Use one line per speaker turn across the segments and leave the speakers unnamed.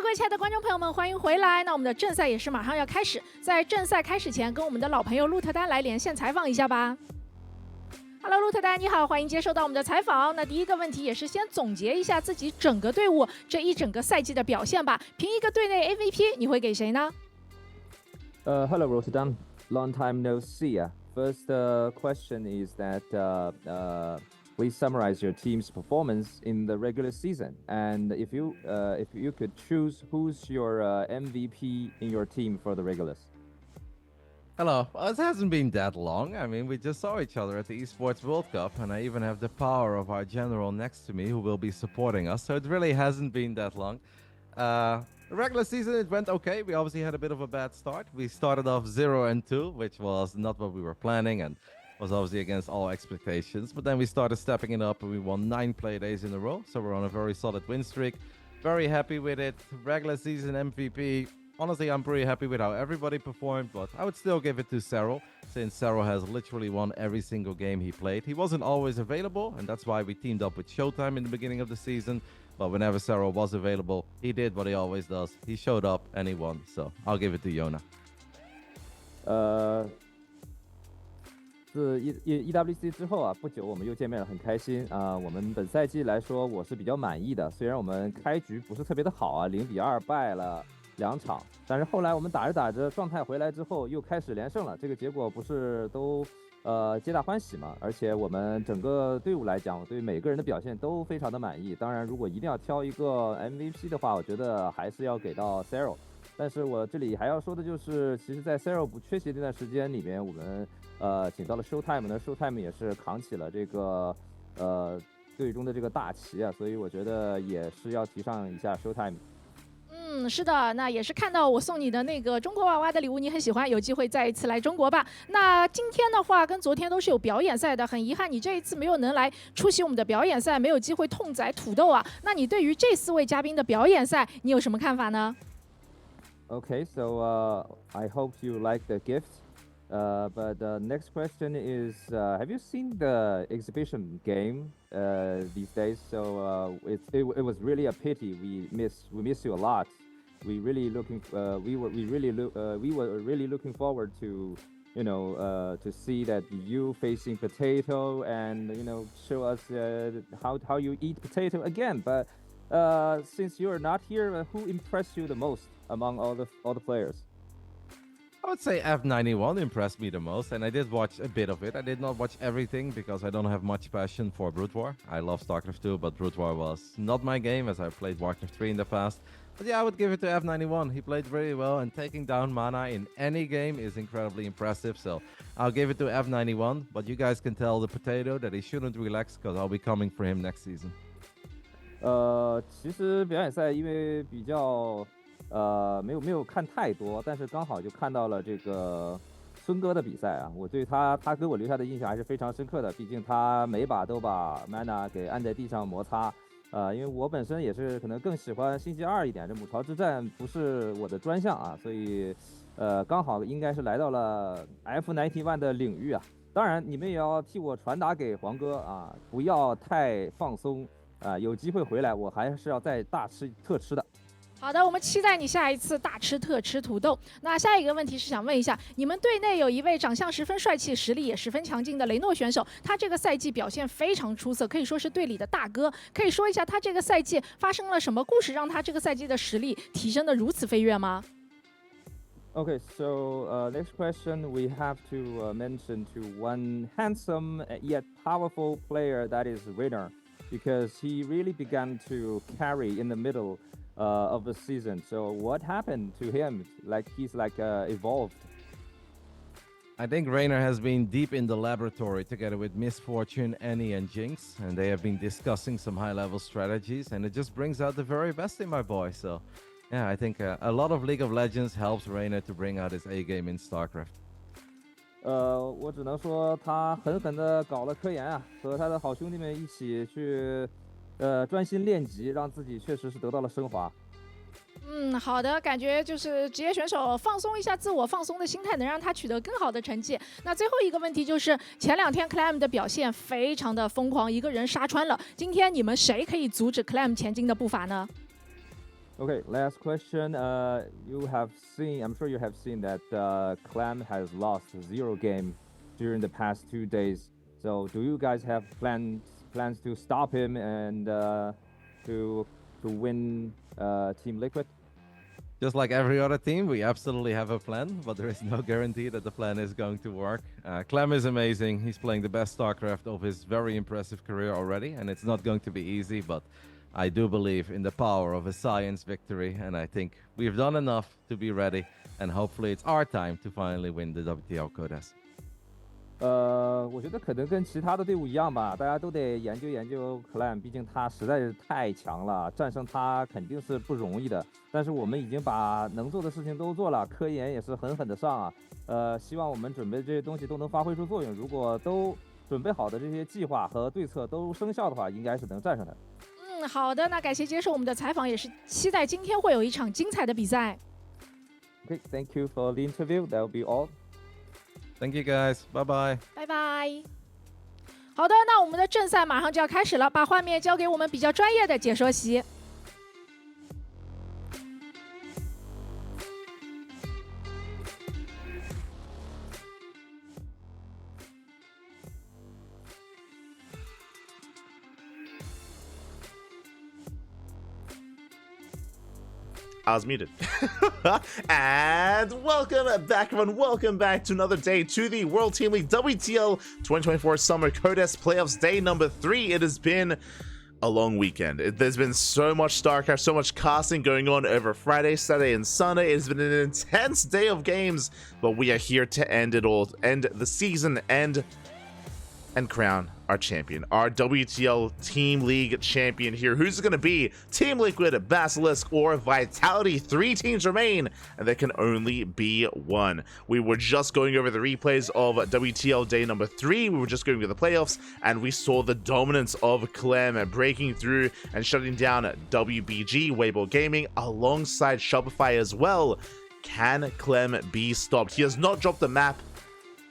各位亲爱的观众朋友们，欢迎回来。那我们的正赛也是马上要开始，在正赛开始前，跟我们的老朋友鹿特丹来连线采访一下吧。Hello， 鹿特丹，你好，欢迎接受到我们的采访。那第一个问题也是先总结一下自己整个队伍这一整个赛季的表现吧。评一个队内 MVP， 你会给谁呢
？Hello, Rotterdam. Long time no see. First question is that please summarize your team's performance in the regular season, and if you could choose who's your MVP in your team for the regulars.
Hello. Well, it hasn't been that long. I mean, we just saw each other at the Esports World Cup, and I even have the power of our general next to me who will be supporting us, so it really hasn't been that long. The regular season, it went okay. We obviously had a bit of a bad start. We started off 0-2, which was not what we were planning and was obviously against all expectations. But then we started stepping it up and we won 9 play days in a row. So we're on a very solid win streak. Very happy with it. Regular season MVP. Honestly, I'm pretty happy with how everybody performed, but I would still give it to Serral, since Serral has literally won every single game he played. He wasn't always available, and that's why we teamed up with ShoWTimE in the beginning of the season. But whenever Serral was available, he did what he always does. He showed up and he won. So I'll give it to Yona.
自 EWC 之后啊，不久我们又见面了，很开心啊。我们本赛季来说，我是比较满意的。虽然我们开局不是特别的好啊，0-2败了2场，但是后来我们打着打着状态回来之后，又开始连胜了。这个结果不是都皆大欢喜嘛，而且我们整个队伍来讲，我对每个人的表现都非常的满意。当然，如果一定要挑一个 MVP 的话，我觉得还是要给到 Serral。但是我这里还要说的就是，其实，在 Serral 不缺席这段时间里面，我们请到了 ShoWTimE 呢，ShoWTimE 也是扛起了这个队中的这个大旗啊，所以我觉得也是要提上一下 ShoWTimE。
是的，那也是看到我送你的那个中国娃娃的礼物，你很喜欢，有机会再一次来中国吧。那今天的话跟昨天都是有表演赛的，很遗憾你这一次没有能来出席我们的表演赛，没有机会痛宰土豆啊。那你对于这4位嘉宾的表演赛，你有什么看法呢
？Okay, so I hope you like the gift. But the next question is, have you seen the exhibition game these days? So it was really a pity. We miss you a lot. We were really looking forward to to see that you facing potato and show us how you eat potato again. But since you're not here, who impressed you the most among all the players?
I would say F91 impressed me the most, and I did watch a bit of it. I did not watch everything because I don't have much passion for Brood War. I love StarCraft 2, but Brood War was not my game as I played Warcraft 3 in the past. But yeah, I would give it to F91. He played very well, and taking down mana in any game is incredibly impressive. So I'll give it to F91, but you guys can tell the potato that he shouldn't relax because I'll be coming for him next season.
其实表演赛因为比较没有看太多，但是刚好就看到了这个孙哥的比赛啊，我对他给我留下的印象还是非常深刻的，毕竟他每把都把 mana 给按在地上摩擦。因为我本身也是可能更喜欢星际2一点，这母巢之战不是我的专项啊，所以刚好应该是来到了 F91 的领域啊。当然你们也要替我传达给黄哥啊，不要太放松啊，有机会回来我还是要再大吃特吃的。
好的，我们期待你下一次大吃特吃土豆。那下一个问题是想问一下，你们队内有一位长相十分帅气、实力也十分强劲的雷诺选手，他这个赛季表现非常出色，可以说是队里的大哥。可以说一下他这个赛季发生了什么故事，让他这个赛季的实力提升得如此飞跃吗
？Okay, so next question we have to mention to one handsome yet powerful player, that is Reynor, because he really began to carry in the middle.Of the season. So what happened to him? He's evolved.
I think Reynor has been deep in the laboratory together with Misfortune, Annie, and Jinx, and they have been discussing some high-level strategies, and it just brings out the very best in my boy. So, yeah, I think a lot of League of Legends helps Reynor to bring out his A game in StarCraft.
我只能说他狠狠地搞了科研啊，和他的好兄弟们一起去。专心练级，让自己确实是得到了升华。
好的，感觉就是职业选手放松一下自我，放松的心态能让他取得更好的成绩。那最后一个问题就是，前2天 Clem 的表现非常的疯狂，一个人杀穿了。今天你们谁可以阻止 Clem 前进的步伐呢？
Okay, last question. You have seen, I'm sure you have seen that Clem has lost 0 game during the past 2 days. So, do you guys have plans to stop him and to win Team Liquid?
Just like every other team, we absolutely have a plan, but there is no guarantee that the plan is going to work. Clem is amazing. He's playing the best StarCraft of his very impressive career already, and it's not going to be easy, but I do believe in the power of a science victory, and I think we've done enough to be ready, and hopefully it's our time to finally win the WTL Codes.
我觉得可能跟其他的队伍一样吧，大家都得研究研究 Clem， 毕竟他实在是太强了，战胜他肯定是不容易的。但是我们已经把能做的事情都做了，科研也是狠狠的上啊。希望我们准备的这些东西都能发挥出作用。如果都准备好的这些计划和对策都生效的话，应该是能战胜他。
好的，那感谢接受我们的采访，也是期待今天会有一场精彩的比赛。
Okay, thank you for the interview. That will be all.
Thank you guys. Bye bye.
拜拜。好的，那我们的正赛马上就要开始了，把画面交给我们比较专业的解说席。
I was muted. And welcome back, everyone. Welcome back to another day to the World Team League WTL 2024 Summer Codes Playoffs Day number 3. It has been a long weekend. There's been so much StarCraft, so much casting going on over Friday, Saturday, and Sunday. It's been an intense day of games, but we are here to end it all, end the season, and crown our champion, our WTL Team League champion here. Who's it going to be? Team Liquid, BASILISK, or Vitality? 3 teams remain, and there can only be one. We were just going over the replays of WTL day number 3. We were just going over the playoffs, and we saw the dominance of Clem breaking through and shutting down WBG, Weibo Gaming, alongside Shopify as well. Can Clem be stopped? He has not dropped the map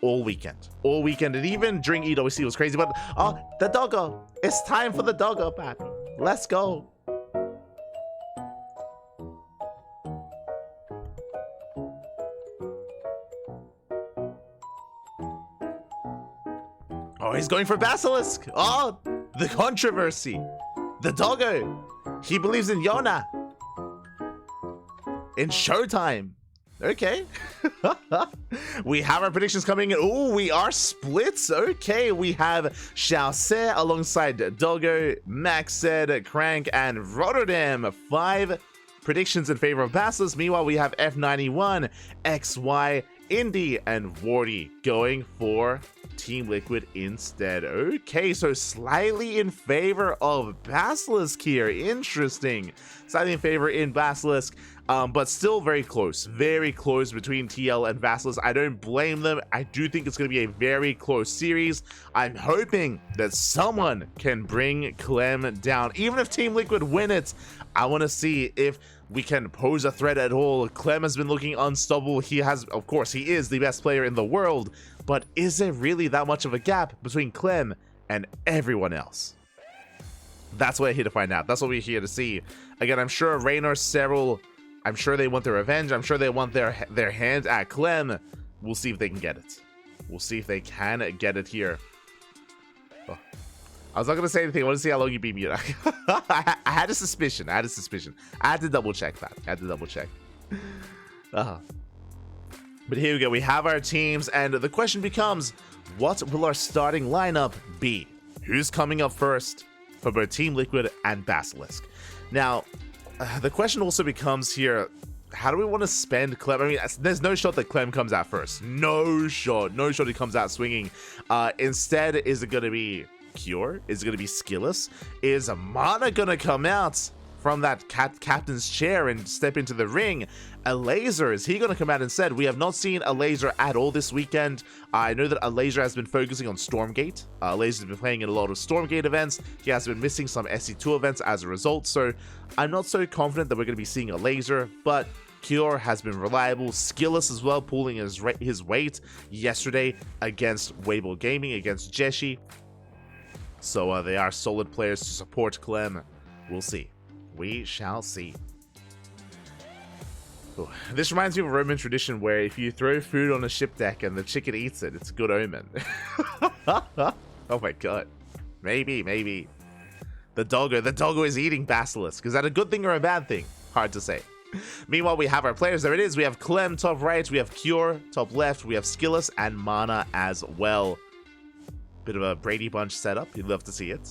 all weekend, and even during EWC was crazy. But the doggo, it's time for the doggo back. Let's go. Oh, he's going for BASILISK. Oh, the controversy. The doggo, he believes in Yona, in ShoWTimE. Okay. We have our predictions coming in. Oh, we are splits. Okay, we have ShoWTimE alongside Doggo, Maxed, Crank, and Rotterdam. 5 predictions in favor of BASILISK. Meanwhile, we have F91, XY, Indy, and Wardy going for Team Liquid instead. Okay, so slightly in favor of BASILISK here. Interesting. Slightly in favor in BASILISK. But still very close between TL and BASILISK. I don't blame them. I do think it's going to be a very close series. I'm hoping that someone can bring Clem down. Even if Team Liquid win it, I want to see if we can pose a threat at all. Clem has been looking unstoppable. He is the best player in the world. But is there really that much of a gap between Clem and everyone else? That's what we're here to find out. That's what we're here to see. Again, I'm sure Reynor, Serral, I'm sure they want their revenge. I'm sure they want their hand at Clem. We'll see if they can get it. We'll see if they can get it here. Oh. I was not going to say anything. I want to see how long you beat me. I had a suspicion. I had to double check that. But here we go. We have our teams, and the question becomes, what will our starting lineup be? Who's coming up first for both Team Liquid and BASILISK? Now, the question also becomes here, how do we want to spend Clem? I mean, there's no shot that Clem comes out first. No shot he comes out swinging. Instead, is it going to be Cure? Is it going to be SKillous? Is Mana going to come out from that captain's chair and step into the ring? A laser, is he going to come out instead? We have not seen a laser at all this weekend. I know that a laser has been focusing on Stormgate. Laser's been playing in a lot of Stormgate events. He has been missing some SC2 events as a result, so I'm not so confident that we're going to be seeing a laser, but Cure has been reliable. SKillous as well, pulling his weight yesterday against Weibo Gaming, against Jeshi. So they are solid players to support Clem. We'll see. We shall see. Ooh, this reminds me of a Roman tradition where if you throw food on a ship deck and the chicken eats it, it's a good omen. Oh my god. Maybe. The doggo is eating Basilisk. Is that a good thing or a bad thing? Hard to say. Meanwhile, we have our players. There it is. We have Clem top right. We have Cure top left. We have SKillous and Mana as well. Bit of a Brady Bunch setup. You'd love to see it.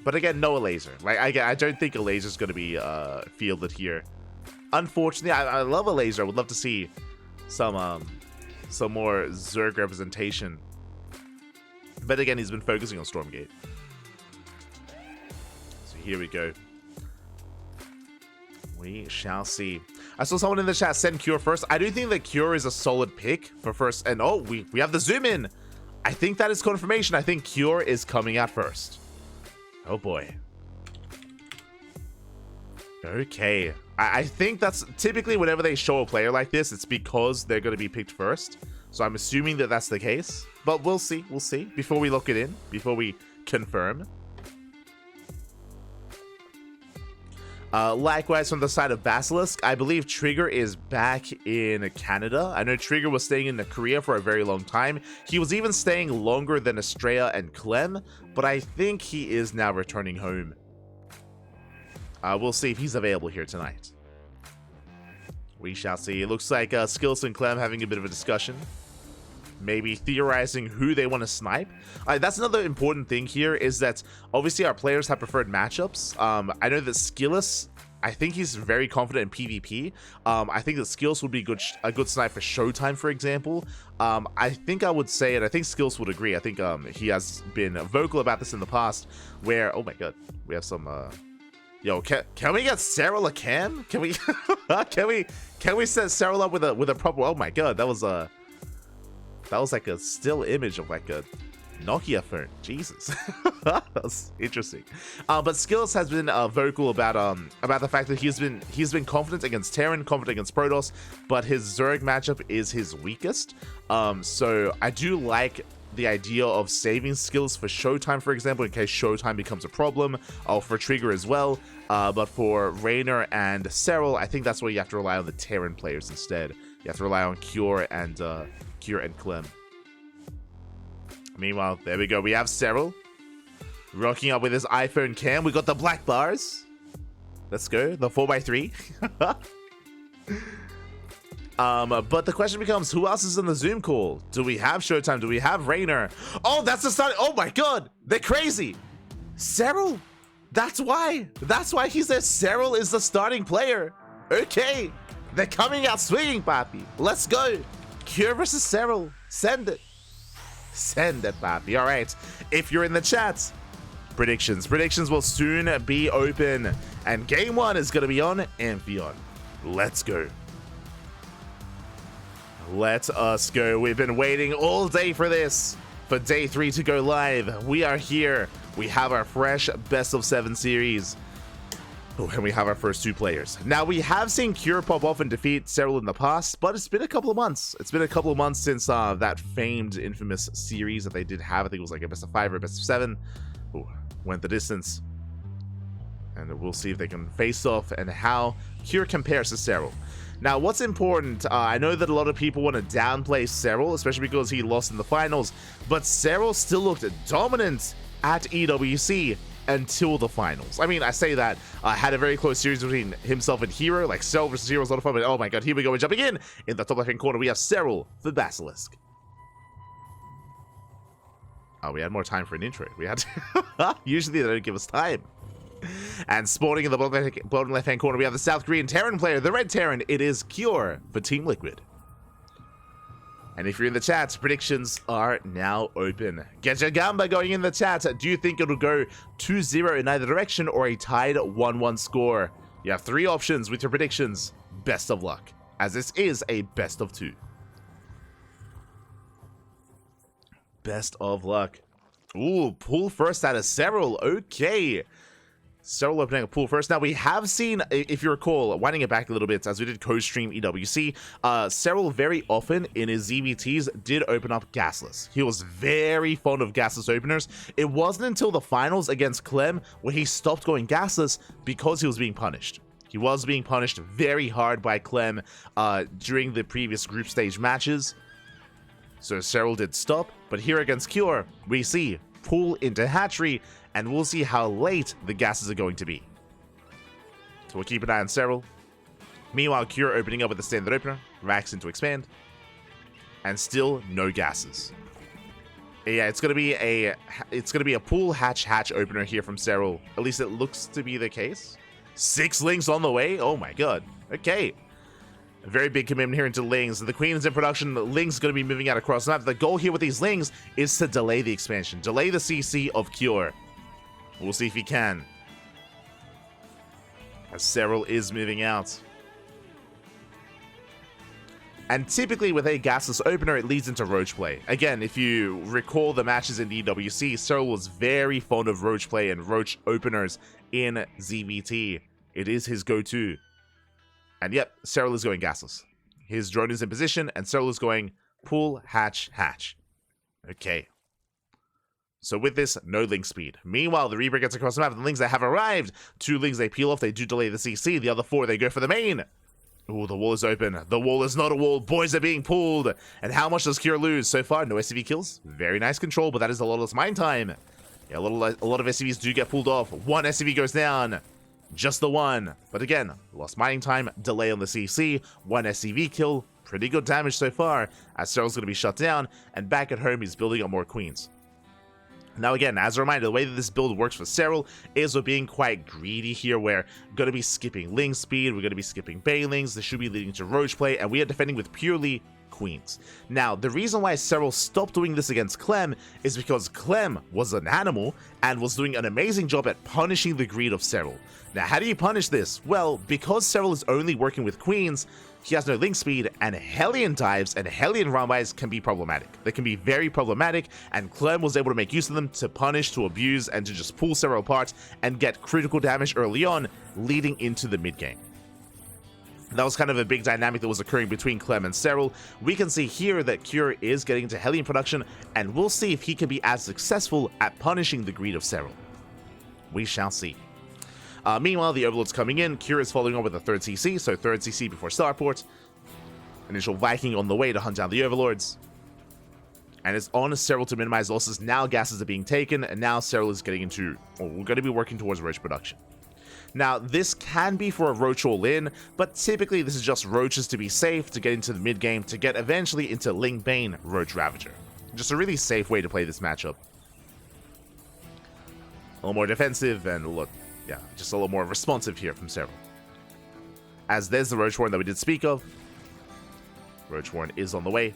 But again, no laser. Like I don't think a laser is going to be fielded here. Unfortunately, I love a laser. I would love to see some more Zerg representation. But again, he's been focusing on Stormgate. So here we go. We shall see. I saw someone in the chat send Cure first. I do think that Cure is a solid pick for first. And oh, we have the zoom in. I think that is confirmation. I think Cure is coming out first. Oh boy. Okay. I think that's typically whenever they show a player like this, it's because they're going to be picked first. So I'm assuming that that's the case. But we'll see. We'll see. Before we lock it in. Before we confirm. Likewise, from the side of Basilisk, I believe Trigger is back in Canada. I know Trigger was staying in Korea for a very long time. He was even staying longer than Estrella and Clem, but I think he is now returning home. We'll see if he's available here tonight. We shall see. It looks like SKillous and Clem having a bit of a discussion. Maybe theorizing who they want to snipe. That's another important thing here is that obviously our players have preferred matchups. I know that SKillous, I think he's very confident in PvP. I think that SKillous would be a good snipe for ShoWTimE, for example. I think I would say, and I think SKillous would agree, I think he has been vocal about this in the past, where, oh my god, we have some... Yo, can we get Serral a cam? Can we can we set Serral up with a proper... Oh my god, that was like a still image of like a Nokia phone. Jesus. That was interesting. But SKillous has been vocal about the fact that he's been confident against Terran, confident against Protoss, but his Zerg matchup is his weakest. So I do like the idea of saving SKillous for ShoWTimE, for example, in case ShoWTimE becomes a problem, for Trigger as well. But for Reynor and Serral, I think that's where you have to rely on the Terran players instead. You have to rely on Cure and Clem. Meanwhile, there we go. We have Serral rocking up with his iPhone cam. We got the black bars. Let's go. The 4x3. But the question becomes, who else is in the Zoom call? Do we have ShoWTimE? Do we have Reynor? Oh, that's the start. Oh my god. They're crazy. Serral. That's why. That's why he says Serral is the starting player. Okay. They're coming out swinging, papi. Let's go. Cure versus Serral. Send it. Send it, papi. All right. If you're in the chat, predictions will soon be open. And game 1 is going to be on Amphion. Let's go. Let us go. We've been waiting all day for this. For day 3 to go live. We are here. We have our fresh best of 7 series. Oh, and we have our first 2 players. Now, we have seen Cure pop off and defeat Serral in the past, but it's been a couple of months. It's been a couple of months since that famed, infamous series that they did have. I think it was like a best of 5 or a best of 7. Ooh, went the distance. And we'll see if they can face off and how Cure compares to Serral. Now, what's important, I know that a lot of people want to downplay Serral, especially because he lost in the finals, but Serral still looked dominant at EWC until the finals. I mean, I say that, had a very close series between himself and Hero, like Serral versus Hero was a lot of fun, but oh my god, here we go, we're jumping in the top left-hand corner, we have Serral for Basilisk. Oh, we had more time for an intro. We had to... Usually they don't give us time. And spawning in the bottom left-hand corner, we have the South Korean Terran player, the Red Terran. It is Cure for Team Liquid. And if you're in the chat, predictions are now open. Get your gamba going in the chat. Do you think it'll go 2-0 in either direction or a tied 1-1 score? You have 3 options with your predictions. Best of luck, as this is a best of 2. Best of luck. Ooh, pull first out of Serral. Okay. Serral opening a pool first. Now, we have seen, if you recall, winding it back a little bit, as we did co-stream EWC, Serral very often in his ZVTs did open up gasless. He was very fond of gasless openers. It wasn't until the finals against Clem where he stopped going gasless because he was being punished. He was being punished very hard by Clem during the previous group stage matches. So Serral did stop, but here against Cure, we see pull into hatchery, and we'll see how late the gases are going to be. So we'll keep an eye on Serral. Meanwhile, Cure opening up with the standard opener, racks into expand, and still no gases. Yeah, it's gonna be a pull hatch opener here from Serral. At least it looks to be the case. 6 Lings on the way. Oh my god. Okay. A very big commitment here into Lings. The Queen is in production. The Lings going to be moving out across the map. The goal here with these Lings is to delay the expansion. Delay the CC of Cure. We'll see if he can. As Serral is moving out. And typically with a gasless opener, it leads into roach play. Again, if you recall the matches in EWC, Serral was very fond of roach play and roach openers in ZVT. It is his go-to. And yep, Serral is going gasless. His drone is in position, and Serral is going pull, hatch. Okay. So with this, no link speed. Meanwhile, the Reaper gets across the map, and the Lings that have arrived. 2 Lings they peel off, they do delay the CC. The other 4, they go for the main. Ooh, the wall is open. The wall is not a wall. Boys are being pulled. And how much does Cure lose? So far, no SCV kills. Very nice control, but that is a lot less mine time. Yeah, a lot of SCVs do get pulled off. 1 SCV goes down. Just the 1. But again, lost mining time, delay on the CC, 1 SCV kill. Pretty good damage so far, as Serral's going to be shut down, and back at home he's building up more queens. Now again, as a reminder, the way that this build works for Serral is we're being quite greedy here. We're going to be skipping Ling speed, we're going to be skipping Bailings, this should be leading to roach play, and we are defending with purely queens. Now, the reason why Serral stopped doing this against Clem is because Clem was an animal and was doing an amazing job at punishing the greed of Serral. Now, how do you punish this? Well, because Serral is only working with queens, he has no link speed, and Hellion dives and Hellion runbys can be problematic. They can be very problematic, and Clem was able to make use of them to punish, to abuse, and to just pull Serral apart and get critical damage early on, leading into the mid game. That was kind of a big dynamic that was occurring between Clem and Serral. We can see here that Cure is getting into Hellion production, and we'll see if he can be as successful at punishing the greed of Serral. We shall see. Meanwhile, the Overlord's coming in. Cure is following on with a 3rd CC, so 3rd CC before Starport. Initial Viking on the way to hunt down the Overlords. And it's on Serral to minimize losses. Now gases are being taken, and now Serral is getting into, or we're going to be working towards roach production. Now, this can be for a roach all-in, but typically this is just roaches to be safe, to get into the mid-game, to get eventually into Ling Bane Roach Ravager. Just a really safe way to play this matchup. A little more defensive, and look, yeah, just a little more responsive here from Serral. As there's the Roach Warren that we did speak of. Roach Warren is on the way.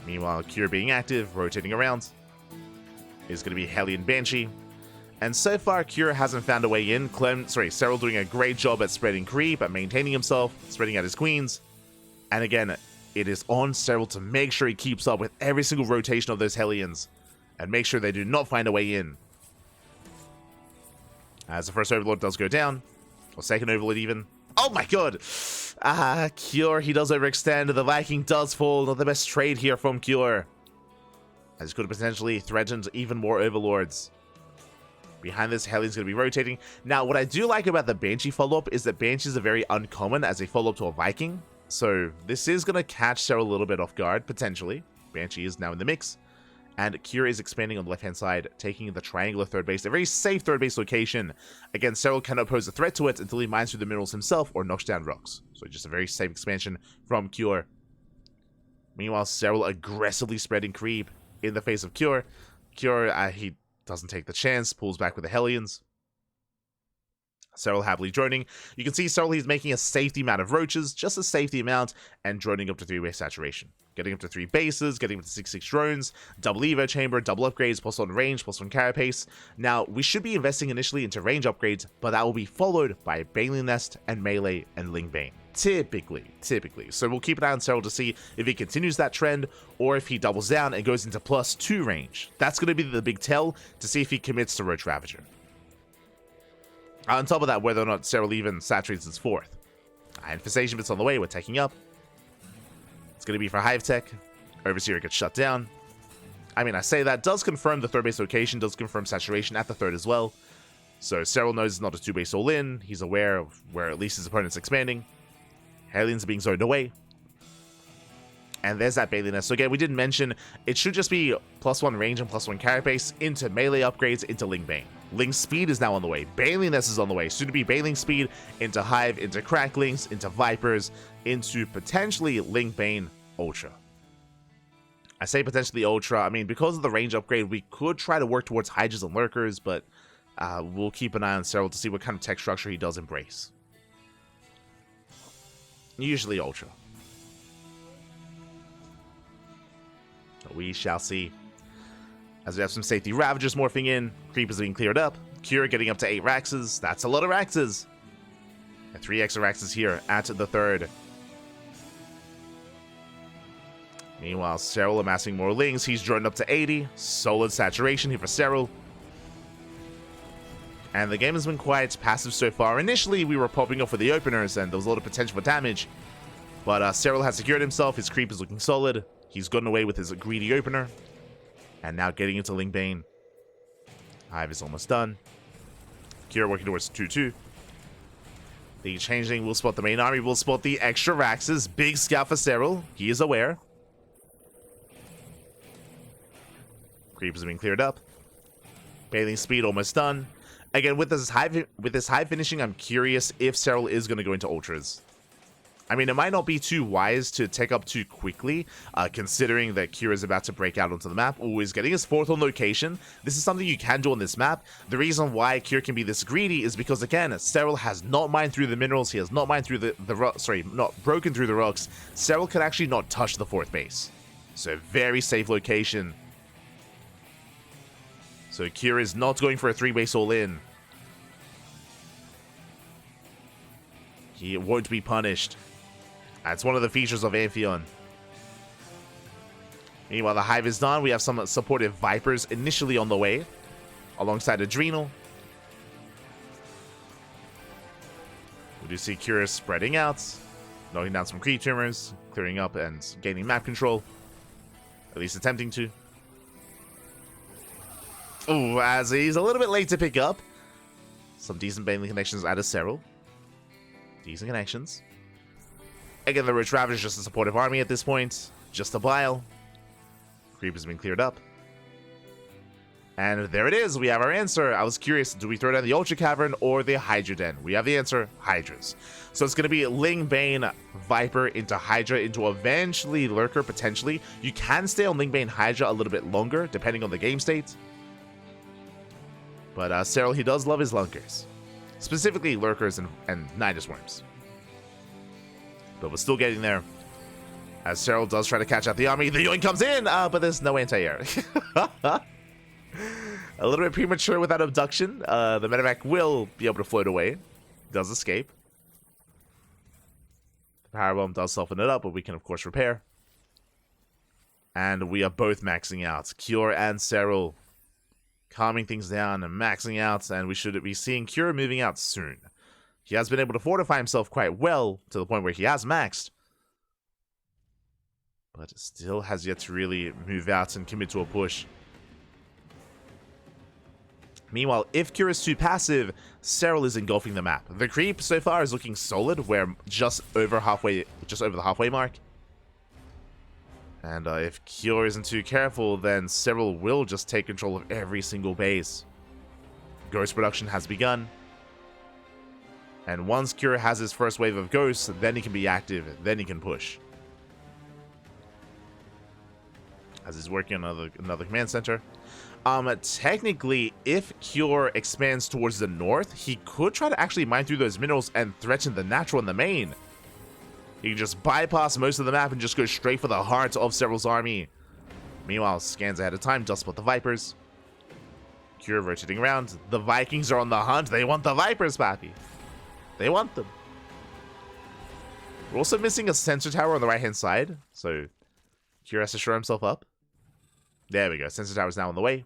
Meanwhile, Cure being active, rotating around, is going to be Hellion Banshee. And so far, Cure hasn't found a way in. Serral doing a great job at spreading creep, at maintaining himself, spreading out his queens. And again, it is on Serral to make sure he keeps up with every single rotation of those Hellions, and make sure they do not find a way in. As the first Overlord does go down, or second Overlord even. Oh my god! Cure, he does overextend. The Viking does fall. Not the best trade here from Cure, as could have potentially threatened even more Overlords. Behind this, Hellion's going to be rotating. Now, what I do like about the Banshee follow-up is that Banshees are very uncommon as a follow-up to a Viking. So this is going to catch Serral a little bit off guard, potentially. Banshee is now in the mix. And Cure is expanding on the left-hand side, taking the triangular 3rd base, a very safe 3rd base location. Again, Serral cannot pose a threat to it until he mines through the minerals himself or knocks down rocks. So just a very safe expansion from Cure. Meanwhile, Serral aggressively spreading creep in the face of Cure. Cure, he doesn't take the chance, pulls back with the Hellions. Serral happily droning. You can see Serral, he's making a safety amount of roaches, just a safety amount, and droning up to 3-way saturation. Getting up to 3 bases, getting up to 6 drones, double Evo chamber, double upgrades, plus 1 range, plus 1 carapace. Now, we should be investing initially into range upgrades, but that will be followed by Baneling Nest and Melee and Ling Bane. Typically. So we'll keep an eye on Serral to see if he continues that trend, or if he doubles down and goes into plus 2 range. That's going to be the big tell to see if he commits to Roach Ravager. On top of that, whether or not Serral even saturates its 4th. Infestation bits on the way, we're taking up. It's going to be for Hive Tech. Overseer gets shut down. I mean, I say that does confirm the third base location, does confirm saturation at the third as well. So Serral knows it's not a 2-base all-in. He's aware of where at least his opponent's expanding. Aliens are being zoned away. And there's that BASILISK. So again, we didn't mention, it should just be +1 range and +1 carry base into melee upgrades into Ling Bane. Ling Speed is now on the way. BASILISK is on the way. Soon to be Bailing Speed into Hive, into Cracklings, into Vipers, into potentially Ling Bane Ultra. I say potentially Ultra. I mean, because of the range upgrade, we could try to work towards Hydras and Lurkers, but we'll keep an eye on Serral to see what kind of tech structure he does embrace. Usually Ultra. We shall see. As we have some safety Ravagers morphing in, Creepers being cleared up, Cure getting up to 8 Raxes. That's a lot of Raxes. And 3 extra Raxes here at the third. Meanwhile, Serral amassing more Lings. He's droned up to 80. Solid saturation here for Serral. And the game has been quite passive so far. Initially, we were popping off with the openers, and there was a lot of potential for damage. But Serral has secured himself. His creep is looking solid. He's gotten away with his greedy opener. And now getting into Ling Bane. Hive is almost done. Cure working towards 2-2. The Changeling will spot the main army, will spot the extra Raxes. Big scout for Serral. He is aware. Creepers are being cleared up. Bailing Speed almost done. Again, with this Hive finishing, I'm curious if Serral is going to go into Ultras. I mean, it might not be too wise to take up too quickly, considering that Cure is about to break out onto the map. Oh, he's getting his 4th on location. This is something you can do on this map. The reason why Cure can be this greedy is because, again, Serral has not mined through the minerals. He has not mined through not broken through the rocks. Serral could actually not touch the 4th base. So, very safe location. So, Cure is not going for a 3-base all-in. He won't be punished. That's one of the features of Amphion. Meanwhile, the Hive is done. We have some supportive Vipers initially on the way, alongside Adrenal. We do see Cure spreading out, knocking down some creep tumors, clearing up and gaining map control. At least attempting to. Oh, as he's a little bit late to pick up. Some decent Baneling connections out of Serral. Decent connections. Again, the Roach Ravage is just a supportive army at this point. Just a bile. Creep has been cleared up. And there it is. We have our answer. I was curious, do we throw down the Ultra Cavern or the Hydra Den? We have the answer, Hydras. So it's going to be Ling Bane, Viper into Hydra, into eventually Lurker, potentially. You can stay on Ling Bane Hydra a little bit longer, depending on the game state. But Serral, he does love his Lunkers. Specifically Lurkers and Nidus Worms. But we're still getting there. As Serral does try to catch out the army. The Yoink comes in, but there's no anti-air. A little bit premature with that abduction. The medevac will be able to float away. Does escape. The power bomb does soften it up, but we can of course repair. And we are both maxing out. Cure and Serral calming things down and maxing out, and we should be seeing Cure moving out soon. He has been able to fortify himself quite well, to the point where he has maxed. But still has yet to really move out and commit to a push. Meanwhile, if Cure is too passive, Serral is engulfing the map. The creep so far is looking solid. We're just over the halfway mark. And if Cure isn't too careful, then Serral will just take control of every single base. Ghost production has begun. And once Cure has his first wave of ghosts, then he can be active, then he can push. As he's working on another command center. Technically, if Cure expands towards the north, he could try to actually mine through those minerals and threaten the natural in the main. He can just bypass most of the map and just go straight for the heart of Serral's army. Meanwhile, scans ahead of time, does spot the Vipers. Cure rotating around. The Vikings are on the hunt. They want the Vipers, Pappy. They want them. We're also missing a sensor tower on the right-hand side, so Cure has to shore himself up. There we go. Sensor tower is now on the way.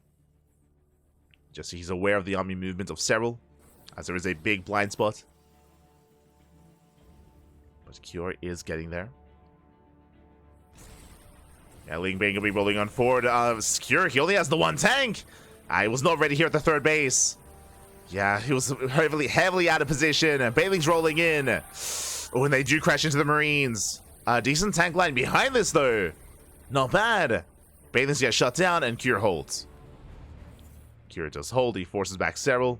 Just so he's aware of the army movement of Serral, as there is a big blind spot. But Cure is getting there. Yeah, Ling Bang will be rolling on forward. Secure, he only has the one tank. He was not ready here at the third base. Yeah, he was heavily out of position. Bailing's rolling in. Oh, and they do crash into the Marines. Decent tank line behind this, though. Not bad. Bailing's get shut down, and Cure holds. Cure does hold. He forces back Serral.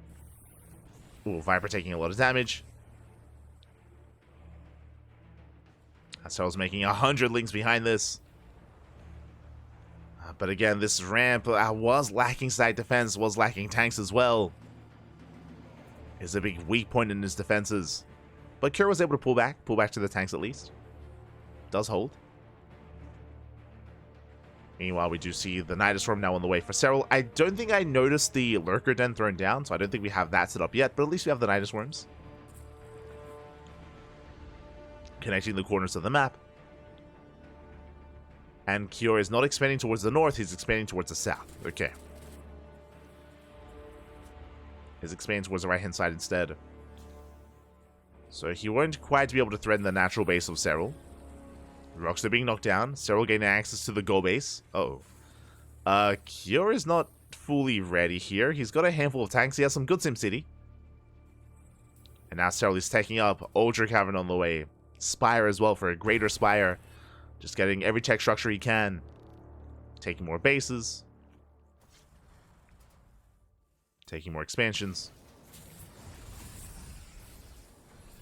Ooh, Viper taking a lot of damage. Serral's making 100 links behind this. But again, this ramp was lacking side defense, was lacking tanks as well. Is a big weak point in his defenses. But Cure was able to pull back to the tanks at least. Does hold. Meanwhile, we do see the Nidustorm now on the way for Serral. I don't think I noticed the Lurker Den thrown down, so I don't think we have that set up yet, but at least we have the Nidusworms. Connecting the corners of the map. And Cure is not expanding towards the north, he's expanding towards the south. Okay. He's expanding towards the right-hand side instead. So he won't quite be able to threaten the natural base of Serral. Rocks are being knocked down. Serral gaining access to the goal base. Uh oh. Cure is not fully ready here. He's got a handful of tanks. He has some good SimCity. And now Serral is taking up Ultra Cavern on the way. Spire as well for a greater Spire. Just getting every tech structure he can. Taking more bases. Taking more expansions.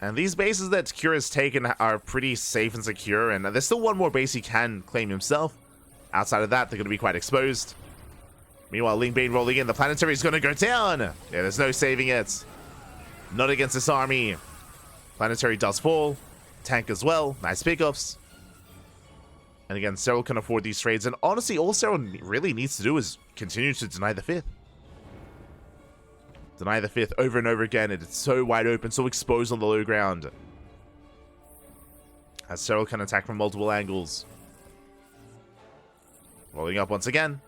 And these bases that Cure has taken are pretty safe and secure. And there's still one more base he can claim himself. Outside of that, they're going to be quite exposed. Meanwhile, Ling Bane rolling in. The planetary is going to go down. Yeah, there's no saving it. Not against this army. Planetary does fall. Tank as well. Nice pickups. And again, Serral can afford these trades. And honestly, all Serral really needs to do is continue to deny the 5th. Deny the 5th over and over again. It's so wide open, so exposed on the low ground. As Serral can attack from multiple angles. Rolling up once again.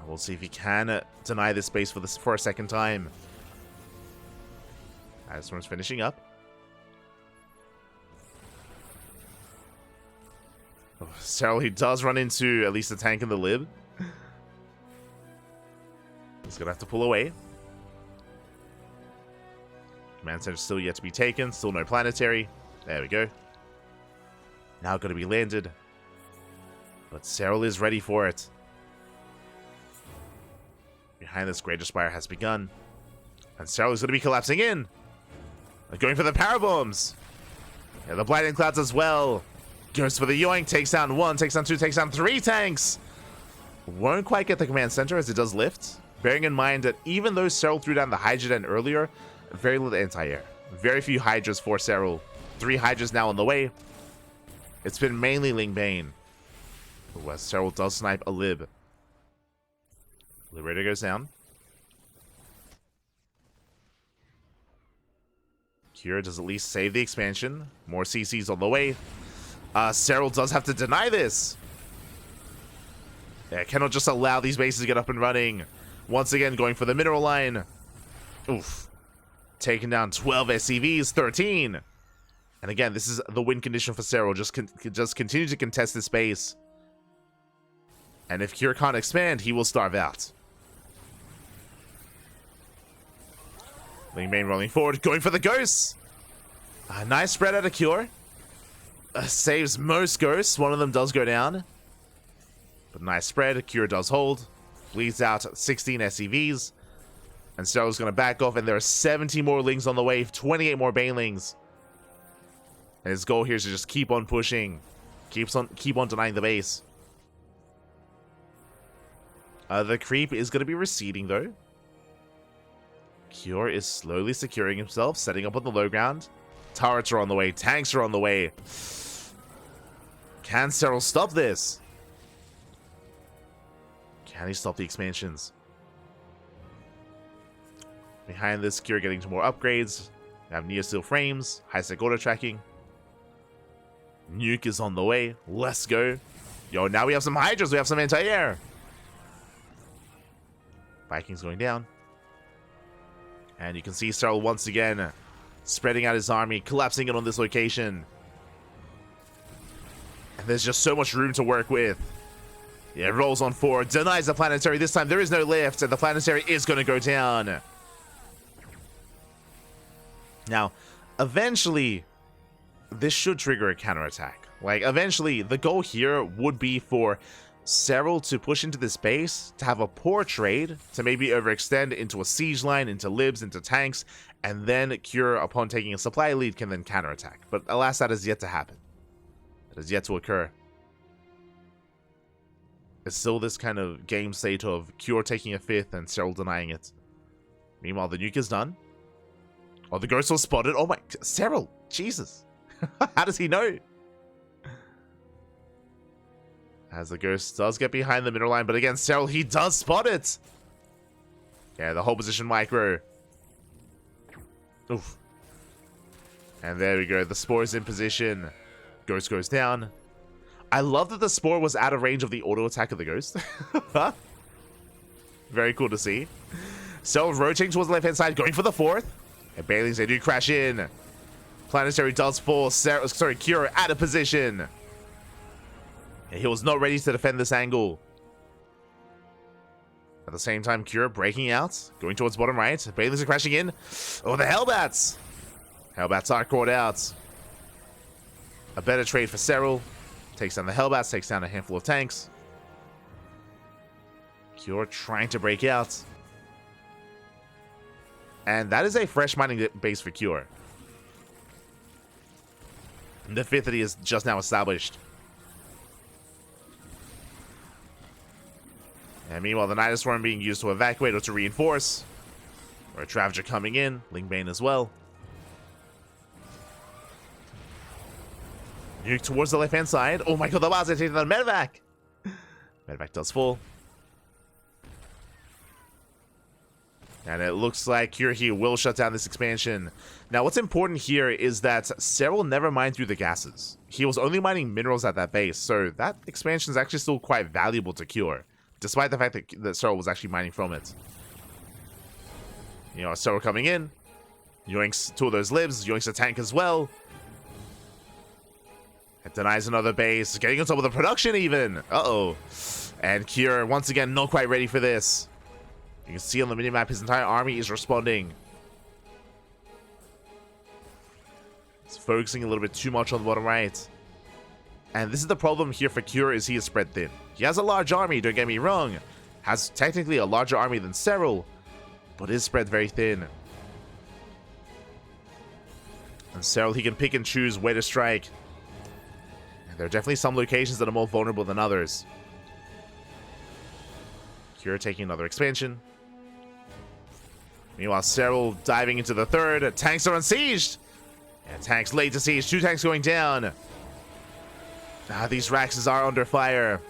We'll see if he can deny this base for a second time. This one's finishing up. Oh, Serral, he does run into at least a tank in the lib. He's gonna have to pull away. Command center still yet to be taken. Still no planetary. There we go. Now gonna be landed. But Serral is ready for it. Behind this, Greater Spire has begun. And Serral is gonna be collapsing in. Going for the power bombs. Yeah, the blinding clouds as well. Goes for the yoink. Takes down 1, takes down 2, takes down 3 tanks. Won't quite get the command center as it does lift. Bearing in mind that even though Serral threw down the Hydra Den earlier, very little anti-air. Very few Hydras for Serral. 3 Hydras now on the way. It's been mainly Ling Bane. As Serral does snipe a lib. Liberator goes down. Cure does at least save the expansion. More CCs on the way. Serral does have to deny this. Yeah, cannot just allow these bases to get up and running. Once again, going for the mineral line. Oof. Taking down 12 SCVs, 13. And again, this is the win condition for Serral. Just continue to contest this base. And if Cure can't expand, he will starve out. Ling Bane rolling forward, going for the ghosts. Nice spread out of Cure. Saves most ghosts. One of them does go down. But nice spread. Cure does hold. Bleeds out 16 SCVs. And Serral's going to back off. And there are 70 more Lings on the way. 28 more Banelings. And his goal here is to just keep on pushing. Keep on denying the base. The creep is going to be receding though. Cure is slowly securing himself, setting up on the low ground. Turrets are on the way. Tanks are on the way. Can Serral stop this? Can he stop the expansions? Behind this, Cure getting to more upgrades. We have Neosteel frames, high-sec auto tracking. Nuke is on the way. Let's go. Yo, now we have some Hydras. We have some anti-air. Vikings going down. And you can see Serral once again spreading out his army, collapsing it on this location. And there's just so much room to work with. Yeah, rolls on 4, denies the planetary. This time there is no lift, and the planetary is going to go down. Now, eventually, this should trigger a counterattack. Like, eventually, the goal here would be for Serral to push into this base, to have a poor trade, to maybe overextend into a siege line, into libs, into tanks, and then Cure, upon taking a supply lead, can then counterattack. But alas, that is yet to happen. That is yet to occur. It's still this kind of game state of Cure taking a 5th and Serral denying it. Meanwhile, the nuke is done. Oh, the ghost was spotted. Oh my... Serral! Jesus! How does he know? As the ghost does get behind the mineral line, but again, Serral, he does spot it! Yeah, the whole position micro. Oof. And there we go. The spore is in position. Ghost goes down. I love that the spore was out of range of the auto attack of the ghost. Very cool to see. So rotating towards the left hand side, going for the 4th. And Bailey's, they do crash in. Planetary does fall. Cure out of position. And he was not ready to defend this angle. At the same time, Cure breaking out, going towards bottom right. Bailey's are crashing in. Oh, the Hellbats. Hellbats are caught out. A better trade for Serral. Takes down the Hellbats, takes down a handful of tanks. Cure trying to break out. And that is a fresh mining base for Cure. The 5th that he has just now established. And meanwhile, the Nidus Swarm being used to evacuate or to reinforce. Or a Ravager coming in, Lingbane as well. Nuke towards the left-hand side. Oh my god, the Waz are taking the medevac. Medevac does fall. And it looks like Cure here will shut down this expansion. Now, what's important here is that Serral never mined through the gases. He was only mining minerals at that base, so that expansion is actually still quite valuable to Cure, despite the fact that Serral was actually mining from it. You know, Serral coming in. Yoinks 2 of those libs. Yoinks a tank as well. It denies another base. Getting on top of the production even. Uh-oh. And Cure, once again, not quite ready for this. You can see on the minimap his entire army is responding. He's focusing a little bit too much on the bottom right. And this is the problem here for Cure, is he is spread thin. He has a large army, don't get me wrong. Has technically a larger army than Serral, but is spread very thin. And Serral, he can pick and choose where to strike. There are definitely some locations that are more vulnerable than others. Cure taking another expansion. Meanwhile, Serral diving into the 3rd. Tanks are unsieged. And tanks laid to siege. 2 tanks going down. These Raxes are under fire.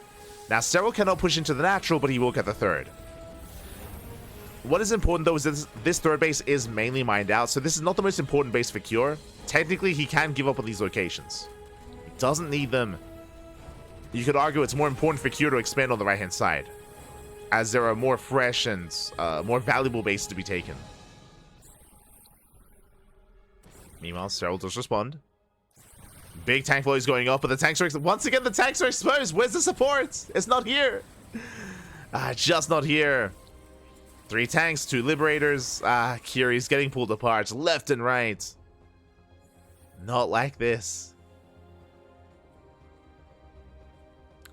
Now, Serral cannot push into the natural, but he will get the 3rd. What is important, though, is that this 3rd base is mainly mined out, so this is not the most important base for Cure. Technically, he can give up on these locations. Doesn't need them. You could argue it's more important for Cure to expand on the right-hand side, as there are more fresh and more valuable bases to be taken. Meanwhile, Serral does respond. Big tank flow is going up, but the tanks are... Once again, the tanks are exposed. Where's the support? It's not here. Just not here. 3 tanks, 2 liberators. Curie's getting pulled apart left and right. Not like this.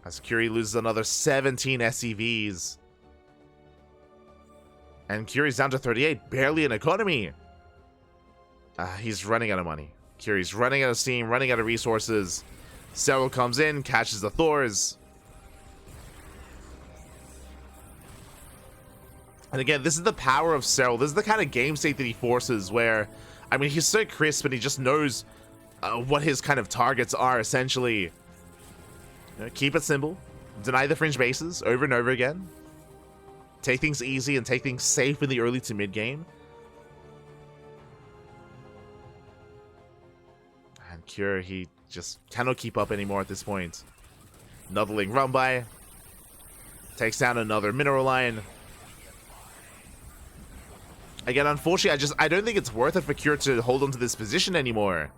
As Curie loses another 17 SCVs. And Curie's down to 38, barely an economy. He's running out of money. Curie's running out of steam, running out of resources. Serral comes in, catches the Thors. And again, this is the power of Serral. This is the kind of game state that he forces where, I mean, he's so crisp and he just knows what his kind of targets are, essentially. Keep it simple. Deny the fringe bases over and over again. Take things easy and take things safe in the early to mid game. And Cure, he just cannot keep up anymore at this point. Another Ling run by. Takes down another mineral line. Again, unfortunately, I don't think it's worth it for Cure to hold on to this position anymore.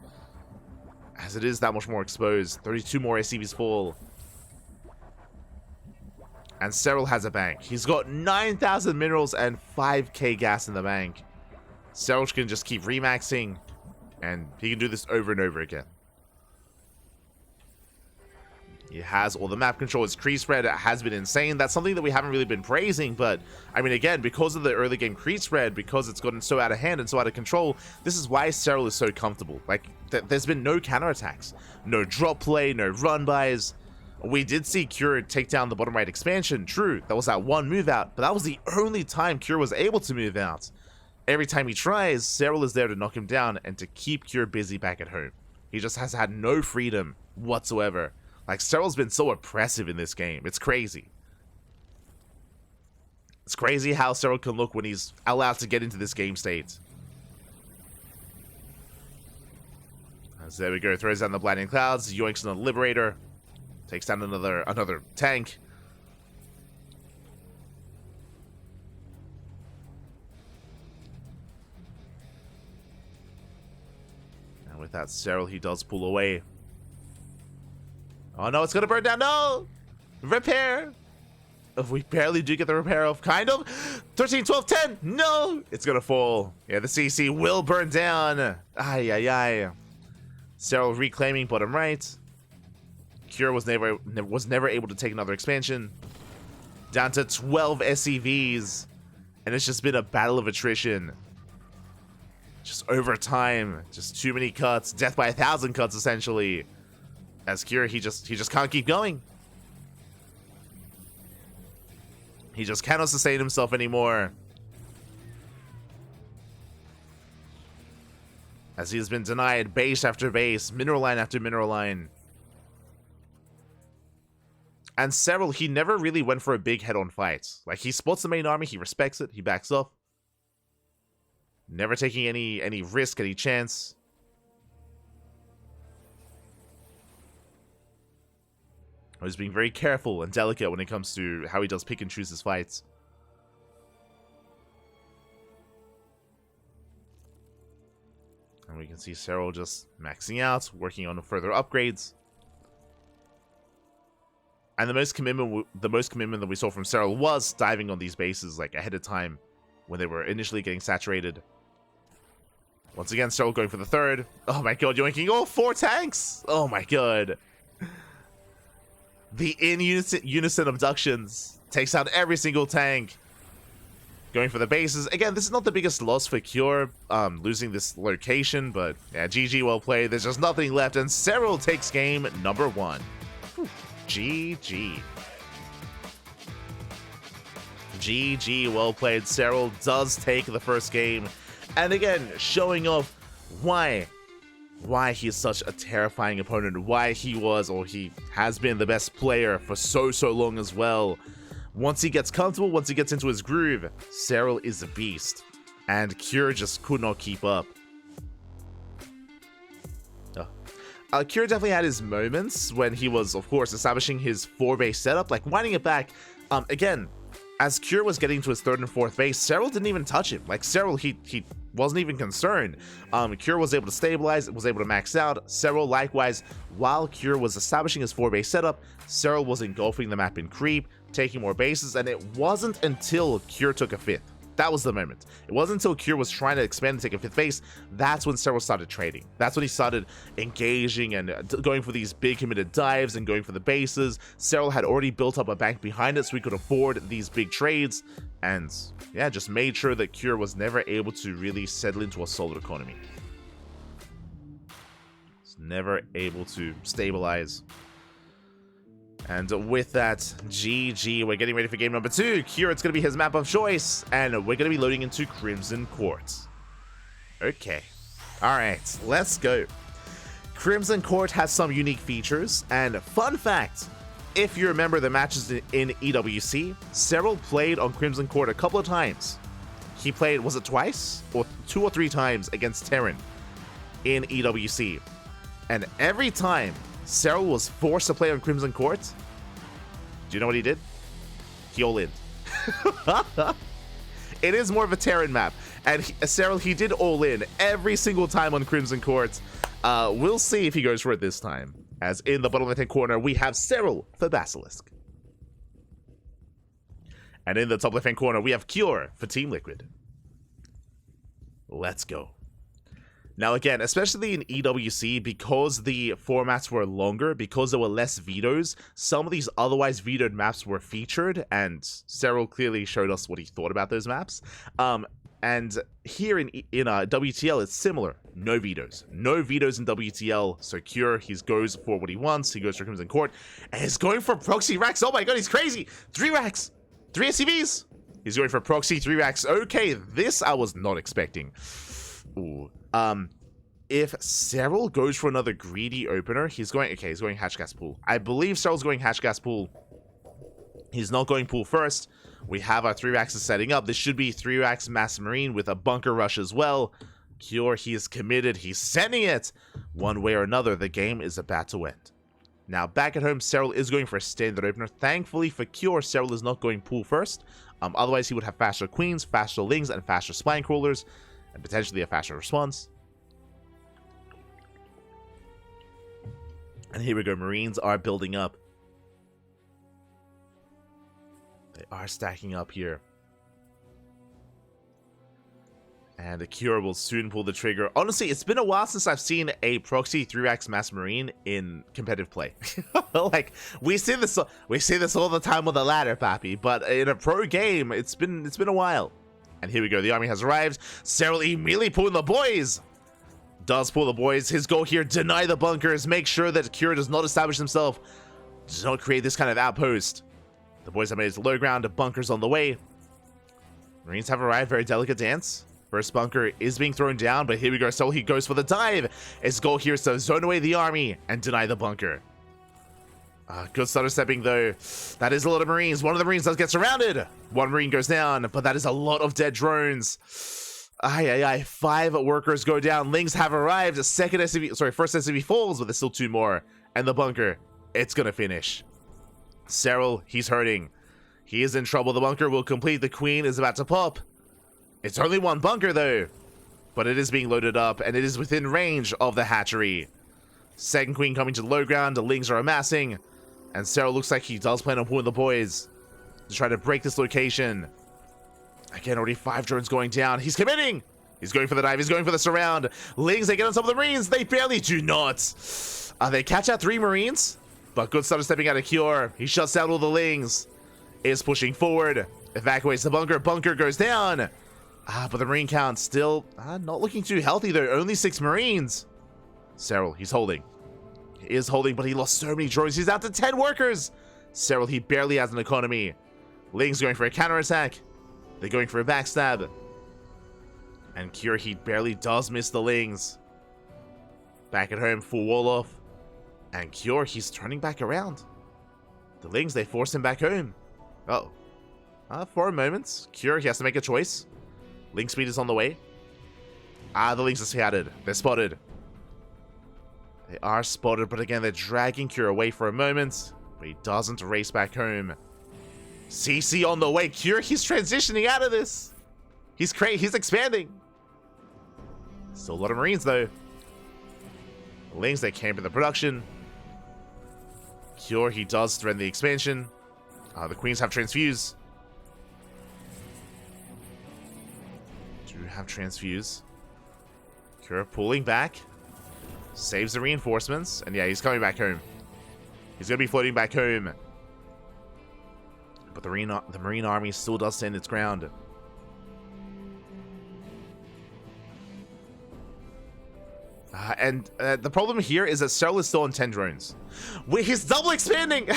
As as it is that much more exposed. 32 more SCVs fall. And Serral has a bank. He's got 9,000 minerals and 5k gas in the bank. Serral can just keep remaxing, and he can do this over and over again. He has all the map control. His crease spread has been insane. That's something that we haven't really been praising, but I mean, again, because of the early game crease spread, because it's gotten so out of hand and so out of control, this is why Serral is so comfortable. Like, there's been no counterattacks, no drop play, no run bys. We did see Cure take down the bottom right expansion. True, that was that one move out, but that was the only time Cure was able to move out. Every time he tries, Serral is there to knock him down and to keep Cure busy back at home. He just has had no freedom whatsoever. Like, Serral's been so oppressive in this game. It's crazy. It's crazy how Serral can look when he's allowed to get into this game state. As there we go, throws down the Blinding Clouds, yoinks on the Liberator, takes down another tank. And with that, Serral, he does pull away. Oh no, it's gonna burn down. No! Repair! If we barely do get the repair off, kind of. 13, 12, 10! No! It's gonna fall. Yeah, the CC will burn down. Ay, ay, ay. Serral reclaiming bottom right. Cure was never able to take another expansion. Down to 12 SCVs. And it's just been a battle of attrition. Just over time. Just too many cuts. Death by 1,000 cuts, essentially. As Cure, he just can't keep going. He just cannot sustain himself anymore. As he has been denied base after base, mineral line after mineral line. And Serral, he never really went for a big head-on fight. Like, he spots the main army, he respects it, he backs off. Never taking any risk, any chance. He's being very careful and delicate when it comes to how he does pick and choose his fights. And we can see Serral just maxing out, working on further upgrades. And the most commitment that we saw from Serral was diving on these bases like ahead of time when they were initially getting saturated. Once again, Serral going for the third. Oh my god, yoinking all 4 tanks! Oh my god. The in-unison abductions takes out every single tank. Going for the bases. Again, this is not the biggest loss for Cure, losing this location, but yeah, GG, well played. There's just nothing left, and Serral takes game number 1. GG. GG, well played. Serral does take the first game. And again, showing off why he is such a terrifying opponent, why he was, or he has been, the best player for so long as well. Once he gets comfortable, once he gets into his groove, Serral is a beast. And Cure just could not keep up. Cure definitely had his moments when he was, of course, establishing his 4-base setup, like winding it back. Again, as Cure was getting to his 3rd and 4th base, Serral didn't even touch him. Like, Serral, he wasn't even concerned. Cure was able to stabilize, was able to max out. Serral, likewise, while Cure was establishing his 4-base setup, Serral was engulfing the map in creep, taking more bases, and it wasn't until Cure took a 5th. That was the moment. It wasn't until Cure was trying to expand and take a 5th base, that's when Serral started trading. That's when he started engaging and going for these big committed dives and going for the bases. Serral had already built up a bank behind it so he could afford these big trades, and yeah, just made sure that Cure was never able to really settle into a solid economy. Was never able to stabilize. And with that, GG, we're getting ready for game number 2. Cure, it's going to be his map of choice, and we're going to be loading into Crimson Court. Okay. Alright, let's go. Crimson Court has some unique features, and fun fact, if you remember the matches in EWC, Serral played on Crimson Court a couple of times. He played, was it twice? Or 2 or 3 times against Terran in EWC. And every time Serral was forced to play on Crimson Court, do you know what he did? He all-in. It is more of a Terran map, and Serral, he did all-in every single time on Crimson Court. We'll see if he goes for it this time. As in the bottom left-hand corner, we have Serral for Basilisk. And in the top left-hand corner, we have Cure for Team Liquid. Let's go. Now again, especially in EWC, because the formats were longer, because there were less vetoes, some of these otherwise vetoed maps were featured, and Serral clearly showed us what he thought about those maps. And here in WTL, it's similar. No vetoes. No vetoes in WTL. So Cure, he goes for what he wants. He goes for Crimson Court. And he's going for proxy racks. Oh my god, he's crazy. 3 racks. 3 SCVs. He's going for proxy 3 racks. Okay, this I was not expecting. Ooh. If Serral goes for another greedy opener, he's going hatch gas pool. I believe Serral's going hatch gas pool. He's not going pool first. We have our 3 racks setting up. This should be 3 racks mass marine with a bunker rush as well. Cure, he is committed. He's sending it. One way or another, the game is about to end. Now, back at home, Serral is going for a standard opener. Thankfully for Cure, Serral is not going pool first. Otherwise, he would have faster queens, faster lings, and faster spine crawlers, and potentially a faster response. And here we go. Marines are building up. They are stacking up here. And the Cure will soon pull the trigger. Honestly, it's been a while since I've seen a proxy 3x mass marine in competitive play. Like, we see this all the time with the ladder, Pappy, but in a pro game, it's been a while. And here we go. The army has arrived. Serral immediately pulling the boys. Does pull the boys. His goal here, deny the bunkers. Make sure that Cure does not establish himself. Does not create this kind of outpost. The boys have made it to low ground. Bunkers on the way. Marines have arrived. Very delicate dance. First bunker is being thrown down, but here we go. So he goes for the dive. His goal here is to zone away the army and deny the bunker. Good stutter stepping, though. That is a lot of Marines. One of the Marines does get surrounded. One Marine goes down, but that is a lot of dead drones. 5 workers go down. Lings have arrived. First SCV falls, but there's still 2 more. And the bunker, it's gonna finish. Serral, he's hurting. He is in trouble. The bunker will complete. The queen is about to pop. It's only 1 bunker, though. But it is being loaded up, and it is within range of the hatchery. Second queen coming to the low ground. The Lings are amassing. And Serral looks like he does plan on pulling the boys to try to break this location. Again, already 5 drones going down. He's committing. He's going for the dive. He's going for the surround. Lings, they get on top of the Marines. They barely do not. They catch out 3 Marines. But good stutter stepping out of Cure. He shuts down all the Lings. Is pushing forward. Evacuates the bunker. Bunker goes down. But the Marine count still not looking too healthy, though. Only 6 Marines. Serral, he's holding. He is holding, but he lost so many drones. He's out to 10 workers. Serral, he barely has an economy. Lings going for a counterattack. They're going for a backstab. And Cure, he barely does miss the Lings. Back at home, full wall off. And Cure, he's turning back around. The Lings, they force him back home. Oh. For a moment, Cure, he has to make a choice. Ling speed is on the way. The Lings are scattered. They're spotted. They are spotted, but again, they're dragging Cure away for a moment. But he doesn't race back home. CC on the way. Cure, he's transitioning out of this. He's expanding. Still a lot of Marines, though. The Lings, they camp in the production. Cure, he does threaten the expansion. The Queens have transfuse. Do have transfuse. Cure pulling back. Saves the reinforcements. And yeah, he's coming back home. He's going to be floating back home. But the Marine army still does stand its ground. And the problem here is that Serral is still on 10 drones. Wait, he's double expanding! 2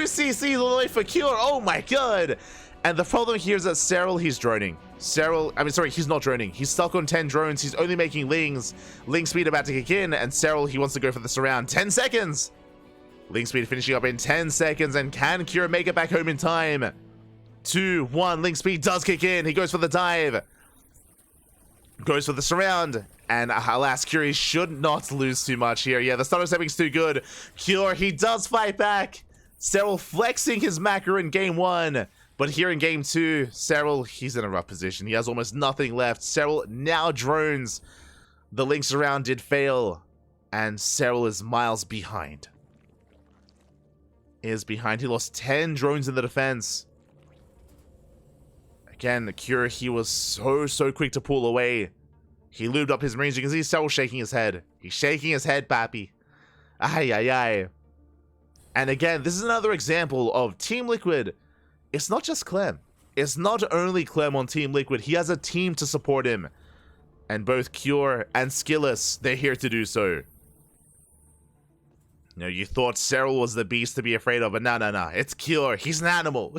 CCs all the way for Cure. Oh my god! And the problem here is that Serral, he's droning. He's not droning. He's stuck on 10 drones. He's only making Lings. Ling speed about to kick in, and Serral, he wants to go for the surround. 10 seconds! Ling speed finishing up in 10 seconds, and can Cure make it back home in time? 2, 1, Ling speed does kick in. He goes for the dive. Goes for the surround. And alas, Cure should not lose too much here. Yeah, the stutter stepping's too good. Cure, he does fight back. Serral flexing his macro in game 1. But here in game 2, Serral, he's in a rough position. He has almost nothing left. Serral now drones. The links around did fail, and Serral is miles behind. He lost 10 drones in the defense. Again, the Cure, he was so quick to pull away. He lubed up his marines. You can see Serral shaking his head. He's shaking his head, pappy. Ay, ay, ay. And again, this is another example of Team Liquid. It's not just Clem. It's not only Clem on Team Liquid. He has a team to support him. And both Cure and SKillous, they're here to do so. You know, you thought Serral was the beast to be afraid of, but no. It's Cure. He's an animal.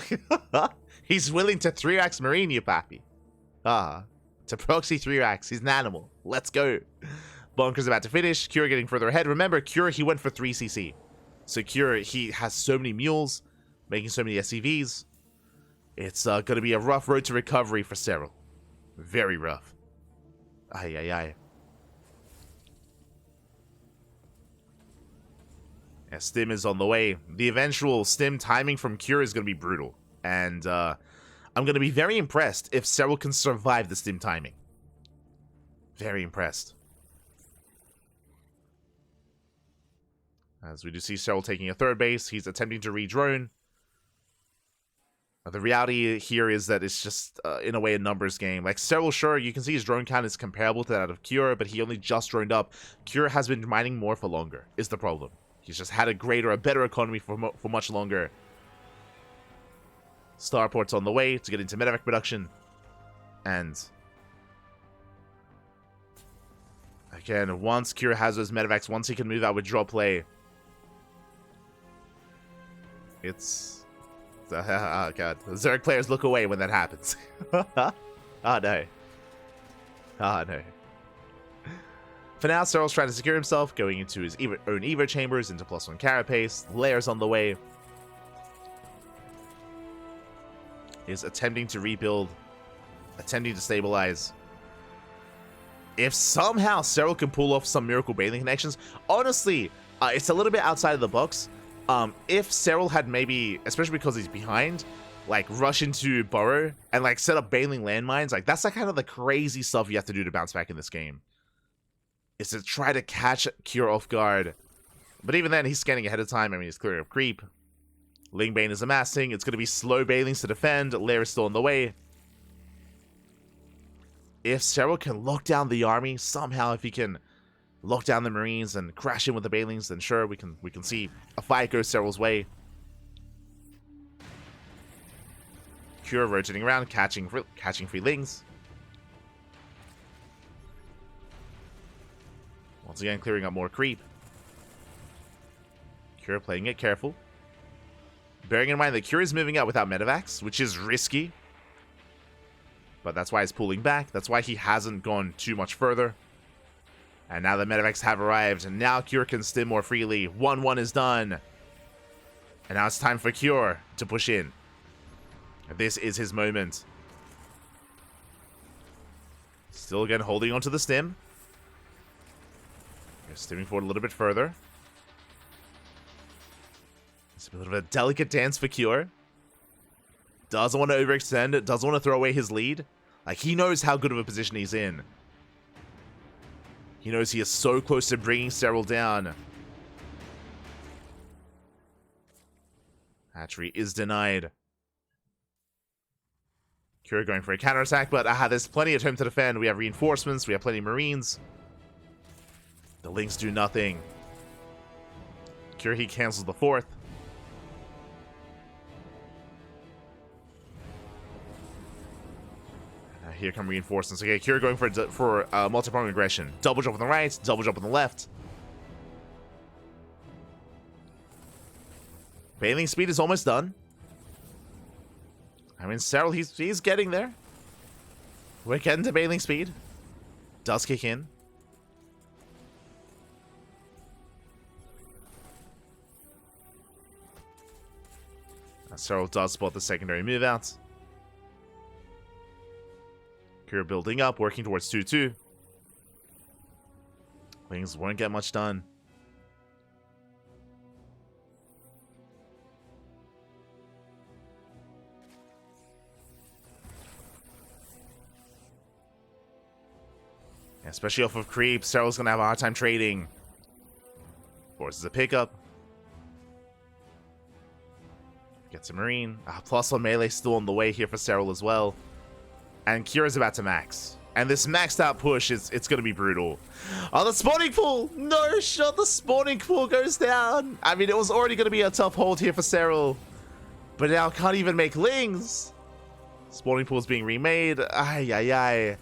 He's willing to 3-axe marine you, pappy. To proxy 3-axe. He's an animal. Let's go. Bunker's about to finish. Cure getting further ahead. Remember, Cure, he went for 3cc. So Cure, he has so many mules, making so many SCVs. It's going to be a rough road to recovery for Serral. Very rough. Ay, ay, ay. Yeah, Stim is on the way. The eventual Stim timing from Cure is going to be brutal. And I'm going to be very impressed if Serral can survive the Stim timing. Very impressed. As we do see Serral taking a third base, he's attempting to re-drone. The reality here is that it's just, in a way, a numbers game. Like, Serral, sure, you can see his drone count is comparable to that of Cure, but he only just droned up. Cure has been mining more for longer, is the problem. He's just had a better economy for much longer. Starport's on the way to get into medevac production. And again, once Cure has those medevacs, once he can move out with drop play, it's... oh god. Zerg players look away when that happens. Oh no. Oh no. For now, Serral's trying to secure himself, going into his own Evo chambers, into +1 carapace. Layers on the way. He's attempting to rebuild, attempting to stabilize. If somehow Serral can pull off some miracle bathing connections, honestly, it's a little bit outside of the box. If Serral had maybe, especially because he's behind, like rush into burrow and like set up bailing landmines, like that's like kind of the crazy stuff you have to do to bounce back in this game. Is to try to catch Cure off guard. But even then, he's scanning ahead of time. I mean, he's clearing up creep. Lingbane is amassing. It's going to be slow bailings to defend. Lair is still on the way. If Serral can lock down the army, somehow if he can lock down the marines and crash in with the bailings, then sure, we can see a fight go Serral's way. Cure rotating around, catching free lings. Once again, clearing up more creep. Cure playing it careful. Bearing in mind that Cure is moving out without medevacs, which is risky. But that's why he's pulling back. That's why he hasn't gone too much further. And now the medevacs have arrived. And now Cure can stim more freely. 1-1 is done. And now it's time for Cure to push in. This is his moment. Still again holding onto the stim. Stimming forward a little bit further. It's a bit of a delicate dance for Cure. Doesn't want to overextend. Doesn't want to throw away his lead. Like, he knows how good of a position he's in. He knows he is so close to bringing Serral down. Hatchery is denied. Cure going for a counterattack, but there's plenty at home to defend. We have reinforcements. We have plenty of marines. The links do nothing. Cure, he cancels the 4th. Here come reinforcements. Okay, Cure going for multi-pronged aggression. Double jump on the right, double jump on the left. Bailing speed is almost done. I mean, Serral, he's getting there. We're getting to bailing speed. Does kick in. Serral does spot the secondary move out. Cure building up, working towards 2-2. Things won't get much done. Especially off of creep. Serral's going to have a hard time trading. Forces a pickup. Gets a Marine. Plus one melee still on the way here for Serral as well. And Kira's about to max. And this maxed out push, it's going to be brutal. Oh, the spawning pool! No shot, the spawning pool goes down. I mean, it was already going to be a tough hold here for Serral. But now can't even make lings. Spawning pool's being remade. Ay, ay, ay.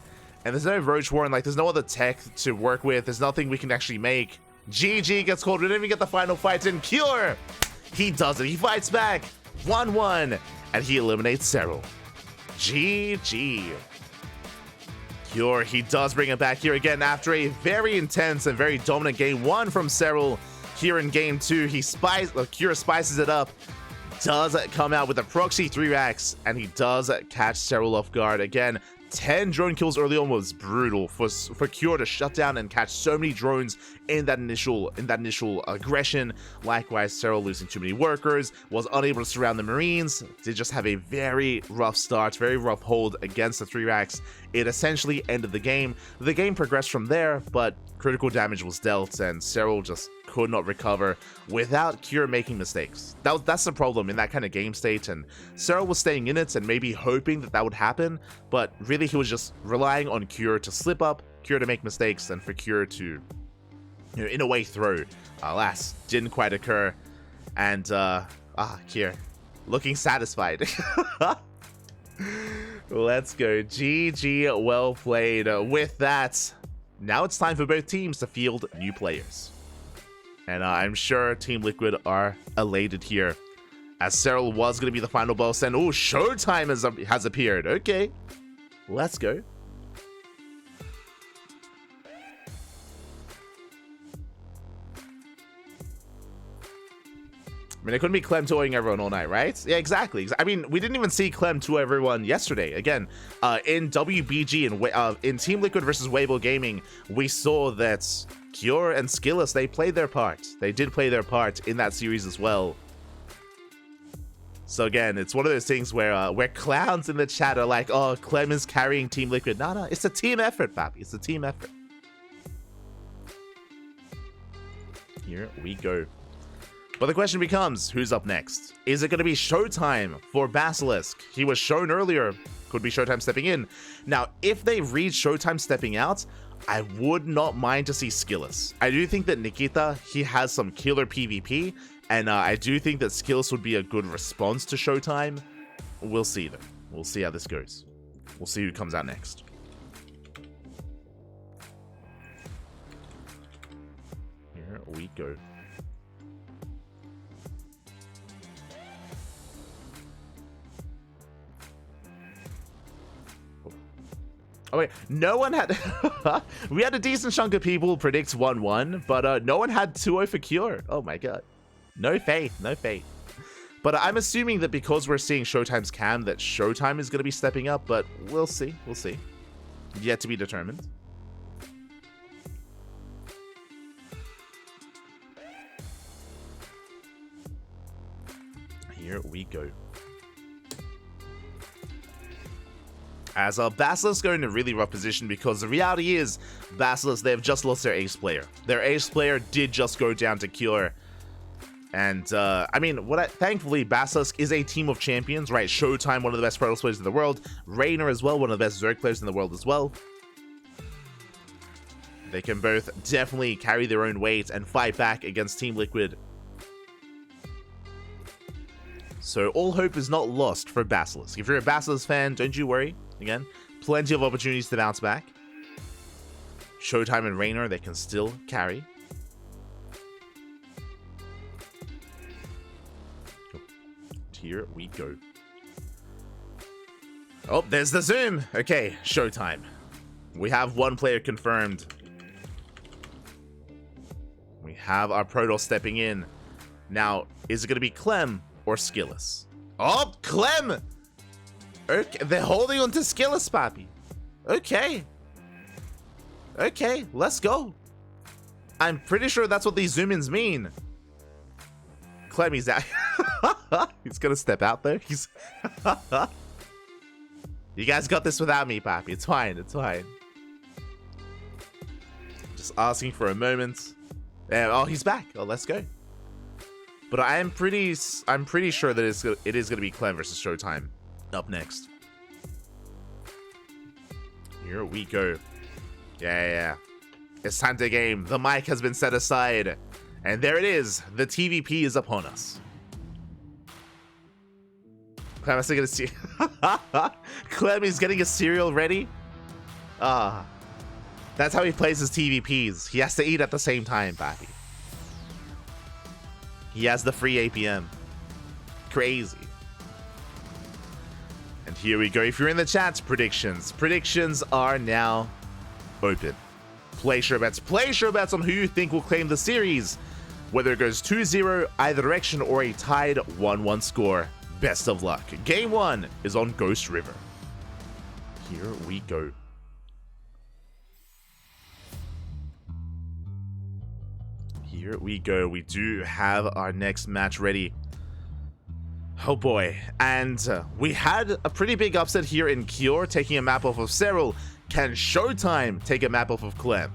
And there's no Roach Warren, like there's no other tech to work with. There's nothing we can actually make. GG gets called. We didn't even get the final fight in. Cure! He does it. He fights back. 1-1. And he eliminates Serral. GG. Cure, he does bring it back here again after a very intense and very dominant game 1 from Serral. Here in game 2, Cure spices it up, does come out with a proxy 3 racks, and he does catch Serral off guard. Again, 10 drone kills early on was brutal for Cure to shut down and catch so many drones in that initial aggression. Likewise, Serral losing too many workers, was unable to surround the Marines, did just have a very rough start, very rough hold against the 3 racks. It essentially ended the game. The game progressed from there, but critical damage was dealt, and Serral just could not recover without Cure making mistakes. That's the problem in that kind of game state, and Serral was staying in it and maybe hoping that would happen, but really he was just relying on Cure to slip up, Cure to make mistakes, and for Cure to, in a way, throw. Alas, didn't quite occur, and Cure looking satisfied. Let's go. GG, well played. With that, now it's time for both teams to field new players. And I'm sure Team Liquid are elated here, as Serral was going to be the final boss, and oh, ShoWTimE has appeared. Okay, let's go. I mean, it couldn't be Clem 2-0ing everyone all night, right? Yeah, exactly. I mean, we didn't even see Clem 2 everyone yesterday. Again, in WBG and in Team Liquid versus Weibo Gaming, we saw that Cure and SKillous, they played their part. They did play their part in that series as well. So again, it's one of those things where clowns in the chat are like, oh, Clem is carrying Team Liquid. No, it's a team effort, papi. It's a team effort. Here we go. But the question becomes, who's up next? Is it going to be ShoWTimE for BASILISK? He was shown earlier. Could be ShoWTimE stepping in. Now, if they read ShoWTimE stepping out, I would not mind to see SKillous. I do think that Nikita, he has some killer PvP, and I do think that SKillous would be a good response to ShoWTimE. We'll see, though. We'll see how this goes. We'll see who comes out next. Here we go. Oh wait, no one had... we had a decent chunk of people predict 1-1, but no one had 2-0 for Cure. Oh my god. No faith, no faith. But I'm assuming that because we're seeing ShoWTimE's cam, that ShoWTimE is going to be stepping up, but we'll see, we'll see. Yet to be determined. Here we go. As BASILISK are in a really rough position, because the reality is, BASILISK, they've just lost their ace player. Their ace player did just go down to Cure. And, I mean, thankfully, BASILISK is a team of champions, right? ShoWTimE, one of the best Protoss players in the world. Reynor as well, one of the best Zerg players in the world as well. They can both definitely carry their own weight and fight back against Team Liquid. So all hope is not lost for BASILISK. If you're a BASILISK fan, don't you worry. Again, plenty of opportunities to bounce back. ShoWTimE and Reynor, they can still carry. Here we go. Oh, there's the zoom. Okay, ShoWTimE. We have one player confirmed. We have our Protoss stepping in. Now, is it going to be Clem or SKillous? Oh, Clem! Okay, they're holding on to SKillous, papi. Okay. Okay, let's go. I'm pretty sure that's what these zoom-ins mean. Clem, he's out. He's gonna step out there. He's... You guys got this without me, papi. It's fine, it's fine. Just asking for a moment. Oh, he's back. Oh, let's go. But I'm pretty sure that it is gonna be Clem versus ShoWTimE up next. Here we go. Yeah. It's time to game. The mic has been set aside. And there it is. The TVP is upon us. Clem is gonna see. Clem is getting a cereal ready. That's how he plays his TVPs. He has to eat at the same time, Pappy. He has the free APM. Crazy. And here we go. If you're in the chat, predictions. Predictions are now open. Place your bets. Place your bets on who you think will claim the series. Whether it goes 2-0 either direction or a tied 1-1 score. Best of luck. Game 1 is on Ghost River. Here we go. Here we go. We do have our next match ready. Oh boy. And we had a pretty big upset here in Cure, taking a map off of Serral. Can ShoWTimE take a map off of Clem?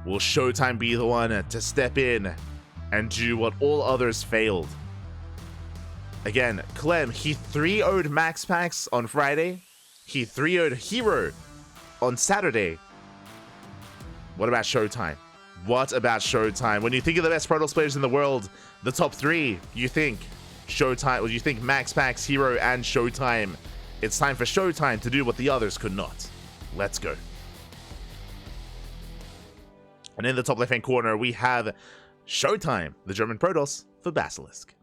Will ShoWTimE be the one to step in and do what all others failed? Again, Clem, he 3-0'd Max Packs on Friday. He 3-0'd Hero on Saturday. What about ShoWTimE? What about ShoWTimE? When you think of the best Protoss players in the world, the top 3, you think ShoWTimE, or you think Max Packs, Hero, and ShoWTimE. It's time for ShoWTimE to do what the others could not. Let's go. And in the top left-hand corner, we have ShoWTimE, the German Protoss, for BASILISK.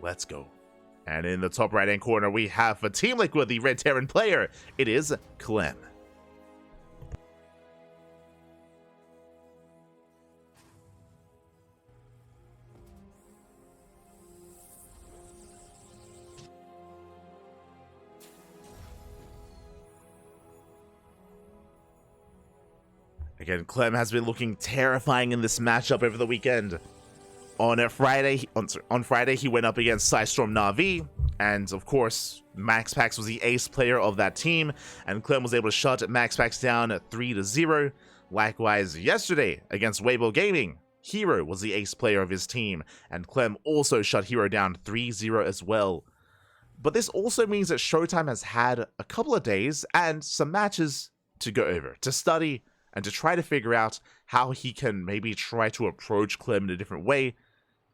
Let's go. And in the top right-hand corner, we have for Team Liquid, the Red Terran player. It is Clem. Again, Clem has been looking terrifying in this matchup over the weekend. On Friday, he went up against Psystorm Na'Vi, and of course, Max Pax was the ace player of that team, and Clem was able to shut Max Pax down 3-0. Likewise, yesterday against Weibo Gaming, Hero was the ace player of his team, and Clem also shut Hero down 3-0 as well. But this also means that ShoWTimE has had a couple of days and some matches to go over, to study, and to try to figure out how he can maybe try to approach Clem in a different way,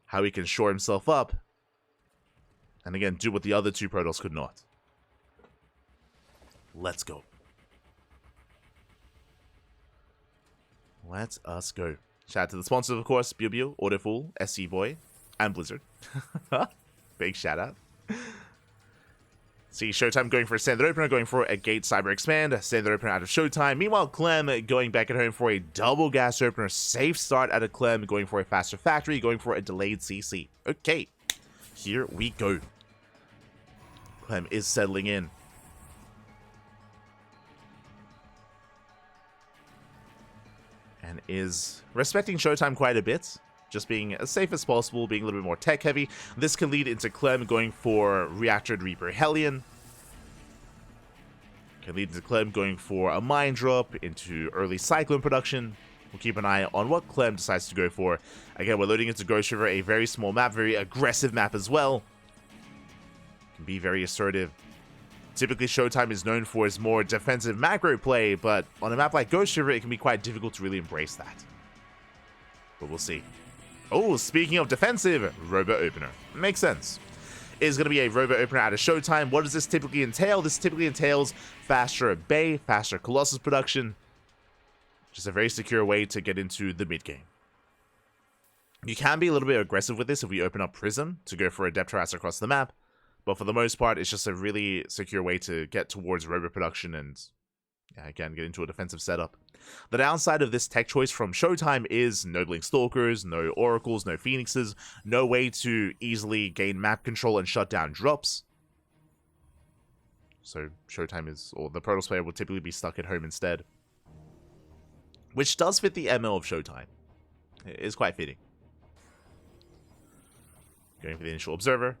how he can shore himself up, and again, do what the other two Protoss could not. Let's go. Let us go. Shout out to the sponsors, of course, BioBio, Autofool, SC Boy, and Blizzard. Big shout out. See ShoWTimE going for a standard opener, going for a Gate Cyber Expand, standard opener out of ShoWTimE. Meanwhile, Clem going back at home for a double gas opener, safe start out of Clem, going for a faster factory, going for a delayed CC. Okay, here we go. Clem is settling in. And is respecting ShoWTimE quite a bit. Just being as safe as possible, being a little bit more tech heavy. This can lead into Clem going for Reactor Reaper Hellion. Can lead into Clem going for a Mine Drop into early Cyclone production. We'll keep an eye on what Clem decides to go for. Again, we're loading into Ghost River, a very small map, very aggressive map as well. Can be very assertive. Typically, ShoWTimE is known for his more defensive macro play, but on a map like Ghost River, it can be quite difficult to really embrace that. But we'll see. Oh, speaking of defensive, Robo Opener. Makes sense. Is going to be a Robo Opener out of ShoWTimE. What does this typically entail? This typically entails faster Bay, faster Colossus production. Just a very secure way to get into the mid game. You can be a little bit aggressive with this if we open up Prism to go for a depth harass across the map. But for the most part, it's just a really secure way to get towards Robo production and, again, get into a defensive setup. The downside of this tech choice from ShoWTimE is no Blink Stalkers, no Oracles, no Phoenixes, no way to easily gain map control and shut down drops. So ShoWTimE is, or the Protoss player will typically be stuck at home instead. Which does fit the MO of ShoWTimE. It is quite fitting. Going for the initial Observer.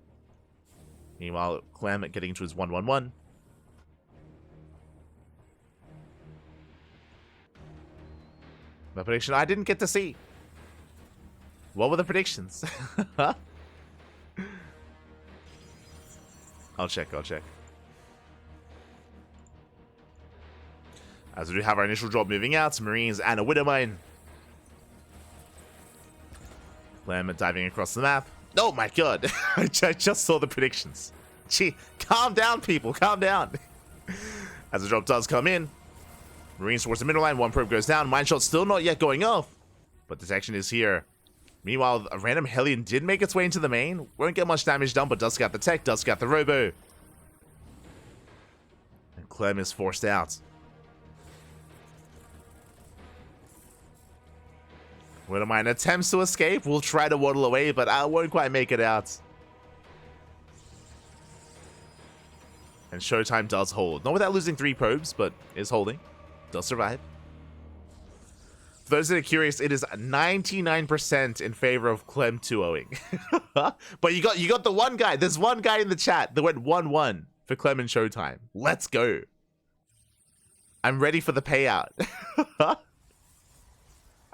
Meanwhile, Clem getting into his 1-1-1. My prediction I didn't get to see. What were the predictions? I'll check. As we do have our initial drop moving out, Marines and a Widowmine. Clem diving across the map. Oh my god, I just saw the predictions. Gee, calm down, people, calm down. As the drop does come in, Marines towards the middle line, one probe goes down, mine shot still not yet going off, but detection is here. Meanwhile, a random Hellion did make its way into the main, won't get much damage done, but does scout the tech, does scout the robo. And Clem is forced out. One of mine attempts to escape, will try to waddle away, but I won't quite make it out. And ShoWTimE does hold. Not without losing 3 probes, but is holding. Does survive. For those that are curious, it is 99% in favor of Clem 2-0ing. But you got the one guy. There's one guy in the chat that went 1-1 for Clem and ShoWTimE. Let's go. I'm ready for the payout.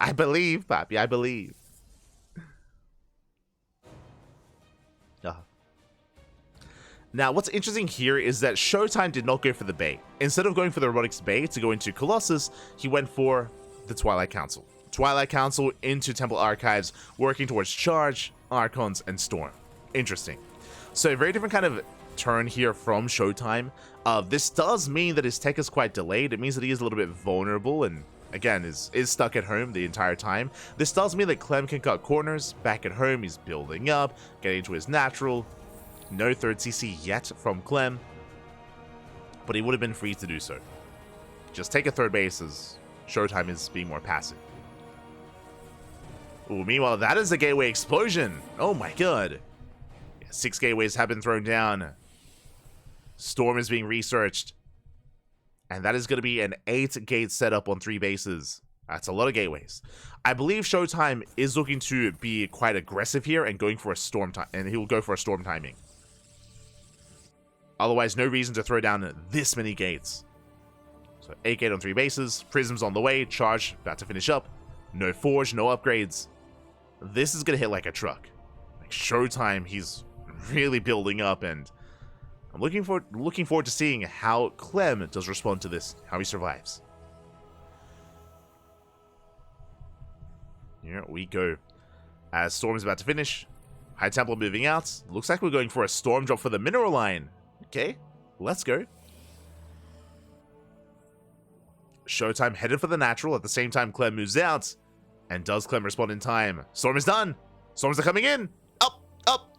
I believe, Papi, I believe. Now, what's interesting here is that ShoWTimE did not go for the bait. Instead of going for the Robotics bait to go into Colossus, he went for the Twilight Council. Twilight Council into Temple Archives, working towards Charge, Archons, and Storm. Interesting. So a very different kind of turn here from ShoWTimE. This does mean that his tech is quite delayed. It means that he is a little bit vulnerable and, again, is stuck at home the entire time. This does mean that Clem can cut corners. Back at home, he's building up, getting into his natural. No third CC yet from Clem, but he would have been free to do so. Just take a third base as ShoWTimE is being more passive. Ooh, meanwhile, that is a gateway explosion. Oh my god. Yeah, 6 gateways have been thrown down. Storm is being researched. And that is going to be an 8-gate setup on 3 bases. That's a lot of gateways. I believe ShoWTimE is looking to be quite aggressive here and going for a storm time, and he will go for a storm timing. Otherwise, no reason to throw down this many gates. So 8 gate on 3 bases, Prism's on the way, Charge about to finish up. No Forge, no upgrades. This is gonna hit like a truck. Like ShoWTimE, he's really building up, and I'm looking forward to seeing how Clem does respond to this, how he survives. Here we go. As Storm is about to finish, High Temple moving out. Looks like we're going for a Storm drop for the mineral line. Okay, let's go. ShoWTimE headed for the natural. At the same time, Clem moves out. And does Clem respond in time? Storm is done. Storms are coming in. Up, up.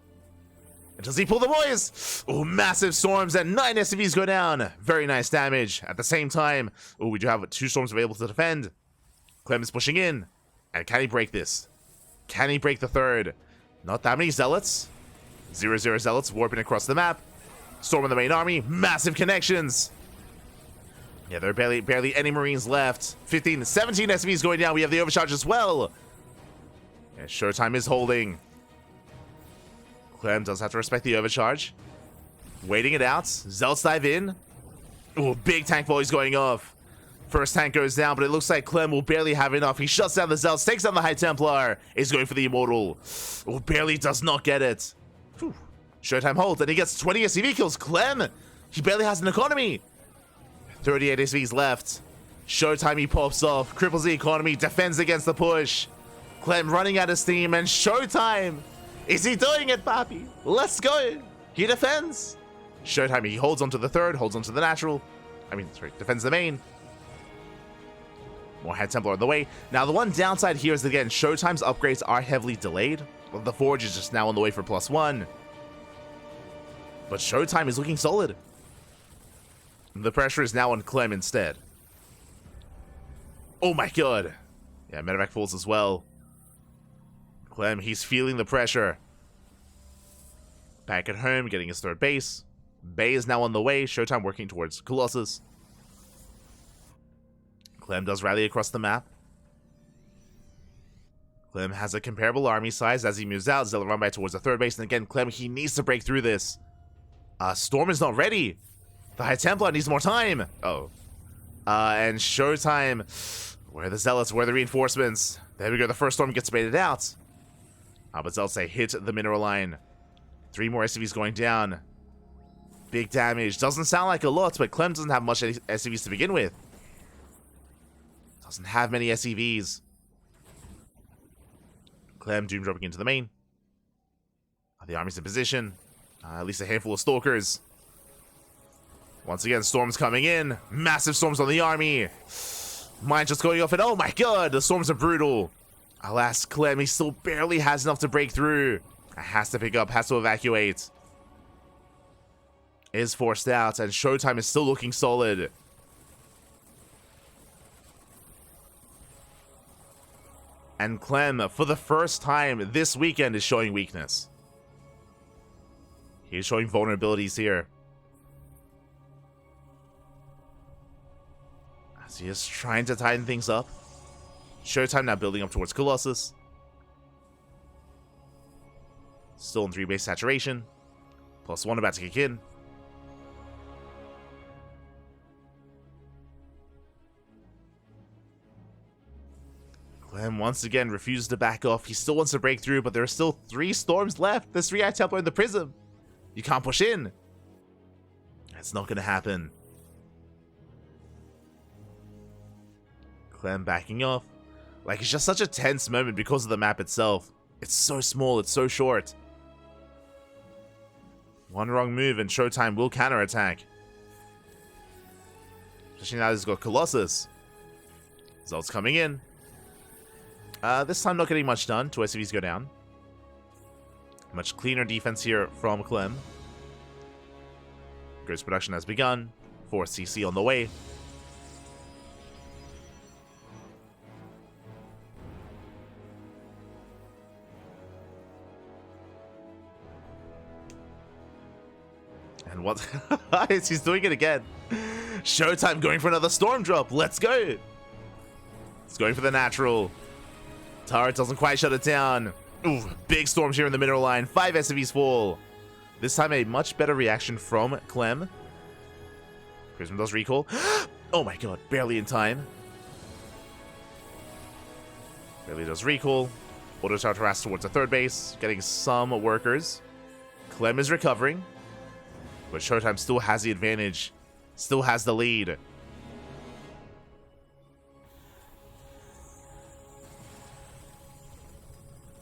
And does he pull the boys? Oh, massive storms and 9 SCVs go down. Very nice damage. At the same time, oh, we do have 2 storms available to defend. Clem is pushing in. And can he break this? Can he break the third? Not that many zealots. 0-0 zealots warping across the map. Storm in the main army. Massive connections. Yeah, there are barely any Marines left. 15, 17 SCVs going down. We have the overcharge as well. Yeah, ShoWTimE is holding. Clem does have to respect the overcharge. Waiting it out. Zealots dive in. Oh, big tank volleys going off. First tank goes down, but it looks like Clem will barely have enough. He shuts down the Zealots, takes down the High Templar. Is going for the Immortal. Oh, barely does not get it. Whew. ShoWTimE holds, and he gets 20 SCV kills. Clem, he barely has an economy. 38 SCVs left. ShoWTimE, he pops off, cripples the economy, defends against the push. Clem running out of steam, and ShoWTimE, is he doing it, Papi? Let's go. He defends. ShoWTimE, he holds onto the third, holds onto the natural. Defends the main. More Head Templar on the way. Now, the one downside here is, again, ShoWTimE's upgrades are heavily delayed. The Forge is just now on the way for +1. But ShoWTimE is looking solid. The pressure is now on Clem instead. Oh my god. Yeah, medevac falls as well. Clem, he's feeling the pressure. Back at home, getting his third base. Bay is now on the way. ShoWTimE working towards Colossus. Clem does rally across the map. Clem has a comparable army size as he moves out. Zealot run by towards the third base. And again, Clem, he needs to break through this. Storm is not ready. The High Templar needs more time. Oh. And ShoWTimE, Where are the Zealots? Where are the reinforcements? There we go. The first storm gets baited out. But Zealots, they hit the mineral line. 3 more SCVs going down. Big damage. Doesn't sound like a lot, but Clem doesn't have much SCVs to begin with. Doesn't have many SCVs. Clem Doom dropping into the main. The army's in position. At least a handful of Stalkers. Once again, storms coming in. Massive storms on the army. Mine just going off, and oh my god, the storms are brutal. Alas, Clem, he still barely has enough to break through. Has to pick up, has to evacuate. Is forced out, and ShoWTimE is still looking solid. And Clem, for the first time this weekend, is showing weakness. He's showing vulnerabilities here. As he is trying to tighten things up. ShoWTimE now building up towards Colossus. Still in 3 base saturation. +1 about to kick in. Clem once again refuses to back off. He still wants to break through, but there are still 3 storms left. There's 3 Templar in the Prism. You can't push in. It's not going to happen. Clem backing off. Like, it's just such a tense moment because of the map itself. It's so small, it's so short. One wrong move and ShoWTimE will counterattack. Especially now he's got Colossus. Results coming in. This time not getting much done. 2 SCVs go down. Much cleaner defense here from Clem. Ghost production has begun. 4 CC on the way. And what? He's doing it again. ShoWTimE going for another storm drop. Let's go. It's going for the natural. Turret doesn't quite shut it down. Ooh, big storms here in the mineral line. 5 SCVs fall. This time a much better reaction from Clem. Prism does recall. Oh my god, barely in time. Barely does recall. Auto start harass towards the 3rd base. Getting some workers. Clem is recovering. But ShoWTimE still has the advantage. Still has the lead.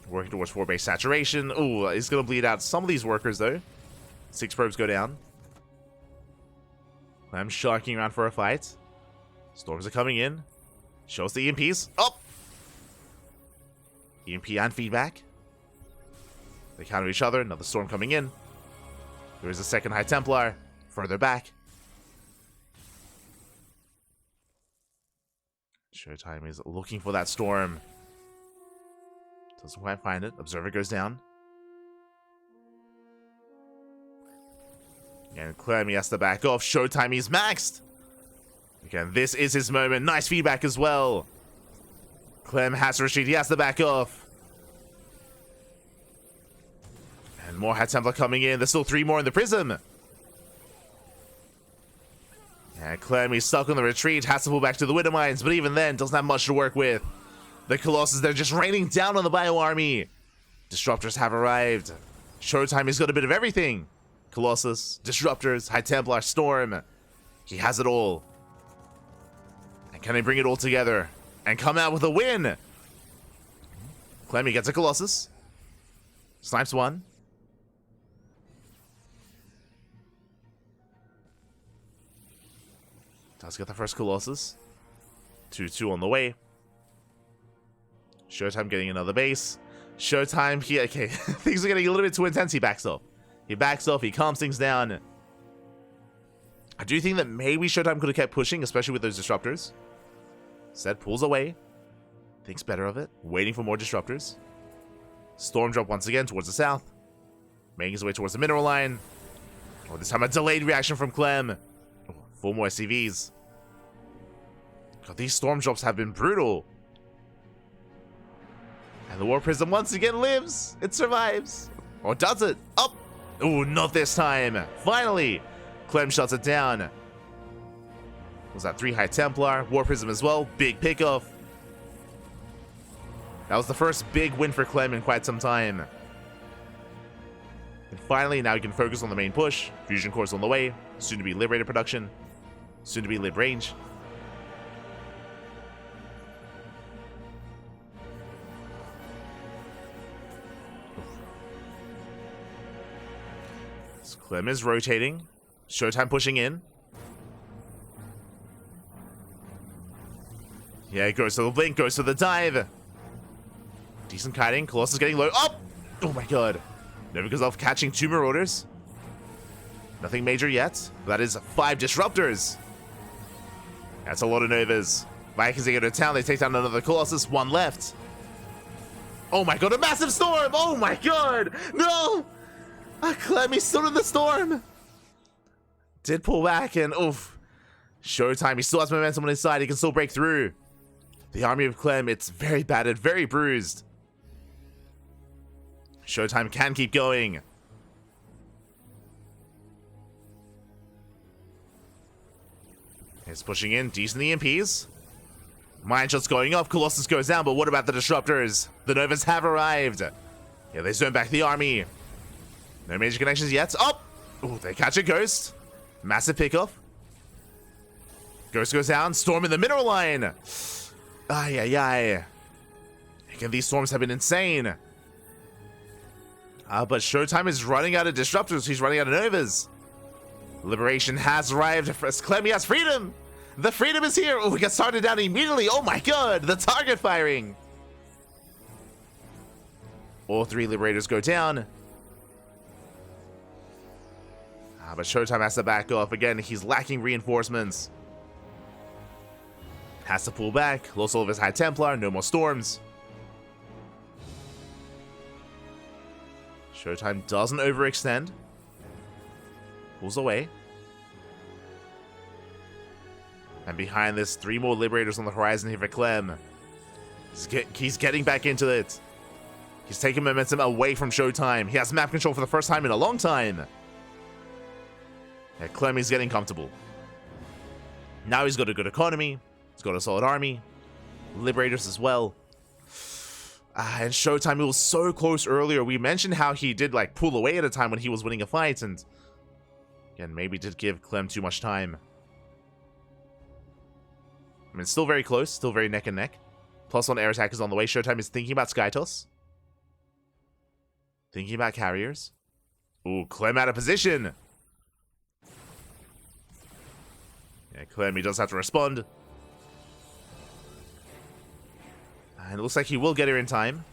Working towards 4 base saturation. Ooh, he's going to bleed out some of these workers, though. 6 probes go down. I'm sharking around for a fight. Storms are coming in. Shows the EMPs. Oh! EMP and feedback. They counter each other. Another storm coming in. There is a 2nd High Templar. Further back. ShoWTimE is looking for that storm. Doesn't quite find it. Observer goes down. And Clem, he has to back off. ShoWTimE is maxed. Again, this is his moment. Nice feedback as well. Clem has to retreat. He has to back off. And more High Templar coming in. There's still 3 more in the Prism. And Clem, he's stuck on the retreat. Has to pull back to the Widow Mines. But even then, doesn't have much to work with. The Colossus, they're just raining down on the Bio Army. Disruptors have arrived. ShoWTimE has got a bit of everything. Colossus, Disruptors, High Templar, Storm. He has it all. And can they bring it all together and come out with a win? Clemmy gets a Colossus. Snipes 1. Does get the first Colossus. 2-2 on the way. ShoWTimE getting another base. ShoWTimE here. Okay, things are getting a little bit too intense. He backs off. He backs off. He calms things down. I do think that maybe ShoWTimE could have kept pushing, especially with those Disruptors. Instead, pulls away. Thinks better of it. Waiting for more Disruptors. Storm drop once again towards the south. Making his way towards the mineral line. Oh, this time a delayed reaction from Clem. Oh, 4 more SCVs. God, these storm drops have been brutal. And the War Prism once again lives. It survives. Or does it? Up. Oh, not this time. Finally, Clem shuts it down. Was that 3 High Templar? War Prism as well. Big pickoff. That was the first big win for Clem in quite some time. And finally, now he can focus on the main push. Fusion cores on the way. Soon to be Liberator production. Soon to be Lib range. So Clem is rotating. ShoWTimE pushing in. Yeah, it goes to the blink, goes to the dive. Decent kiting. Colossus getting low. Up! Oh my god. Nova goes off catching 2 Marauders. Nothing major yet. That is 5 Disruptors. That's a lot of Novas. Vikings, they go to town. They take down another Colossus. 1 left. Oh my god, a massive storm! Oh my god! No! Clem, he's still in the storm. Did pull back and oof. ShoWTimE, he still has momentum on his side. He can still break through. The army of Clem, it's very battered, very bruised. ShoWTimE can keep going. He's pushing in, decent EMPs. Mine shots going up, Colossus goes down, but what about the Disruptors? The Novas have arrived. Yeah, they zone back the army. No major connections yet. Oh! Ooh, they catch a Ghost. Massive pickoff. Ghost goes down, Storm in the mineral line. Ay, ay, ay. Again, these storms have been insane. But ShoWTimE is running out of Disruptors. He's running out of Novas. Liberation has arrived. Clem, he has freedom. The freedom is here. Oh, we got started down immediately. Oh my god, the target firing. All 3 Liberators go down. But ShoWTimE has to back off. Again, he's lacking reinforcements. Has to pull back. Lost all of his High Templar. No more storms. ShoWTimE doesn't overextend. Pulls away. And behind this, 3 more Liberators on the horizon here for Clem. He's getting back into it. He's taking momentum away from ShoWTimE. He has map control for the first time in a long time. Yeah, Clem is getting comfortable. Now he's got a good economy. He's got a solid army. Liberators as well. And ShoWTimE, it was so close earlier. We mentioned how he did like pull away at a time when he was winning a fight. And again, maybe did give Clem too much time. I mean, it's still very close. Still very neck and neck. +1 air attack is on the way. ShoWTimE is thinking about Skytoss. Thinking about carriers. Ooh, Clem out of position. Yeah, Clem, he does have to respond. And it looks like he will get here in time.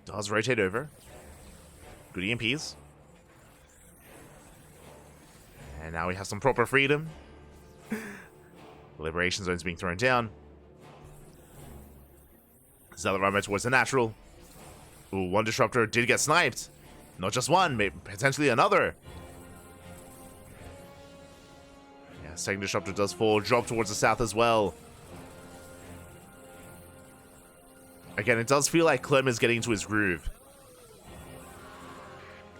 Does rotate over. Good EMPs. And now we have some proper freedom. Liberation zone's being thrown down. Zealot run back towards the natural. Ooh, 1 Disruptor did get sniped. Not just 1, maybe potentially another. Yeah, 2nd Disruptor does fall. Drop towards the south as well. Again, it does feel like Clem is getting into his groove.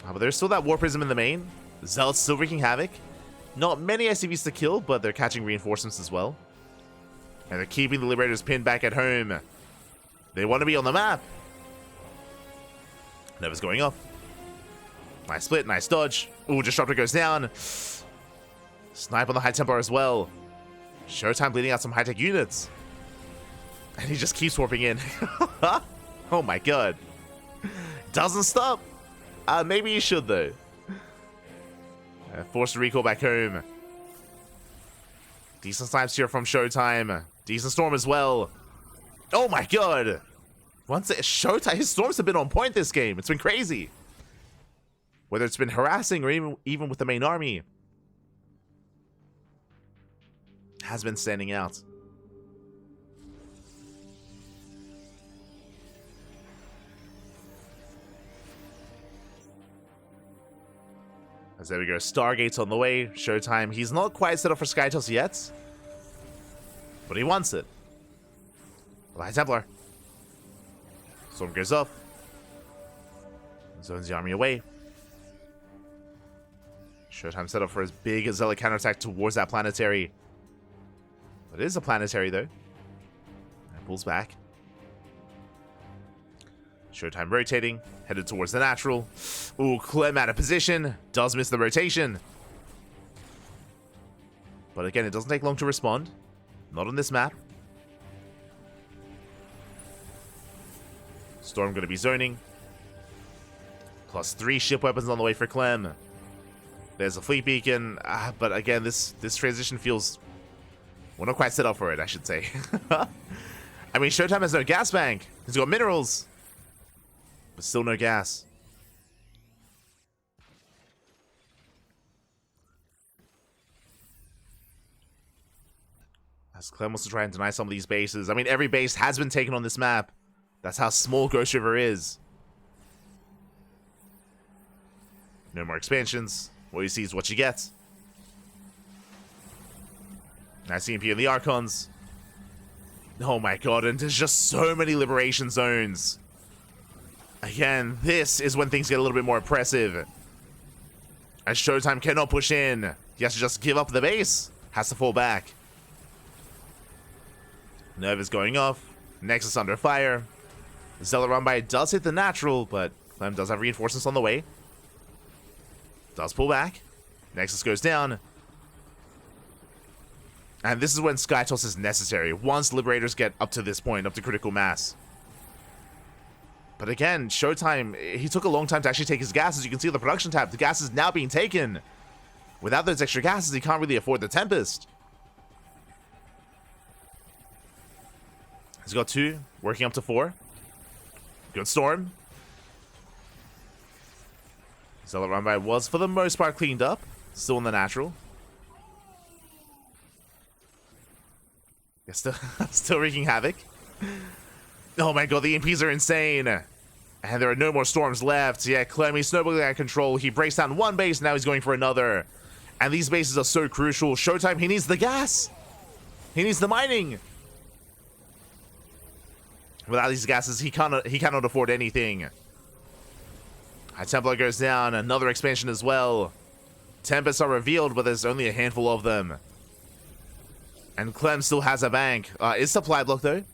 But there's still that War Prism in the main. Zealot's still wreaking havoc. Not many SCVs to kill, but they're catching reinforcements as well. And they're keeping the Liberators pinned back at home. They want to be on the map. Nova's going up. Nice split, nice dodge. Ooh, Disruptor goes down. Snipe on the High Templar as well. ShoWTimE bleeding out some high-tech units. And he just keeps warping in. Oh my god. Doesn't stop. Maybe he should though. Forced to recall back home. Decent snipes here from ShoWTimE. Decent storm as well. Oh my god. Once it ShoWTimE, his storms have been on point this game. It's been crazy. Whether it's been harassing or even with the main army. Has been standing out. As there we go, Stargate's on the way. ShoWTimE, he's not quite set up for Skytoss yet. But he wants it. High Templar. Storm goes up. Zones the army away. ShoWTimE set up for his big Zealot counterattack towards that planetary. It is a planetary though. And pulls back. ShoWTimE rotating, headed towards the natural. Ooh, Clem out of position. Does miss the rotation. But again, it doesn't take long to respond. Not on this map. Storm going to be zoning. +3 ship weapons on the way for Clem. There's a fleet beacon. But again, this transition feels... We're not quite set up for it, I should say. I mean, ShoWTimE has no gas bank. He's got minerals. But still no gas. As Clem wants to try and deny some of these bases. I mean, every base has been taken on this map. That's how small Ghost River is. No more expansions. What you see is what you get. Nice EMP in the Archons. Oh my god, and there's just so many liberation zones. Again, this is when things get a little bit more oppressive. As ShoWTimE cannot push in. He has to just give up the base. Has to fall back. Nerve is going off. Nexus under fire. Zealot run by does hit the natural, but Clem does have reinforcements on the way. Does pull back. Nexus goes down. And this is when Sky Toss is necessary, once Liberators get up to this point, up to critical mass. But again, ShoWTimE, he took a long time to actually take his gases. You can see the production tab. The gas is now being taken. Without those extra gases, he can't really afford the Tempest. He's got 2, working up to 4. Good Storm. Zealot run by was, for the most part, cleaned up. Still in the natural. Yeah, still wreaking havoc. Oh my god, the EMPs are insane. And there are no more storms left. Yeah, Clem, he's snowballing out of control. He breaks down one base, now he's going for another. And these bases are so crucial. ShoWTimE, he needs the gas. He needs the mining. Without these gases, he cannot afford anything. High Templar goes down. Another expansion as well. Tempests are revealed, but there's only a handful of them. And Clem still has a bank. Is supply block though?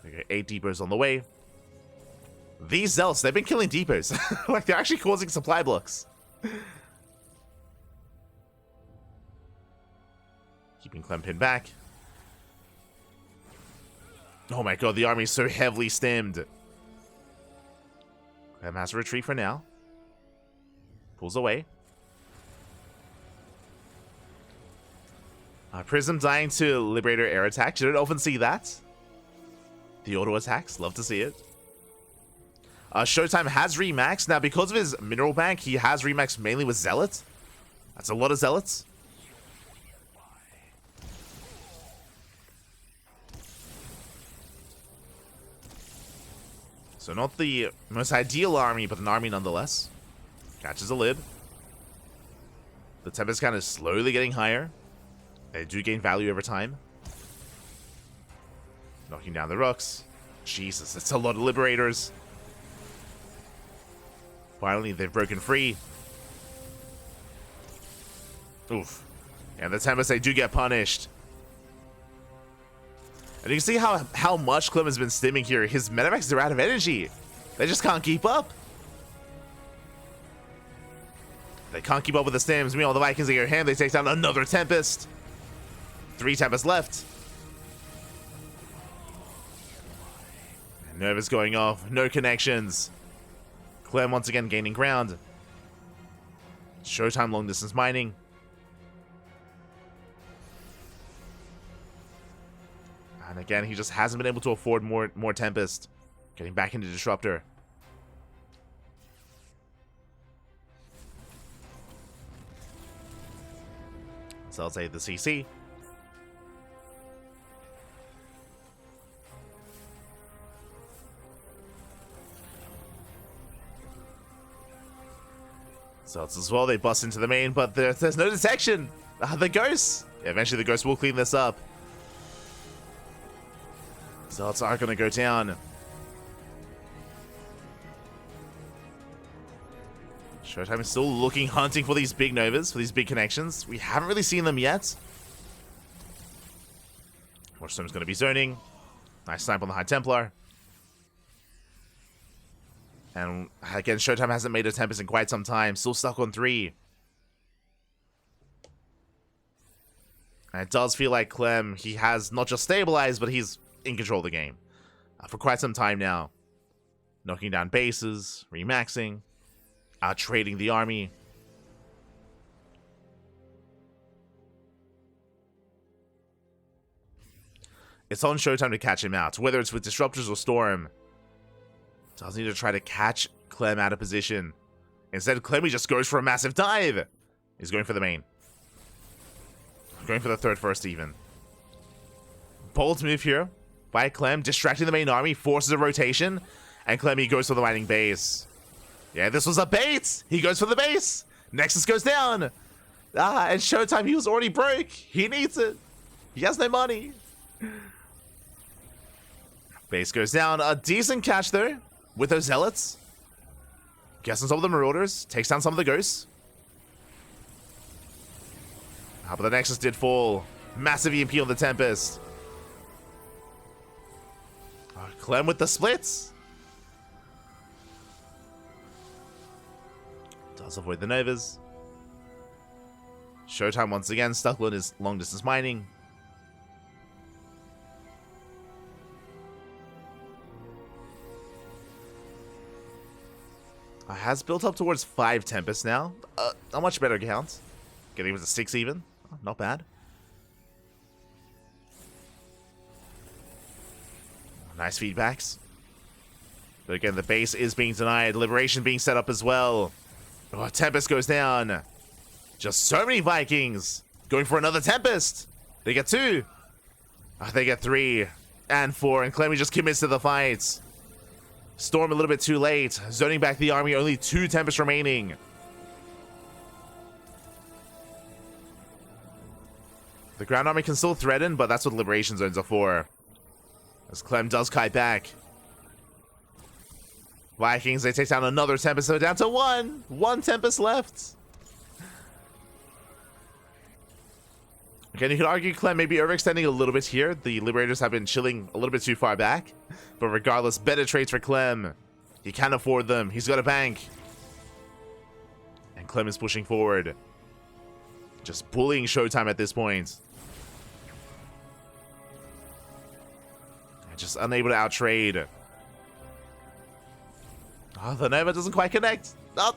Okay, 8 depots on the way. These Zealots, they've been killing depots. Like, they're actually causing supply blocks. Keeping Clem pinned back. Oh my god, the army is so heavily stemmed. Clem has to retreat for now. Pulls away. Prism dying to Liberator air attack. You don't often see that. The auto attacks, love to see it. ShoWTimE has remaxed. Now, because of his mineral bank, he has remaxed mainly with Zealots. That's a lot of Zealots. So not the most ideal army, but an army nonetheless. Catches a lid. The Tempest count is slowly getting higher. They do gain value over time. Knocking down the rooks. Jesus, that's a lot of Liberators. Finally, they've broken free. Oof. And the Tempest, they do get punished. And you can see how much Clem has been stimming here. His Medivacs are out of energy. They just can't keep up. They can't keep up with the stims. Meanwhile, the Vikings in your hand, they take down another Tempest. 3 Tempests left. And Nerva's going off. No connections. Clem once again gaining ground. ShoWTimE long distance mining. And again, he just hasn't been able to afford more Tempest. Getting back into Disruptor. So I'll say the CC. So it's as well, they bust into the main, but there's no detection. The ghosts. Yeah, eventually the ghosts will clean this up. Zealots are going to go down. ShoWTimE is still looking, hunting for these big Novas, for these big connections. We haven't really seen them yet. Watchstone's going to be zoning. Nice snipe on the High Templar. And again, ShoWTimE hasn't made a Tempest in quite some time. Still stuck on 3. And it does feel like Clem, he has not just stabilized, but he's in control of the game. For quite some time now. Knocking down bases, remaxing, out-trading the army. It's on ShoWTimE to catch him out, whether it's with Disruptors or Storm. Does need to try to catch Clem out of position. Instead, Clem just goes for a massive dive. He's going for the main. Going for the third first even. Bold move here by Clem, distracting the main army, forces a rotation, and Clemmy goes for the mining base. Yeah, this was a bait. He goes for the base. Nexus goes down. And ShoWTimE, he was already broke. He needs it. He has no money. Base goes down. A decent catch though with those zealots. Gets on some of the marauders. Takes down some of the ghosts. But the Nexus did fall. Massive EMP on the Tempest. Clem with the splits. Does avoid the Novas. ShoWTimE once again stuck on his long distance mining. Has built up towards 5 Tempests now. A much better count. Getting with a 6 even. Oh, not bad. Nice feedbacks. But again, the base is being denied. Liberation being set up as well. Oh, Tempest goes down. Just so many Vikings. Going for another Tempest. They get 2. They get 3 and 4. And Clemmy just commits to the fight. Storm a little bit too late. Zoning back the army. Only 2 Tempests remaining. The ground army can still threaten, but that's what liberation zones are for. As Clem does kite back. Vikings, they take down another Tempest, so down to 1. 1 Tempest left. Again, you could argue Clem may be overextending a little bit here. The Liberators have been chilling a little bit too far back. But regardless, better trades for Clem. He can afford them. He's got a bank. And Clem is pushing forward. Just bullying ShoWTimE at this point. Just unable to outtrade. Oh, the Nova doesn't quite connect. Oh,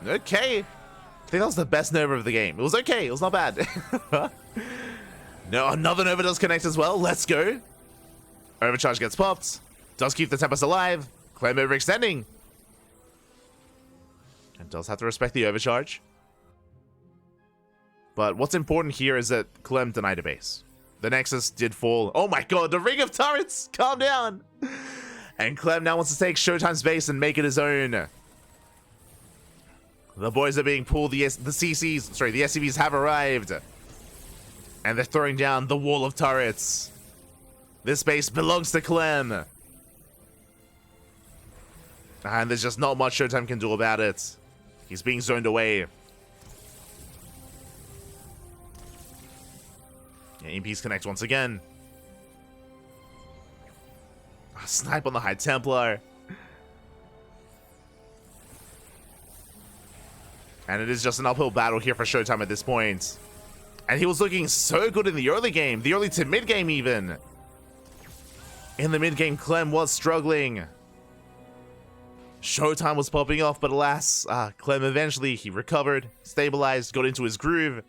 okay. I think that was the best Nova of the game. It was okay. It was not bad. No, another Nova does connect as well. Let's go. Overcharge gets popped. Does keep the Tempest alive. Clem overextending. And does have to respect the overcharge. But what's important here is that Clem denied a base. The Nexus did fall. Oh my god, the Ring of Turrets! Calm down! And Clem now wants to take ShoWTimE's base and make it his own. The boys are being pulled. The SCVs have arrived. And they're throwing down the wall of turrets. This base belongs to Clem. And there's just not much ShoWTimE can do about it. He's being zoned away. Yeah, EMPs connect once again. A snipe on the High Templar. And it is just an uphill battle here for ShoWTimE at this point. And he was looking so good in the early game. The early to mid game even. In the mid game, Clem was struggling. ShoWTimE was popping off, but alas, Clem eventually, he recovered, stabilized, got into his groove,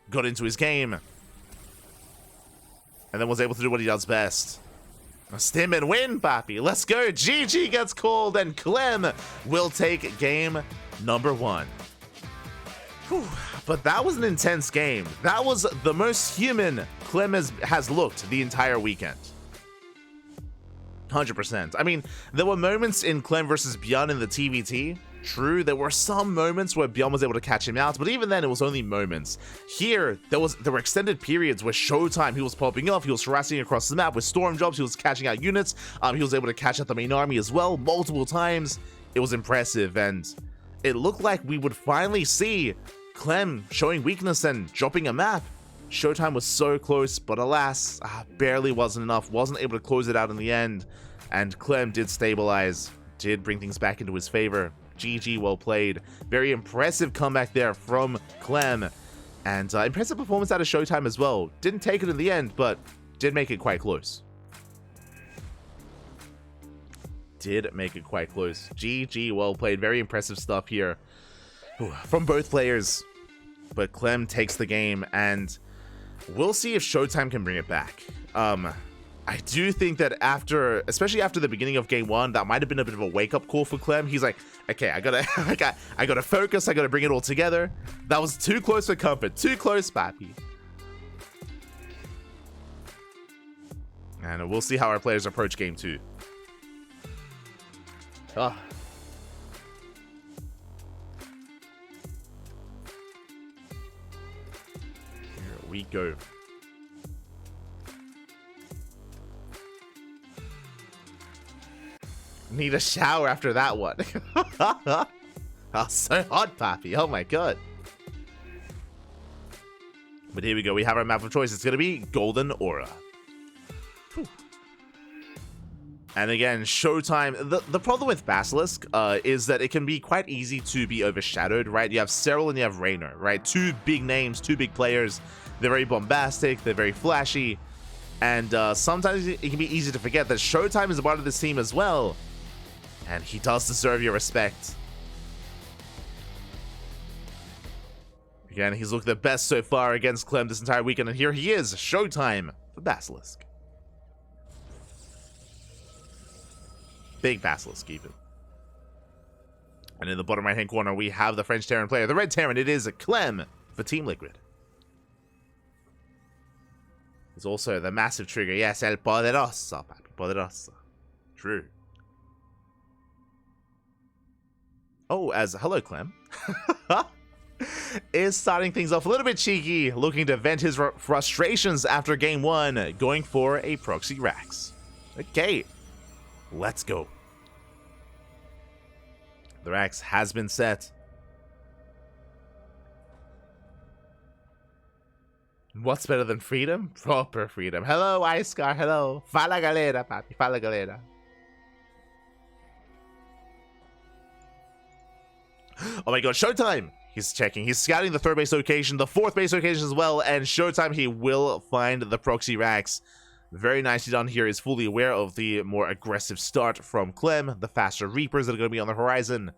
got into his game. And then was able to do what he does best. A stim and win, papi. Let's go. GG gets called, and Clem will take game number 1. Whew. But that was an intense game. That was the most human Clem has looked the entire weekend. 100%. I mean, there were moments in Clem versus Bjorn in the TVT. True, there were some moments where Bjorn was able to catch him out, but even then, it was only moments. Here, there were extended periods where ShoWTimE, he was popping off, he was harassing across the map with storm drops, he was catching out units, he was able to catch out the main army as well, multiple times. It was impressive, and it looked like we would finally see Clem showing weakness and dropping a map. ShoWTimE was so close, but alas, barely wasn't enough, wasn't able to close it out in the end, and Clem did stabilize, did bring things back into his favor. GG, well played. Very impressive comeback there from Clem. And impressive performance out of ShoWTimE as well. Didn't take it in the end, but did make it quite close. Did make it quite close. GG, well played. Very impressive stuff here from both players. But Clem takes the game, and we'll see if ShoWTimE can bring it back. I do think that especially after the beginning of game 1, that might have been a bit of a wake-up call for Clem. He's like, okay, I gotta I gotta focus, I gotta bring it all together. That was too close for comfort, too close, papi. And we'll see how our players approach game 2. Ah. Here we go. Need a shower after that one. Oh, so hot, papi. Oh my god. But here we go. We have our map of choice. It's going to be Golden Aura. Whew. And again, ShoWTimE. The problem with Basilisk is that it can be quite easy to be overshadowed, right? You have Serral and you have Reynor, right? Two big names, two big players. They're very bombastic. They're very flashy. And sometimes it can be easy to forget that ShoWTimE is a part of this team as well. And he does deserve your respect. Again, he's looked the best so far against Clem this entire weekend. And here he is, ShoWTimE for Basilisk. Big Basilisk, even. And in the bottom right-hand corner, we have the French Terran player. The red Terran, it is Clem for Team Liquid. There's also the massive trigger. Yes, El Poderoso, papi. Poderoso. True. Oh, hello, Clem. Is starting things off a little bit cheeky, looking to vent his frustrations after game 1, going for a proxy Rax. Okay, let's go. The Rax has been set. What's better than freedom? Proper freedom. Hello, Icecar. Hello. Fala galera, papi. Fala galera. Oh my god, ShoWTimE! He's checking. He's scouting the 3rd base location, the 4th base location as well, and ShoWTimE, he will find the proxy Rax. Very nicely done here. Is fully aware of the more aggressive start from Clem, the faster Reapers that are going to be on the horizon.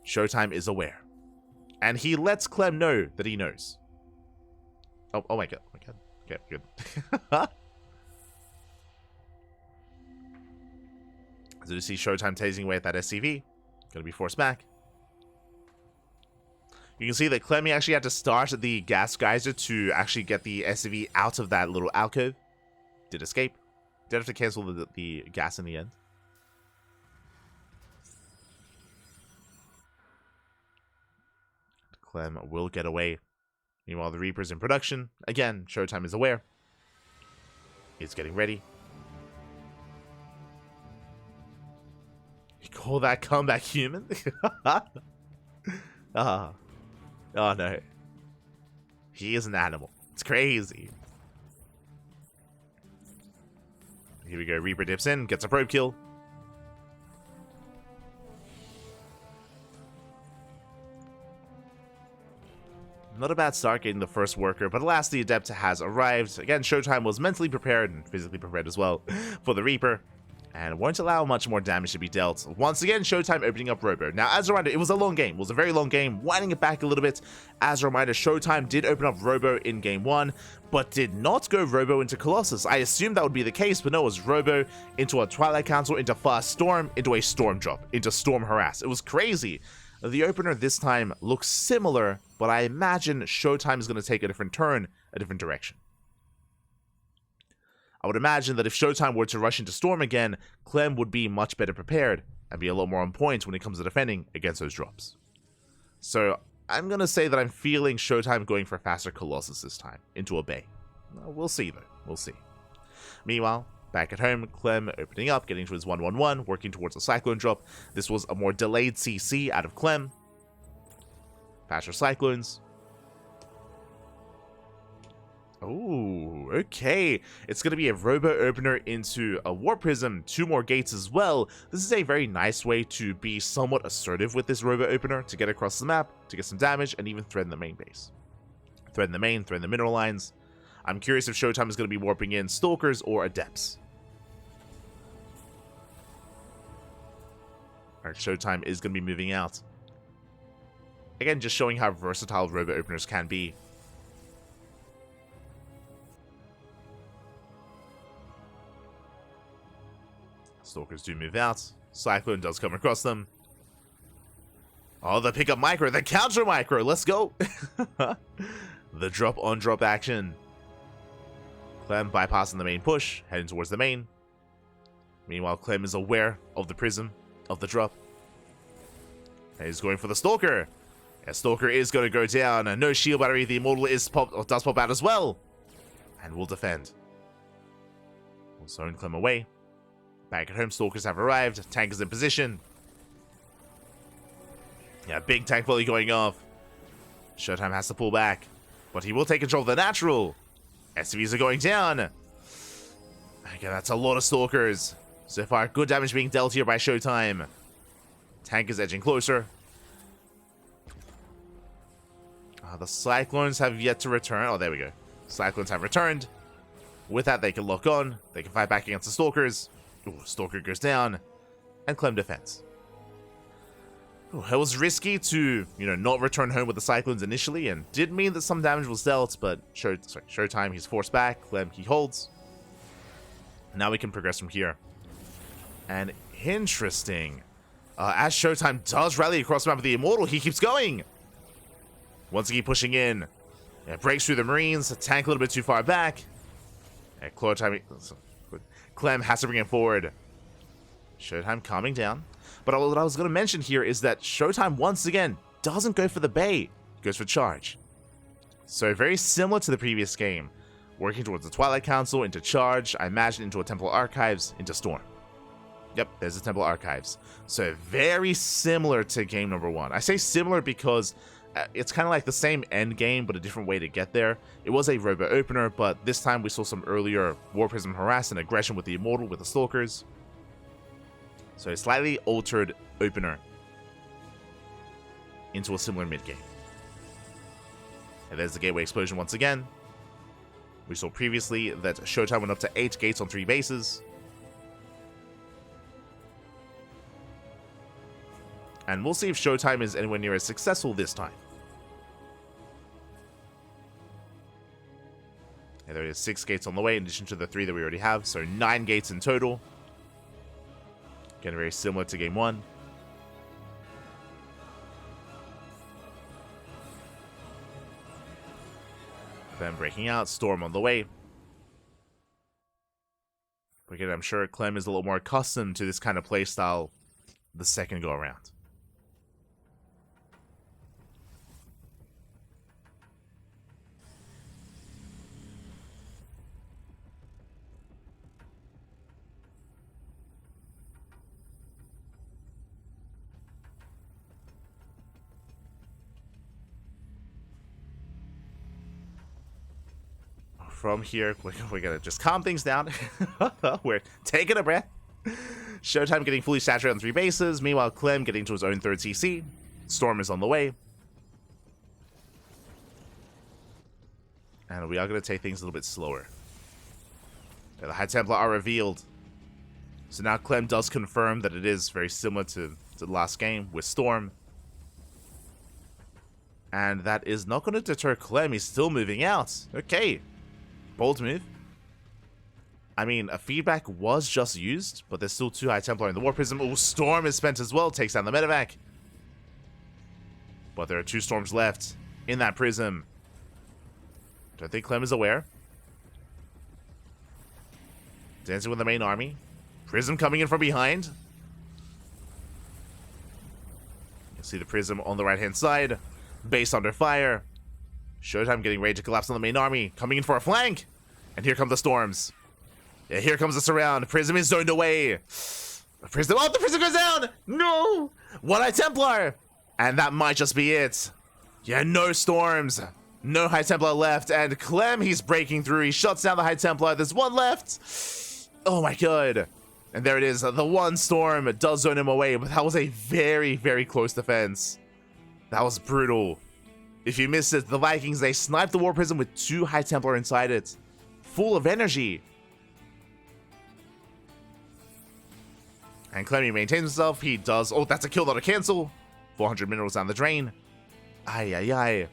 ShoWTimE is aware. And he lets Clem know that he knows. Oh my god. Oh my god. Okay, good. So you see ShoWTimE tasing away at that SCV. Gonna be forced back. You can see that Clem actually had to start the gas geyser to actually get the SCV out of that little alcove. Did escape. Did have to cancel the gas in the end. Clem will get away. Meanwhile, the Reaper's in production. Again, ShoWTimE is aware. He's getting ready. You call that comeback human? Oh no. He is an animal. It's crazy. Here we go. Reaper dips in, gets a probe kill. Not a bad start getting the first worker, but alas, the Adept has arrived. Again, ShoWTimE was mentally prepared and physically prepared as well for the Reaper, and won't allow much more damage to be dealt. Once again, ShoWTimE opening up Robo. Now, as a reminder, it was a long game. It was a very long game, winding it back a little bit. As a reminder, ShoWTimE did open up Robo in game 1, but did not go Robo into Colossus. I assumed that would be the case, but no, it was Robo into a Twilight Council, into Fast Storm, into a Storm Drop, into Storm Harass. It was crazy. The opener this time looks similar, but I imagine ShoWTimE is going to take a different turn, a different direction. I would imagine that if ShoWTimE were to rush into Storm again, Clem would be much better prepared and be a lot more on point when it comes to defending against those drops. So I'm going to say that I'm feeling ShoWTimE going for faster Colossus this time, into a Bay. We'll see though, we'll see. Meanwhile, back at home, Clem opening up, getting to his 1-1-1, working towards a Cyclone drop. This was a more delayed CC out of Clem. Faster Cyclones. Oh, okay. It's going to be a Robo Opener into a War Prism, 2 more gates as well. This is a very nice way to be somewhat assertive with this Robo Opener, to get across the map, to get some damage, and even threaten the main base. Threaten the main, threaten the mineral lines. I'm curious if ShoWTimE is going to be warping in Stalkers or Adepts. Alright, ShoWTimE is going to be moving out. Again, just showing how versatile Robo Openers can be. Stalkers do move out. Cyclone does come across them. Oh, the pickup micro, the counter micro, let's go! The drop on drop action. Clem bypassing the main push, heading towards the main. Meanwhile, Clem is aware of the prism, of the drop. And he's going for the Stalker. Yeah, Stalker is going to go down. No shield battery, the Immortal does pop out as well. And will defend. We'll zone Clem away. Back at home, Stalkers have arrived. Tank is in position. Yeah, big tank volley going off. ShoWTimE has to pull back. But he will take control of the natural. SCVs are going down. Okay, that's a lot of Stalkers. So far, good damage being dealt here by ShoWTimE. Tank is edging closer. The Cyclones have yet to return. Oh, there we go. Cyclones have returned. With that, they can lock on. They can fight back against the Stalkers. Ooh, Stalker goes down. And Clem defends. Ooh, it was risky to, not return home with the Cyclones initially, and did mean that some damage was dealt, but ShoWTimE, he's forced back. Clem, he holds. Now we can progress from here. And interesting. As ShoWTimE does rally across the map with the Immortal, he keeps going. Once again pushing in. It breaks through the Marines. Tank a little bit too far back. And Clem has to bring it forward. ShoWTimE calming down. But what I was going to mention here is that ShoWTimE, once again, doesn't go for the bait. Goes for charge. So very similar to the previous game. Working towards the Twilight Council, into charge, I imagine into a Temple Archives, into Storm. Yep, there's the Temple Archives. So very similar to game number 1. I say similar because it's kind of like the same end game, but a different way to get there. It was a Robo Opener, but this time we saw some earlier War Prism harass and aggression with the Immortal, with the Stalkers. So a slightly altered opener into a similar mid-game. And there's the Gateway Explosion once again. We saw previously that ShoWTimE went up to 8 gates on 3 bases. And we'll see if ShoWTimE is anywhere near as successful this time. And there is 6 gates on the way in addition to the 3 that we already have. So 9 gates in total. Again, very similar to game 1. Clem breaking out, Storm on the way. But again, I'm sure Clem is a little more accustomed to this kind of playstyle the second go around. From here, we're gonna just calm things down. We're taking a breath. ShoWTimE getting fully saturated on 3 bases. Meanwhile, Clem getting to his own 3rd CC. Storm is on the way. And we are gonna take things a little bit slower. The High Templar are revealed. So now Clem does confirm that it is very similar to the last game with Storm. And that is not going to deter Clem. He's still moving out. Okay. Bold move. I mean, a feedback was just used, but there's still 2 High Templar in the War Prism. Oh, Storm is spent as well. Takes down the medevac. But there are 2 Storms left in that Prism. Don't think Clem is aware. Dancing with the main army. Prism coming in from behind. You'll see the Prism on the right-hand side. Base under fire. ShoWTimE getting ready to collapse on the main army. Coming in for a flank. And here come the Storms. Yeah, here comes the surround. Prism is zoned away. The Prism goes down. No. 1 High Templar. And that might just be it. Yeah, no Storms. No High Templar left, and Clem, he's breaking through. He shuts down the High Templar. There's one left. Oh my god. And there it is. The one Storm does zone him away, but that was a very, very close defense. That was brutal. If you missed it, the Vikings, they sniped the War Prism with 2 High Templar inside it. Full of energy. And Clem maintains himself. He does. Oh, that's a kill, not a cancel. 400 minerals down the drain. Ay, ay, ay.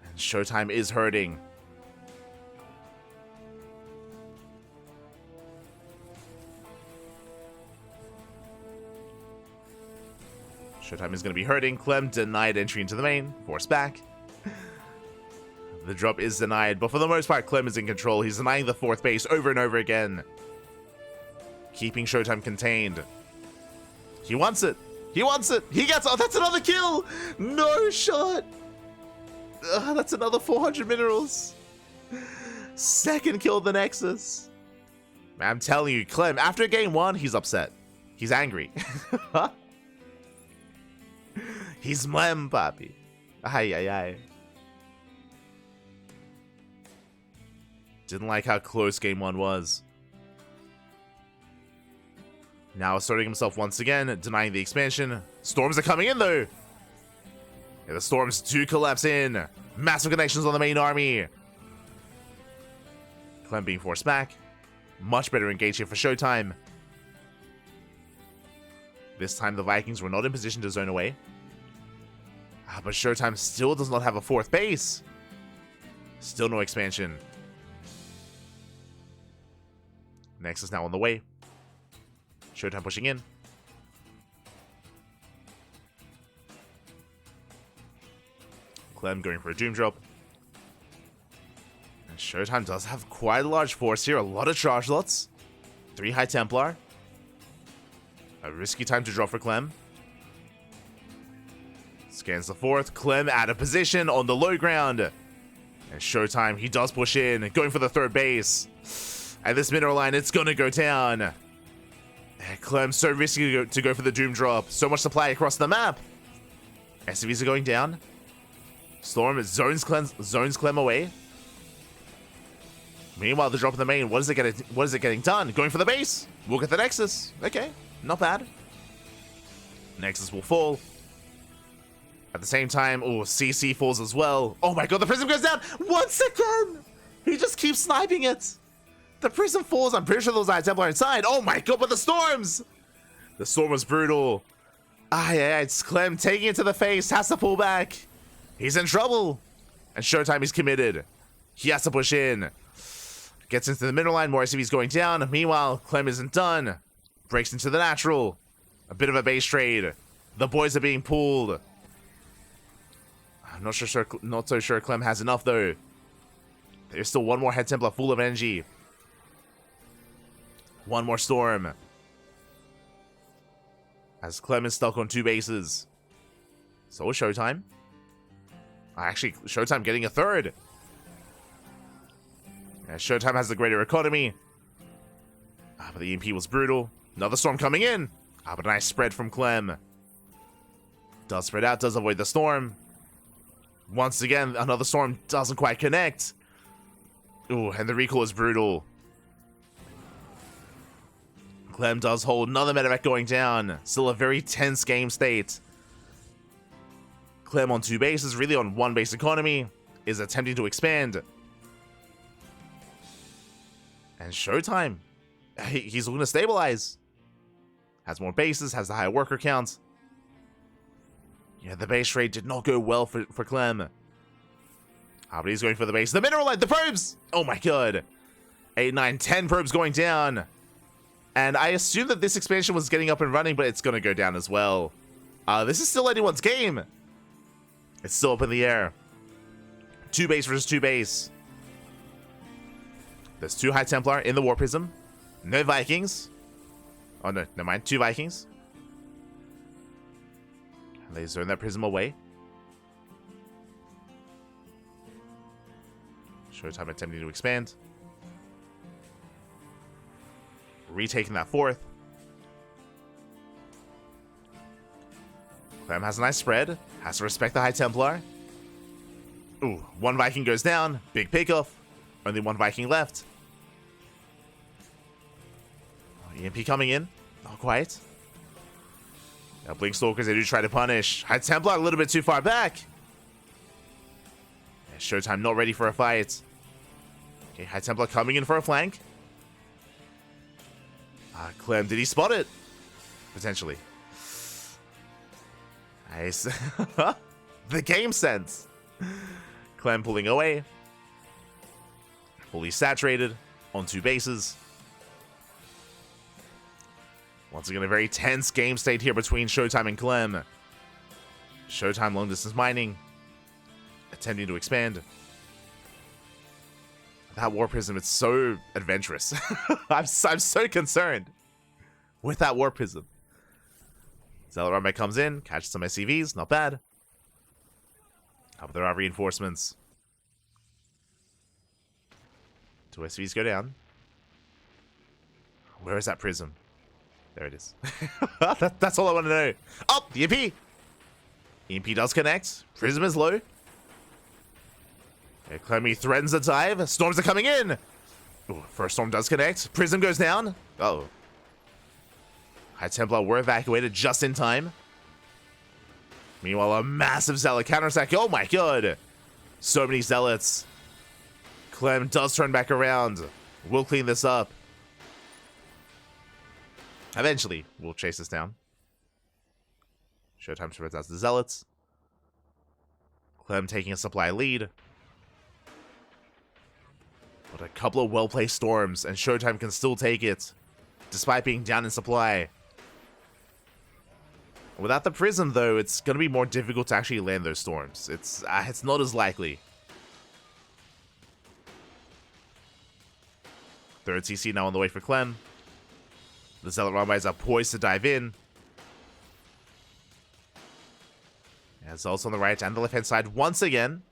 And ShoWTimE is hurting. ShoWTimE is going to be hurting. Clem denied entry into the main. Forced back. The drop is denied, but for the most part, Clem is in control. He's denying the 4th base over and over again. Keeping ShoWTimE contained. He wants it. He wants it. He gets... Oh, that's another kill. No shot. That's another 400 minerals. Second kill of the Nexus. Man, I'm telling you, Clem, after game 1, he's upset. He's angry. He's mlem, papi. Ay, ay, ay. Didn't like how close game 1 was. Now asserting himself once again, denying the expansion. Storms are coming in, though. Yeah, the Storms do collapse in. Massive connections on the main army. Clem being forced back. Much better engage here for ShoWTimE. This time the Vikings were not in position to zone away. But ShoWTimE still does not have a 4th base. Still no expansion. Nexus now on the way. ShoWTimE pushing in. Clem going for a Doom Drop. And ShoWTimE does have quite a large force here. A lot of charge lots. 3 High Templar. A risky time to drop for Clem. Scans the 4th. Clem out of position on the low ground. And ShoWTimE, he does push in. Going for the 3rd base. And this mineral line, it's going to go down. And Clem's so risky to go for the Doom Drop. So much supply across the map. SCVs are going down. Storm zones Clem away. Meanwhile, the drop in the main, what is it getting done? Going for the base. We'll get the Nexus. Okay, not bad. Nexus will fall. At the same time, oh, CC falls as well. Oh my god, the Prism goes down once again! He just keeps sniping it. The Prism falls. I'm pretty sure those High Templar inside. Oh my god, but the Storms! The Storm was brutal. It's Clem taking it to the face. Has to pull back. He's in trouble. And ShoWTimE is committed. He has to push in. Gets into the middle line. More SCVs going down. Meanwhile, Clem isn't done. Breaks into the natural. A bit of a base trade. The boys are being pulled. I'm not so sure Clem has enough though. There's still one more Head Templar full of energy. One more Storm. As Clem is stuck on 2 bases. So is ShoWTimE. Actually, ShoWTimE getting a 3rd. Yeah, ShoWTimE has the greater economy. But the EMP was brutal. Another Storm coming in. But a nice spread from Clem. Does spread out, does avoid the Storm. Once again, another Storm doesn't quite connect. Ooh, and the recall is brutal. Clem does hold another medevac going down. Still a very tense game state. Clem on 2 bases, really on 1 base economy, is attempting to expand. And ShoWTimE, he's looking to stabilize. Has more bases, has the higher worker count. Yeah, the base trade did not go well for Clem. But he's going for the base. The mineral line, the probes! Oh my god. 8, 9, 10 probes going down. And I assume that this expansion was getting up and running, but it's going to go down as well. This is still anyone's game. It's still up in the air. 2 base versus 2 base. There's 2 High Templar in the War Prism. No Vikings. Oh no, never mind. 2 Vikings. They zone that Prism away. ShoWTimE attempting to expand. Retaking that 4th. Clem has a nice spread. Has to respect the High Templar. Ooh, one Viking goes down. Big pickoff. Only one Viking left. EMP coming in. Not quite. Now Blink Stalkers, they do try to punish. High Templar a little bit too far back. Yeah, ShoWTimE not ready for a fight. Okay, High Templar coming in for a flank. Clem, did he spot it? Potentially. Nice. The game sense. Clem pulling away. Fully saturated on 2 bases. Once again, a very tense game state here between ShoWTimE and Clem. ShoWTimE long distance mining. Attempting to expand. That War Prism, it's so adventurous. I'm so concerned with that War Prism. Zealot Runway comes in, catches some SCVs, not bad. But there are reinforcements. 2 SCVs go down. Where is that Prism? There it is. That's all I want to know. Oh, the EMP! EMP does connect. Prism is low. Okay, Clemmy threatens a dive. Storms are coming in. Ooh, first storm does connect. Prism goes down. Uh-oh. High Templar were evacuated just in time. Meanwhile, a massive Zealot counterattack. Oh my god. So many Zealots. Clem does turn back around. We'll clean this up. Eventually, we'll chase this down. ShoWTimE spreads out the Zealots. Clem taking a supply lead. But a couple of well-placed storms, and ShoWTimE can still take it, despite being down in supply. Without the Prism, though, it's going to be more difficult to actually land those storms. It's not as likely. Third CC now on the way for Clem. The Zealot Rabbis are poised to dive in. Yeah, Zealots on the right and the left-hand side once again.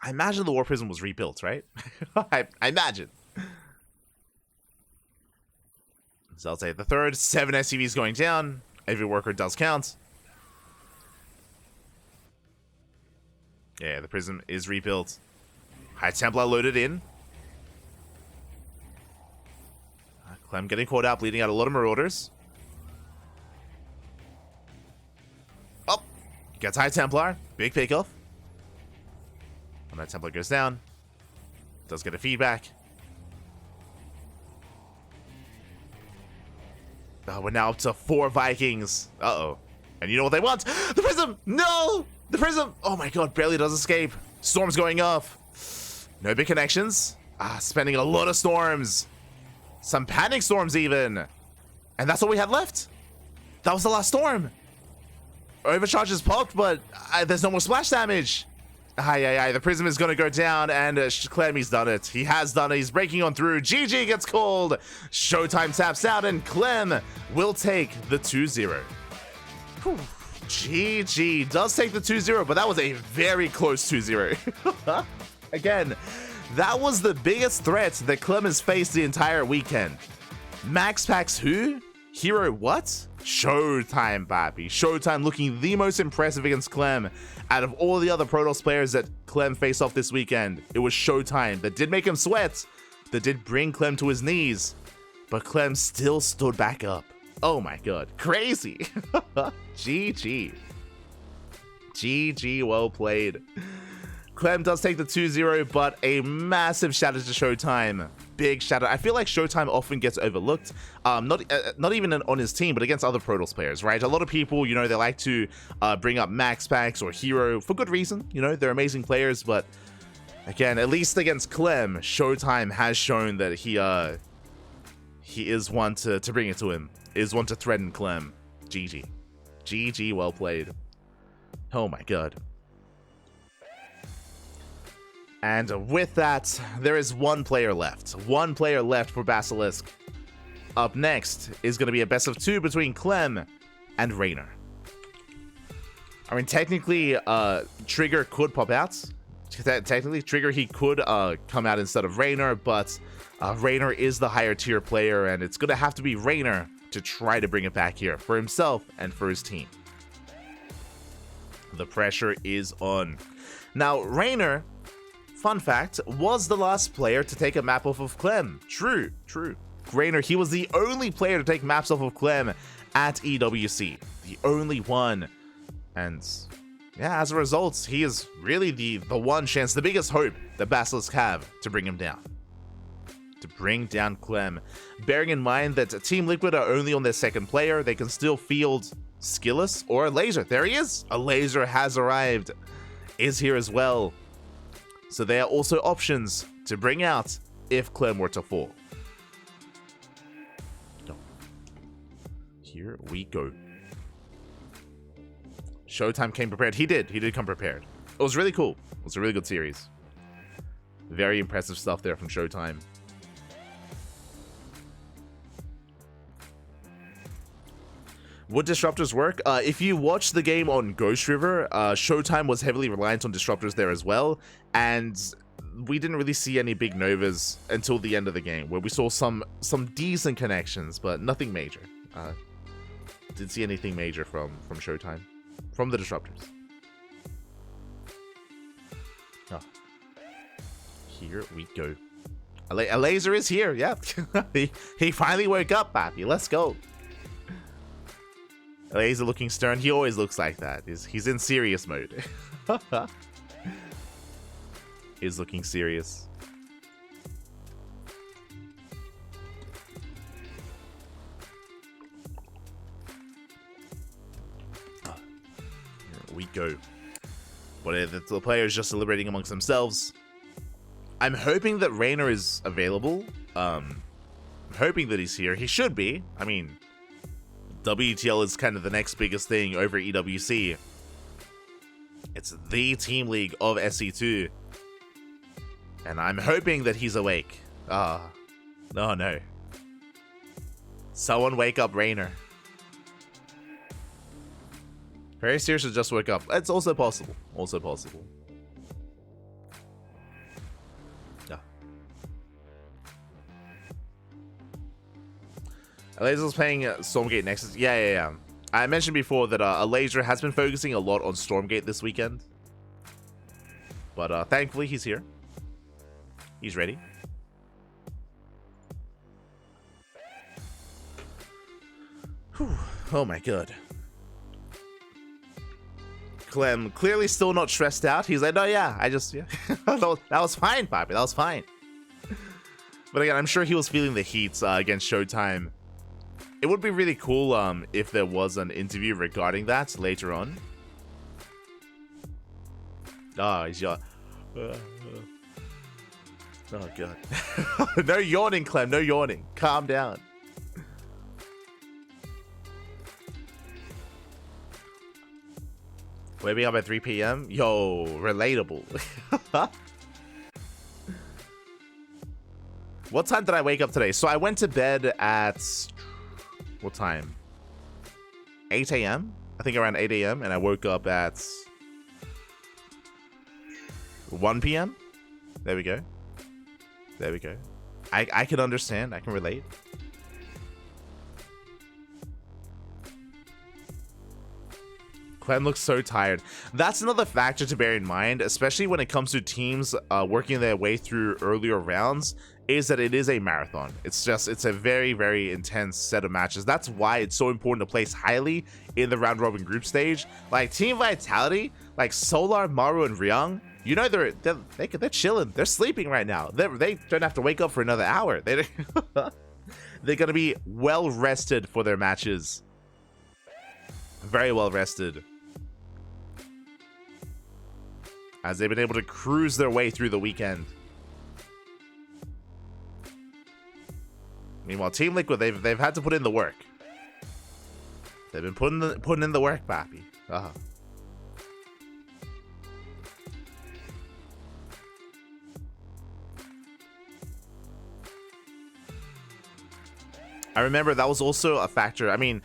I imagine the War Prism was rebuilt, right? I imagine. So I'll say the third, 7 SCVs going down. Every worker does count. Yeah, the Prism is rebuilt. High Templar loaded in. Clem getting caught out, bleeding out a lot of Marauders. Oh! Gets High Templar. Big pickoff. And that Templar goes down. Does get a feedback. Oh, we're now up to 4 Vikings. Uh-oh. And you know what they want? The Prism! No! The Prism! Oh my god, barely does escape. Storms going off. No big connections. Spending a lot of storms. Some panic storms even. And that's all we had left. That was the last storm. Overcharge is popped, but there's no more splash damage. The Prism is going to go down, and Clem, he's done it. He has done it. He's breaking on through. GG gets called. ShoWTimE taps out, and Clem will take the 2-0. GG does take the 2-0, but that was a very close 2-0. Again, that was the biggest threat that Clem has faced the entire weekend. Max packs who? Hero what? ShoWTimE, baby. ShoWTimE looking the most impressive against Clem. Out of all the other Protoss players that Clem faced off this weekend, it was ShoWTimE that did make him sweat, that did bring Clem to his knees, but Clem still stood back up. Oh my god. Crazy. GG. GG, well played. Clem does take the 2-0, but a massive shout out to ShoWTimE. Big shout out. I feel like ShoWTimE often gets overlooked. Not even on his team, but against other Protoss players, right? A lot of people, you know, they like to bring up Max Packs or Hero for good reason. You know, they're amazing players, but again, at least against Clem, ShoWTimE has shown that he is one to bring it to him. Is one to threaten Clem. GG. GG, well played. Oh my god. And with that, there is one player left. One player left for BASILISK. Up next is going to be a best of 2 between Clem and Reynor. I mean, technically, Trigger could pop out, technically Trigger, he could come out instead of Reynor, but Reynor is the higher tier player, and it's gonna have to be Reynor to try to bring it back here for himself and for his team. The pressure is on. Now, Reynor, fun fact, was the last player to take a map off of Clem. True. Reynor, he was the only player to take maps off of Clem at EWC. The only one. And yeah, as a result, he is really the one chance, the biggest hope that BASILISK have to bring him down. To bring down Clem. Bearing in mind that Team Liquid are only on their second player, they can still field SKillous or a laser. There he is. A laser has arrived. Is here as well. So there are also options to bring out if Clem were to fall. Here we go. ShoWTimE came prepared. He did come prepared. It was really cool. It was a really good series. Very impressive stuff there from ShoWTimE. Would disruptors work? If you watch the game on Ghost River, ShoWTimE was heavily reliant on disruptors there as well, and we didn't really see any big novas until the end of the game, where we saw some decent connections, but nothing major. Didn't see anything major from ShoWTimE, from the disruptors. Oh. Here we go. A laser is here, yeah. he finally woke up, Pappy. Let's go. A laser looking stern. He always looks like that. He's in serious mode. He's looking serious. We go. But the players just deliberating amongst themselves. I'm hoping that Reynor is available. I'm hoping that he's here. He should be. I mean, WTL is kind of the next biggest thing over EWC. It's the team league of SC2. And I'm hoping that he's awake. Oh no. Someone wake up Reynor. Very seriously, just wake up. It's also possible. Also possible. Yeah. A laser's playing Stormgate Nexus. Yeah. I mentioned before that a laser has been focusing a lot on Stormgate this weekend. But thankfully, he's here. He's ready. Whew. Oh my god. Clem clearly still not stressed out. He's like, no, yeah, that was fine, Poppy. That was fine. But again, I'm sure he was feeling the heat against ShoWTimE. It would be really cool if there was an interview regarding that later on. He's oh god. No yawning, Clem. No yawning. Calm down. Waking up at 3 p.m. Yo, relatable. What time did I wake up today? So I went to bed at what time? 8 a.m. I think around 8 a.m. and I woke up at 1 p.m. There we go. I can understand. I can relate. Clem looks so tired. That's another factor to bear in mind, especially when it comes to teams working their way through earlier rounds, is that it is a marathon. It's a very, very intense set of matches. That's why it's so important to place highly in the round robin group stage. Like Team Vitality, like Solar, Maru, and Ryung, you know they're chilling. They're sleeping right now. They don't have to wake up for another hour. They're gonna be well rested for their matches. Very well rested. As they've been able to cruise their way through the weekend. Meanwhile, Team Liquid, they've had to put in the work. They've been putting in the work, Pappy. I remember that was also a factor. I mean,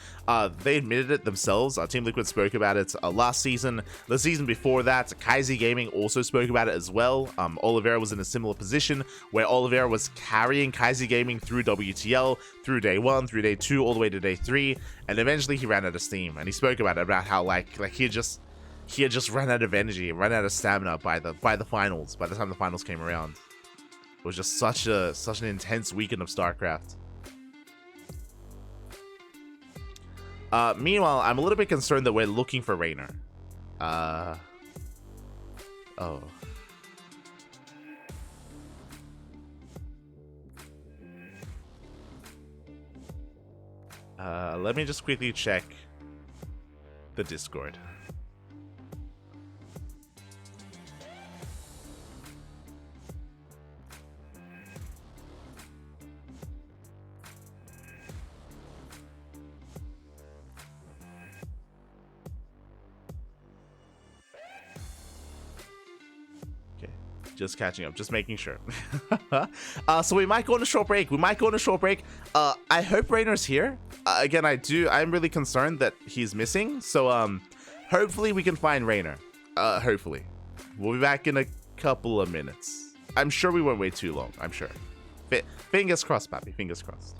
they admitted it themselves. Team Liquid spoke about it last season. The season before that, KyZ Gaming also spoke about it as well. Oliveira was in a similar position where Oliveira was carrying KyZ Gaming through WTL, through day 1, through day 2, all the way to day 3, and eventually he ran out of steam. And he spoke about it, about how like he had just run out of energy, run out of stamina by the finals. By the time the finals came around, it was just such an intense weekend of StarCraft. Meanwhile, I'm a little bit concerned that we're looking for Reynor. Oh. Let me just quickly check the Discord. Just catching up, just making sure. So we might go on a short break. I hope Reynor's here. Again, I'm really concerned that he's missing. So hopefully we can find Reynor. Hopefully. We'll be back in a couple of minutes. I'm sure we won't wait too long. I'm sure. Fingers crossed, Pappy. Fingers crossed.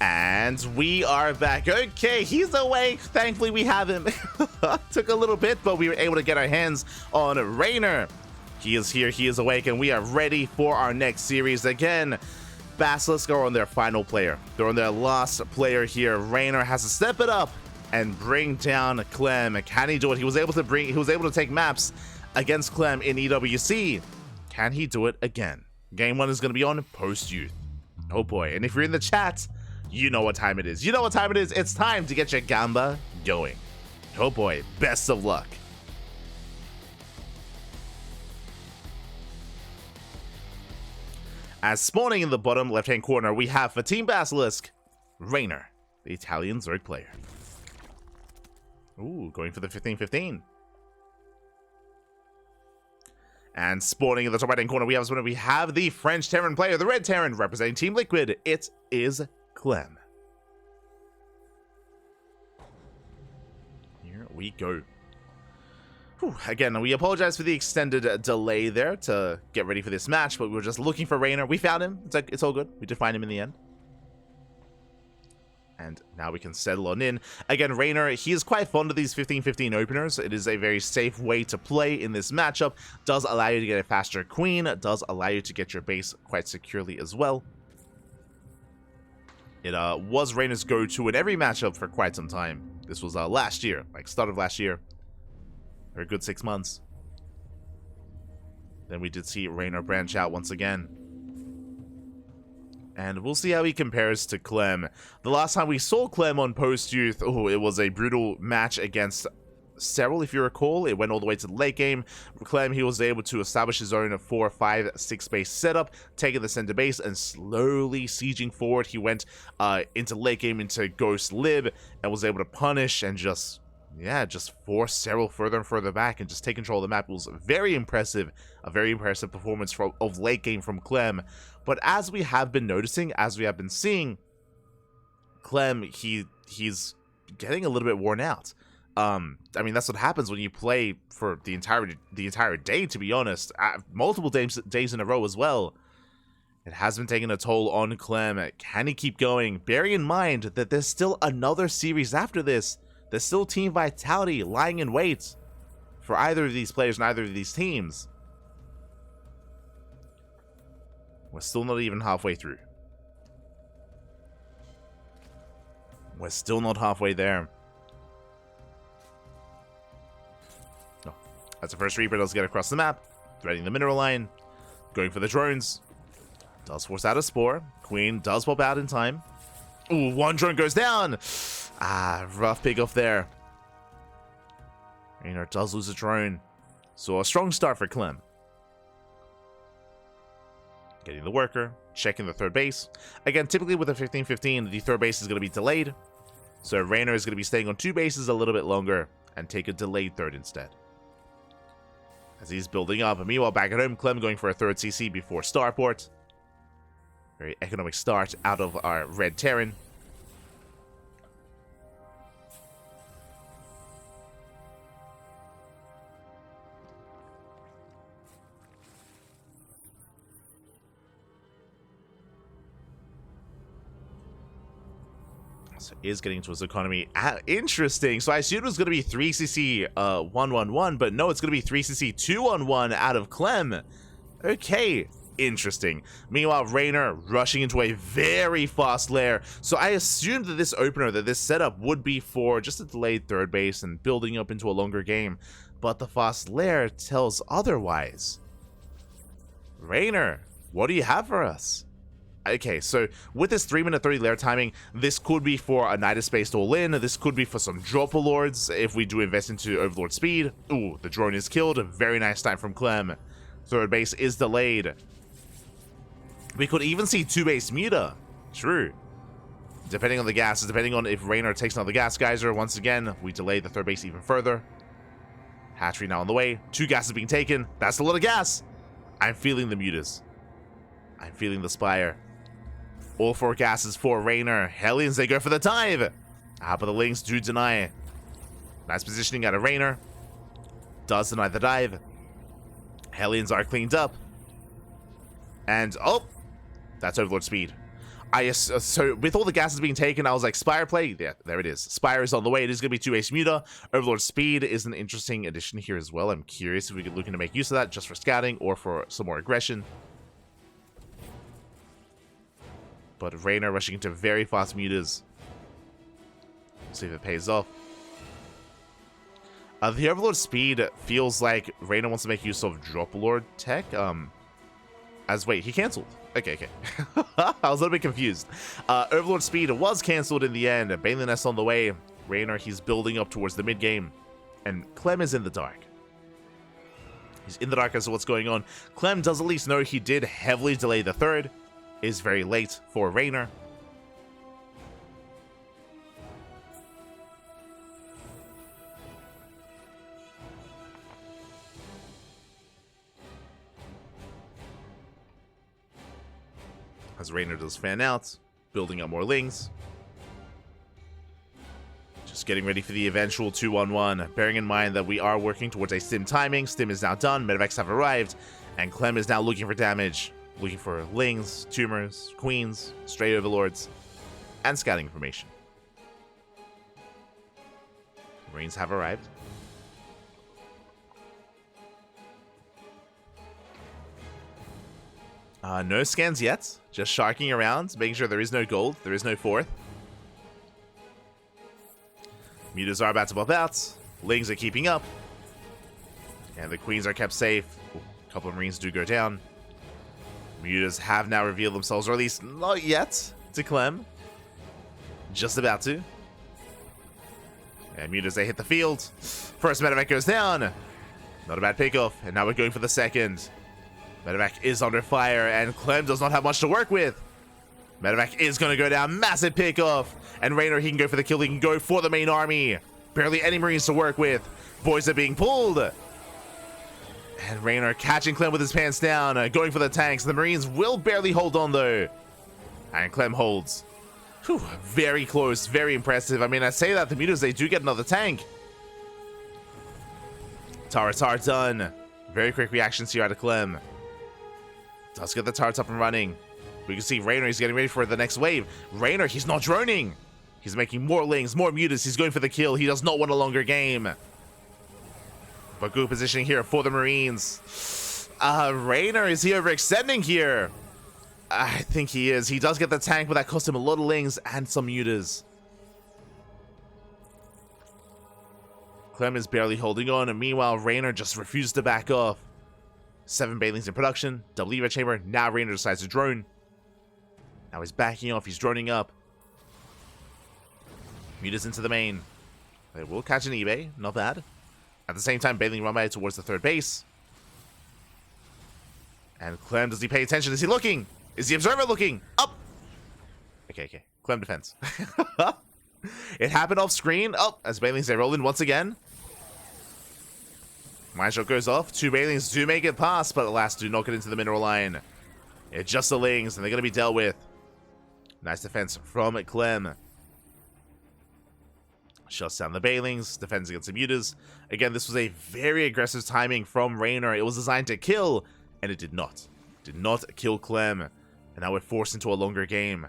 And we are back. Okay, he's awake. Thankfully, we have him. Took a little bit, but we were able to get our hands on Reynor. He is here, he is awake, and we are ready for our next series. Again, BASILISK are on their final player. They're on their last player here. Reynor has to step it up and bring down Clem. Can he do it? He was able to take maps against Clem in EWC. Can he do it again? Game 1 is going to be on post-youth. Oh boy, and if you're in the chat, you know what time it is. You know what time it is. It's time to get your gamba going. Oh boy, best of luck. As spawning in the bottom left-hand corner, we have for Team BASILISK, Reynor, the Italian Zerg player. Ooh, going for the 15-15. And spawning in the top right-hand corner, we have the French Terran player, the Red Terran, representing Team Liquid. It is Clem. Here we go. Whew. Again, we apologize for the extended delay there to get ready for this match, but we were just looking for Reynor. We found him. It's all good. We did find him in the end. And now we can settle on in. Again, Reynor, he is quite fond of these 15-15 openers. It is a very safe way to play in this matchup. Does allow you to get a faster queen. Does allow you to get your base quite securely as well. It was Reynor's go-to in every matchup for quite some time. This was last year, like start of last year. For a good 6 months. Then we did see Reynor branch out once again. And we'll see how he compares to Clem. The last time we saw Clem on post-youth, it was a brutal match against Serral, if you recall. It went all the way to the late game. Clem, he was able to establish his own 4, 5, 6 base setup, taking the center base and slowly sieging forward. He went into late game into Ghost Lib and was able to punish and just force Serral further and further back and just take control of the map. It was very impressive, a very impressive performance of late game from Clem. But as we have been noticing, as we have been seeing, Clem, he's getting a little bit worn out. I mean, that's what happens when you play for the entire day, to be honest. Multiple days in a row as well. It has been taking a toll on Clem. Can he keep going? Bearing in mind that there's still another series after this. There's still Team Vitality lying in wait for either of these players and either of these teams. We're still not even halfway through. We're still not halfway there. Oh, that's the first Reaper does get across the map. Threading the mineral line. Going for the drones. Does force out a Spore. Queen does pop out in time. Ooh, one drone goes down. Ah, rough pick off there. Reynor does lose a drone. So a strong start for Clem. Getting the worker. Checking the third base. Again, typically with a 15-15, the third base is going to be delayed. So Reynor is going to be staying on 2 bases a little bit longer and take a delayed third instead. As he's building up. And meanwhile, back at home, Clem going for a third CC before Starport. Very economic start out of our Red Terran. So is getting to his economy. Interesting. So I assumed it was going to be 3cc 1-1-1, but no, it's going to be 3cc 2-on-1 out of Clem. Okay. Interesting. Meanwhile, Reynor rushing into a very fast lair. So I assumed that this opener, that this setup would be for just a delayed third base and building up into a longer game. But the fast lair tells otherwise. Reynor, what do you have for us? Okay, so with this 3-minute 30 lair timing, this could be for a Nidus based all-in. This could be for some Dropper Lords if we do invest into Overlord speed. Ooh, the drone is killed. A very nice time from Clem. Third base is delayed. We could even see 2-base Muta. True. Depending on the gases, depending on if Reynor takes another gas geyser, once again, we delay the third base even further. Hatchery now on the way. 2 gases being taken. That's a lot of gas. I'm feeling the Mutas. I'm feeling the Spire. All 4 gases for Reynor. Hellions, they go for the dive. But the Lings do deny. Nice positioning out of Reynor. Does deny the dive. Hellions are cleaned up. And, oh, that's Overlord speed. So with all the gases being taken, I was like, Spire play? Yeah, there it is. Spire is on the way. It is going to be 2-base Muta. Overlord speed is an interesting addition here as well. I'm curious if we could look into make use of that just for scouting or for some more aggression. But Reynor rushing into very fast Mutas. See if it pays off. The Overlord speed feels like Reynor wants to make use of Drop Lord tech. Wait, he cancelled. Okay. I was a little bit confused. Overlord speed was cancelled in the end. Baneling Nest on the way. Reynor, he's building up towards the mid game. And Clem is in the dark. He's in the dark as to what's going on. Clem does at least know he did heavily delay the third. Is very late for Reynor. As Reynor does fan out, building up more Lings. Just getting ready for the eventual 2-1-1. Bearing in mind that we are working towards a stim timing. Stim is now done, medevacs have arrived, and Clem is now looking for damage. Looking for Lings, Tumors, Queens, Stray Overlords, and scouting information. Marines have arrived. No scans yet. Just sharking around, making sure there is no gold, there is no fourth. Mutas are about to pop out. Lings are keeping up. And the Queens are kept safe. A couple of Marines do go down. Mutas have now revealed themselves, or at least not yet, to Clem. Just about to. And Mutas, they hit the field. First medevac goes down. Not a bad pickoff. And now we're going for the second. Medevac is under fire, and Clem does not have much to work with. Medevac is going to go down. Massive pickoff. And Reynor, he can go for the kill. He can go for the main army. Barely any Marines to work with. Boys are being pulled. And Reynor catching Clem with his pants down. Going for the tanks. The Marines will barely hold on, though. And Clem holds. Whew, very close. Very impressive. I mean, I say that. The Mutas, they do get another tank. Turrets are done. Very quick reactions here out of Clem. Does get the turrets up and running. We can see Reynor, he's getting ready for the next wave. Reynor, he's not droning. He's making more lings, more mutas. He's going for the kill. He does not want a longer game. But good positioning here for the Marines. Reynor, is he overextending here? I think he is. He does get the tank, but that cost him a lot of lings and some mutas. Clem is barely holding on, and meanwhile, Reynor just refuses to back off. 7 Banelings in production, double Eva chamber. Now Reynor decides to drone. Now he's backing off, he's droning up. Mutas into the main. They will catch an eBay, not bad. At the same time, Baneling run by towards the third base. And Clem, does he pay attention? Is he looking? Is the observer looking? Up! Okay. Clem defense. It happened off screen. Oh, as Banelings, they roll in once again. Mind shot goes off. 2 Banelings do make it past, but alas, do not get into the mineral line. It's just the lings, and they're going to be dealt with. Nice defense from Clem. Shuts down the Banelings, defends against the mutas. Again, this was a very aggressive timing from Reynor. It was designed to kill, and it did not. Did not kill Clem. And now we're forced into a longer game.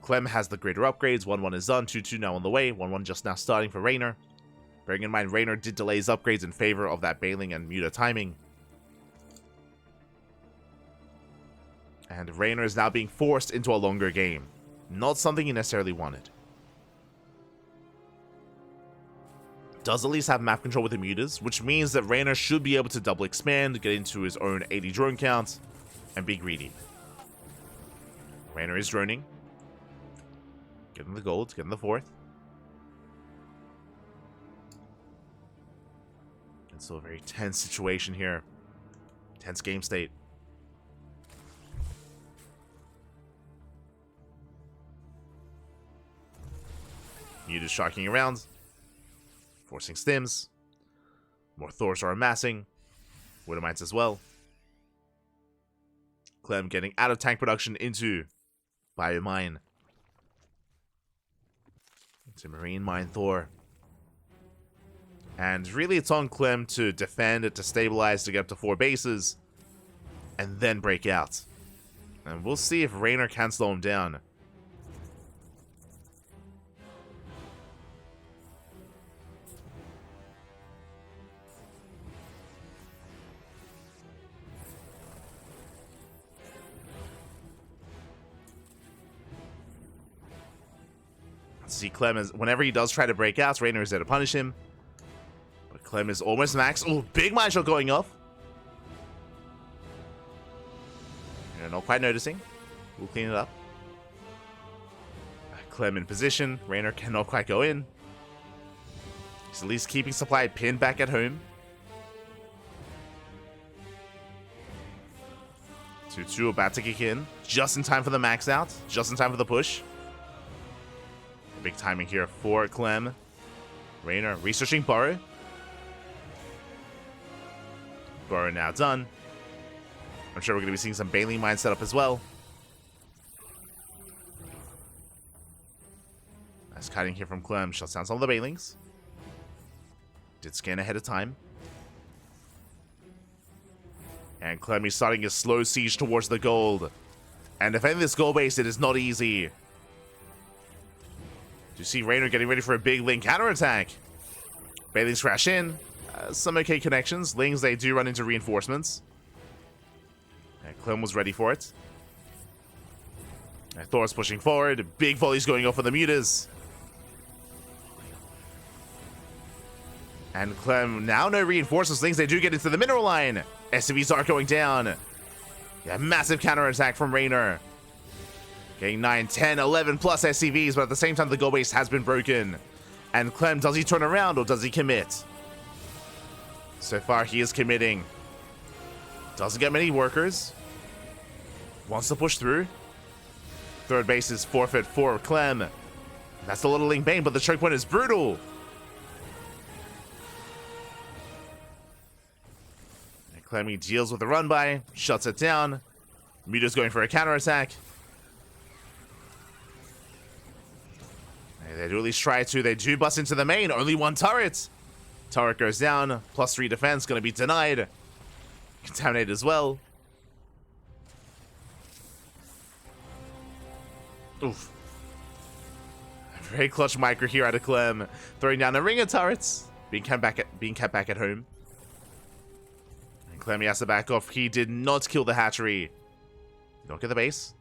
Clem has the greater upgrades. 1-1 is done. 2-2 now on the way. 1-1 just now starting for Reynor. Bearing in mind, Reynor did delay his upgrades in favor of that Baneling and muta timing. And Reynor is now being forced into a longer game. Not something he necessarily wanted. Does at least have map control with the mutas, which means that Reynor should be able to double expand, get into his own 80 drone count, and be greedy. Reynor is droning. Getting the gold, getting the 4th. It's still a very tense situation here. Tense game state. Mutas shocking around. Forcing stims. More Thors are amassing. Widowmites as well. Clem getting out of tank production into Biomine. Into Marine Mine Thor. And really it's on Clem to defend, to stabilize, to get up to 4 bases. And then break out. And we'll see if Reynor can slow him down. See, Clem is, whenever he does try to break out, Reynor is there to punish him. But Clem is almost max. Oh, big mind shot going off. You're not quite noticing. We'll clean it up. Clem in position. Reynor cannot quite go in. He's at least keeping supply pinned back at home. 2-2 about to kick in. Just in time for the max out. Just in time for the push. Big timing here for Clem. Reynor researching Burrow. Burrow now done. I'm sure we're going to be seeing some Baneling mine set up as well. Nice kiting here from Clem. Shuts down some of the Banelings. Did scan ahead of time. And Clem is starting his slow siege towards the gold. And defending this gold base, it is not easy. You see Reynor getting ready for a big Ling counterattack. Banelings crash in. Some okay connections. Lings, they do run into reinforcements. And Clem was ready for it. And Thor's pushing forward. Big volleys going off for the mutas. And Clem, now no reinforcements. Lings, they do get into the mineral line. SCVs are going down. Yeah, massive counterattack from Reynor. Getting 9, 10, 11 plus SCVs, but at the same time, the goal base has been broken. And Clem, does he turn around or does he commit? So far, he is committing. Doesn't get many workers. Wants to push through. Third base is forfeit for Clem. That's a little Ling Bane, but the choke point is brutal. And Clem, he deals with the run by, shuts it down. Muta's going for a counterattack. They do at least try to. They do bust into the main. Only 1 turret. Turret goes down. +3 defense. Going to be denied. Contaminated as well. Oof. Very clutch micro here out of Clem. Throwing down a ring of turrets. Being kept back at home. And Clem, he has to back off. He did not kill the hatchery. Don't get the base.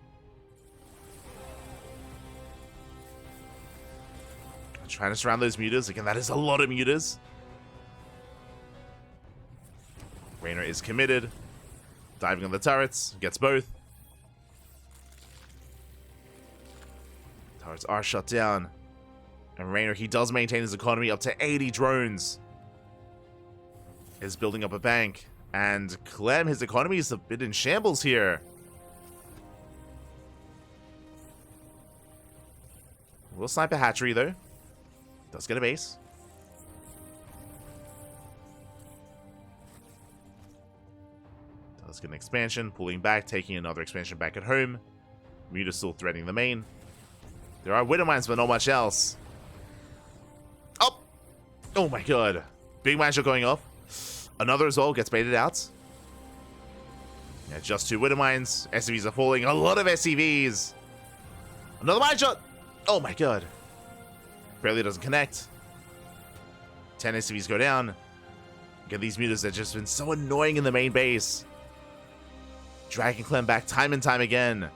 Trying to surround those mutas. Again, that is a lot of mutas. Reynor is committed. Diving on the turrets. Gets both. Turrets are shut down. And Reynor, he does maintain his economy up to 80 drones. Is building up a bank. And Clem, his economy is a bit in shambles here. We'll snipe a hatchery though. Does get a base. Does get an expansion. Pulling back, taking another expansion back at home. Muta still threatening the main. There are widow mines, but not much else. Oh! Oh my god. Big mine shot going off. Another as well gets baited out. Yeah, just 2 widow mines. SCVs are falling. A lot of SCVs. Another mine shot. Oh my god. Barely doesn't connect. 10 SCVs go down. Again, these mutas have just been so annoying in the main base. Dragging Clem back time and time again.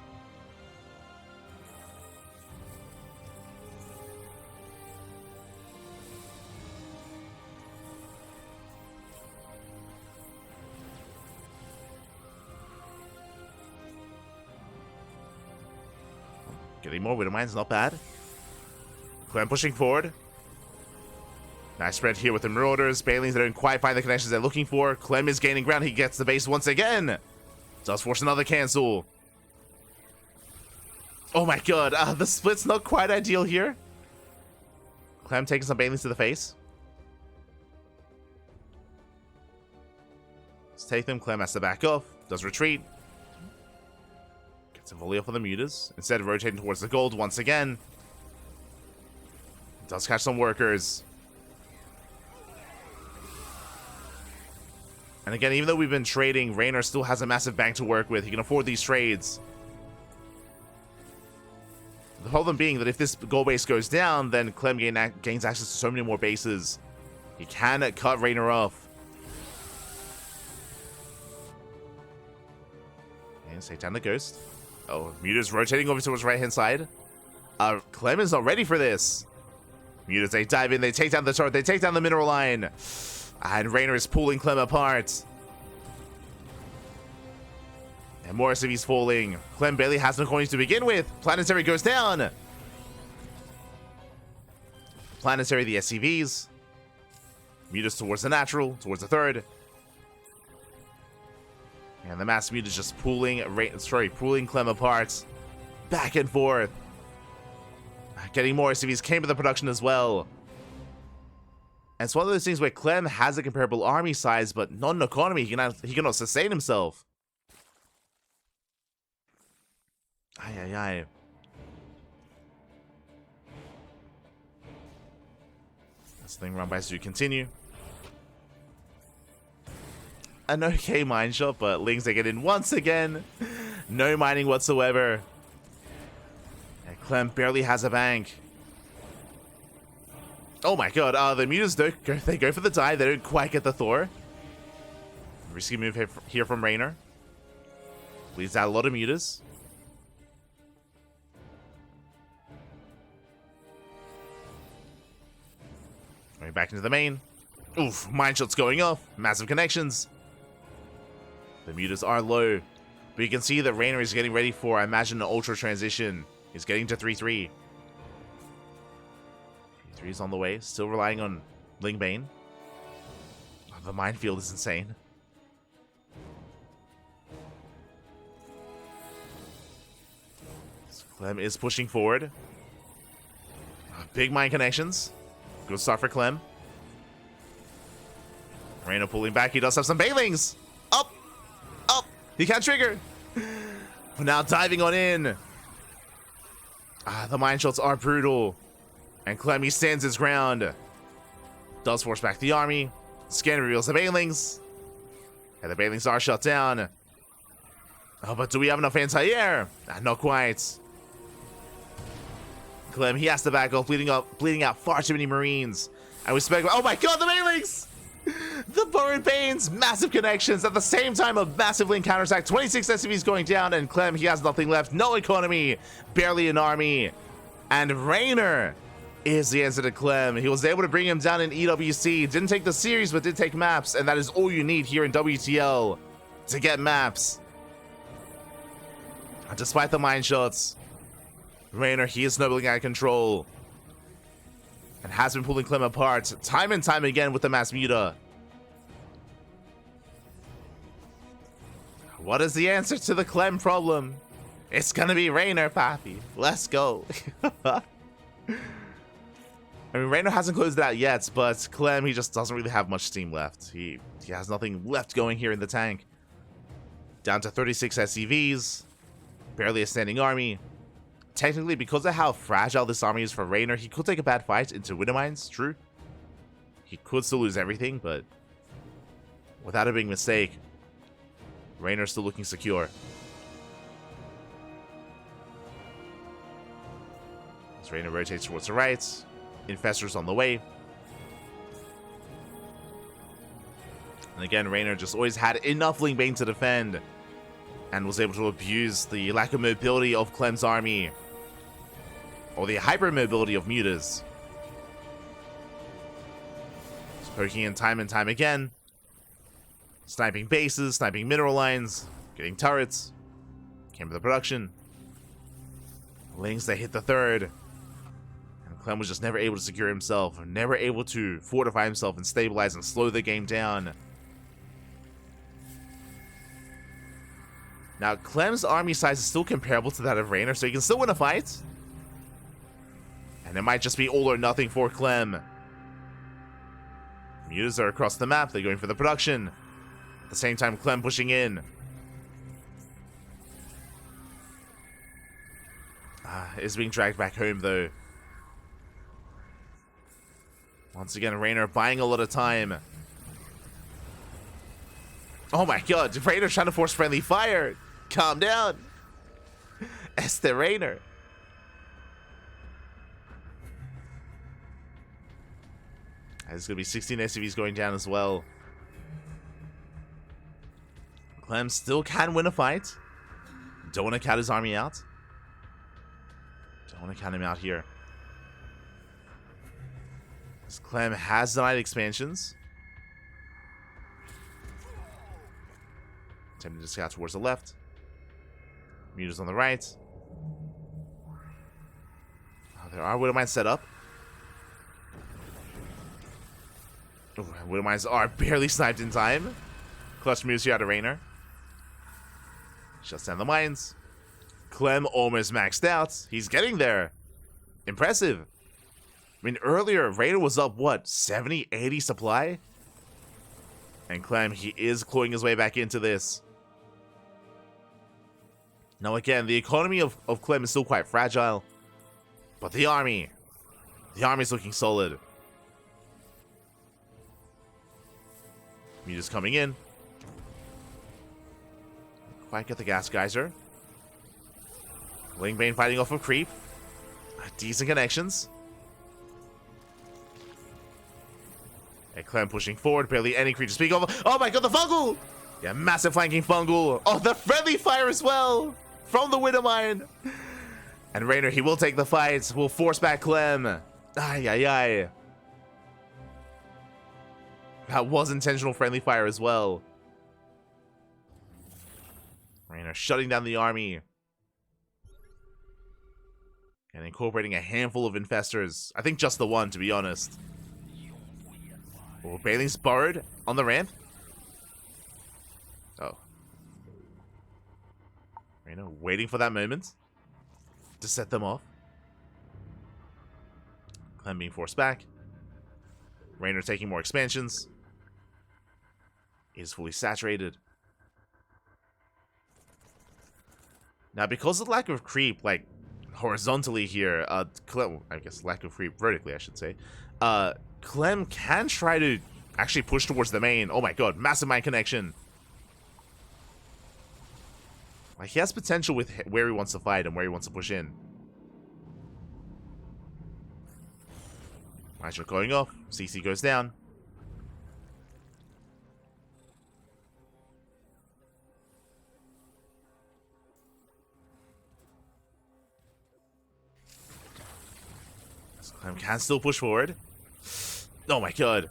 Getting more widow mines, not bad. Clem pushing forward. Nice spread here with the Marauders. Banelings that don't quite find the connections they're looking for. Clem is gaining ground. He gets the base once again. Does force another cancel. Oh my god. The split's not quite ideal here. Clem taking some Banelings to the face. Let's take them. Clem has to back off. Does retreat. Gets a volley off of the mutas. Instead of rotating towards the gold once again. Does catch some workers. And again, even though we've been trading, Reynor still has a massive bank to work with. He can afford these trades. The problem being that if this gold base goes down, then Clem gains access to so many more bases. He can cut Reynor off. And take down the ghost. Oh, Muta's rotating over towards right-hand side. Clem is not ready for this. Mutas, they dive in, they take down the turret, they take down the mineral line. And Reynor is pulling Clem apart. And more SCVs falling. Clem barely has no coins to begin with. Planetary goes down. Planetary, the SCVs. Mutas towards the natural, towards the third. And the mass Mutas just pulling Clem apart. Back and forth. Getting more SCVs came to the production as well. And it's one of those things where Clem has a comparable army size, but not an economy. He cannot sustain himself. Aye. This thing run by to continue. An okay mine shot, but Lings they get in once again. No mining whatsoever. And Clem barely has a bank. Oh my god, the mutas they go for the dive, they don't quite get the Thor. Risky move here from Reynor. Bleeds out a lot of mutas. Going back into the main. Oof, mine shots going off. Massive connections. The mutas are low. But you can see that Reynor is getting ready for, I imagine, an ultra transition. He's getting to 3-3. 3 is on the way. Still relying on Lingbane. Oh, the minefield is insane. So Clem is pushing forward. Big mine connections. Good start for Clem. Reynor pulling back. He does have some Banelings. Up! Up! He can't trigger. Now diving on in. The mine shots are brutal. And Clem, he stands his ground. Does force back the army. Scan reveals the Banelings. And the Banelings are shut down. Oh, but do we have enough anti-air? Not quite. Clem, he has to back off, bleeding out far too many Marines. And we spec. Oh my god, the Banelings! The Burrowed Banes, massive connections. At the same time, a massive link counterattack. 26 SCVs going down, and Clem, he has nothing left. No economy, barely an army. And Reynor is the answer to Clem. He was able to bring him down in EWC. Didn't take the series, but did take maps. And that is all you need here in WTL to get maps. And despite the mine shots, Reynor, he is snowballing out of control. And has been pulling Clem apart time and time again with the mass muta. What is the answer to the Clem problem? It's gonna be Reynor, Pappy. Let's go. I mean, Reynor hasn't closed it out yet, but Clem, he just doesn't really have much steam left. He has nothing left going here in the tank. Down to 36 SCVs. Barely a standing army. Technically, because of how fragile this army is for Reynor, he could take a bad fight into Widow Mines, true. He could still lose everything, but without a big mistake, Reynor's still looking secure. As Reynor rotates towards the right, Infestor's on the way. And again, Reynor just always had enough Link Bane to defend and was able to abuse the lack of mobility of Clem's army. Or the hyper-mobility of mutas. Just poking in time and time again. Sniping bases, sniping mineral lines, getting turrets. Came to the production. Lings that hit the third. And Clem was just never able to secure himself, never able to fortify himself and stabilize and slow the game down. Now, Clem's army size is still comparable to that of Reynor, so he can still win a fight. And it might just be all or nothing for Clem. Mutas are across the map, they're going for the production. At the same time, Clem pushing in. Is being dragged back home, though. Once again, Reynor buying a lot of time. Oh my god, Reynor trying to force friendly fire. Calm down. Este Reynor. There's going to be 16 SCVs going down as well. Clem still can win a fight. Don't want to count his army out. Don't want to count him out here. As Clem has denied expansions. Attempting to scout towards the left. Mutas on the right. Oh, there are Widow Mines set up. Oh, Widow Mines are barely sniped in time. Clutch moves here out of Reynor. Shuts down the mines. Clem almost maxed out. He's getting there. Impressive. I mean, earlier, Reynor was up, what, 70, 80 supply? And Clem, he is clawing his way back into this. Now, again, the economy of Clem is still quite fragile. But the army's looking solid. Mutas coming in. Quite get the gas geyser. Lingbane fighting off of creep. Decent connections. And Clem pushing forward, barely any creature to speak of. Oh my god, the fungal! Yeah, massive flanking fungal. Oh, the friendly fire as well! From the Widow Mine. And Reynor, he will take the fight. Will force back Clem. Ay, ay, ay. That was intentional friendly fire as well. Reynor shutting down the army. And incorporating a handful of infestors. I think just the one, to be honest. Oh, Bailey's burrowed on the ramp. Oh. Reynor waiting for that moment to set them off. Clem being forced back. Reynor taking more expansions. Is fully saturated. Now, because of the lack of creep, like, horizontally here, Clem, I guess lack of creep vertically, I should say, Clem can try to actually push towards the main. Oh my god, massive mine connection. Like, he has potential with where he wants to fight and where he wants to push in. Mind going off. CC goes down. Clem can still push forward. Oh my god.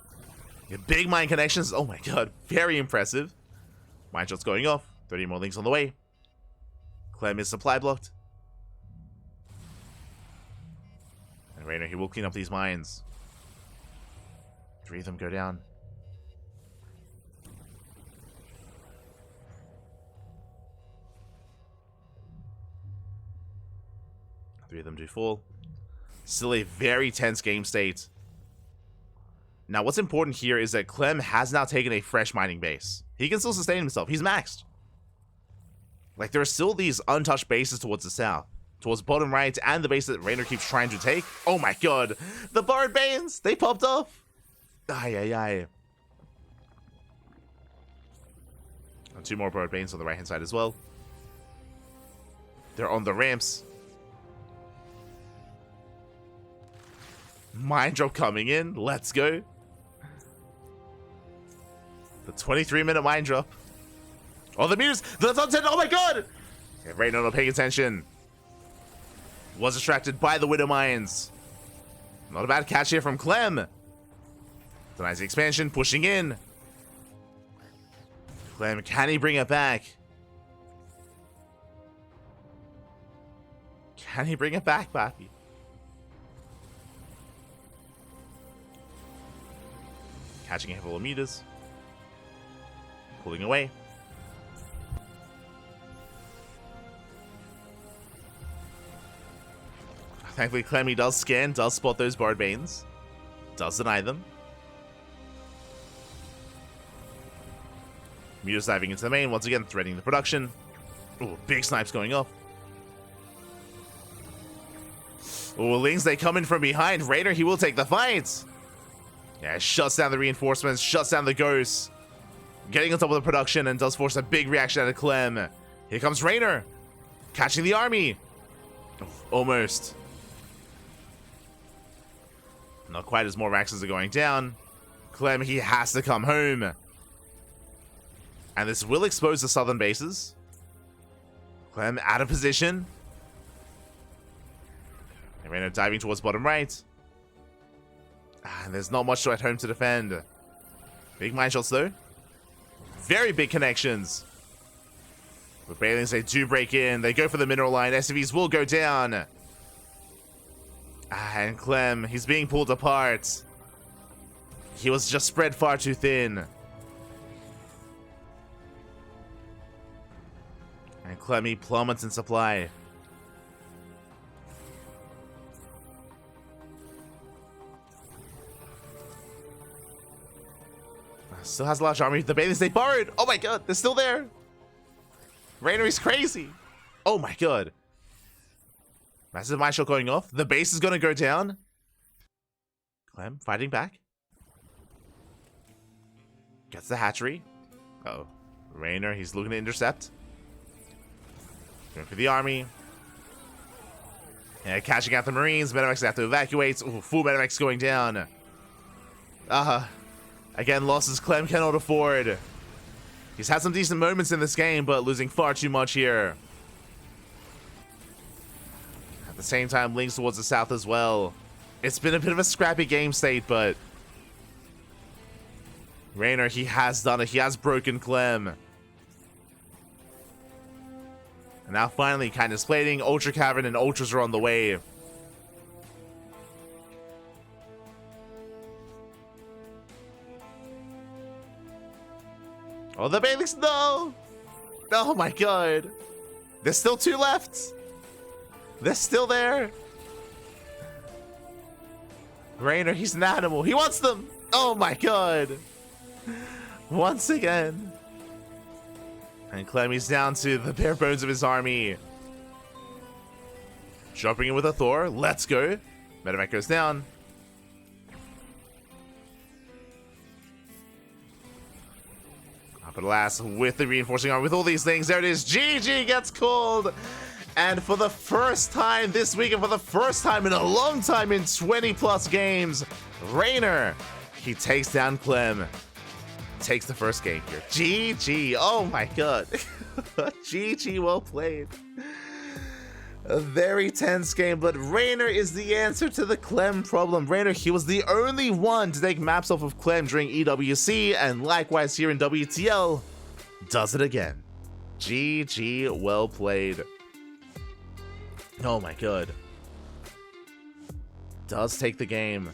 Big mine connections. Oh my god. Very impressive. Mine shots going off. 30 more links on the way. Clem is supply blocked. And Reynor, he will clean up these mines. 3 of them go down. Three of them do fall. Still a very tense game state. Now, what's important here is that Clem has now taken a fresh mining base. He can still sustain himself. He's maxed. Like, there are still these untouched bases towards the south. Towards bottom right, and the base that Reynor keeps trying to take. Oh my god. The Bard Banes! They popped off! Ay, ay, ay. And 2 more Bard Banes on the right-hand side as well. They're on the ramps. Mine drop coming in. Let's go. The 23-minute mine drop. Oh, the muse! The sunset! Oh my god! Okay, Reynor not paying attention. Was distracted by the Widow Mines. Not a bad catch here from Clem. Denies the expansion, pushing in. Clem, can he bring it back? Can he bring it back, Pappy? Catching a couple of meters. Pulling away. Thankfully, Clemmy does scan, does spot those Bard Banes. Does deny them. Meters diving into the main, once again threatening the production. Ooh, big snipes going off. Ooh, Lings, they come in from behind. Reynor, he will take the fight. Yeah, shuts down the reinforcements, shuts down the ghosts. Getting on top of the production and does force a big reaction out of Clem. Here comes Reynor. Catching the army. Almost. Not quite as more Raxes are going down. Clem, he has to come home. And this will expose the southern bases. Clem out of position. And Reynor diving towards bottom right. And there's not much at home to defend. Big mine shots though. Very big connections. With Bailings, they do break in. They go for the mineral line. SCVs will go down. And Clem, he's being pulled apart. He was just spread far too thin. And Clemmy plummets in supply. Still has a large army. The Bailings, they borrowed. Oh my god, they're still there. Reynor is crazy. Oh my god. Massive mine shot going off. The base is going to go down. Clem fighting back. Gets the hatchery. Uh-oh. Reynor, he's looking to intercept. Going for the army. And catching out the Marines. Medivacs have to evacuate. Ooh, full Medivacs going down. Again, losses Clem cannot afford. He's had some decent moments in this game, but losing far too much here. At the same time, Lings towards the south as well. It's been a bit of a scrappy game state, but Reynor, he has done it. He has broken Clem. And now finally, kind of plating. Ultra Cavern and Ultras are on the way. Oh, the Bailings, no! Oh my god. There's still 2 left. They're still there. Reynor, he's an animal. He wants them. Oh my god. Once again. And Clemmy's down to the bare bones of his army. Jumping in with a Thor. Let's go. Medevac goes down. But alas, with the reinforcing arm, with all these things, there it is. GG gets called. And for the first time this week, and for the first time in a long time, in 20 plus games, Reynor, he takes down Clem. Takes the first game here. GG. Oh my god. GG, well played. A very tense game, but Reynor is the answer to the Clem problem. Reynor, he was the only one to take maps off of Clem during EWC, and likewise here in WTL, does it again. GG, well played. Oh my god. Does take the game.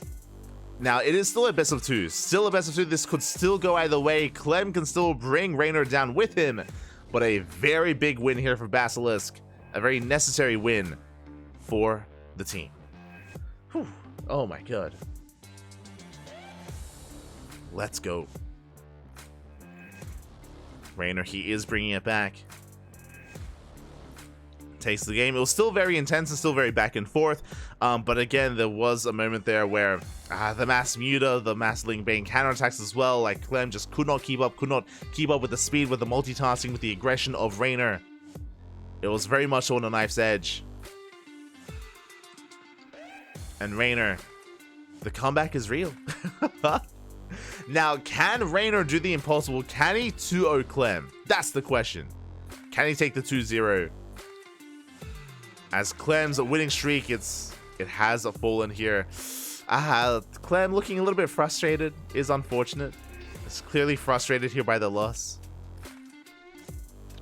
Now, it is still a best of two. Still a best of two. This could still go either way. Clem can still bring Reynor down with him, but a very big win here for BASILISK. A very necessary win for the team. Whew. Oh my god. Let's go. Reynor, he is bringing it back. Takes the game. It was still very intense and still very back and forth. But again, there was a moment there where the mass muta, the mass link bane counterattacks as well. Like Clem just could not keep up with the speed, with the multitasking, with the aggression of Reynor. It was very much on a knife's edge. And Reynor, the comeback is real. Now, can Reynor do the impossible? Can he 2-0 Clem? That's the question. Can he take the 2-0? As Clem's winning streak, it has fallen here. Clem looking a little bit frustrated is unfortunate. It's clearly frustrated here by the loss.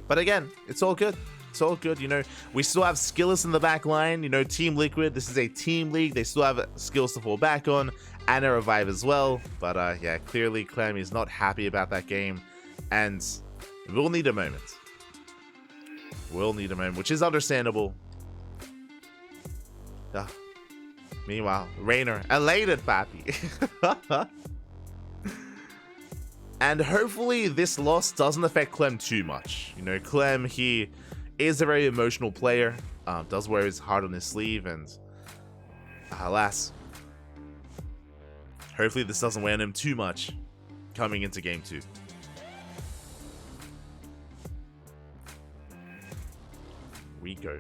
But again, it's all good. It's all good, you know. We still have SKillous in the back line, you know, Team Liquid. This is a team league. They still have skills to fall back on and a revive as well. But yeah, clearly Clem is not happy about that game, and we'll need a moment. We'll need a moment, which is understandable. Meanwhile, Reynor, elated papi. And hopefully this loss doesn't affect Clem too much. You know, Clem, he is a very emotional player, does wear his heart on his sleeve, and alas, hopefully this doesn't weigh on him too much coming into game 2. We go.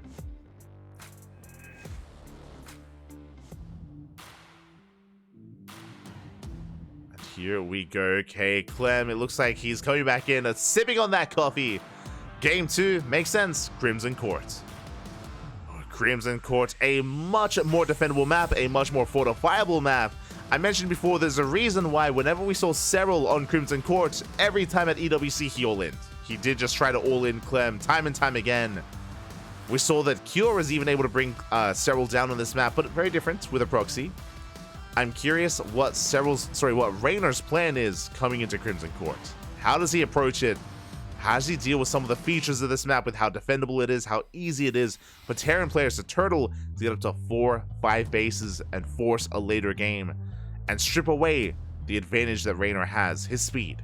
And here we go. Okay, Clem, it looks like he's coming back in, sipping on that coffee. Game 2 makes sense. Crimson Court. Crimson Court, a much more defendable map, a much more fortifiable map. I mentioned before, there's a reason why whenever we saw Serral on Crimson Court, every time at EWC he all-in. He did just try to all-in Clem time and time again. We saw that Cure is even able to bring Serral down on this map, but very different with a proxy. I'm curious what Reynor's plan is coming into Crimson Court. How does he approach it? How does he deal with some of the features of this map, with how defendable it is, how easy it is for Terran players to turtle to get up to 4-5 bases and force a later game and strip away the advantage that Reynor has, his speed?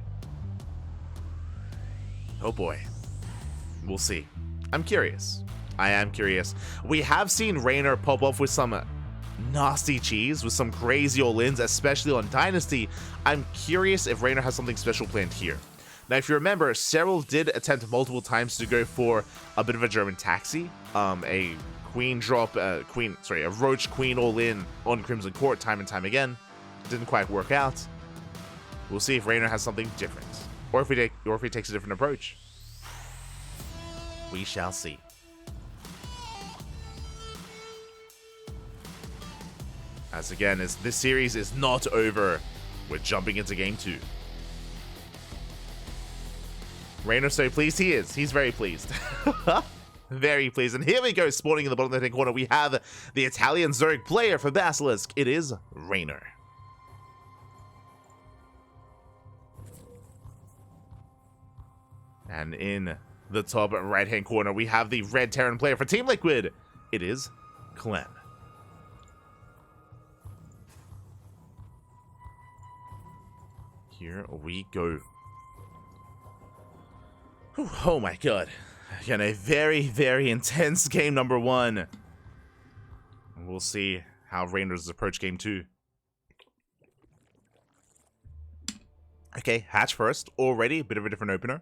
Oh boy. We'll see. I'm curious. I am curious. We have seen Reynor pop off with some nasty cheese, with some crazy all-ins, especially on Dynasty. I'm curious if Reynor has something special planned here. Now, if you remember, Serral did attempt multiple times to go for a bit of a German taxi, a queen drop, a roach queen all-in on Crimson Court time and time again. Didn't quite work out. We'll see if Reynor has something different, or if he takes a different approach. We shall see. As again, as this series is not over, we're jumping into game 2. Reynor's so pleased he is. He's very pleased. Very pleased. And here we go, spawning in the bottom left-hand corner. We have the Italian Zerg player for BASILISK. It is Reynor. And in the top right-hand corner, we have the red Terran player for Team Liquid. It is Clem. Here we go. Whew, oh my god. Again, a very, very intense game number 1. And we'll see how Reynor's approach game 2. Okay, hatch first. Already a bit of a different opener.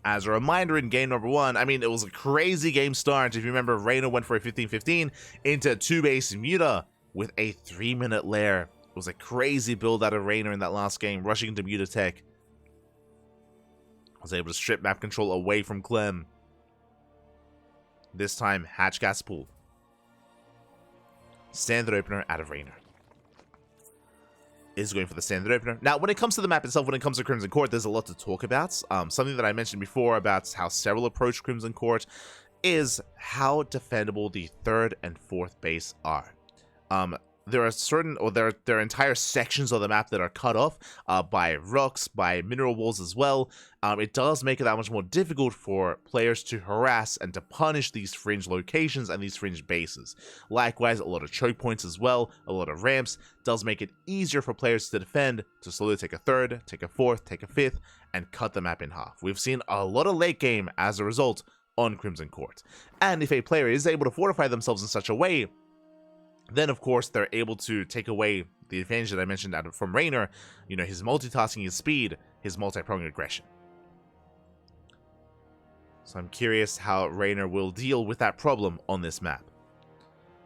As a reminder, in game number 1, I mean, it was a crazy game start. If you remember, Reynor went for a 15-15 into 2-base Muta with a 3-minute lair. It was a crazy build out of Reynor in that last game, rushing into Muta tech. Was able to strip map control away from Clem. This time, hatch gas pool. Standard opener out of Reynor. Is going for the standard opener. Now, when it comes to the map itself, when it comes to Crimson Court, there's a lot to talk about. Something that I mentioned before about how Serral approached Crimson Court is how defendable the 3rd and 4th base are. There are certain, or there are entire sections of the map that are cut off by rocks, by mineral walls as well. It does make it that much more difficult for players to harass and to punish these fringe locations and these fringe bases. Likewise, a lot of choke points as well, a lot of ramps, does make it easier for players to defend, to slowly take a 3rd, take a 4th, take a 5th, and cut the map in half. We've seen a lot of late game as a result on Crimson Court. And if a player is able to fortify themselves in such a way, then of course they're able to take away the advantage that I mentioned from Reynor, you know, his multitasking, his speed, his multi-pronged aggression. So I'm curious how Reynor will deal with that problem on this map.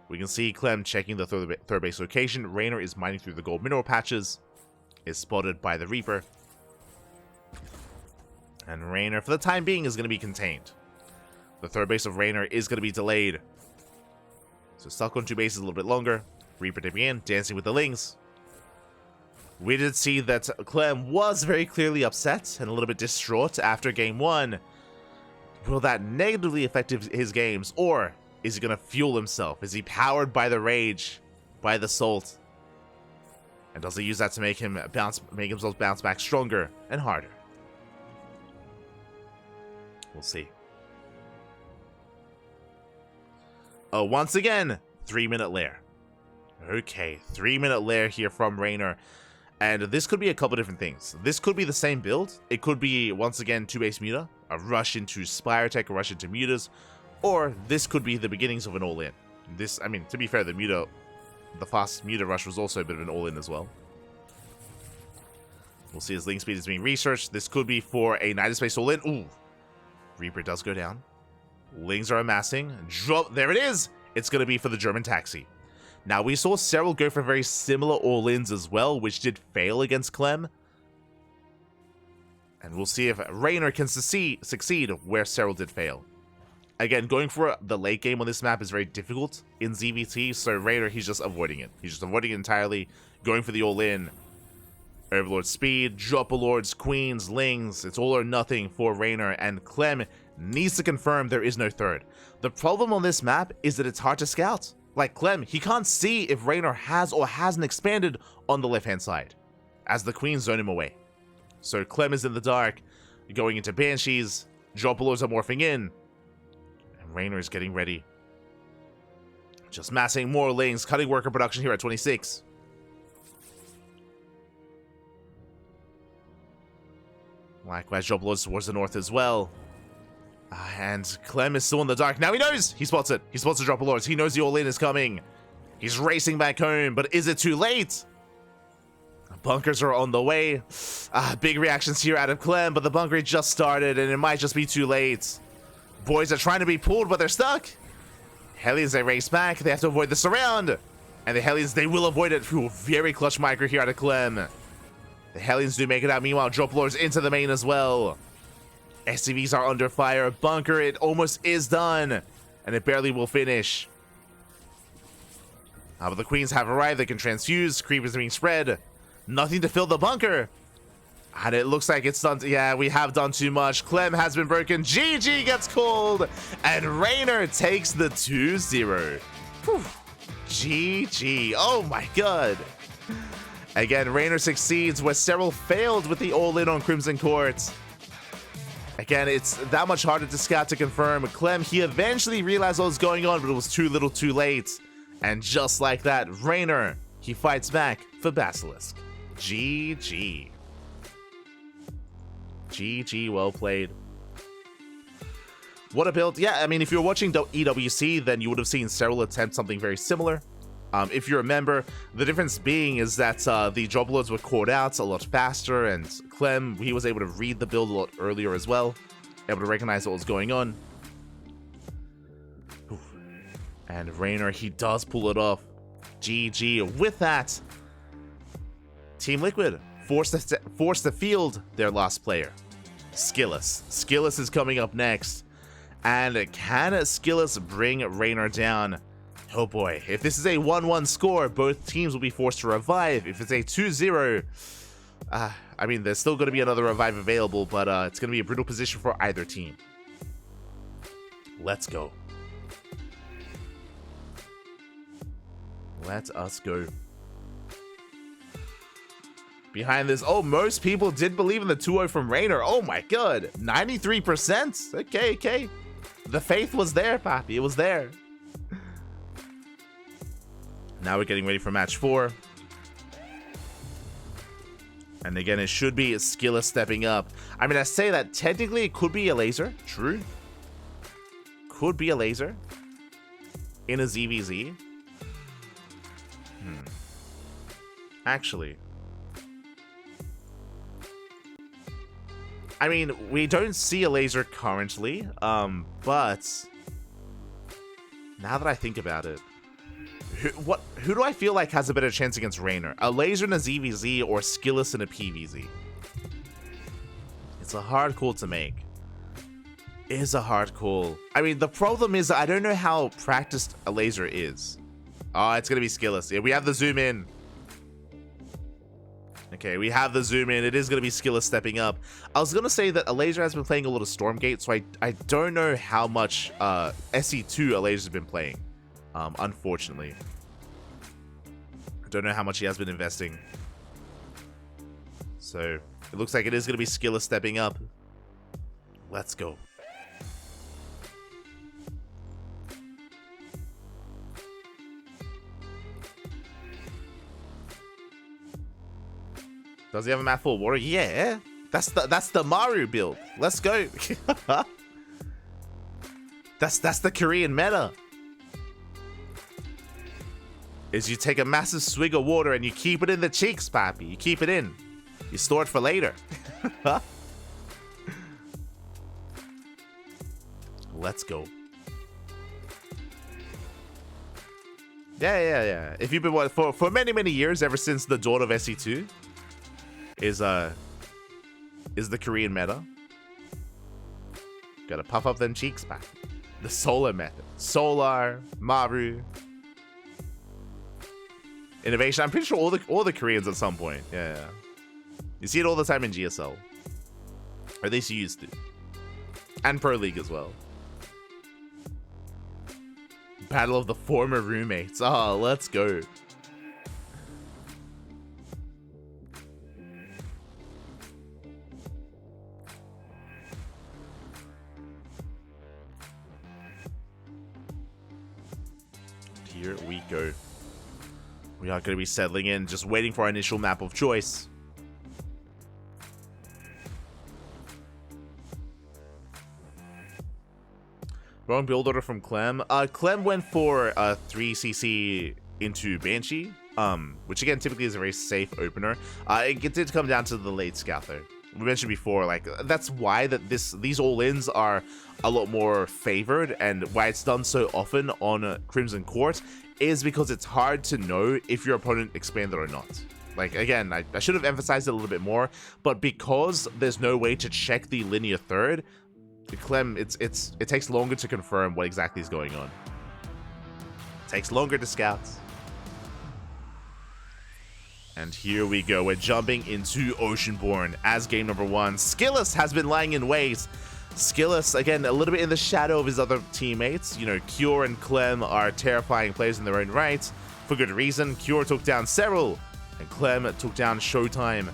We can see Clem checking the third base location. Reynor is mining through the gold mineral patches, is spotted by the Reaper. And Reynor, for the time being, is going to be contained. The 3rd base of Reynor is going to be delayed. So stuck on 2 bases a little bit longer. Reaper dipping in, dancing with the Lings. We did see that Clem was very clearly upset and a little bit distraught after game 1. Will that negatively affect his games, or is he going to fuel himself? Is he powered by the rage, by the salt? And does he use that to make himself bounce back stronger and harder? We'll see. Oh, once again, 3-minute lair. Okay, 3-minute lair here from Reynor. And this could be a couple different things. This could be the same build. It could be, once again, 2-base Muta, a rush into Spire Tech, a rush into Mutas. Or this could be the beginnings of an all-in. This, I mean, to be fair, the fast Muta rush was also a bit of an all-in as well. We'll see as Ling speed is being researched. This could be for a Night of Space all-in. Ooh. Reaper does go down. Lings are amassing. Drop. There it is. It's going to be for the German taxi. Now, we saw Serral go for very similar all-ins as well, which did fail against Clem. And we'll see if Reynor can succeed where Serral did fail. Again, going for the late game on this map is very difficult in ZVT, so Reynor, he's just avoiding it. He's just avoiding it entirely, going for the all-in. Overlord speed, Dropper Lords, Queens, Lings, it's all or nothing for Reynor, and Clem needs to confirm there is no 3rd. The problem on this map is that it's hard to scout. Like Clem, he can't see if Reynor has or hasn't expanded on the left-hand side, as the Queens zone him away. So Clem is in the dark, going into Banshees, Dropper Lords are morphing in, and Reynor is getting ready. Just massing more Lings, cutting worker production here at 26. Likewise, Dropper Lords towards the north as well. And Clem is still in the dark. Now he knows! He spots it. He spots the Dropper Lords. He knows the all-in is coming. He's racing back home, but is it too late? Bunkers are on the way. Big reactions here out of Clem, but the bunker just started, and it might just be too late. Boys are trying to be pulled, but they're stuck. Hellions, they race back. They have to avoid the surround. And the Hellions, they will avoid it. Ooh, very clutch micro here out of Clem. The Hellions do make it out. Meanwhile, Dropper Lords into the main as well. SCVs are under fire. Bunker, it almost is done. And it barely will finish. But the Queens have arrived. They can transfuse. Creepers are being spread. Nothing to fill the bunker. And it looks like it's done. Yeah, we have done too much. Clem has been broken. GG gets called. And Reynor takes the 2-0. GG. Oh my god. Again, Reynor succeeds where Serral failed with the all-in on Crimson Court. Again, it's that much harder to scout to confirm. Clem, he eventually realized what was going on, but it was too little too late. And just like that, Reynor, he fights back for Basilisk. GG. GG, well played. What a build. Yeah, I mean, if you're watching EWC, then you would have seen Serral attempt something very similar. If you remember, the difference being is that the Dropper Lords were caught out a lot faster, and Clem, he was able to read the build a lot earlier as well. able to recognize what was going on. Ooh. And Reynor, he does pull it off. GG. With that, Team Liquid forced to field their last player, SKillous. SKillous is coming up next. And can SKillous bring Reynor down? Oh boy, if this is a 1-1 score, both teams will be forced to revive. If it's a 2-0, I mean, there's still going to be another revive available, but it's going to be a brutal position for either team. Let's go. Let us go. Behind this, oh, most people did believe in the 2-0 from Reynor. Oh my god, 93%. Okay. The faith was there, Papi. It was there. Now we're getting ready for match 4. And again, it should be SKillous stepping up. I mean, I say that technically it could be a laser. True. Could be a laser. In a ZVZ. Actually. I mean, we don't see a laser currently. But now that I think about it, who do I feel like has a better chance against Reynor? A laser in a ZVZ or SKillous in a PVZ? It's a hard call to make. It is a hard call. I mean, the problem is I don't know how practiced a laser is. Oh, it's going to be SKillous. Yeah, we have the zoom in. Okay, we have the zoom in. It is going to be SKillous stepping up. I was going to say that a laser has been playing a lot of Stormgate, so I don't know how much SE2 a laser's been playing. Unfortunately. I don't know how much he has been investing. So, it looks like it is going to be SKillous stepping up. Let's go. Does he have a map full of water? Yeah. That's the Maru build. Let's go. That's the Korean meta. Is you take a massive swig of water and you keep it in the cheeks, papi. You keep it in. You store it for later. Let's go. Yeah. If you've been for many years, ever since the dawn of SE2, is the Korean meta. Gotta puff up them cheeks, papi. The Solar method. Solar, Maru. Innovation. I'm pretty sure all the Koreans at some point. Yeah. You see it all the time in GSL. Or at least you used to. And Pro League as well. Battle of the former roommates. Oh, let's go. Here we go. We are going to be settling in, just waiting for our initial map of choice. Wrong build order from Clem. Clem went for 3cc into Banshee, which again typically is a very safe opener. It did come down to the late scout though. We mentioned before, like that's why these all-ins are a lot more favored, and why it's done so often on Crimson Court is because it's hard to know if your opponent expanded or not. Like, again, I should have emphasized it a little bit more, but because there's no way to check the linear third, Clem, it takes longer to confirm what exactly is going on. It takes longer to scout. And here we go. We're jumping into Oceanborn as game number 1. SKillous has been lying in wait. SKillous, again, a little bit in the shadow of his other teammates. You know, Cure and Clem are terrifying players in their own right, for good reason. Cure took down Serral, and Clem took down ShoWTimE.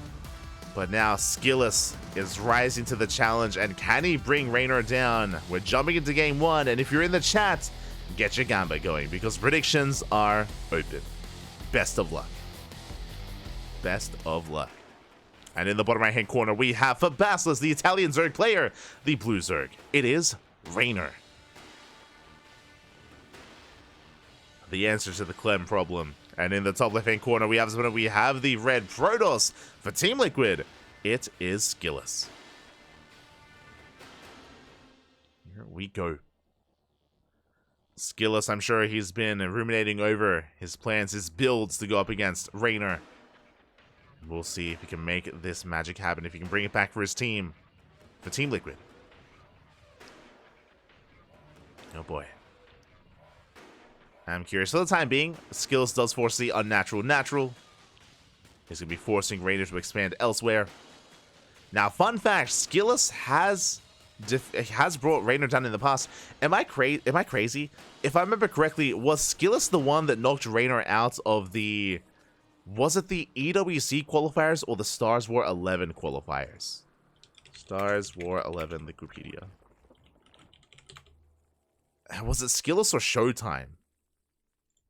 But now SKillous is rising to the challenge, and can he bring Reynor down? We're jumping into game 1, and if you're in the chat, get your gamba going, because predictions are open. Best of luck. Best of luck. And in the bottom right hand corner, we have for BASILISK, the Italian Zerg player, the blue Zerg. It is Reynor. The answer to the Clem problem. And in the top left hand corner, we have the red Protoss for Team Liquid. It is SKillous. we go. SKillous, I'm sure he's been ruminating over his plans, his builds to go up against Reynor. We'll see if he can make this magic happen, if he can bring it back for his team, for Team Liquid. Oh boy. I'm curious. For the time being, SKillous does force the unnatural natural. He's going to be forcing Reynor to expand elsewhere. Now, fun fact, SKillous has brought Reynor down in the past. Am I crazy? If I remember correctly, was SKillous the one that knocked Reynor out of the... Was it the EWC qualifiers or the Stars War 11 qualifiers? Stars War 11 Wikipedia. Was it SKillous or ShoWTimE?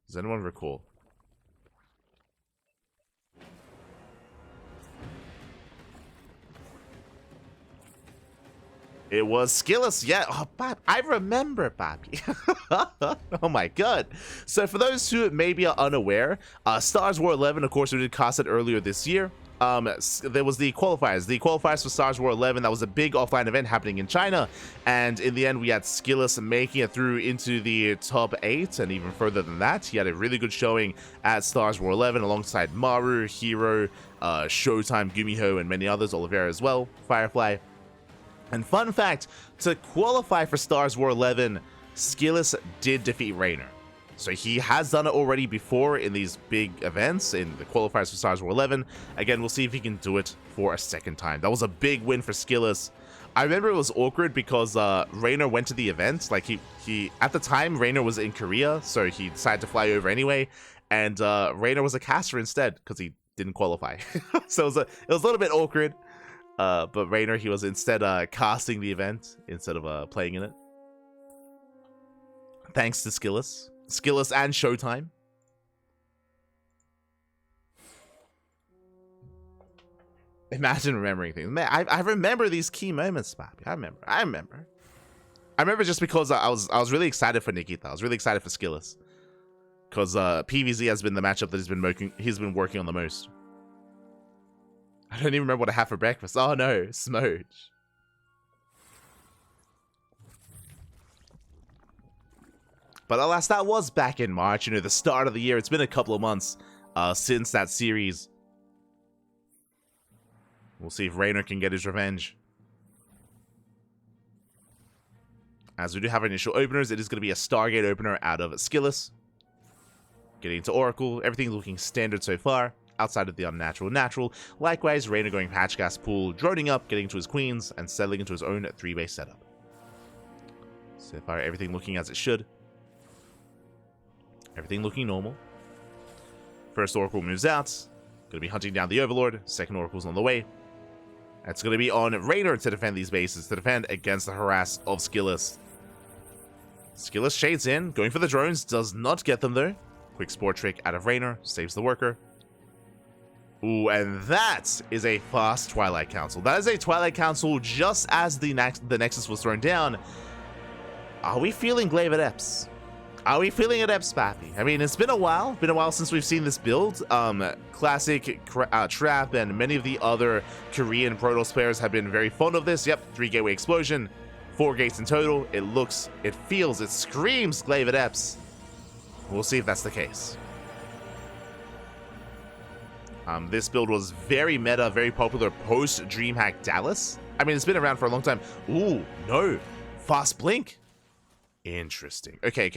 Does anyone recall? It was SKillous, yeah. Oh, I remember, Papi. Oh my god. So for those who maybe are unaware, Stars War 11, of course, we did cast it earlier this year. There was the qualifiers. The qualifiers for Stars War 11, that was a big offline event happening in China. And in the end, we had SKillous making it through into the top 8 and even further than that. He had a really good showing at Stars War 11 alongside Maru, Hero, ShoWTimE, Gumiho, and many others, Oliveira as well, Firefly. And fun fact, to qualify for Stars War 11, SKillous did defeat Reynor. So he has done it already before in these big events, in the qualifiers for Stars War 11. Again, we'll see if he can do it for a second time. That was a big win for SKillous. I remember it was awkward because Reynor went to the event. Like, he at the time, Reynor was in Korea, so he decided to fly over anyway. And Reynor was a caster instead because he didn't qualify. So it was a little bit awkward. But Reynor, he was instead casting the event instead of playing in it. Thanks to SKillous. SKillous and ShoWTimE. Imagine remembering things. Man, I remember these key moments, Papi. I remember just because I was really excited for Nikita. I was really excited for SKillous. Because PvZ has been the matchup that he's been working on the most. I don't even remember what I had for breakfast. Oh no, Smoge. But alas, that was back in March, you know, the start of the year. It's been a couple of months since that series. We'll see if Reynor can get his revenge. As we do have initial openers, it is going to be a Stargate opener out of SKillous. Getting into Oracle, everything looking standard so far. Outside of the unnatural natural. Likewise, Reynor going patch gas pool, droning up, getting to his queens, and settling into his own 3-base setup. So far, everything looking as it should. Everything looking normal. First Oracle moves out. Going to be hunting down the Overlord. Second Oracle's on the way. It's going to be on Reynor to defend these bases, to defend against the harass of SKillous. SKillous shades in, going for the drones, does not get them though. Quick spore trick out of Reynor, saves the worker. Ooh, and that is a fast Twilight Council. That is a Twilight Council just as the Nexus was thrown down. Are we feeling Glaive at Eps? Are we feeling it, Eps, Papi? I mean, it's been a while. Been a while since we've seen this build. Classic Trap and many of the other Korean Protoss players have been very fond of this. Yep, 3 gateway explosion, 4 gates in total. It looks, it feels, it screams Glaive at Eps. We'll see if that's the case. This build was very meta, very popular post DreamHack Dallas. I mean, it's been around for a long time. Ooh, no. Fast Blink. Interesting. Okay.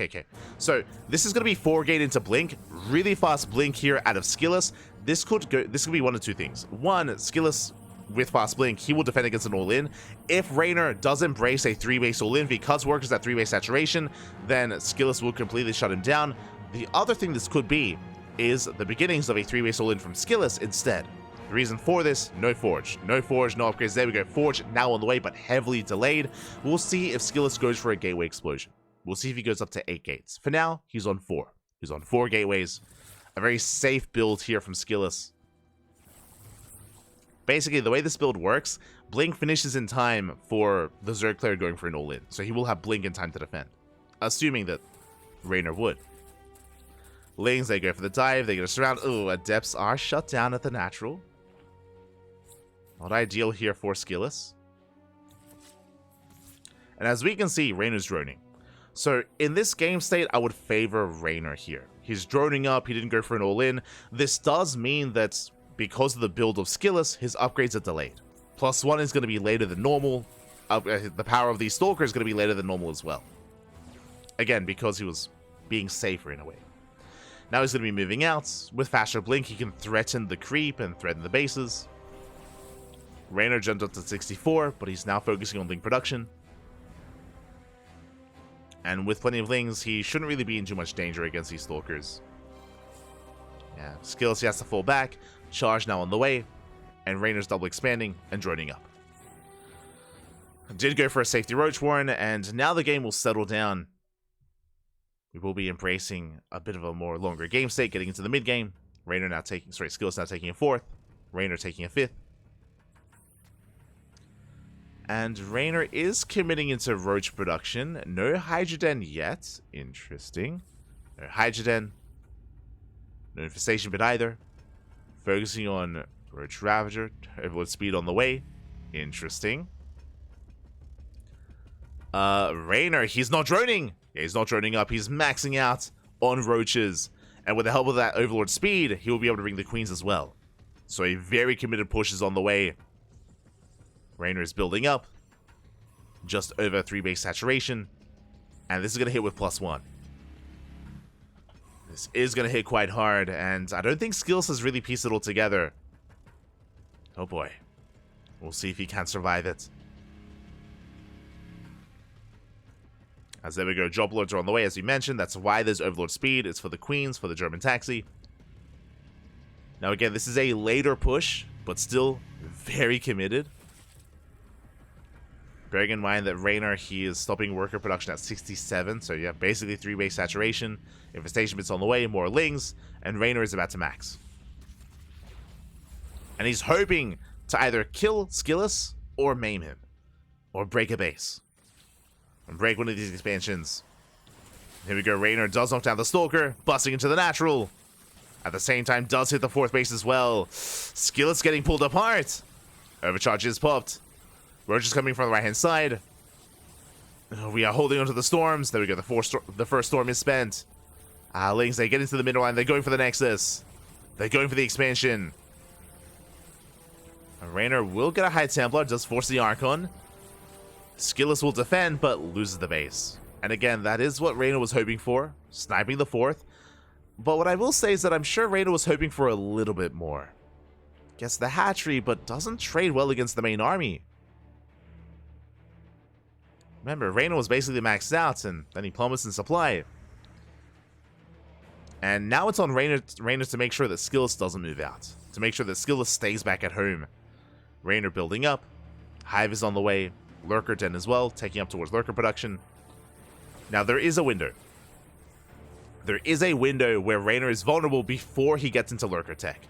So this is going to be 4 gate into Blink. Really fast Blink here out of SKillous. This could be one of 2 things. One, SKillous with fast Blink, he will defend against an all-in. If Reynor does embrace a 3-base all-in because workers at 3-base saturation, then SKillous will completely shut him down. The other thing this could be is the beginnings of a 3-base all-in from SKillous instead. The reason for this, no Forge. No Forge, no upgrades. There we go. Forge now on the way, but heavily delayed. We'll see if SKillous goes for a gateway explosion. We'll see if he goes up to 8 gates. For now, he's on 4. He's on 4 gateways. A very safe build here from SKillous. Basically, the way this build works, Blink finishes in time for the Zerg player going for an all-in. So he will have Blink in time to defend. Assuming that Reynor would. Lings, they go for the dive. They get a surround. Ooh, Adepts are shut down at the natural. Not ideal here for SKillous. And as we can see, Reynor's droning. So in this game state, I would favor Reynor here. He's droning up, he didn't go for an all-in. This does mean that because of the build of SKillous, his upgrades are delayed. +1 is going to be later than normal. The power of these Stalkers is going to be later than normal as well. Again, because he was being safer in a way. Now he's going to be moving out. With faster blink, he can threaten the creep and threaten the bases. Reynor jumped up to 64, but he's now focusing on link production. And with plenty of lings, he shouldn't really be in too much danger against these Stalkers. Yeah, SKillous, he has to fall back. Charge now on the way. And Reynor's double expanding and droning up. Did go for a safety Roach Warren, and now the game will settle down. We will be embracing a bit of a more longer game state, getting into the mid game. SKillous now taking a 4th. Reynor taking a 5th. And Reynor is committing into Roach production. No Hydroden yet. Interesting. No Hydroden. No Infestation bit either. Focusing on Roach Ravager. Overload speed on the way. Interesting. Reynor, he's not droning. Yeah, he's not droning up. He's maxing out on Roaches. And with the help of that Overlord speed, he will be able to bring the Queens as well. So a very committed push is on the way. Reynor is building up. Just over 3 base saturation. And this is going to hit with +1. This is going to hit quite hard. And I don't think SKillous has really pieced it all together. Oh boy. We'll see if he can survive it. As there we go, Job Lords are on the way, as we mentioned. That's why there's Overlord speed. It's for the Queens, for the German taxi. Now again, this is a later push, but still very committed. Bearing in mind that Reynor, he is stopping worker production at 67, so yeah, basically 3 base saturation. Infestation bits on the way, more lings, and Reynor is about to max. And he's hoping to either kill SKillous or maim him, or break a base. And break one of these expansions. Here we go, Reynor does knock down the Stalker, busting into the natural. At the same time, does hit the 4th base as well. SKillous getting pulled apart. Overcharge is popped. Roach is coming from the right-hand side. We are holding onto the storms. There we go, the first storm is spent. Lings, they get into the middle line. They're going for the Nexus. They're going for the expansion. Reynor will get a High Templar, does force the Archon. SKillous will defend, but loses the base. And again, that is what Reynor was hoping for, sniping the 4th. But what I will say is that I'm sure Reynor was hoping for a little bit more. Gets the hatchery, but doesn't trade well against the main army. Remember, Reynor was basically maxed out, and then he plummets in supply. And now it's on Reynor to make sure that SKillous doesn't move out. To make sure that SKillous stays back at home. Reynor building up. Hive is on the way. Lurker Den as well, taking up towards Lurker production. Now, there is a window. There is a window where Reynor is vulnerable before he gets into Lurker tech.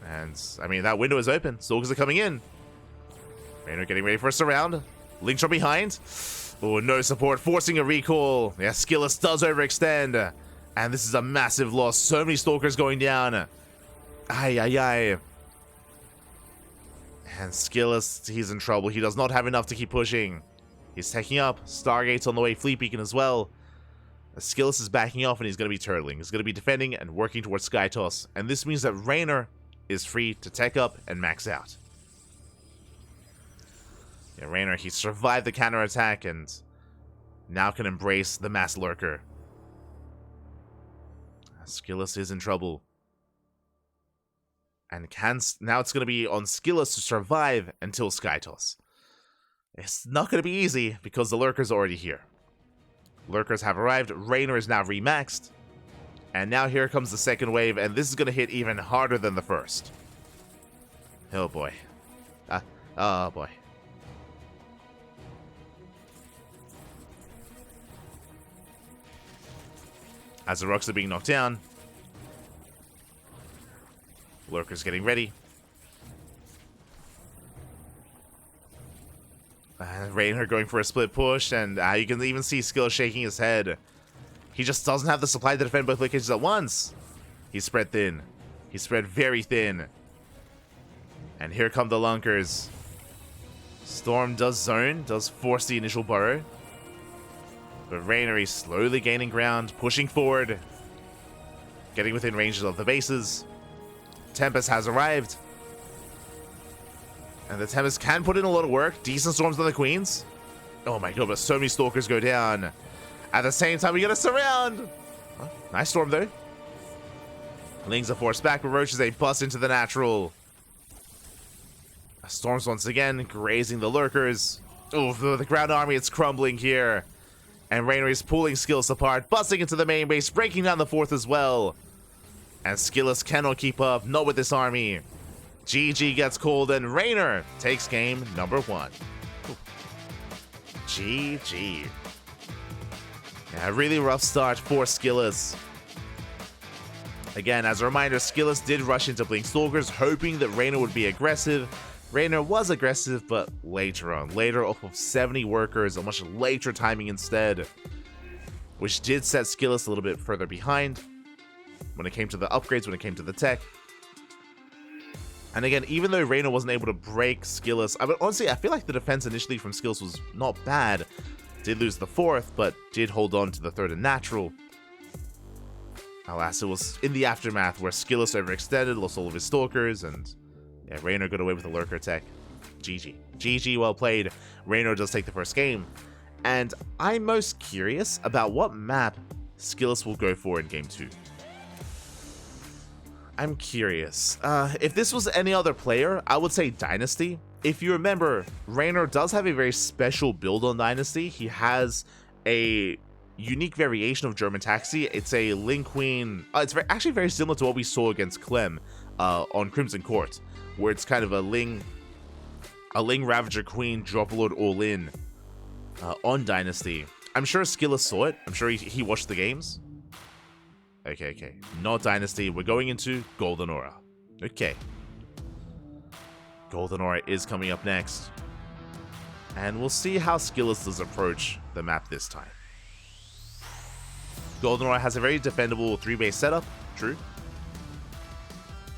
And, I mean, that window is open. Stalkers are coming in. Reynor getting ready for a surround. Link from behind. Oh, no support, forcing a recall. Yeah, SKillous does overextend. And this is a massive loss. So many Stalkers going down. Ay, ay, ay. And SKillous, he's in trouble. He does not have enough to keep pushing. He's taking up. Stargate's on the way. Fleet Beacon as well. SKillous is backing off, and he's going to be turtling. He's going to be defending and working towards Sky Toss. And this means that Reynor is free to tech up and max out. Yeah, Reynor, he survived the counterattack and now can embrace the Mass Lurker. SKillous is in trouble. And now it's going to be on SKillous to survive until Sky Toss. It's not going to be easy because the Lurker's already here. Lurkers have arrived. Reynor is now remaxed. And now here comes the second wave, and this is going to hit even harder than the first. Oh boy. Oh boy. As the rocks are being knocked down, Lurker's getting ready. Reynor going for a split push, and you can even see SKillous shaking his head. He just doesn't have the supply to defend both locations at once. He's spread thin. He's spread very thin. And here come the Lunkers. Storm does zone, does force the initial burrow. But Reynor is slowly gaining ground, pushing forward. Getting within range of the bases. Tempest has arrived. And the Tempest can put in a lot of work. Decent storms on the Queens. Oh my god, but so many Stalkers go down. At the same time, we get a surround. Oh, nice storm though. Lings are forced back, but Roaches they bust into the natural. Storms once again, grazing the Lurkers. Oh, the ground army, it's crumbling here. And Reynor is pulling SKillous apart, busting into the main base, breaking down the fourth as well. And SKillous cannot keep up, not with this army. GG gets called, and Reynor takes game number 1. Ooh. GG. Yeah, a really rough start for SKillous. Again, as a reminder, SKillous did rush into Blink Stalkers, hoping that Reynor would be aggressive. Reynor was aggressive, but later on. Later off of 70 workers, a much later timing instead. Which did set SKillous a little bit further behind. When it came to the upgrades, when it came to the tech. And again, even though Reynor wasn't able to break SKillous, I mean, honestly, I feel like the defense initially from SKillous was not bad. Did lose the fourth, but did hold on to the third and natural. Alas, it was in the aftermath where SKillous overextended, lost all of his Stalkers, and yeah, Reynor got away with the Lurker tech. GG. GG, well played. Reynor does take the first game. And I'm most curious about what map SKillous will go for in game 2. I'm curious. If this was any other player, I would say Dynasty. If you remember, Reynor does have a very special build on Dynasty. He has a unique variation of German Taxi. It's a Ling Queen. It's actually very similar to what we saw against Clem on Crimson Court, where it's kind of a Ling Ravager Queen drop lord all in on Dynasty. I'm sure SKillous saw it. I'm sure he watched the games. Okay. Not Dynasty. We're going into Golden Aura. Okay. Golden Aura is coming up next. And we'll see how SKillous does approach the map this time. Golden Aura has a very defendable 3-base setup. True.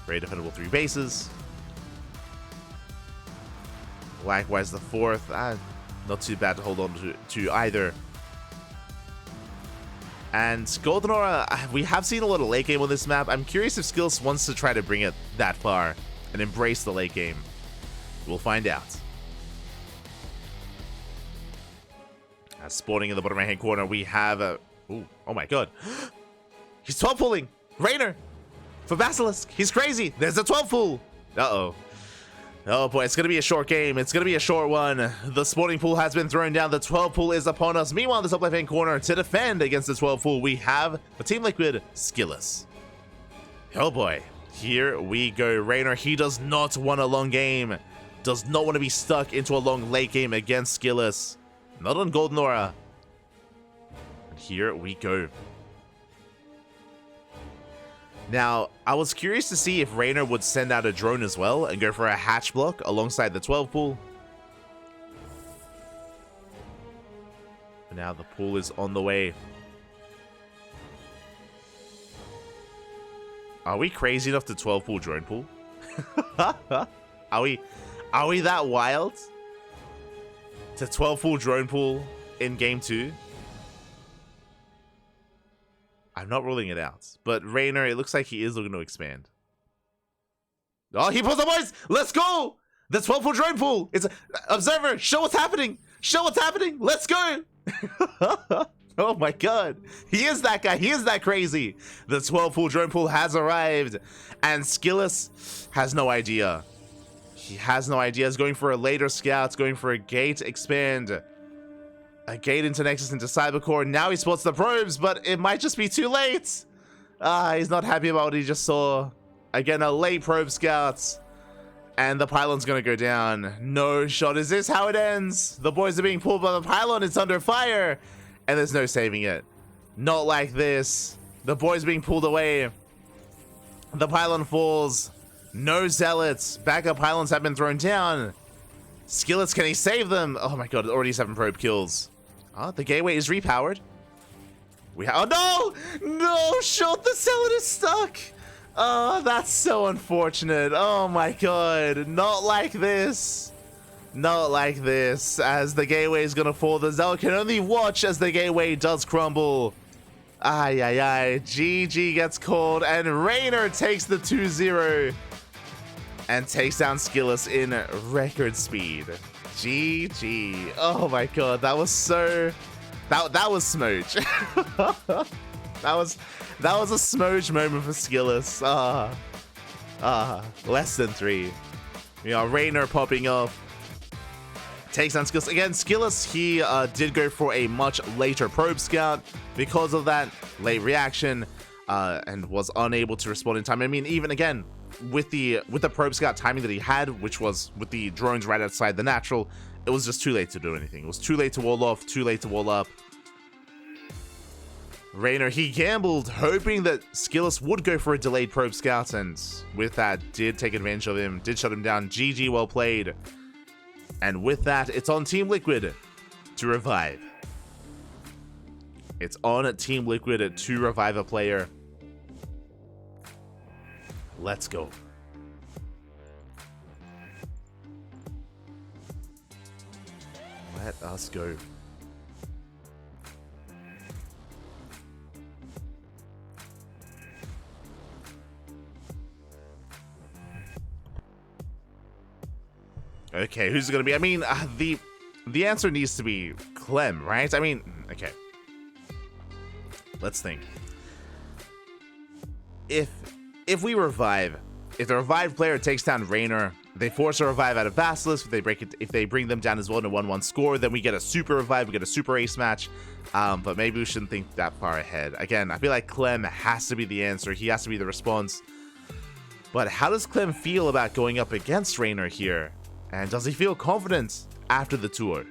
Very defendable 3 bases. Likewise, the fourth. Not too bad to hold on to either. And Golden Aura, we have seen a lot of late game on this map. I'm curious if SKillous wants to try to bring it that far and embrace the late game. We'll find out. Spawning in the bottom right hand corner, we have a... Ooh, oh my god. He's 12 pulling! Reynor! For Basilisk! He's crazy! There's a 12 pull! Uh-oh. Oh boy, it's gonna be a short game. It's gonna be a short one. The spawning pool has been thrown down. The 12 pool is upon us. Meanwhile, in the top left hand corner, to defend against the 12 pool, we have the Team Liquid SKillous. Oh boy, here we go. Reynor, he does not want a long game. Does not want to be stuck into a long late game against SKillous. Not on Golden Aura. And here we go. Now, I was curious to see if Reynor would send out a drone as well and go for a hatch block alongside the 12 pool. But now the pool is on the way. Are we crazy enough to 12 pool drone pool? Are we that wild to 12 pool drone pool in game 2? I'm not ruling it out, but Reynor, it looks like he is looking to expand. Oh, he pulls the boys! Let's go! The 12 pool drone pool! It's a observer! Show what's happening! Show what's happening! Let's go! Oh my god. He is that guy. He is that crazy. The 12 pool drone pool has arrived, and SKillous has no idea. He has no idea. He's going for a later scout, going for a gate expand. A gate into Nexus, into Cybercore. Now he spots the probes, but it might just be too late. He's not happy about what he just saw. Again, a late probe scout. And the pylon's gonna go down. No shot. Is this how it ends? The boys are being pulled by the pylon. It's under fire. And there's no saving it. Not like this. The boys being pulled away. The pylon falls. No zealots. Backup pylons have been thrown down. SKillous, can he save them? Oh my god, already 7 probe kills. The gateway is repowered. Oh no! No, shot! The zealot is stuck! Oh, that's so unfortunate. Oh my god. Not like this. Not like this. As the gateway is gonna fall, the Zell can only watch as the gateway does crumble. Ay, ay, ay. GG gets called, and Reynor takes the 2-0 and takes down SKillous in record speed. GG. Oh my god, that was so... That was Smoge. that was a Smoge moment for SKillous. Less than 3. You know, Reynor popping off. Takes down SKillous. Again, SKillous, he did go for a much later probe scout. Because of that late reaction, and was unable to respond in time. I mean, even again, with the probe scout timing that he had, which was with the drones right outside the natural, it was just too late to do anything. It was too late to wall off, too late to wall up. Reynor, he gambled, hoping that SKillous would go for a delayed probe scout, and with that, did take advantage of him, did shut him down. GG, well played. And with that, it's on Team Liquid to revive. It's on Team Liquid to revive a player. Let's go. Let us go. Okay, who's it gonna be? I mean, the answer needs to be Clem, right? I mean, okay. Let's think. If we revive, if the revived player takes down Reynor, they force a revive out of Basilisk. If they bring them down as well in a 1-1 score, then we get a super revive, we get a super ace match. But maybe we shouldn't think that far ahead. Again, I feel like Clem has to be the answer. He has to be the response. But how does Clem feel about going up against Reynor here? And does he feel confident after the tour?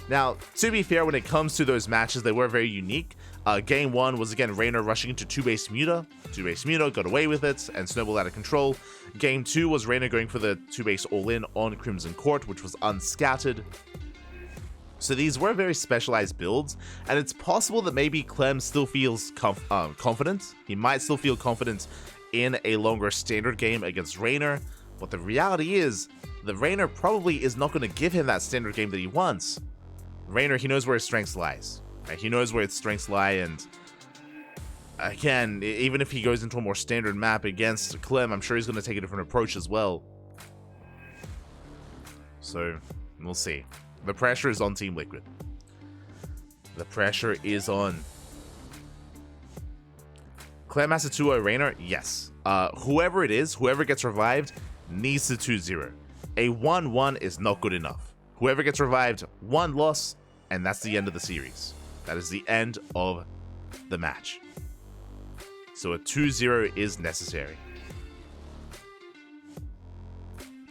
Now, to be fair, when it comes to those matches, they were very unique. Game 1 was, again, Reynor rushing into 2-base Muta. 2-base Muta, got away with it, and snowballed out of control. Game 2 was Reynor going for the 2-base all-in on Crimson Court, which was unscattered. So these were very specialized builds, and it's possible that maybe Clem still feels confident. He might still feel confident in a longer standard game against Reynor, but the reality is, the Reynor probably is not going to give him that standard game that he wants. Reynor, he knows where his strengths lies. Right? He knows where his strengths lie, and again, even if he goes into a more standard map against Clem, I'm sure he's going to take a different approach as well. So, we'll see. The pressure is on Team Liquid. The pressure is on. Clem has a 2-0 Reynor? Yes. Whoever it is, whoever gets revived, needs to 2-0. A 1-1 is not good enough. Whoever gets revived, 1 loss, and that's the end of the series. That is the end of the match. So a 2-0 is necessary.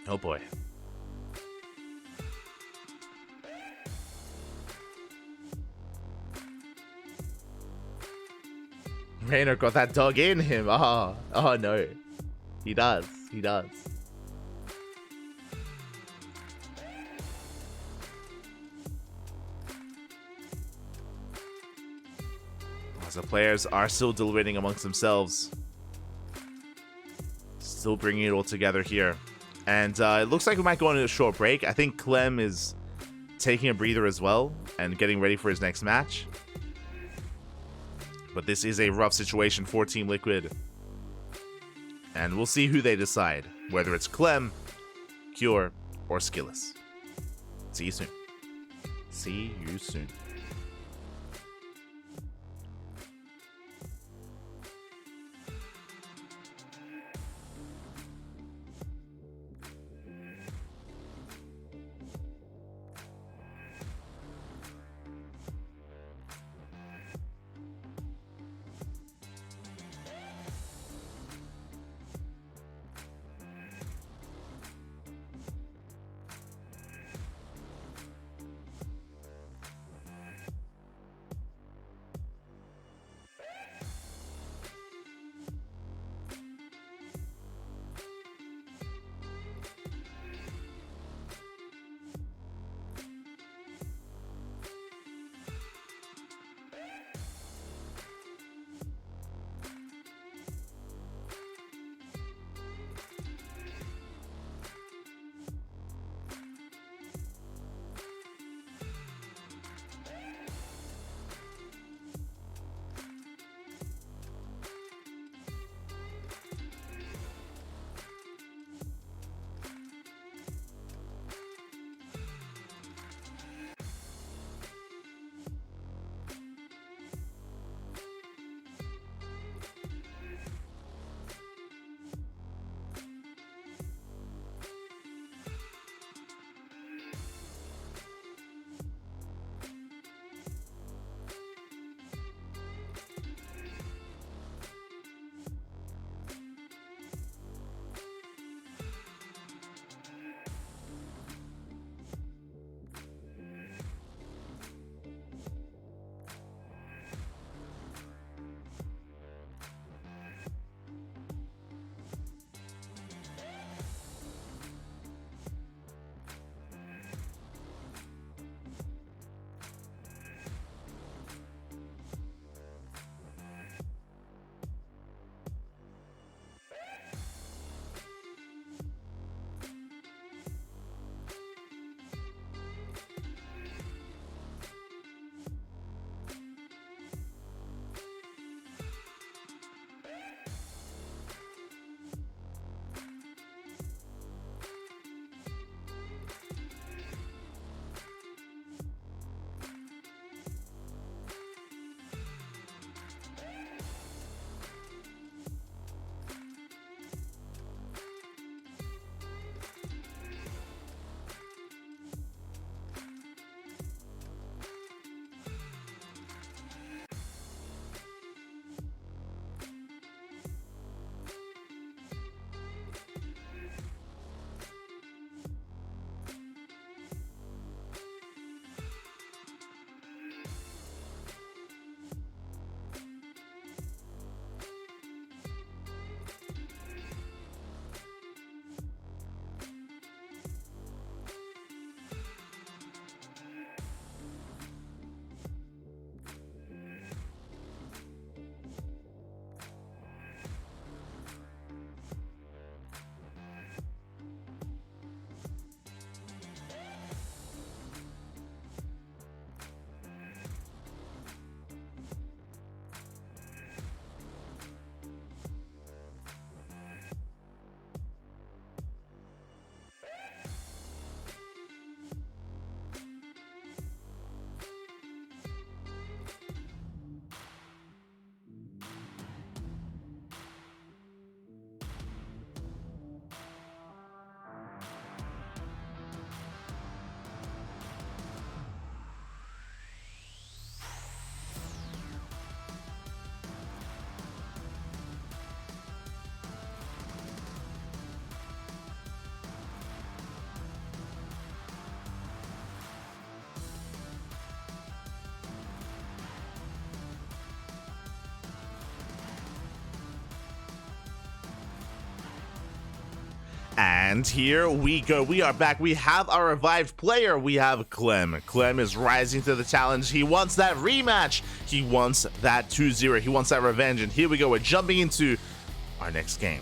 Oh boy. Reynor got that dog in him. Oh no. He does. He does. The players are still deliberating amongst themselves. Still bringing it all together here. And it looks like we might go on a short break. I think Clem is taking a breather as well and getting ready for his next match. But this is a rough situation for Team Liquid. And we'll see who they decide. Whether it's Clem, Cure, or SKillous. See you soon. See you soon. And here we go. We are back. We have our revived player. We have Clem. Clem is rising to the challenge. He wants that rematch. He wants that 2-0. He wants that revenge. And here we go. We're jumping into our next game.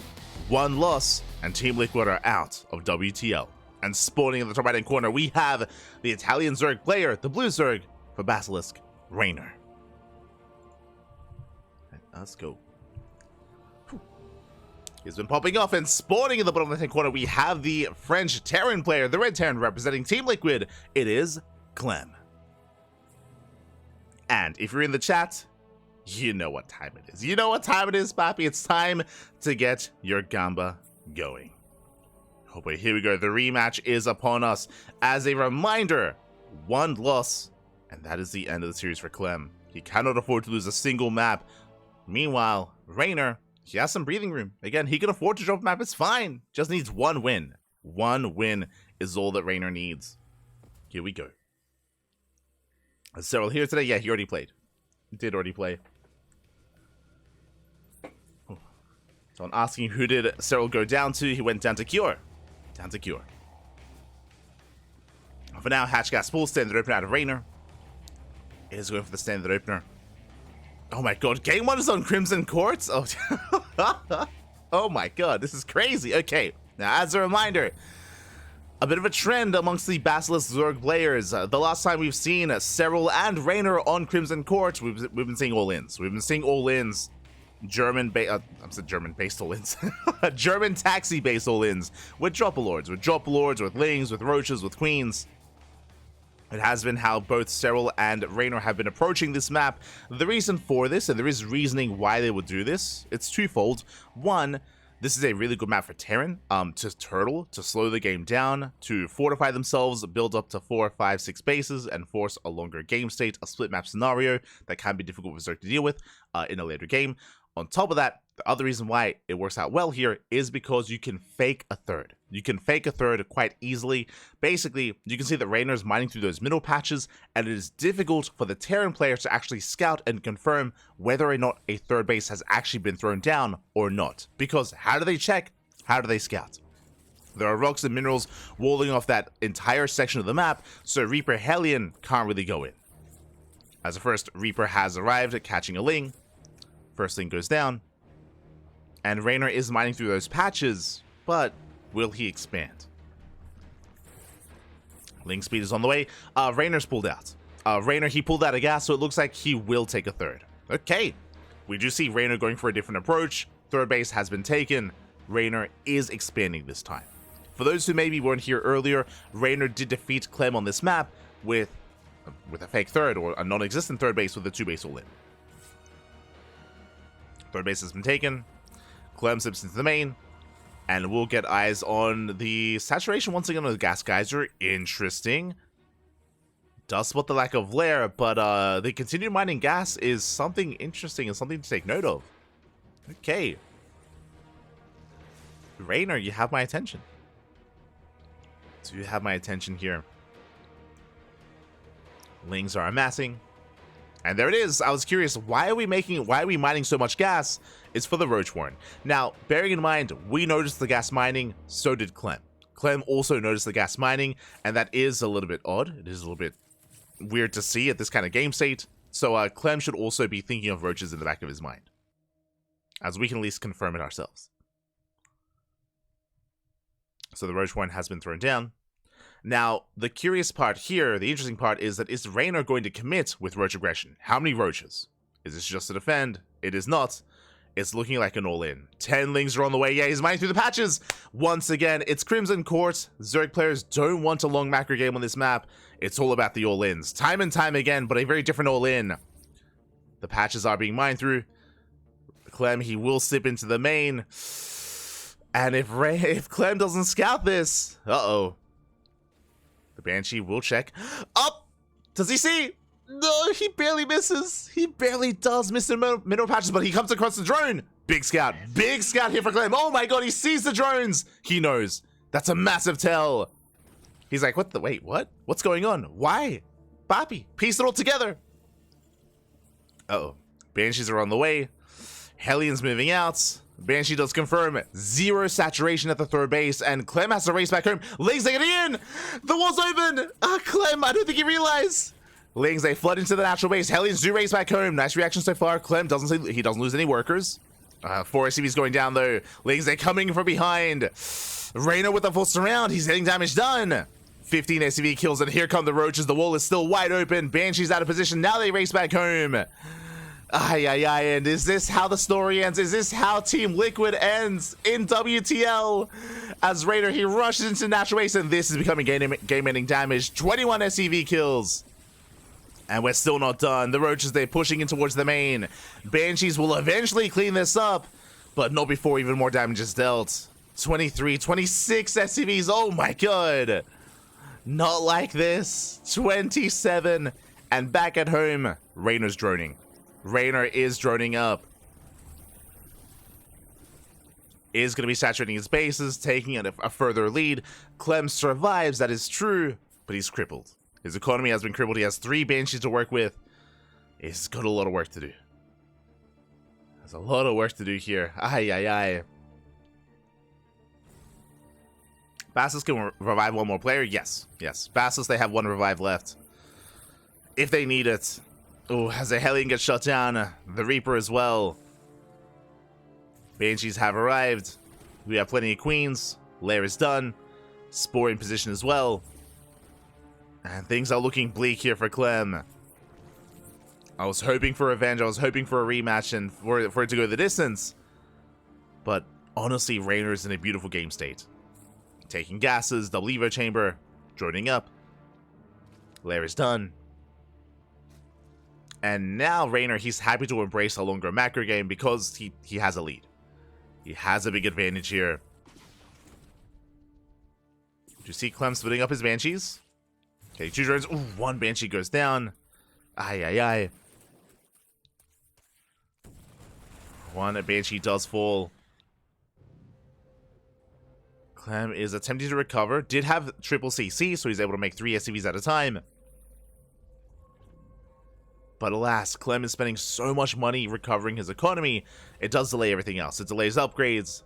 One loss, and Team Liquid are out of WTL. And spawning in the top right-hand corner, we have the Italian Zerg player, the blue Zerg for BASILISK, Reynor. Let's go. He's been popping off and spawning in the bottom left-hand corner. We have the French Terran player, the red Terran representing Team Liquid. It is Clem. And if you're in the chat, you know what time it is. You know what time it is, Papi. It's time to get your Gamba going. Oh boy, here we go. The rematch is upon us. As a reminder, one loss, and that is the end of the series for Clem. He cannot afford to lose a single map. Meanwhile, Reynor, he has some breathing room. Again, he can afford to drop a map. It's fine. Just needs one win. One win is all that Reynor needs. Here we go. Is Serral here today? Yeah, he already played. He did already play. So I'm asking who did Serral go down to? He went down to Cure. Down to Cure. For now, Hatchgas full standard opener out of Reynor. It is going for the standard opener. Oh my god, game 1 is on Crimson Courts? Oh, oh my god, this is crazy. Okay, now as a reminder, a bit of a trend amongst the Basilisk Zerg players. The last time we've seen Serral and Reynor on Crimson Court, we've been seeing all-ins. We've been seeing all-ins. German-based all-ins. German taxi-based all-ins. With Droppalords, with Lings, with Roaches, with Queens. It has been how both Serral and Reynor have been approaching this map. The reason for this, and there is reasoning why they would do this, it's twofold. One, this is a really good map for Terran, to turtle, to slow the game down, to fortify themselves, build up to 4, 5, 6 bases, and force a longer game state, a split map scenario that can be difficult for Zerg to deal with in a later game. On top of that, the other reason why it works out well here is because you can fake a third. You can fake a third quite easily. Basically, you can see that Reynor is mining through those middle patches, and it is difficult for the Terran player to actually scout and confirm whether or not a third base has actually been thrown down or not. Because how do they check? How do they scout? There are rocks and minerals walling off that entire section of the map, so Reaper Hellion can't really go in. As a first, Reaper has arrived at catching a Ling. First Ling goes down. And Reynor is mining through those patches, but will he expand? Ling speed is on the way. Reynor's pulled out. Reynor, he pulled out a gas, so it looks like he will take a third. Okay. We do see Reynor going for a different approach. Third base has been taken. Reynor is expanding this time. For those who maybe weren't here earlier, Reynor did defeat Clem on this map with a fake third, or a non-existent third base with a 2-base all-in. Third base has been taken. Clem zips into the main. And we'll get eyes on the saturation once again on the gas geyser. Interesting. Does spot the lack of lair, but the continued mining gas is something interesting and something to take note of. Okay. Reynor, you have my attention. So you have my attention here. Lings are amassing. And there it is. I was curious, why are we mining so much gas? It's for the Roach Warren. Now, bearing in mind, we noticed the gas mining, so did Clem. Clem also noticed the gas mining, and that is a little bit odd. It is a little bit weird to see at this kind of game state. So Clem should also be thinking of roaches in the back of his mind, as we can at least confirm it ourselves. So the Roach Warren has been thrown down. Now, the curious part here, the interesting part, is that is Reynor going to commit with Roach aggression? How many Roaches? Is this just to defend? It is not. It's looking like an all-in. 10 Lings are on the way. Yeah, he's mining through the patches. Once again, it's Crimson Court. Zerg players don't want a long macro game on this map. It's all about the all-ins. Time and time again, but a very different all-in. The patches are being mined through. Clem, he will slip into the main. And if Clem doesn't scout this, uh-oh. The Banshee will check. Up! Does he see? No, he barely misses. He barely does miss the mineral patches, but he comes across the drone. Big scout. Big scout here for Clem. Oh my god, he sees the drones. He knows. That's a massive tell. He's like, wait, what? What's going on? Why? Papi, piece it all together. Uh-oh. Banshees are on the way. Hellion's moving out. Banshee does confirm 0 saturation at the third base, and Clem has to race back home. Lings, they get in! The wall's open! Clem, I don't think he realized. Lings, they flood into the natural base. Hellions do race back home. Nice reaction so far. Clem doesn't lose any workers. 4 SCVs going down though. Lings, they're coming from behind. Reynor with a full surround. He's getting damage done. 15 SCV kills, and here come the roaches. The wall is still wide open. Banshee's out of position. Now they race back home. And is this how the story ends? Is this how Team Liquid ends in WTL? As Reynor, he rushes into natural base, and this is becoming game-ending damage. 21 SCV kills. And we're still not done. The roaches, they're pushing in towards the main. Banshees will eventually clean this up, but not before even more damage is dealt. 23, 26 SCVs. Oh my god. Not like this. 27. And back at home, Reynor's droning. Reynor is droning up. Is going to be saturating his bases, taking a further lead. Clem survives, that is true, but he's crippled. His economy has been crippled. He has 3 Banshees to work with. He's got a lot of work to do. There's a lot of work to do here. Basilisk can revive one more player? Yes. Basilisk, they have 1 revive left. If they need it. Oh, as the Hellion gets shut down, the Reaper as well. Banshees have arrived. We have plenty of Queens. Lair is done. Spore in position as well. And things are looking bleak here for Clem. I was hoping for revenge. I was hoping for a rematch and for it to go the distance. But honestly, Reynor is in a beautiful game state. Taking gases, double Evo chamber, droning up. Lair is done. And now Reynor, he's happy to embrace a longer macro game because he has a lead. He has a big advantage here. Do you see Clem splitting up his Banshees? Okay, 2 drones. Ooh, 1 Banshee goes down. 1 Banshee does fall. Clem is attempting to recover. Did have triple CC, so he's able to make 3 SCVs at a time. But alas, Clem is spending so much money recovering his economy, it does delay everything else. It delays upgrades.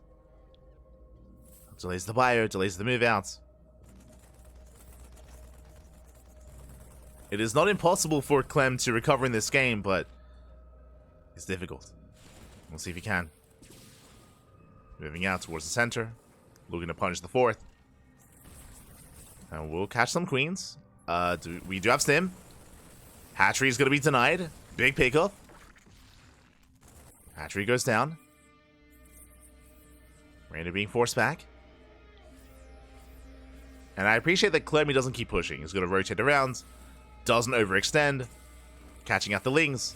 It delays the bio, it delays the move outs. It is not impossible for Clem to recover in this game, but it's difficult. We'll see if he can. Moving out towards the center. Looking to punish the 4th. And we'll catch some Queens. We do have Stim. Hatchery is going to be denied. Big pickup. Hatchery goes down. Reynor being forced back. And I appreciate that Clem, he doesn't keep pushing. He's going to rotate around. Doesn't overextend. Catching out the Lings.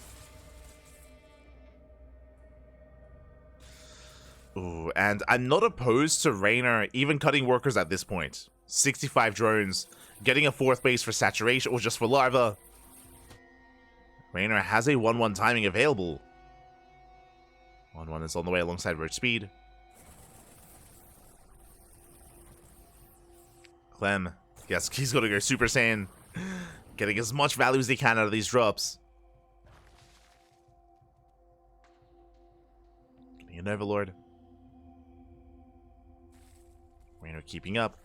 Ooh, and I'm not opposed to Reynor even cutting workers at this point. 65 drones. Getting a 4th base for saturation or just for larva. Reynor has a 1-1 timing available. 1-1 is on the way alongside roach speed. Clem, yes, he's going to go Super Saiyan. Getting as much value as he can out of these drops. Getting an Overlord. Reynor keeping up.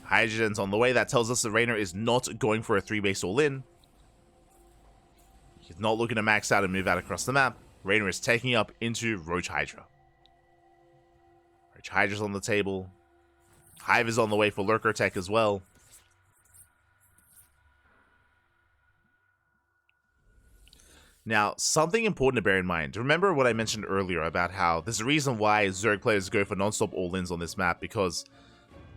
Hydrogen's on the way. That tells us that Reynor is not going for a 3-base all-in. He's not looking to max out and move out across the map. Reynor is taking up into Roach Hydra. Roach Hydra's on the table. Hive is on the way for Lurker Tech as well. Now, something important to bear in mind. Remember what I mentioned earlier about how there's a reason why Zerg players go for non-stop all-ins on this map, because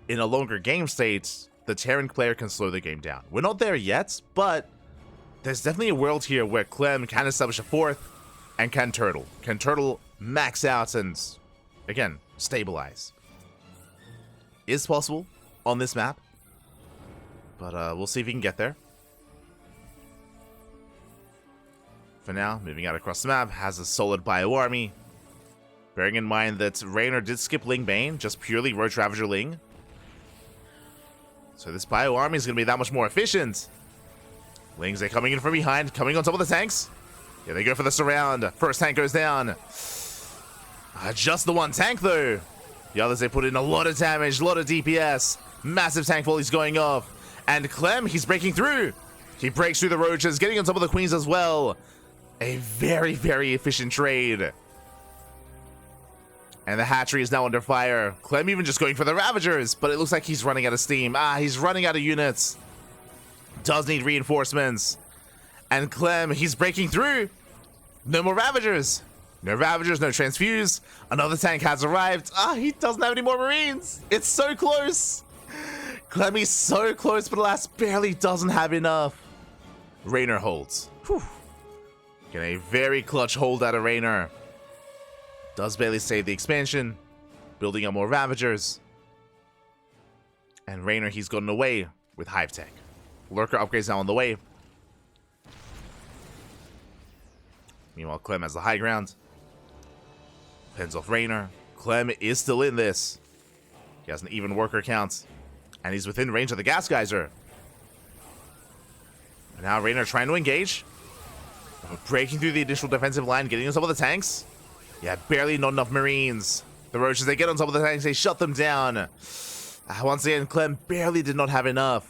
in a longer game state, the Terran player can slow the game down. We're not there yet, but there's definitely a world here where Clem can establish a 4th and can turtle. Can turtle, max out, and, again, stabilize. Is possible on this map, but we'll see if he can get there. For now, moving out across the map, has a solid bio army. Bearing in mind that Reynor did skip Ling Bane, just purely Roach Ravager Ling. So this bio army is going to be that much more efficient. Lings, they're coming in from behind, coming on top of the tanks. Yeah, they go for the surround. First tank goes down. Just the one tank, though. The others, they put in a lot of damage, a lot of DPS. Massive tank volleys going off. And Clem, he's breaking through. He breaks through the roaches, getting on top of the queens as well. A very, very efficient trade. And the hatchery is now under fire. Clem even just going for the Ravagers, but it looks like he's running out of steam. He's running out of units. Does need reinforcements. And Clem, he's breaking through. No more Ravagers. No Ravagers, no Transfuse. Another tank has arrived. He doesn't have any more Marines. It's so close. Clem, he's so close, but alas, barely doesn't have enough. Reynor holds. Whew. Getting a very clutch hold out of Reynor. Does barely save the expansion. Building up more Ravagers. And Reynor, he's gotten away with Hive Tech. Lurker upgrades now on the way. Meanwhile, Clem has the high ground. Pens off Reynor. Clem is still in this. He has an even worker count. And he's within range of the gas geyser. And now Reynor trying to engage. Breaking through the additional defensive line, getting on top of the tanks. Yeah, barely not enough Marines. The roaches, they get on top of the tanks, they shut them down. Once again, Clem barely did not have enough.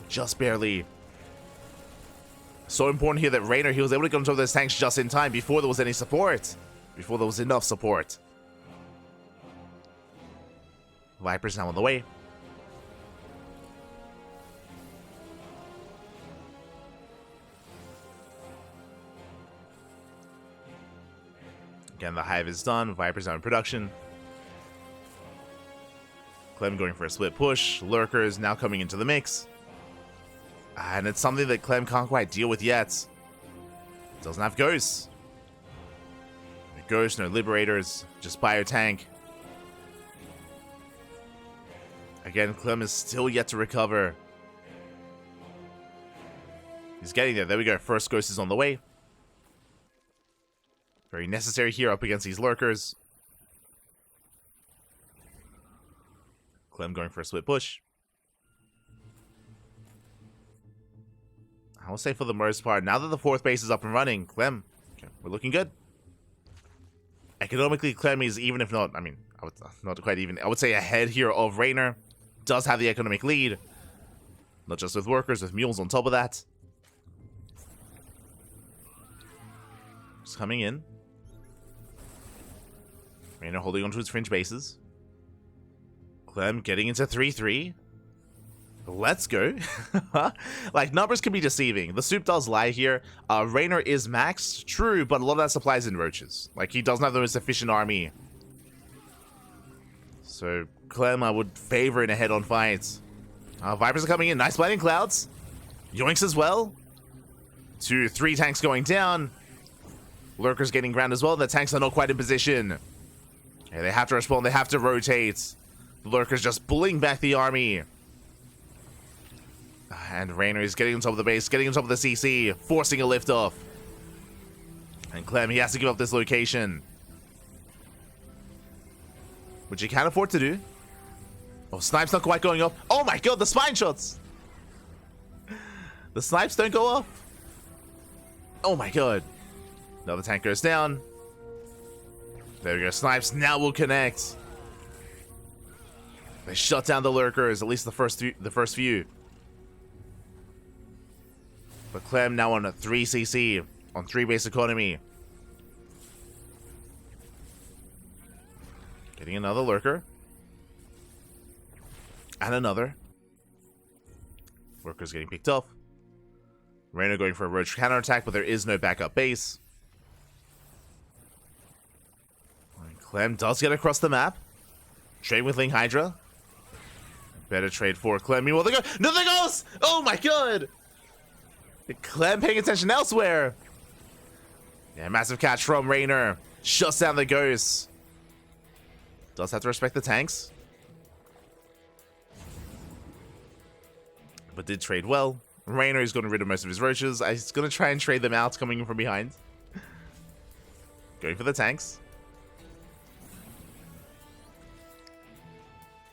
Just barely. So important here that Reynor, he was able to get on top of those tanks just in time before there was any support. Before there was enough support. Viper's now on the way. Again, the Hive is done. Viper's now in production. Clem going for a split push. Lurkers now coming into the mix. And it's something that Clem can't quite deal with yet. Doesn't have ghosts. No ghosts, no liberators. Just bio tank. Again, Clem is still yet to recover. He's getting there. There we go. First ghost is on the way. Very necessary here up against these lurkers. Clem going for a split push. I will say for the most part, now that the fourth base is up and running, Clem, okay, we're looking good. Economically, Clem is, even if not, I mean, not quite even, I would say ahead here of Reynor. Does have the economic lead. Not just with workers, with mules on top of that. Just coming in. Reynor holding onto his fringe bases. Clem getting into 3-3. Let's go. Like, numbers can be deceiving. The soup does lie here. Reynor is maxed, true, but a lot of that supplies in roaches. Like, he doesn't have the most efficient army. So, Clem, I would favor in a head-on fight. Vipers are coming in. Nice blinding clouds. Yoinks as well. 2-3 tanks going down. Lurkers getting ground as well. The tanks are not quite in position. Okay, they have to respond. They have to rotate. The Lurkers just bullying back the army. And Reynor is getting on top of the base, getting on top of the CC, forcing a lift off. And Clem, he has to give up this location. Which he can't afford to do. Oh, snipe's not quite going up. Oh my god, the spine shots! The snipes don't go off. Oh my god. Another tank goes down. There we go, snipes now will connect. They shut down the lurkers, at least the first few. But Clem now on a 3 CC, on 3 base economy. Getting another lurker. And another. Lurker's getting picked off. Reynor going for a roach counterattack, but there is no backup base. And Clem does get across the map. Trade with Ling Hydra. Better trade for Clem. Meanwhile, they go. No, there goes! Oh my god! Clem paying attention elsewhere. Yeah, massive catch from Reynor. Shuts down the ghosts. Does have to respect the tanks. But did trade well. Reynor is getting rid of most of his roaches. He's going to try and trade them out coming in from behind. Going for the tanks.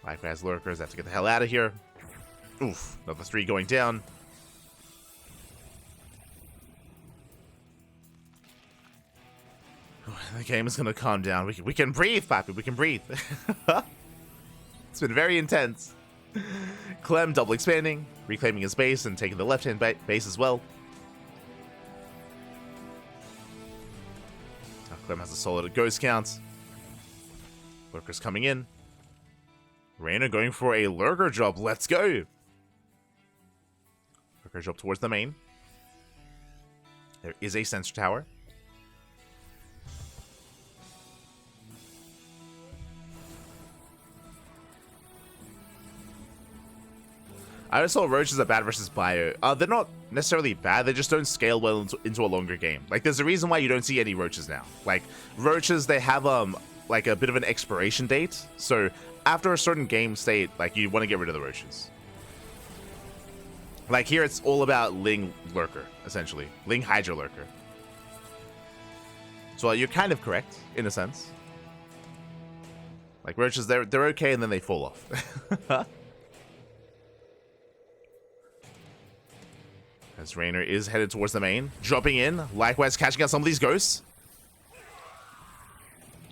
Viper has lurkers. Have to get the hell out of here. Oof, another 3 going down. The game is gonna calm down. We can breathe, Pappy. We can breathe. It's been very intense. Clem double expanding, reclaiming his base and taking the left-hand base as well. Clem has a solid ghost count. Lurkers coming in. Reynor going for a lurker drop. Let's go. Lurker drop towards the main. There is a sensor tower. I just saw roaches are bad versus bio. They're not necessarily bad, they just don't scale well into a longer game. Like, there's a reason why you don't see any roaches now. Like, roaches, they have like a bit of an expiration date. So after a certain game state, like, you want to get rid of the roaches. Like here, it's all about Ling Lurker, essentially. Ling Hydra Lurker. So you're kind of correct, in a sense. Like, roaches, they're okay, and then they fall off. As Reynor is headed towards the main, dropping in, likewise catching out some of these ghosts.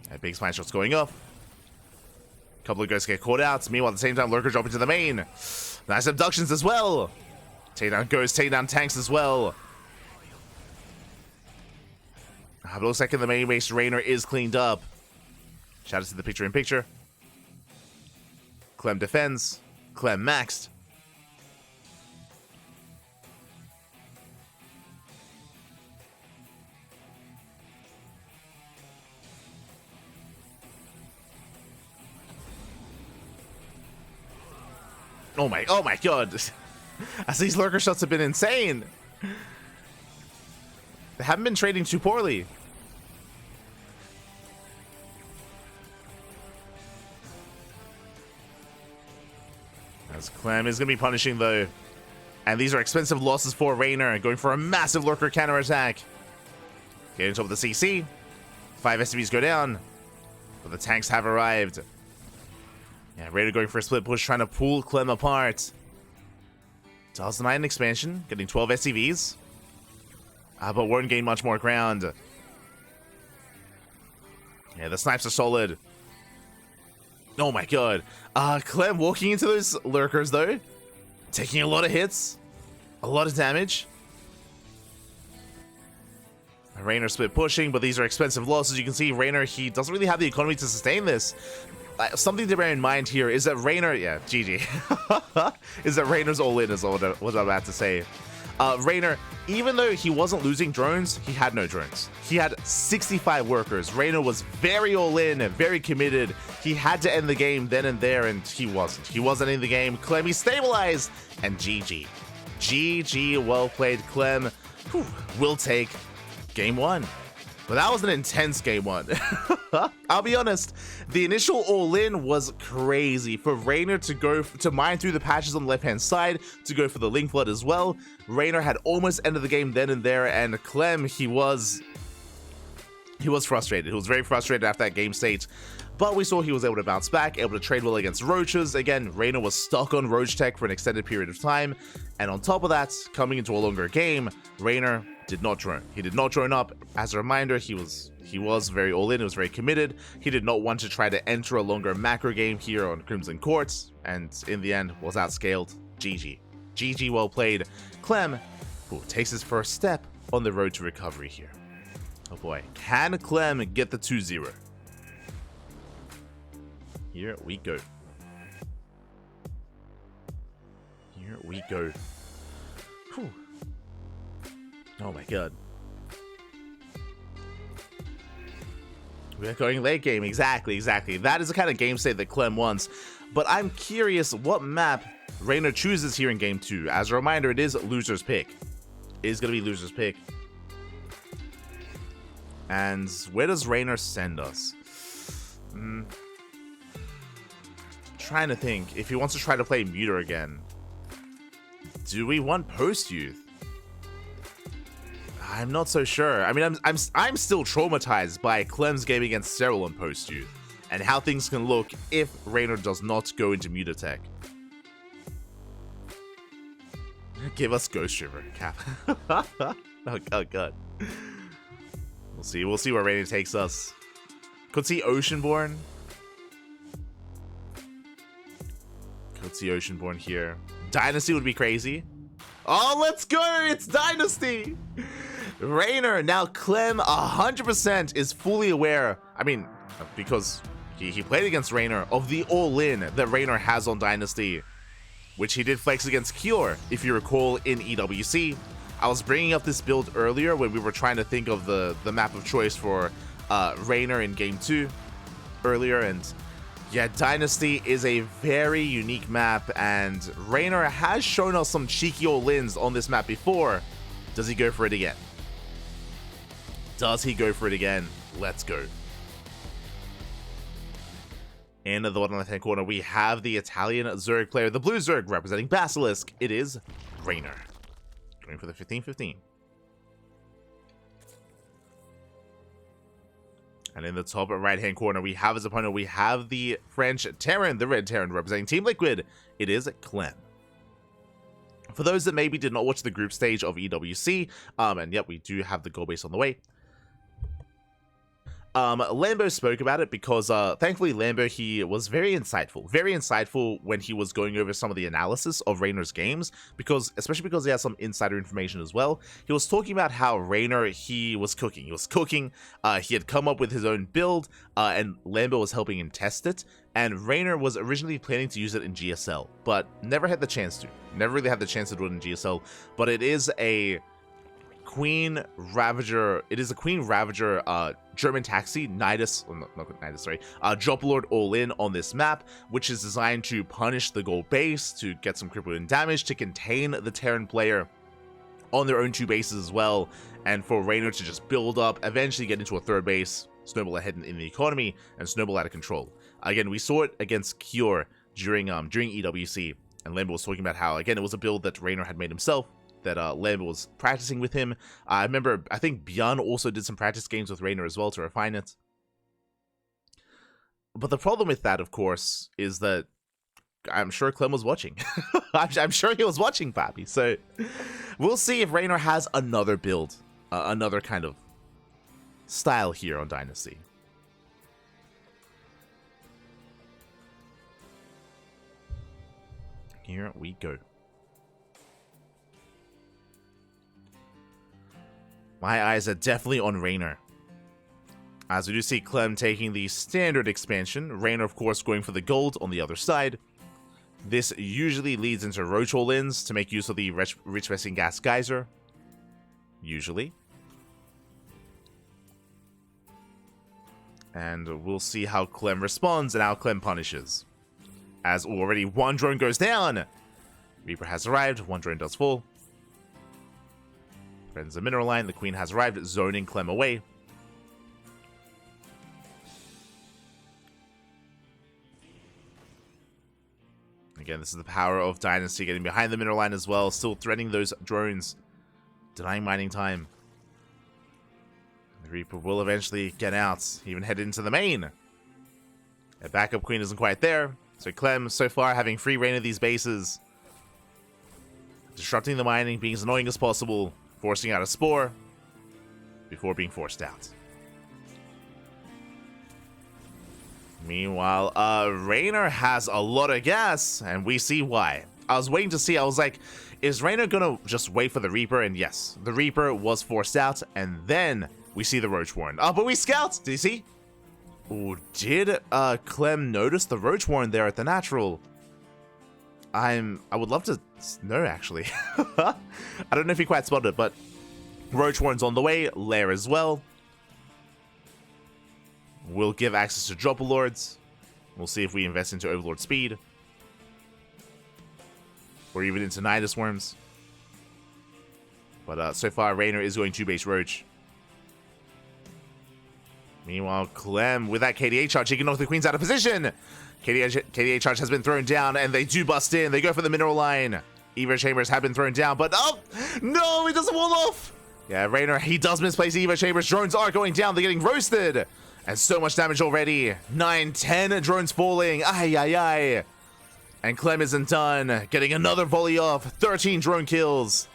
A big smash shot's going off. A couple of ghosts get caught out. Meanwhile, at the same time, Lurker dropping to the main. Nice abductions as well. Take down ghosts, take down tanks as well. But it looks like in the main base, Reynor is cleaned up. Shout out to the picture-in-picture. Clem defends. Clem maxed. Oh my god. As these lurker shots have been insane. They haven't been trading too poorly. As Clem is going to be punishing though. And these are expensive losses for Reynor, going for a massive lurker counter attack. Getting top of the CC. 5 SCVs go down. But the tanks have arrived. Yeah, Reynor going for a split push, trying to pull Clem apart. Does deny an expansion, getting 12 SCVs. But won't gain much more ground. Yeah, the snipes are solid. Oh my god. Clem walking into those lurkers though. Taking a lot of hits. A lot of damage. Reynor split pushing, but these are expensive losses. You can see Reynor, he doesn't really have the economy to sustain this. Something to bear in mind here is that Reynor, yeah, GG, is that Reynor's all in is what I'm about to say. Reynor, even though he wasn't losing drones, he had no drones. He had 65 workers. Reynor was very all in and very committed. He had to end the game then and there, and he wasn't. He wasn't in the game. Clem, he stabilized, and GG. GG, well played, Clem. Whew, will take game 1. But that was an intense game 1. I'll be honest, the initial all-in was crazy. For Reynor to go to mine through the patches on the left-hand side, to go for the Link Flood as well. Reynor had almost ended the game then and there, and Clem, he was frustrated. He was very frustrated after that game state. But we saw he was able to bounce back, able to trade well against roaches. Again, Reynor was stuck on roach tech for an extended period of time. And on top of that, coming into a longer game, Reynor did not drone. He did not drone up. As a reminder, he was very all-in, he was very committed. He did not want to try to enter a longer macro game here on Crimson Courts, and in the end was outscaled. GG. GG, well played. Clem, who takes his first step on the road to recovery here. Oh boy. Can Clem get the 2-0? Here we go. Here we go. Whew. Oh my god. We're going late game. Exactly. That is the kind of game state that Clem wants. But I'm curious what map Reynor chooses here in game 2. As a reminder, it is loser's pick. It is going to be loser's pick. And where does Reynor send us? Trying to think. If he wants to try to play Muter again. Do we want post-youth? I'm not so sure. I mean, I'm still traumatized by Clem's game against Serral on post-youth, and how things can look if Reynor does not go into Muter tech. Give us Ghost River, Cap. Oh god. We'll see where Reynor takes us. Could see Oceanborn. Could see Oceanborn here. Dynasty would be crazy. Oh, let's go! It's Dynasty! Reynor, now Clem 100% is fully aware. I mean, because he played against Reynor, of the all-in that Reynor has on Dynasty, which he did flex against Cure, if you recall, in EWC. I was bringing up this build earlier when we were trying to think of the map of choice for Reynor in Game 2 earlier, and yeah, Dynasty is a very unique map, and Reynor has shown us some cheeky all-ins on this map before. Does he go for it again? Does he go for it again? Let's go. In the bottom left-hand corner, we have the Italian Zerg player, the blue Zerg representing BASILISK. It is Reynor. Going for the 15-15. And in the top right-hand corner, we have his opponent. We have the French Terran, the red Terran representing Team Liquid. It is Clem. For those that maybe did not watch the group stage of EWC, and yet we do have the goal base on the way. Lambo spoke about it because, thankfully, Lambo, he was very insightful when he was going over some of the analysis of Reynor's games, especially because he has some insider information as well. He was talking about how Reynor, he was cooking, he had come up with his own build, and Lambo was helping him test it, and Reynor was originally planning to use it in GSL, but never had the chance to, never really had the chance to do it in GSL, but it is a Queen Ravager, German Taxi, Nidus, not Nidus, sorry, Drop Lord all-in on this map, which is designed to punish the gold base, to get some critical damage, to contain the Terran player on their own two bases as well, and for Reynor to just build up, eventually get into a third base, snowball ahead in the economy, and snowball out of control. Again, we saw it against Cure during EWC, and Lambo was talking about how, again, it was a build that Reynor had made himself, that Lambo was practicing with him. I think Björn also did some practice games with Reynor as well to refine it. But the problem with that, of course, is that I'm sure Clem was watching. I'm sure he was watching, Pappy. So we'll see if Reynor has another build, another kind of style here on Dynasty. Here we go. My eyes are definitely on Reynor. As we do see Clem taking the standard expansion, Reynor, of course, going for the gold on the other side. This usually leads into Roach all-ins to make use of the Rich Vesting Gas Geyser. Usually. And we'll see how Clem responds and how Clem punishes. As already one drone goes down. Reaper has arrived, one drone does fall. Threatens the mineral line, the Queen has arrived, zoning Clem away. Again, this is the power of Dynasty, getting behind the mineral line as well, still threatening those drones, denying mining time. The Reaper will eventually get out, even head into the main. A backup Queen isn't quite there, so Clem, so far, having free reign of these bases. Disrupting the mining, being as annoying as possible, forcing out a spore before being forced out. Meanwhile, Reynor has a lot of gas, and we see why. I was waiting to see, I was like, is Reynor gonna just wait for the Reaper? And yes, the Reaper was forced out, and then we see the Roach Warren. Oh, but we scout! Did you see? Ooh, did Clem notice the Roach Warren there at the natural? I would love to know, actually. I don't know if he quite spotted it, but Roach Warren's on the way, Lair as well. We'll give access to Dropper Lords. We'll see if we invest into Overlord Speed. Or even into Nidus Worms. But so far, Reynor is going 2-base Roach. Meanwhile, Clem, with that KDA charge, he can knock the Queens out of position. KDA charge has been thrown down, and they do bust in. They go for the mineral line. Evo Chambers have been thrown down, but oh! No, he doesn't wall off! Yeah, Reynor, he does misplace Evo Chambers. Drones are going down. They're getting roasted. And so much damage already. 9, 10 drones falling. Ay, ay, ay. And Clem isn't done. Getting another volley off. 13 drone kills.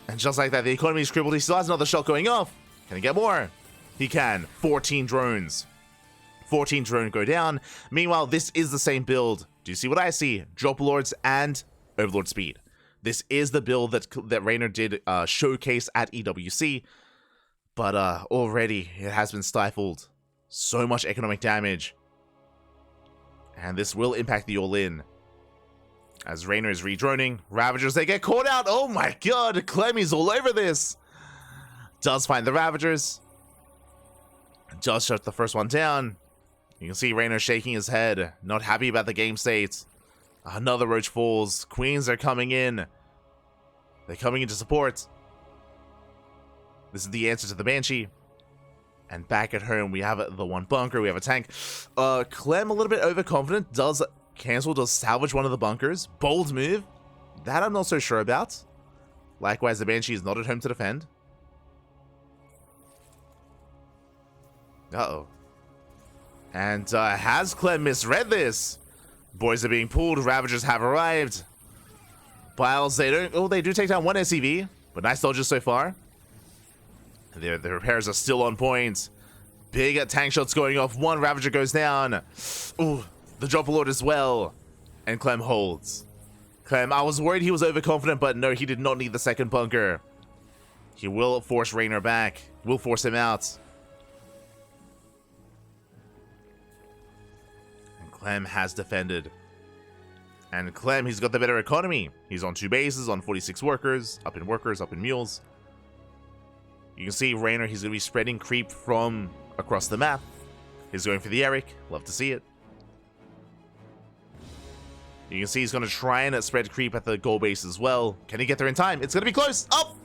And just like that, the economy is crippled. He still has another shot going off. Can he get more? He can. 14 drones. 14 drones go down. Meanwhile, this is the same build. Do you see what I see? Drop Lords and Overlord Speed. This is the build that Reynor did showcase at EWC. But already, it has been stifled. So much economic damage. And this will impact the all-in. As Reynor is redroning, Ravagers, they get caught out. Oh my god, Clemmy's all over this. Does find the Ravagers. Does shut the first one down. You can see Reynor shaking his head, not happy about the game state. Another Roach falls. Queens are coming in. They're coming in to support. This is the answer to the Banshee. And back at home, we have the one bunker. We have a tank. Clem, a little bit overconfident. Does salvage one of the bunkers. Bold move. That I'm not so sure about. Likewise, the Banshee is not at home to defend. Uh-oh. And has Clem misread this? Boys are being pulled. Ravagers have arrived. Biles, they do take down one SCV, but nice dodges so far. The repairs are still on point. Big tank shots going off. One Ravager goes down. Ooh, the drop lord as well. And Clem holds. Clem, I was worried he was overconfident, but no, he did not need the second bunker. He will force Reynor back. Will force him out. Clem has defended. And Clem, he's got the better economy. He's on 2 bases, on 46 workers, up in mules. You can see Reynor, he's going to be spreading creep from across the map. He's going for the Eric. Love to see it. You can see he's going to try and spread creep at the goal base as well. Can he get there in time? It's going to be close. Oh!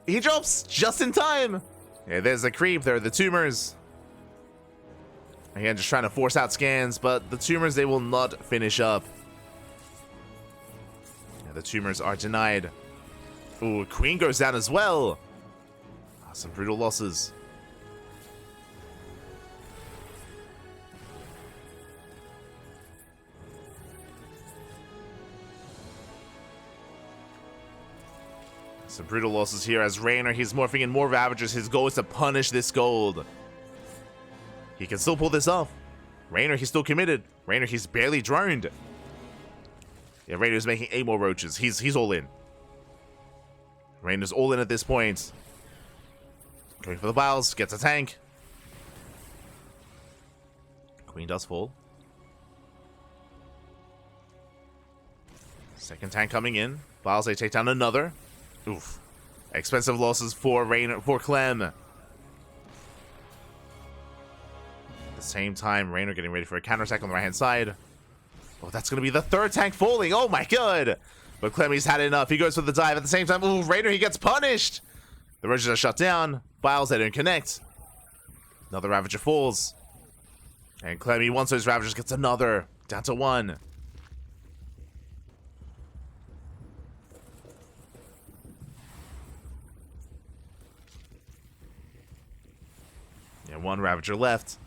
He drops just in time. Yeah, there's the creep. There are the tumors. Again, just trying to force out scans, but the tumors, they will not finish up. Yeah, the tumors are denied. Ooh, Queen goes down as well. Some brutal losses. Some brutal losses here as Reynor, he's morphing in more Ravagers. His goal is to punish this gold. He can still pull this off. Reynor, he's still committed. Reynor, he's barely droned. Yeah, Reynor's making 8 more roaches. He's all in. Reynor's all in at this point. Going for the Biles, gets a tank. Queen does fall. Second tank coming in. Biles, they take down another. Oof. Expensive losses for Reynor, for Clem. At the same time, Reynor getting ready for a counterattack on the right-hand side. Oh, that's going to be the 3rd tank falling. Oh my god. But Clem, he's had enough. He goes for the dive. At the same time, ooh, Reynor, he gets punished. The Roaches are shut down. Biles, they don't connect. Another Ravager falls. And Clem, he wants those Ravagers, gets another. Down to 1. Yeah, 1 Ravager left.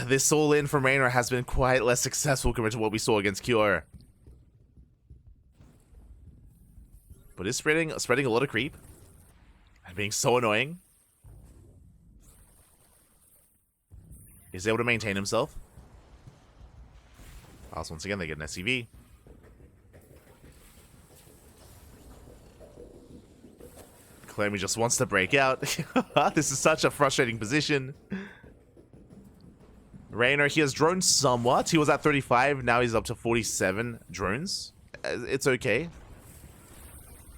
This all-in from Reynor has been quite less successful compared to what we saw against Cure. But it's spreading a lot of creep. And being so annoying. Is able to maintain himself. Also, once again, they get an SCV. Clem, he just wants to break out. This is such a frustrating position. Reynor, he has drones somewhat. He was at 35, now he's up to 47 drones. It's okay.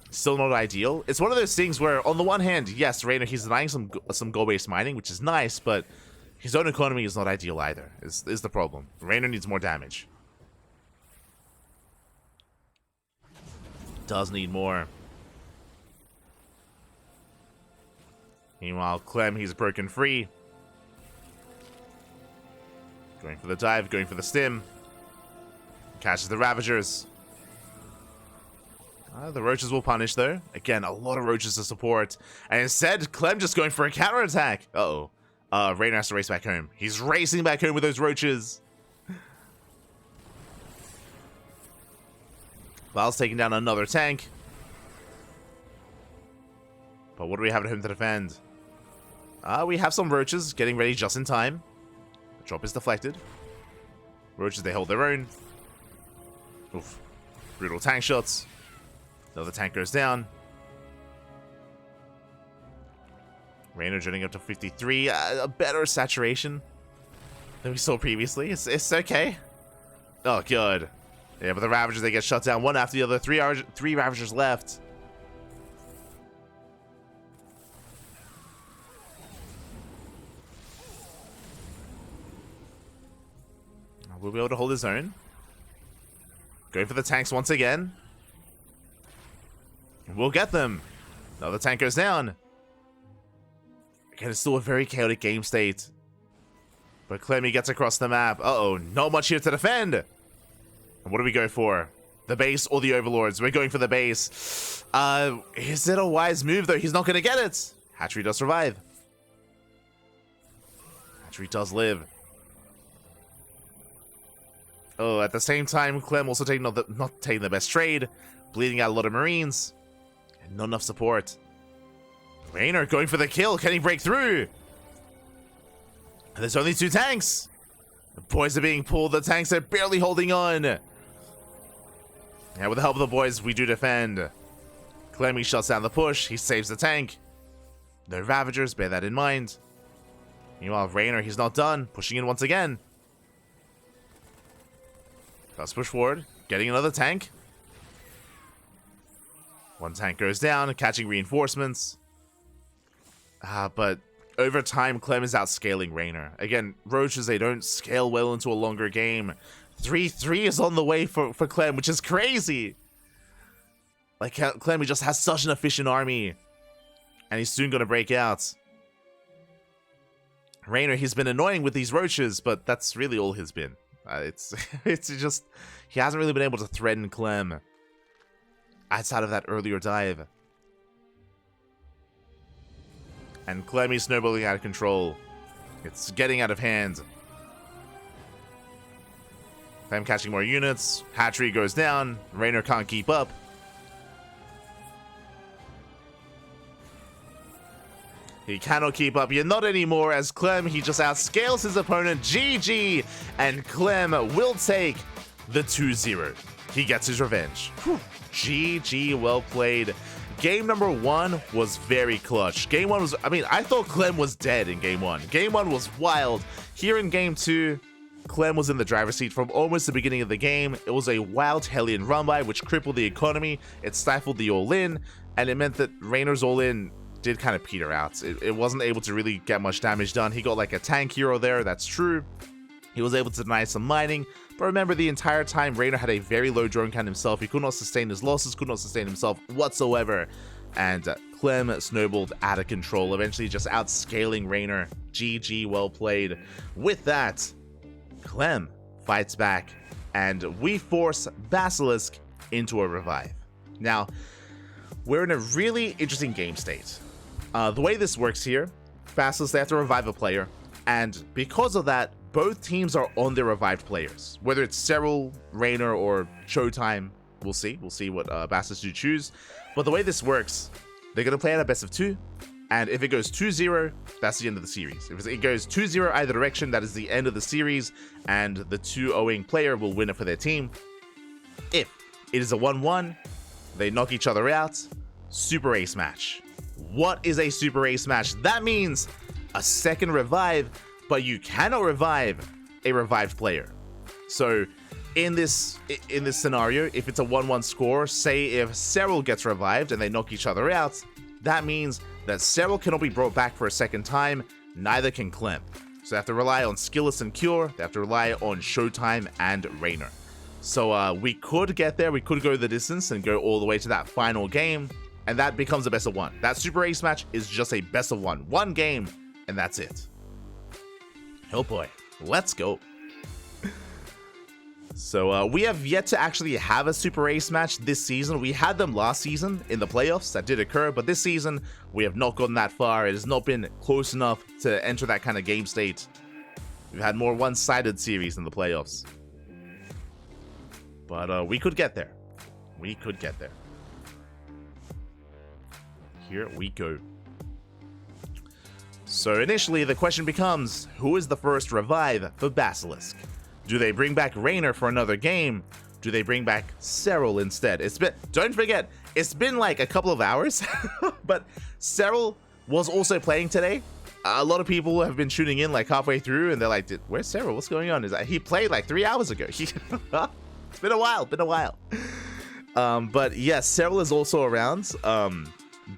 Still not ideal. It's one of those things where, on the one hand, yes, Reynor, he's denying some goal-based mining, which is nice, but his own economy is not ideal either, is the problem. Reynor needs more damage. Does need more. Meanwhile, Clem, he's broken free. Going for the dive, going for the stim. Catches the Ravagers. The Roaches will punish, though. Again, a lot of Roaches to support. And instead, Clem just going for a counterattack. Uh-oh. Reynor has to race back home. He's racing back home with those Roaches. Val's taking down another tank. But what do we have at home to defend? We have some roaches getting ready just in time. The drop is deflected. Roaches, they hold their own. Oof. Brutal tank shots. Another tank goes down. Reynor getting up to 53. A better saturation than we saw previously. It's okay. Oh, good. Yeah, but the Ravagers, they get shut down one after the other. Three Ravagers left. We'll be able to hold his own. Going for the tanks once again. We'll get them. Another tank goes down. Again, it's still a very chaotic game state. But Clem, he gets across the map. Uh-oh, not much here to defend. And what do we go for? The base or the Overlords? We're going for the base. Is it a wise move, though? He's not going to get it. Hatchery does survive. Hatchery does live. Oh, at the same time, Clem also taking not taking the best trade. Bleeding out a lot of Marines. And not enough support. Reynor going for the kill. Can he break through? And there's only 2 tanks. The boys are being pulled. The tanks are barely holding on. And with the help of the boys, we do defend. Clem, he shuts down the push. He saves the tank. No Ravagers, bear that in mind. Meanwhile, Reynor, he's not done. Pushing in once again. Let's push forward. Getting another tank. One tank goes down, catching reinforcements. But over time, Clem is outscaling Reynor. Again, roaches, they don't scale well into a longer game. 3-3 is on the way for Clem, which is crazy. Like, Clem, he just has such an efficient army. And he's soon going to break out. Reynor, he's been annoying with these roaches, but that's really all he's been. It's just, he hasn't really been able to threaten Clem outside of that earlier dive. And Clem is snowballing out of control. It's getting out of hand. Clem catching more units. Hatchery goes down. Reynor can't keep up. He cannot keep up. You're not anymore, as Clem, he just outscales his opponent. GG! And Clem will take the 2-0. He gets his revenge. Whew. GG, well played. Game number 1 was very clutch. Game 1 was, I thought Clem was dead in game 1. Game 1 was wild. Here in game 2, Clem was in the driver's seat from almost the beginning of the game. It was a wild Hellion run-by, which crippled the economy. It stifled the all-in, and it meant that Reynor's all-in did kind of peter out. It wasn't able to really get much damage done. He got like a tank hero there, that's true. He was able to deny some mining, but remember, the entire time Reynor had a very low drone count himself. He could not sustain his losses, could not sustain himself whatsoever, and Clem snowballed out of control, eventually just outscaling Reynor. GG, well played. With that, Clem fights back, and we force Basilisk into a revive. Now, we're in a really interesting game state. The way this works here, Basilisk, they have to revive a player, and because of that, both teams are on their revived players. Whether it's Serral, Reynor, or ShoWTimE, we'll see. We'll see what Basilisk do choose. But the way this works, they're going to play at a best of 2, and if it goes 2-0, that's the end of the series. If it goes 2-0 either direction, that is the end of the series, and the 2-0ing player will win it for their team. If it is a 1-1, they knock each other out. Super Ace match. What is a Super Ace match? That means a second revive, but you cannot revive a revived player. So in this scenario, if it's a 1-1 score, say if Serral gets revived and they knock each other out, that means that Serral cannot be brought back for a second time, neither can Clem. So they have to rely on SKillous and Cure, they have to rely on ShoWTimE and Reynor. So we could get there, we could go the distance and go all the way to that final game, and that becomes a best of 1. That Super Ace match is just a best of 1. One game, and that's it. Oh boy, let's go. So we have yet to actually have a Super Ace match this season. We had them last season in the playoffs, that did occur, but this season we have not gotten that far. It has not been close enough to enter that kind of game state. We've had more one-sided series in the playoffs. But we could get there. We could get there. Here we go. So initially, the question becomes, who is the first revive for Basilisk? Do they bring back Reynor for another game? Do they bring back Serral instead? Don't forget, it's been like a couple of hours, but Serral was also playing today. A lot of people have been tuning in like halfway through, and they're like, where's Serral? What's going on? Is that he played like 3 hours ago? It's been a while, but yes, Serral is also around.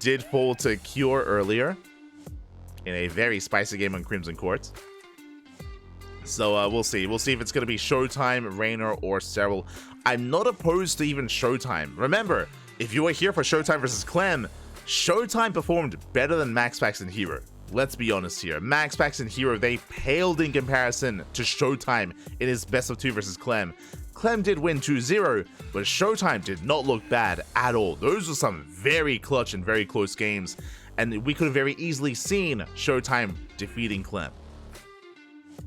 Did fall to Cure earlier in a very spicy game on Crimson Court. So we'll see. We'll see if it's going to be ShoWTimE, Reynor, or Serral. I'm not opposed to even ShoWTimE. Remember, if you were here for ShoWTimE versus Clem, ShoWTimE performed better than MaxPax and Hero. Let's be honest here. MaxPax and Hero, they paled in comparison to ShoWTimE in his best of 2 versus Clem. Clem did win 2-0, but ShoWTimE did not look bad at all. Those were some very clutch and very close games, and we could have very easily seen ShoWTimE defeating Clem.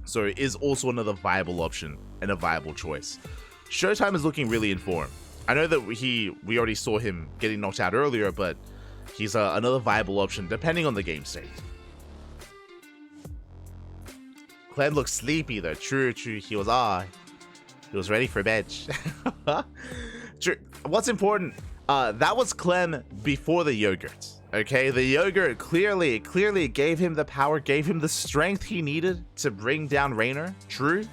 So it is also another viable option and a viable choice. ShoWTimE is looking really in form. I know that we already saw him getting knocked out earlier, but he's another viable option depending on the game state. Clem looks sleepy though. True. He was ready for bed. True. What's important? That was Clem before the yogurt. Okay, the yogurt clearly gave him the power, gave him the strength he needed to bring down Reynor. True.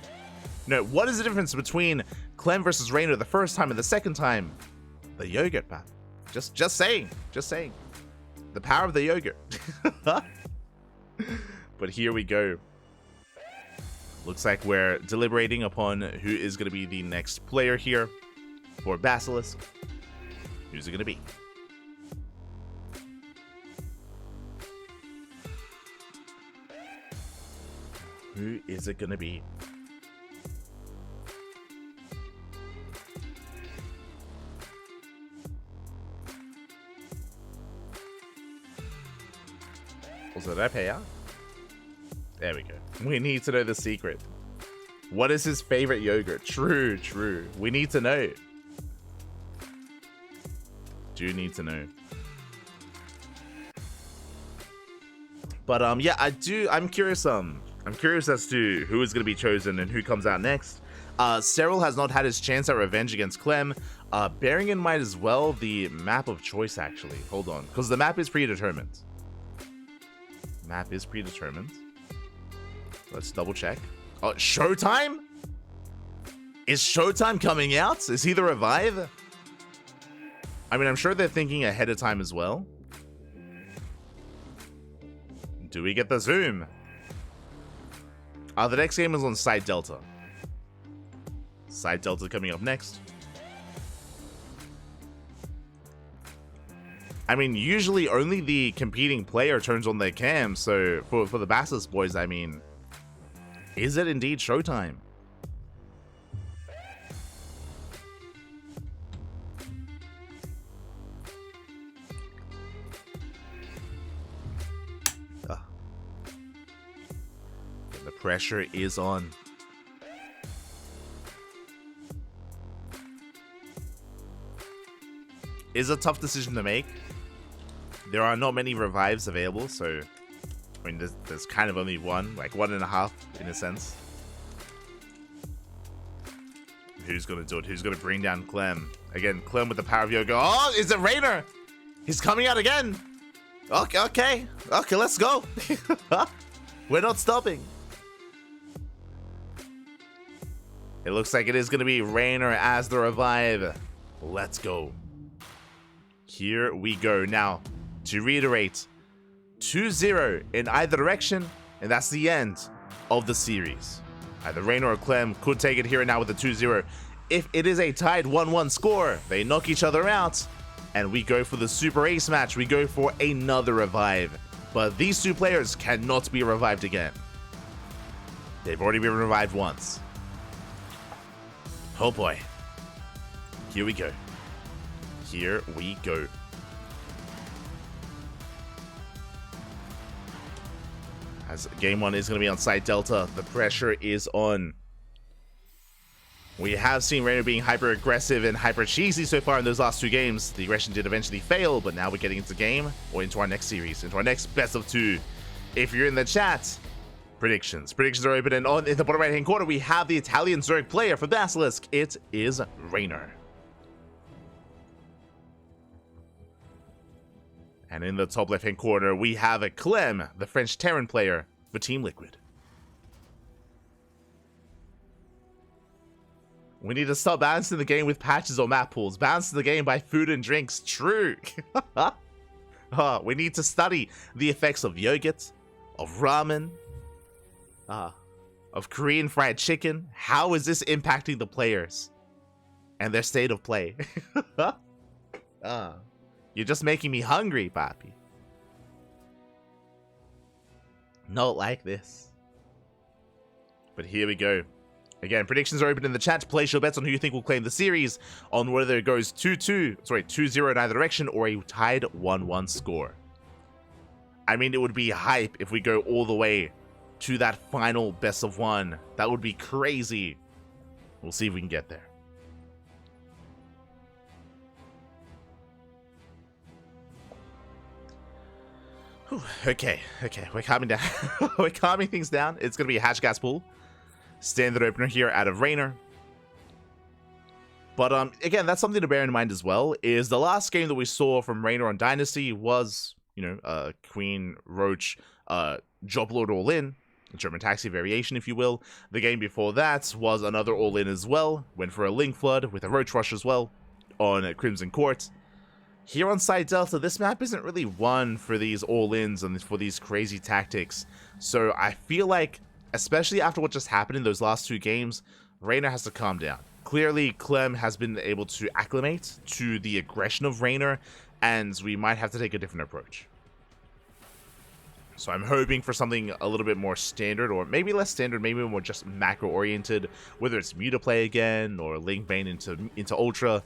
No, what is the difference between Clem versus Reynor the first time and the second time? The yogurt, man. Just saying. The power of the yogurt. But here we go. Looks like we're deliberating upon who is going to be the next player here for Basilisk. Who's it going to be? Who is it going to be? Also, did I pay out? There we go. We need to know the secret. What is his favorite yogurt? True. We need to know. Do need to know. But yeah, I'm curious. I'm curious as to who is going to be chosen and who comes out next. Serral has not had his chance at revenge against Clem. Bearing in mind as well the map of choice, actually. Hold on, because the map is predetermined. Let's double check. Oh, ShoWTimE? Is ShoWTimE coming out? Is he the revive? I mean, I'm sure they're thinking ahead of time as well. Do we get the zoom? The next game is on Side Delta. Side Delta coming up next. I mean, usually only the competing player turns on their cam, so for the Basilisk boys, I mean, is it indeed ShoWTimE? The pressure is on. It's a tough decision to make. There are not many revives available, so I mean, there's kind of only one, like 1.5 in a sense. Who's gonna do it? Who's gonna bring down Clem? Again, Clem with the power of yoga. Oh, is it Reynor? He's coming out again. Okay, let's go. We're not stopping. It looks like it is gonna be Reynor as the revive. Let's go. Here we go. Now, to reiterate, 2-0 in either direction, and that's the end of the series. Either Reynor or Clem could take it here and now with a 2-0. If it is a tied 1-1 score, they knock each other out, and we go for the Super Ace match. We go for another revive. But these two players cannot be revived again. They've already been revived once. Oh boy. Here we go. Here we go. As game one is going to be on Side Delta, the pressure is on. We have seen Reynor being hyper aggressive and hyper cheesy so far in those last 2 games. The aggression did eventually fail, but now we're getting into game or into our next series, into our next best of 2. If you're in the chat, predictions. Predictions are open, and in the bottom right hand corner, we have the Italian Zerg player for BASILISK. It is Reynor. And in the top left hand corner, we have a Clem, the French Terran player for Team Liquid. We need to start balancing the game with patches or map pools. Balancing the game by food and drinks. True. We need to study the effects of yogurt, of ramen, of Korean fried chicken. How is this impacting the players and their state of play? You're just making me hungry, papi. Not like this. But here we go. Again, predictions are open in the chat. Place your bets on who you think will claim the series, on whether it goes 2-0 in either direction, or a tied 1-1 score. I mean, it would be hype if we go all the way to that final best of 1. That would be crazy. We'll see if we can get there. Whew, okay, we're calming down. We're calming things down. It's going to be a hatch gas pool. Standard opener here out of Reynor. But again, that's something to bear in mind as well, is the last game that we saw from Reynor on Dynasty was, Queen, Roach, Job Lord All-In, German Taxi variation, if you will. The game before that was another All-In as well, went for a Link Flood with a Roach Rush as well on Crimson Court. Here on Side Delta, this map isn't really one for these All-Ins and for these crazy tactics. So I feel like, especially after what just happened in those last 2 games, Reynor has to calm down. Clearly, Clem has been able to acclimate to the aggression of Reynor, and we might have to take a different approach. So I'm hoping for something a little bit more standard, or maybe less standard, maybe more just macro-oriented, whether it's Muta play again, or Link Bane into Ultra.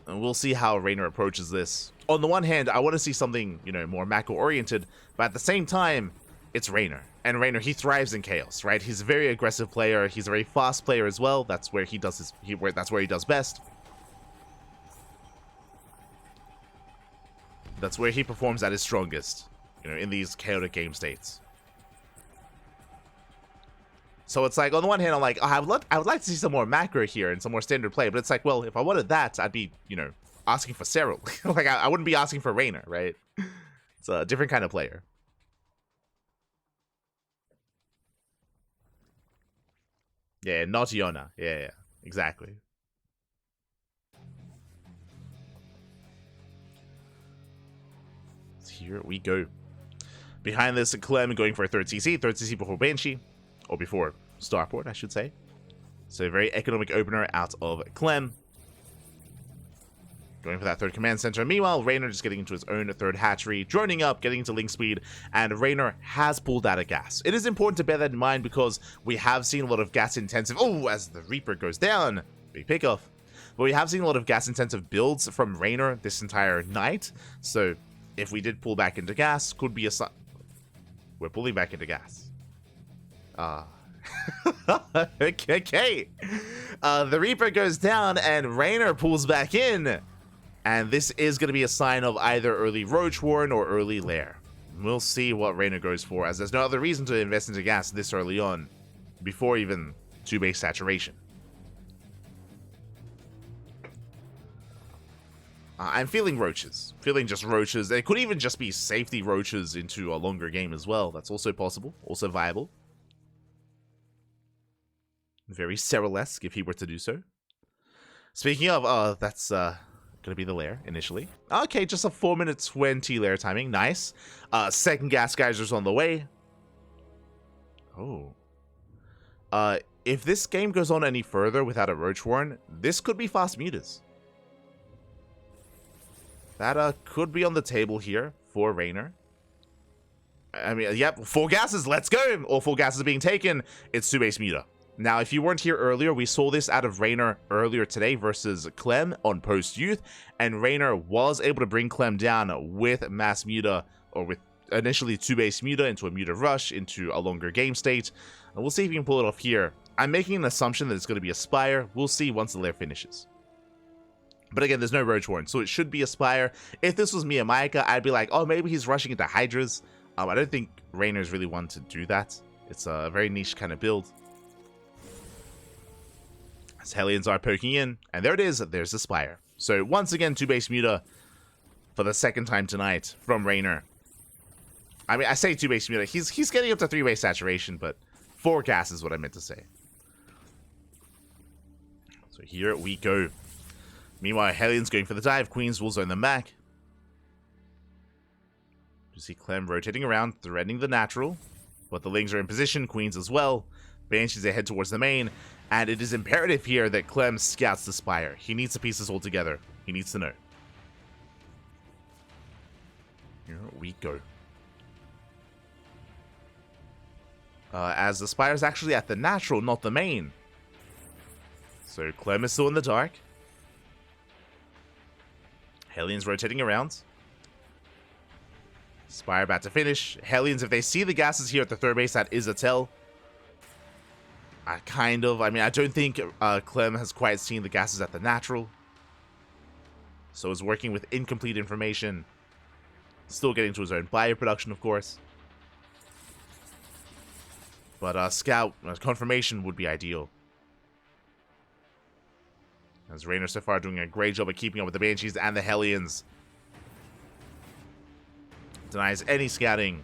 And we'll see how Reynor approaches this. On the one hand, I want to see something, more macro-oriented, but at the same time, it's Reynor. And Reynor, he thrives in chaos, right? He's a very aggressive player. He's a very fast player as well. That's where he does that's where he does best. That's where he performs at his strongest, in these chaotic game states. So it's like, on the one hand, I'm like, I would like to see some more macro here and some more standard play, but it's like, well, if I wanted that, I'd be, asking for Serral. Like, I wouldn't be asking for Reynor, right? It's a different kind of player. Yeah, not Yona. Yeah, exactly. So here we go. Behind this, Clem going for a third CC before Banshee, or before Starport, I should say. So a very economic opener out of Clem. Going for that third command center. Meanwhile, Reynor just getting into his own third hatchery, droning up, getting into link speed, and Reynor has pulled out of gas. It is important to bear that in mind because we have seen a lot of gas intensive. Oh, as the Reaper goes down, big pickoff. But we have seen a lot of gas intensive builds from Reynor this entire night. So if we did pull back into gas, could be a sign. We're pulling back into gas. Okay. The Reaper goes down and Reynor pulls back in. And this is going to be a sign of either early Roach Warren or early Lair. We'll see what Reynor goes for, as there's no other reason to invest into gas this early on, before even 2-base saturation. I'm feeling roaches. Feeling just roaches. They could even just be safety roaches into a longer game as well. That's also possible. Also viable. Very Serral-esque if he were to do so. Speaking of, that's gonna be the lair initially. Okay, just a 4-minute 20 lair timing. Nice. Second gas geyser's on the way. Oh. If this game goes on any further without a Roach Warren, this could be fast mutas. That could be on the table here for Reynor. I mean, yep, 4 gases, let's go! All 4 gases are being taken. It's 2-base muta. Now, if you weren't here earlier, we saw this out of Reynor earlier today versus Clem on post-youth, and Reynor was able to bring Clem down with mass muta, or with initially 2-base muta into a muta rush, into a longer game state. And we'll see if we can pull it off here. I'm making an assumption that it's going to be a Spire. We'll see once the lair finishes. But again, there's no Roach Horn, so it should be a Spire. If this was Miyamaika, I'd be like, oh, maybe he's rushing into Hydras. I don't think Reynor's really one to do that. It's a very niche kind of build. As Hellions are poking in, and there it is, there's the Spire. So once again, 2-base Muta for the second time tonight from Reynor. I mean, I say 2-base Muta, he's getting up to 3-base saturation, but 4 gas is what I meant to say. So here we go. Meanwhile, Hellions going for the dive, Queens will zone them back. You see Clem rotating around, threatening the natural, but the Lings are in position, Queens as well. Banshees they head towards the main. And it is imperative here that Clem scouts the Spire. He needs to piece this all together. He needs to know. Here we go. As the Spire's actually at the natural, not the main. So Clem is still in the dark. Hellions rotating around. Spire about to finish. Hellions, if they see the gases here at the third base, that is a tell. I mean, I don't think Clem has quite seen the gases at the natural. So is working with incomplete information. Still getting to his own bio production, of course. But scout confirmation would be ideal. As Reynor so far doing a great job of keeping up with the Banshees and the Hellions. Denies any scouting.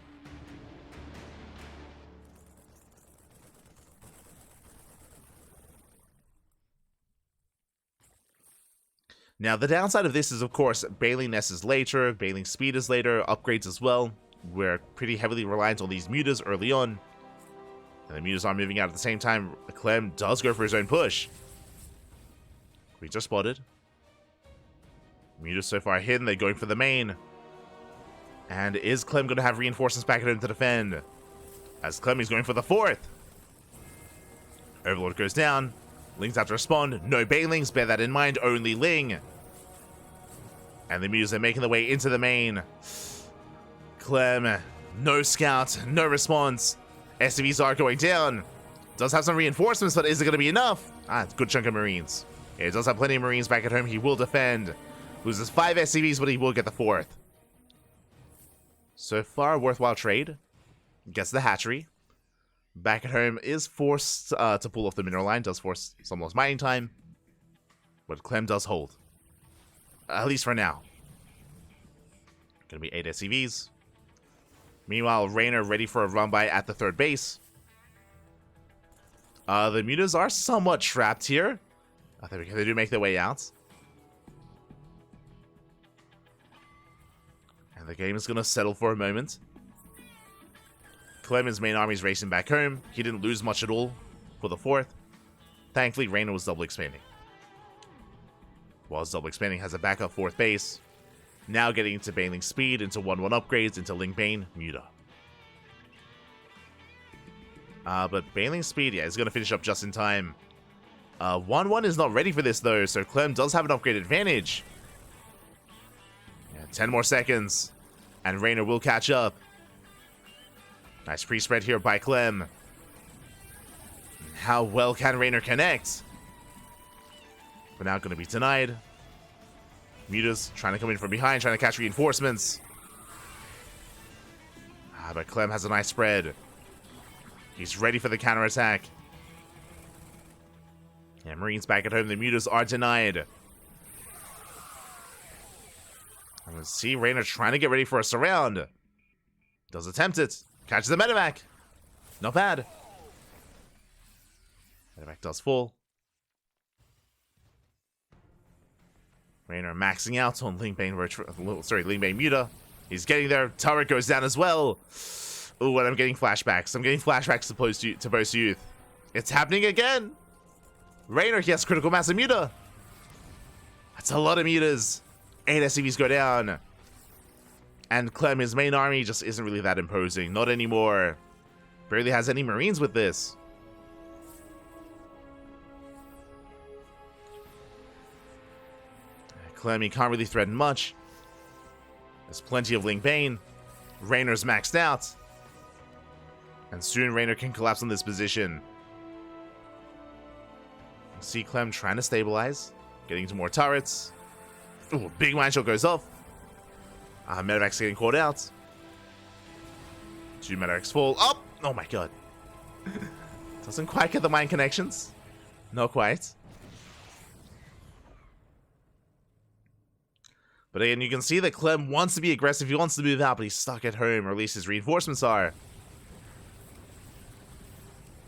Now, the downside of this is, of course, Bailing Nest is later, Bailing Speed is later, upgrades as well. We're pretty heavily reliant on these mutas early on. And the mutas are moving out at the same time. Clem does go for his own push. We just spotted. Mutas so far hidden, they're going for the main. And is Clem going to have reinforcements back at him to defend? As Clem is going for the 4th. Overlord goes down. Lings have to respond. No Bailings, bear that in mind. Only Ling. And the mutas are making their way into the main. Clem, no scout, no response. SCVs are going down. Does have some reinforcements, but is it going to be enough? It's a good chunk of Marines. It does have plenty of Marines back at home. He will defend. Loses 5 SCVs, but he will get the 4th. So far, a worthwhile trade. Gets the hatchery. Back at home is forced to pull off the mineral line. Does force some lost mining time. But Clem does hold. At least for now. Gonna be 8 SCVs. Meanwhile, Reynor ready for a run by at the third base. The mutas are somewhat trapped here. I think they do make their way out. And the game is gonna settle for a moment. Clem's main army is racing back home. He didn't lose much at all for the 4th. Thankfully, Reynor was double expanding. While double expanding has a backup 4th base. Now getting into Bailing Speed, into 1-1 upgrades, into Ling Bane, Muta. But Bailing Speed, yeah, is going to finish up just in time. 1-1 is not ready for this, though, so Clem does have an upgrade advantage. Yeah, 10 more seconds, and Reynor will catch up. Nice pre-spread here by Clem. How well can Reynor connect? But now going to be denied. Mutas trying to come in from behind, trying to catch reinforcements. But Clem has a nice spread. He's ready for the counterattack. Yeah, Marines back at home. The Mutas are denied. I'm going to see Reynor trying to get ready for a surround. Does attempt it. Catches the medevac. Not bad. Medevac does fall. Reynor maxing out on Ling Bane Muta. He's getting there. Turret goes down as well. Ooh, and I'm getting flashbacks. I'm getting flashbacks to Boast Youth. It's happening again. Reynor, he has critical mass of Muta. That's a lot of Mutas. 8 SCVs go down. And Clem, his main army, just isn't really that imposing. Not anymore. Barely has any Marines with this. Clem, he can't really threaten much. There's plenty of Ling Bane. Reynor's maxed out. And soon Reynor can collapse on this position. See Clem trying to stabilize, getting to more turrets. Ooh, big mine shot goes off. Medevac's getting caught out. 2 Medevacs fall. Oh! Oh my god. Doesn't quite get the mine connections. Not quite. But again, you can see that Clem wants to be aggressive. He wants to move out, but he's stuck at home, or at least his reinforcements are.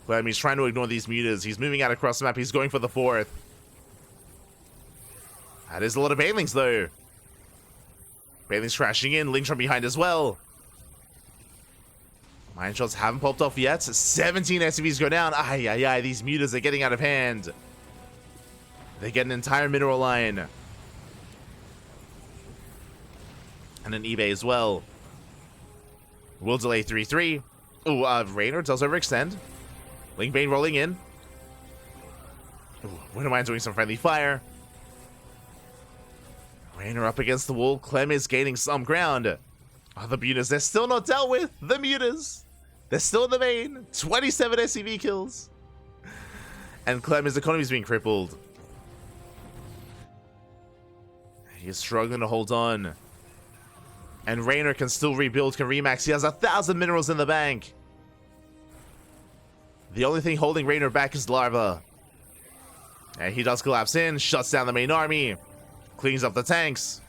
Clem, he's trying to ignore these mutas. He's moving out across the map. He's going for the 4th. That is a lot of Banelings, though. Banelings crashing in. Link from behind as well. Mine shots haven't popped off yet. 17 SCVs go down. Ay, ay, ay. These mutas are getting out of hand. They get an entire mineral line. And an eBay as well. Will delay 3-3. Ooh, Reynor does overextend. Link Bane rolling in. Ooh, Wintermine doing some friendly fire. Reynor up against the wall. Clem is gaining some ground. Oh, the mutas, they're still not dealt with. The mutas. They're still in the main. 27 SCV kills. And Clem, his economy is being crippled. He is struggling to hold on. And Reynor can still rebuild, can remax. He has 1,000 minerals in the bank. The only thing holding Reynor back is Larva. And he does collapse in, shuts down the main army, cleans up the tanks.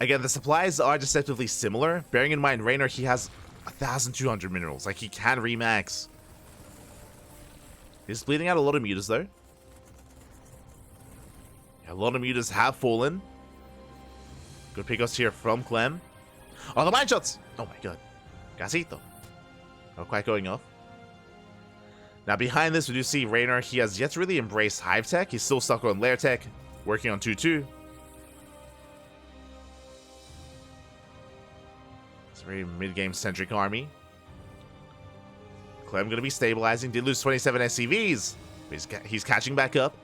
Again, the supplies are deceptively similar. Bearing in mind, Reynor, he has 1,200 minerals. Like, he can remax. He's bleeding out a lot of mutas, though. A lot of mutas have fallen. Good pickups here from Clem. Oh, the mine shots! Oh my god. Gasito. Not quite going off. Now, behind this, we do see Reynor. He has yet to really embrace Hive Tech. He's still stuck on Lair Tech, working on 2-2. It's a very mid-game centric army. Clem going to be stabilizing. Did lose 27 SCVs. But he's catching back up.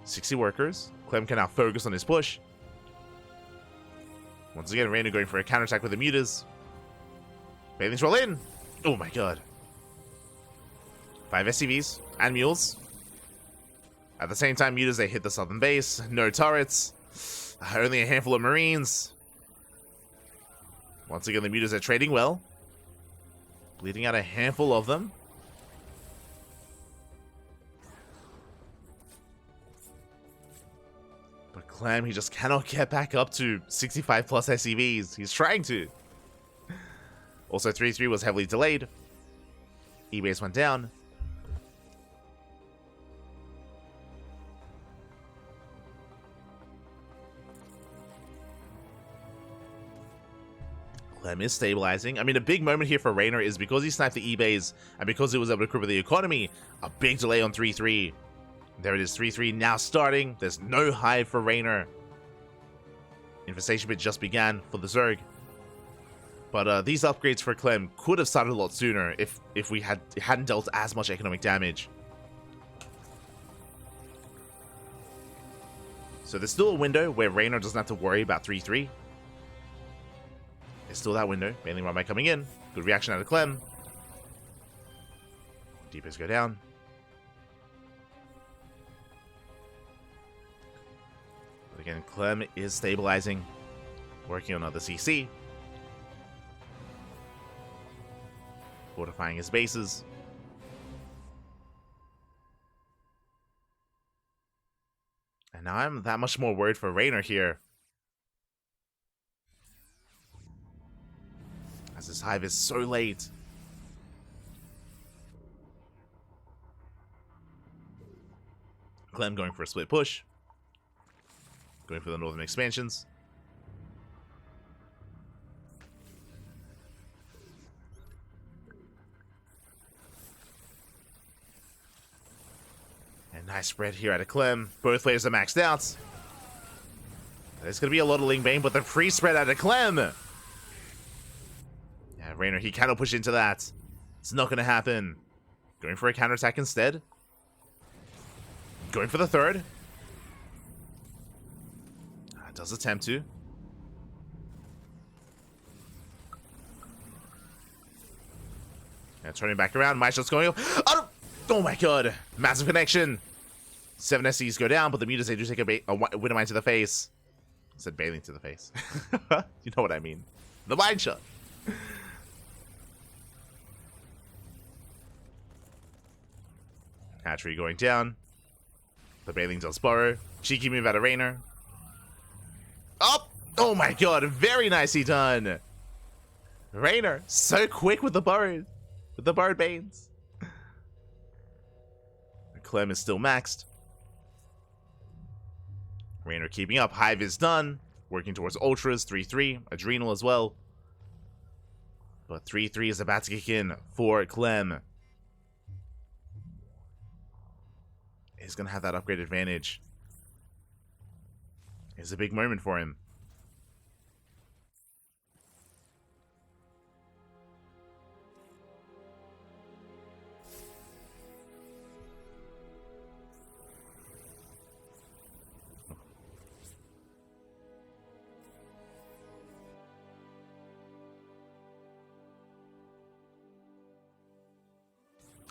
60 workers. Clem can now focus on his push. Once again, Reynor going for a counterattack with the mutas. Banelings roll in. Oh my god. 5 SCVs and mules. At the same time, mutas, they hit the southern base. No turrets. Only a handful of marines. Once again, the mutas are trading well. Bleeding out a handful of them. But Clem, he just cannot get back up to 65 plus SCVs. He's trying to. Also, 3-3 was heavily delayed. E-base went down. Clem is stabilizing. I mean, a big moment here for Reynor is because he sniped the E-base and because he was able to cripple the economy, a big delay on 3-3. There it is, 3-3 now starting. There's no hive for Reynor. Infestation bit just began for the Zerg. But these upgrades for Clem could have started a lot sooner if we hadn't dealt as much economic damage. So there's still a window where Reynor doesn't have to worry about 3-3. There's still that window. Mainly run by coming in. Good reaction out of Clem. Deepers go down. But again, Clem is stabilizing. Working on another CC. Fortifying his bases. And now I'm that much more worried for Reynor here. As this hive is so late. Clem going for a split push. Going for the northern expansions. And nice spread here out of Clem. Both players are maxed out. There's going to be a lot of Ling Bane, but the free spread out of Clem. Yeah, Reynor, he cannot push into that. It's not going to happen. Going for a counterattack instead. Going for the third. Does attempt to. And turning back around, my shot's going up. Oh my god. Massive connection. 7 SCs go down, but the mutas, they do take a Widowmine to the face. I said bailing to the face. You know what I mean. The mind shot. Hatchery going down. The bailing does burrow. Cheeky move out of Reynor. Oh! Oh my god, very nicely done. Reynor, so quick with the burrows. With the burrowed banes. Clem is still maxed. Reynor keeping up. Hive is done. Working towards Ultras. 3-3. Adrenal as well. But 3-3 is about to kick in for Clem. He's going to have that upgrade advantage. It's a big moment for him.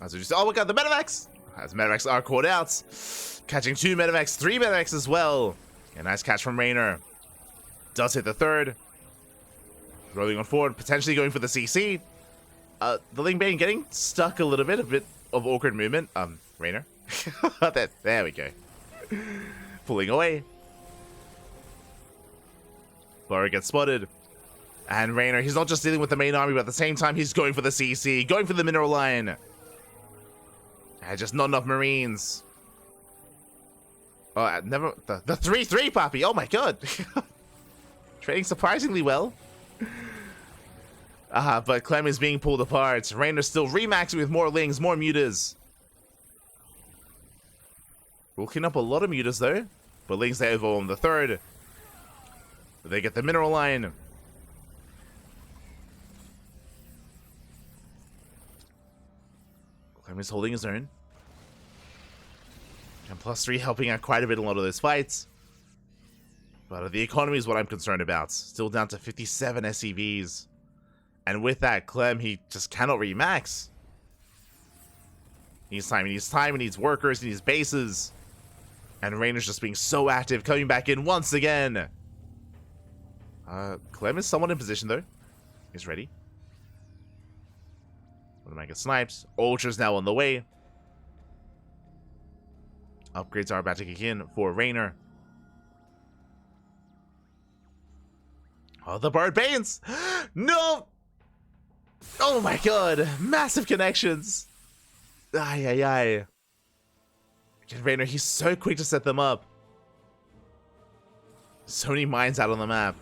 As we just, oh, we got the Medivacs! As Medivacs are caught out. Catching 2 Medivacs, 3 Medivacs as well. A nice catch from Reynor. Does hit the third. Rolling on forward, potentially going for the CC. The Lingbane getting stuck a little bit, a bit of awkward movement. Reynor. There we go. Pulling away. Burrow gets spotted. And Reynor, he's not just dealing with the main army, but at the same time, he's going for the CC, going for the mineral line. Just not enough Marines. Oh, never. The 3-3 Poppy. Oh my god. Trading surprisingly well. But Clem is being pulled apart. Reynor still remaxing with more Lings, more Mutas. We'll clean up a lot of Mutas though. But Lings, they overwhelm the third. They get the mineral line. Clem is holding his own. And +3 helping out quite a bit in a lot of those fights. But the economy is what I'm concerned about. Still down to 57 SCVs. And with that, Clem, he just cannot remax. He needs time, he needs workers, he needs bases. And Reynor's just being so active, coming back in once again. Clem is somewhat in position though. He's ready. Widowmine gets sniped. Ultra's now on the way. Upgrades are about to kick in for Reynor. Oh, the Bird Banes! No! Oh my god! Massive connections! Ay, ay, ay. Again, Reynor, he's so quick to set them up. So many mines out on the map.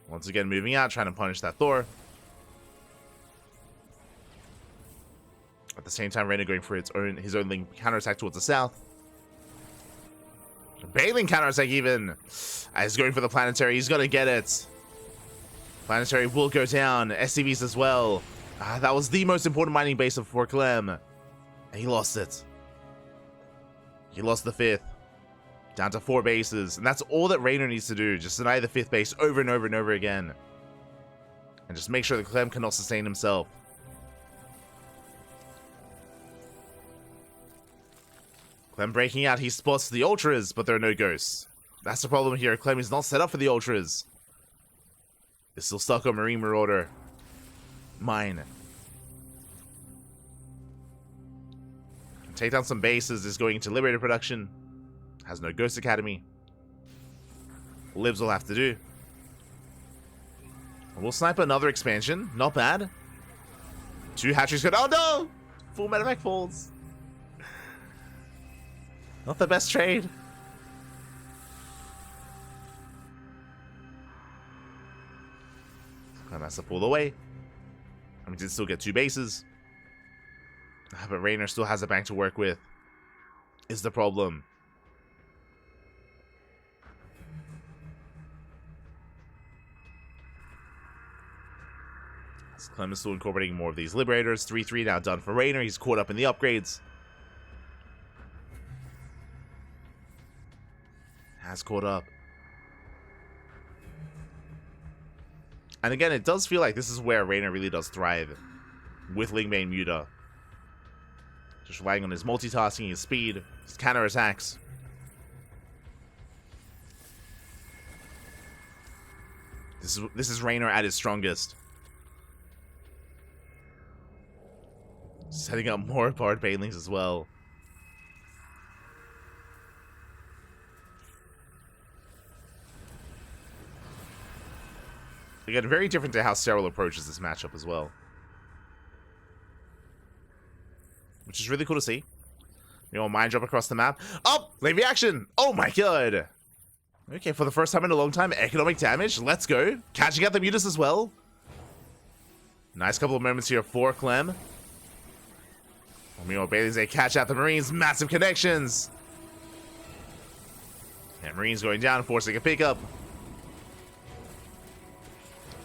Once again, moving out, trying to punish that Thor. At the same time, Reynor going for his own Ling counterattack towards the south. Bailing counterattack even. He's going for the planetary. He's going to get it. Planetary will go down. SCVs as well. That was the most important mining base for Clem. And he lost it. He lost the 5th. Down to 4 bases. And that's all that Reynor needs to do. Just deny the 5th base over and over and over again. And just make sure that Clem cannot sustain himself. Clem breaking out. He spots the Ultras, but there are no ghosts. That's the problem here. Clem is not set up for the Ultras. He's still stuck on Marine Marauder. Mine. Take down some bases is going into Liberator production. Has no Ghost Academy. Libs will have to do. We'll snipe another expansion. Not bad. 2 hatcheries good. Oh no! Full medevac falls. Not the best trade. Clem has to pull away. I mean, did still get 2 bases. But Reynor still has a bank to work with. Is the problem. Clem is still incorporating more of these Liberators. 3-3 now done for Reynor. He's caught up in the upgrades. Has caught up. And again, it does feel like this is where Reynor really does thrive with Lingbane Muta. Just relying on his multitasking, his speed, his counterattacks. This is Reynor at his strongest. Setting up more Bard Banelings as well. Again, very different to how Serral approaches this matchup as well. Which is really cool to see. You know, mind drop across the map. Oh, late reaction. Oh my god. Okay, for the first time in a long time, economic damage. Let's go. Catching out the Mutas as well. Nice couple of moments here for Clem. Meanwhile, Bailey's they catch out the Marines. Massive connections. And Marines going down, forcing a pickup.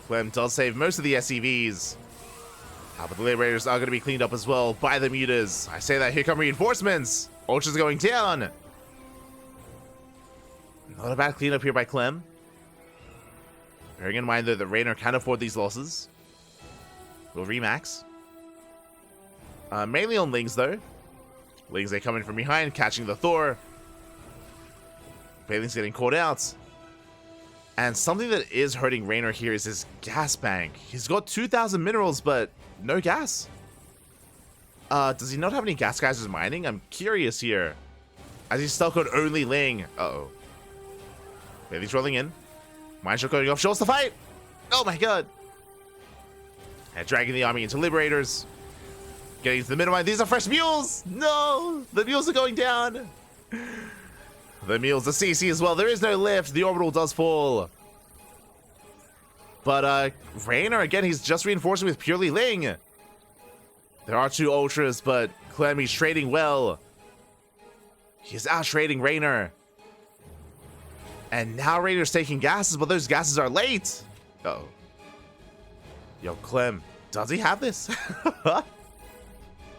Clem does save most of the SCVs. But the Liberators are going to be cleaned up as well by the Mutas. I say that, here come reinforcements. Ultras going down. Not a bad cleanup here by Clem. Bearing in mind, though, that Reynor can afford these losses. Will remax. Mainly on Lings, though. Lings, they come in from behind, catching the Thor. Bailing's getting caught out. And something that is hurting Reynor here is his gas bank. He's got 2,000 minerals, but no gas. Does he not have any gas geysers mining? I'm curious here. As he's stuck on only Ling. Uh-oh. Bailey's rolling in. Mine shot going off. Shows the fight. Oh my god. And dragging the army into Liberators. Getting to the middle line. These are fresh mules. No. The mules are going down. The mules, the CC as well. There is no lift. The orbital does fall. But Reynor, again, he's just reinforcing with purely Ling. There are 2 Ultras, but Clem, he's trading well. He's out trading Reynor. And now Reynor's taking gases, but those gases are late. Uh-oh. Yo, Clem, does he have this?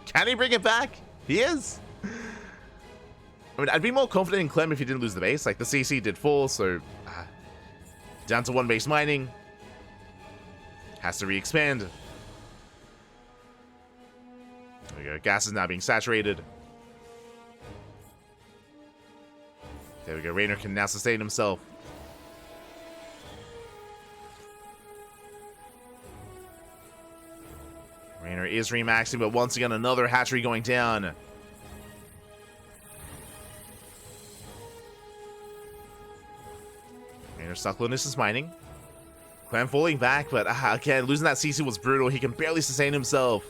Can he bring it back? He is. I mean, I'd be more confident in Clem if he didn't lose the base. Like, the CC did fall, so... down to 1 base mining. Has to re-expand. There we go. Gas is now being saturated. There we go. Reynor can now sustain himself. Reynor is remaxing, but once again, another hatchery going down. Suckliness is mining. Clem falling back, but again, losing that CC was brutal. He can barely sustain himself.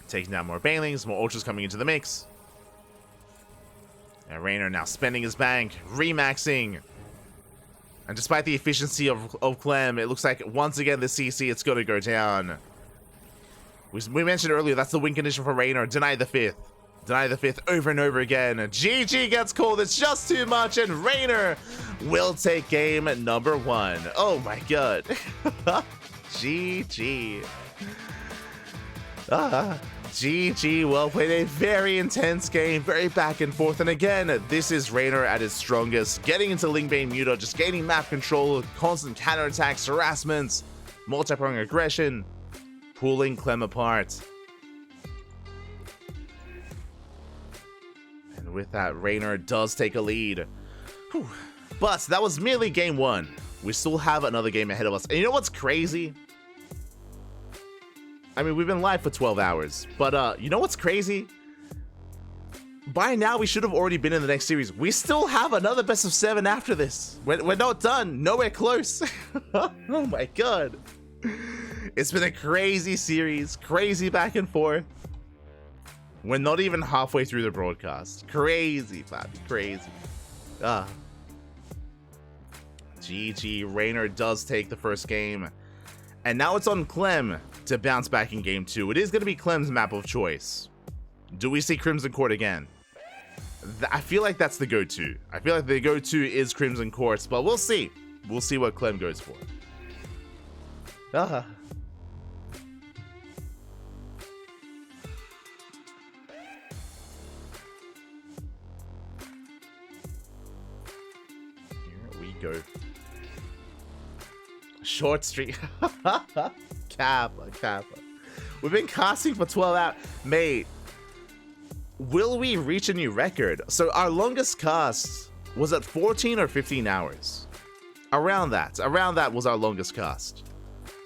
Taking down more Banelings, more Ultras coming into the mix. And Reynor now spending his bank, remaxing. And despite the efficiency of Clem, it looks like once again the CC, it's going to go down. We mentioned earlier, that's the win condition for Reynor. Deny the 5th. Deny the 5th over and over again. GG gets called. It's just too much. And Reynor will take game number 1. Oh my god. GG. GG. Well played. A very intense game. Very back and forth. And again, this is Reynor at his strongest. Getting into Lingbane Muta. Just gaining map control. Constant counterattacks. Harassments. Multi-pronged aggression. Pulling Clem apart. With that, Reynor does take a lead. Whew. But that was merely game 1. We still have another game ahead of us. And you know what's crazy? I mean, we've been live for 12 hours. But you know what's crazy? By now, we should have already been in the next series. We still have another best of 7 after this. We're not done. Nowhere close. Oh my god. It's been a crazy series. Crazy back and forth. We're not even halfway through the broadcast. Crazy, Fabi. Crazy. GG. Reynor does take the first game. And now it's on Clem to bounce back in game 2. It is going to be Clem's map of choice. Do we see Crimson Court again? I feel like that's the go-to. I feel like the go-to is Crimson Court, but we'll see. We'll see what Clem goes for. go. Short streak. Kappa. We've been casting for 12 hours. Mate, will we reach a new record? So our longest cast was at 14 or 15 hours. Around that was our longest cast.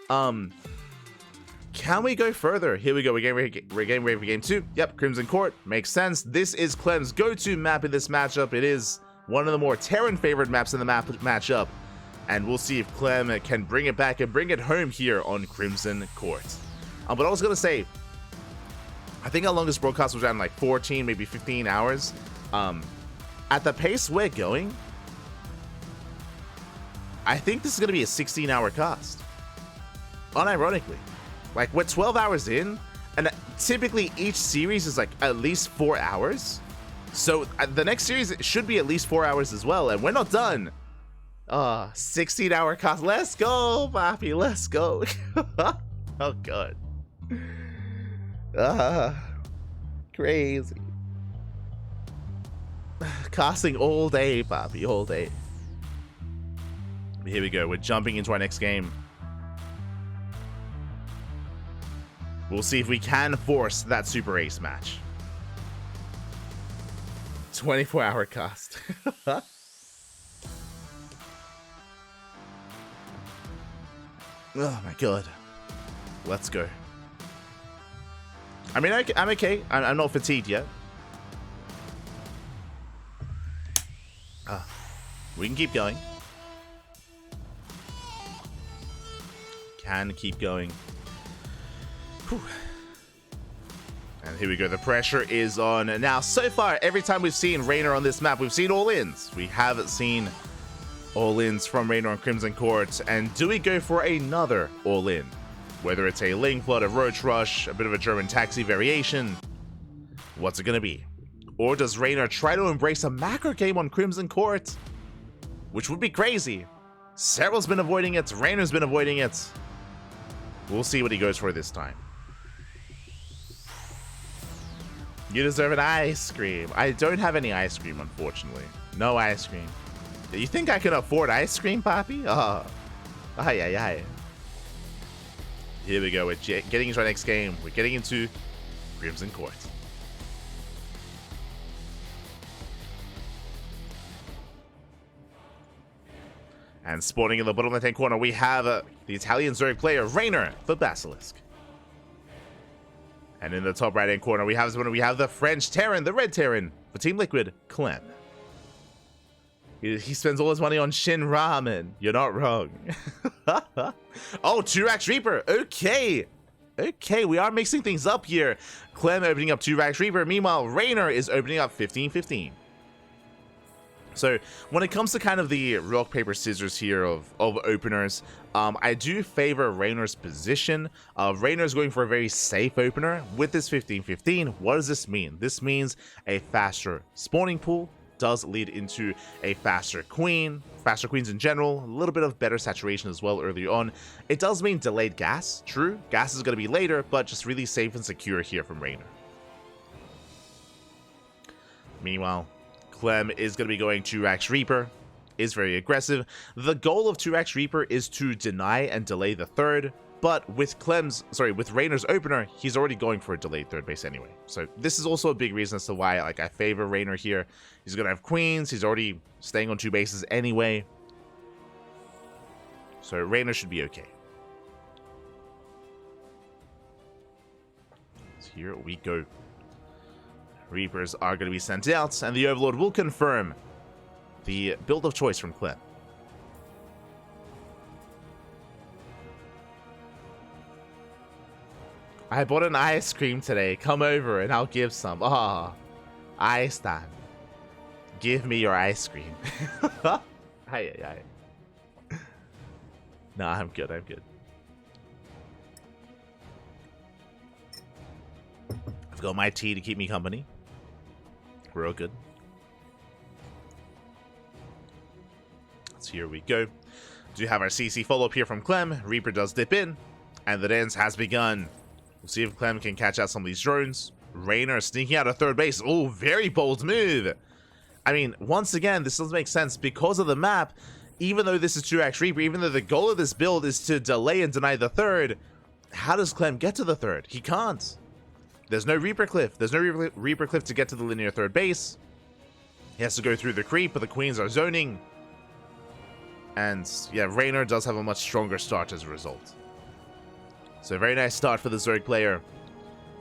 Can we go further? Here we go. We're getting ready for game 2. Yep, Crimson Court. Makes sense. This is Clem's go-to map in this matchup. It is one of the more Terran-favored maps in the matchup. And we'll see if Clem can bring it back and bring it home here on Crimson Court. But I was going to say, I think our longest broadcast was around like 14, maybe 15 hours. At the pace we're going, I think this is going to be a 16-hour cast. Unironically. Like, we're 12 hours in, and typically each series is like at least 4 hours. So the next series should be at least 4 hours as well, and we're not done. 16-hour cast. Let's go, Papi. Let's go. Oh, God. Crazy. Casting all day, Papi. All day. Here we go. We're jumping into our next game. We'll see if we can force that Super Ace match. 24-hour cast. Oh my god. Let's go. I mean, I'm okay. I'm not fatigued yet. We can keep going. Can keep going. Whew. And here we go. The pressure is on. Now, so far, every time we've seen Reynor on this map, we've seen all-ins. We haven't seen all-ins from Reynor on Crimson Court. And do we go for another all-in? Whether it's a Ling Flood, a Roach Rush, a bit of a German Taxi variation. What's it going to be? Or does Reynor try to embrace a macro game on Crimson Court? Which would be crazy. Serral's been avoiding it. Reynor's been avoiding it. We'll see what he goes for this time. You deserve an ice cream. I don't have any ice cream, unfortunately. No ice cream. You think I can afford ice cream, Papi? Oh. Ay. Here we go. We're getting into our next game. We're getting into Crimson Court. And spawning in the bottom left-hand corner, we have the Italian Zerg player, Reynor, for BASILISK. And in the top right-hand corner, we have the French Terran, the Red Terran, for Team Liquid, Clem. He spends all his money on Shin Ramen. You're not wrong. Oh, 2-Rax Reaper. Okay, we are mixing things up here. Clem opening up 2-Rax Reaper. Meanwhile, Reynor is opening up 15-15. So when it comes to kind of the rock, paper, scissors here of openers, I do favor Reynor's position. Reynor's going for a very safe opener with this 15-15. What does this mean? This means a faster spawning pool does lead into a faster queens in general, a little bit of better saturation as well early on. It does mean delayed gas, true. Gas is going to be later, but just really safe and secure here from Reynor. Meanwhile, Clem is going to be going 2-Rax Reaper, is very aggressive. The goal of 2-Rax Reaper is to deny and delay the third, but with Reynor's opener, he's already going for a delayed third base anyway. So this is also a big reason as to why I favor Reynor here. He's going to have queens, he's already staying on 2 bases anyway. So Reynor should be okay. So here we go. Reapers are going to be sent out, and the Overlord will confirm the build of choice from Clem. I bought an ice cream today. Come over and I'll give some. Ice time. Give me your ice cream. Hi. Nah, I'm good. I've got my tea to keep me company. Real good. So here we go. Do have our CC follow-up here from Clem. Reaper does dip in, and the dance has begun. We'll see if Clem can catch out some of these drones. Reynor sneaking out of third base. Oh, very bold move. I mean, once again, this doesn't make sense because of the map. even though this is 2x Reaper, even though the goal of this build is to delay and deny the third, how does Clem get to the third? He can't. There's no Reaper Cliff. There's no Reaper Cliff to get to the linear third base. He has to go through the creep, but the queens are zoning. And yeah, Reynor does have a much stronger start as a result. So a very nice start for the Zerg player.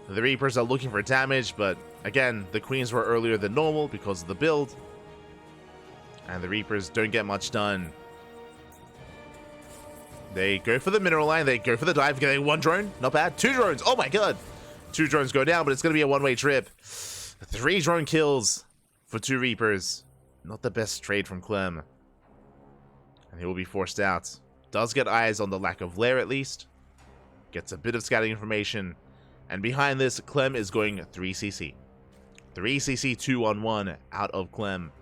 The Reapers are looking for damage, but again, the queens were earlier than normal because of the build. And the Reapers don't get much done. They go for the mineral line, they go for the dive, getting 1 drone, not bad. 2 drones, oh my god! 2 drones go down, but it's going to be a one-way trip. 3 drone kills for 2 Reapers. Not the best trade from Clem. And he will be forced out. Does get eyes on the lack of lair at least. Gets a bit of scouting information. And behind this, Clem is going 3cc. 3cc 2-on-1 out of Clem.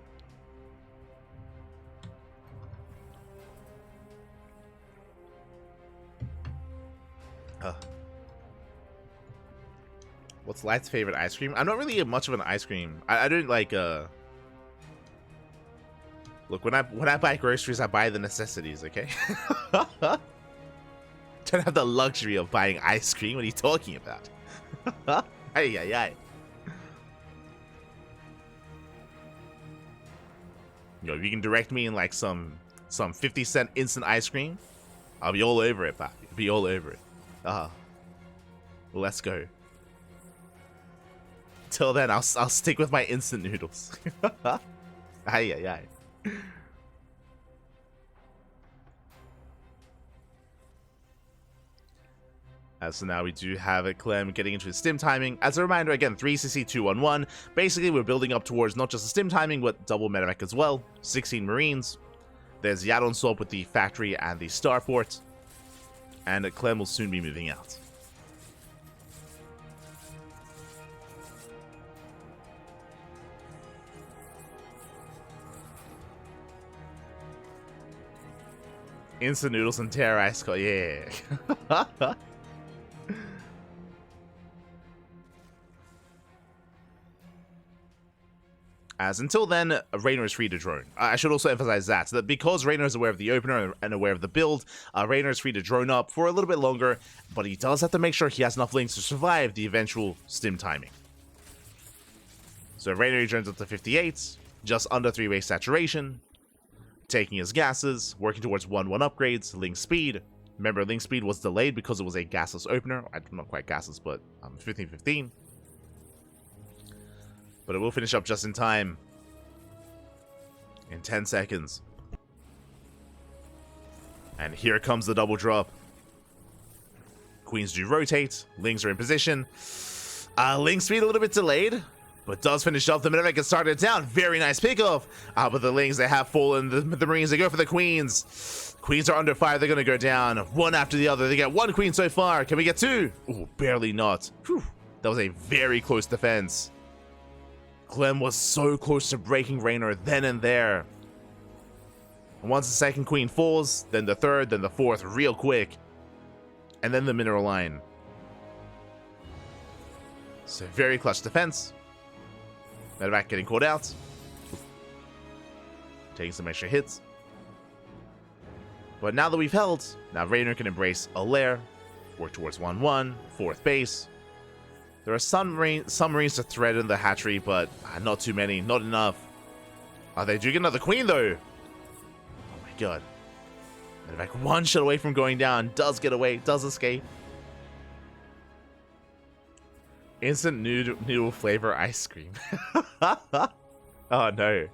What's Light's favorite ice cream? I'm not really much of an ice cream. I don't like look, when I buy groceries, I buy the necessities, okay? Don't have the luxury of buying ice cream. What are you talking about? Ay, ay, ay. Yo, if you can direct me in like some 50-cent instant ice cream, I'll be all over it, pal. I'll be all over it. Well, let's go. Till then, I'll stick with my instant noodles. Ay, ay, ay. So now we do have a Clem getting into his stim timing. As a reminder, again, 3cc 2-on-1. Basically, we're building up towards not just the stim timing, but double medevac as well. 16 Marines. There's Yadon Swap with the factory and the starport. And Clem will soon be moving out. Instant noodles and terror ice cold, yeah. As until then, Reynor is free to drone. I should also emphasize that because Reynor is aware of the opener and aware of the build, Reynor is free to drone up for a little bit longer, but he does have to make sure he has enough links to survive the eventual stim timing. So Reynor drones up to 58, just under 3-way saturation, taking his gases, working towards 1-1 upgrades, link speed. Remember, link speed was delayed because it was a gasless opener. Not quite gasless, but 15-15. But it will finish up just in time. In 10 seconds. And here comes the double drop. Queens do rotate. Links are in position. Link speed a little bit delayed, but does finish up. The medevac gets started down. Very nice pickoff. But the Lings, they have fallen. The Marines, they go for the Queens. Queens are under fire. They're going to go down one after the other. They get 1 Queen so far. Can we get 2? Ooh, barely not. Whew. That was a very close defense. Clem was so close to breaking Reynor then and there. And once the second Queen falls, then the third, then the fourth real quick. And then the mineral line. So very clutch defense. Medevac getting caught out. Taking some extra hits. But now that we've held, now Reynor can embrace a lair. Work towards 1-1, 4th base. There are some Marines to thread in the hatchery, but not too many, not enough. They do get another Queen though. Oh my god. Medevac 1 shot away from going down. Does get away, does escape. Instant noodle flavor ice cream. Oh no.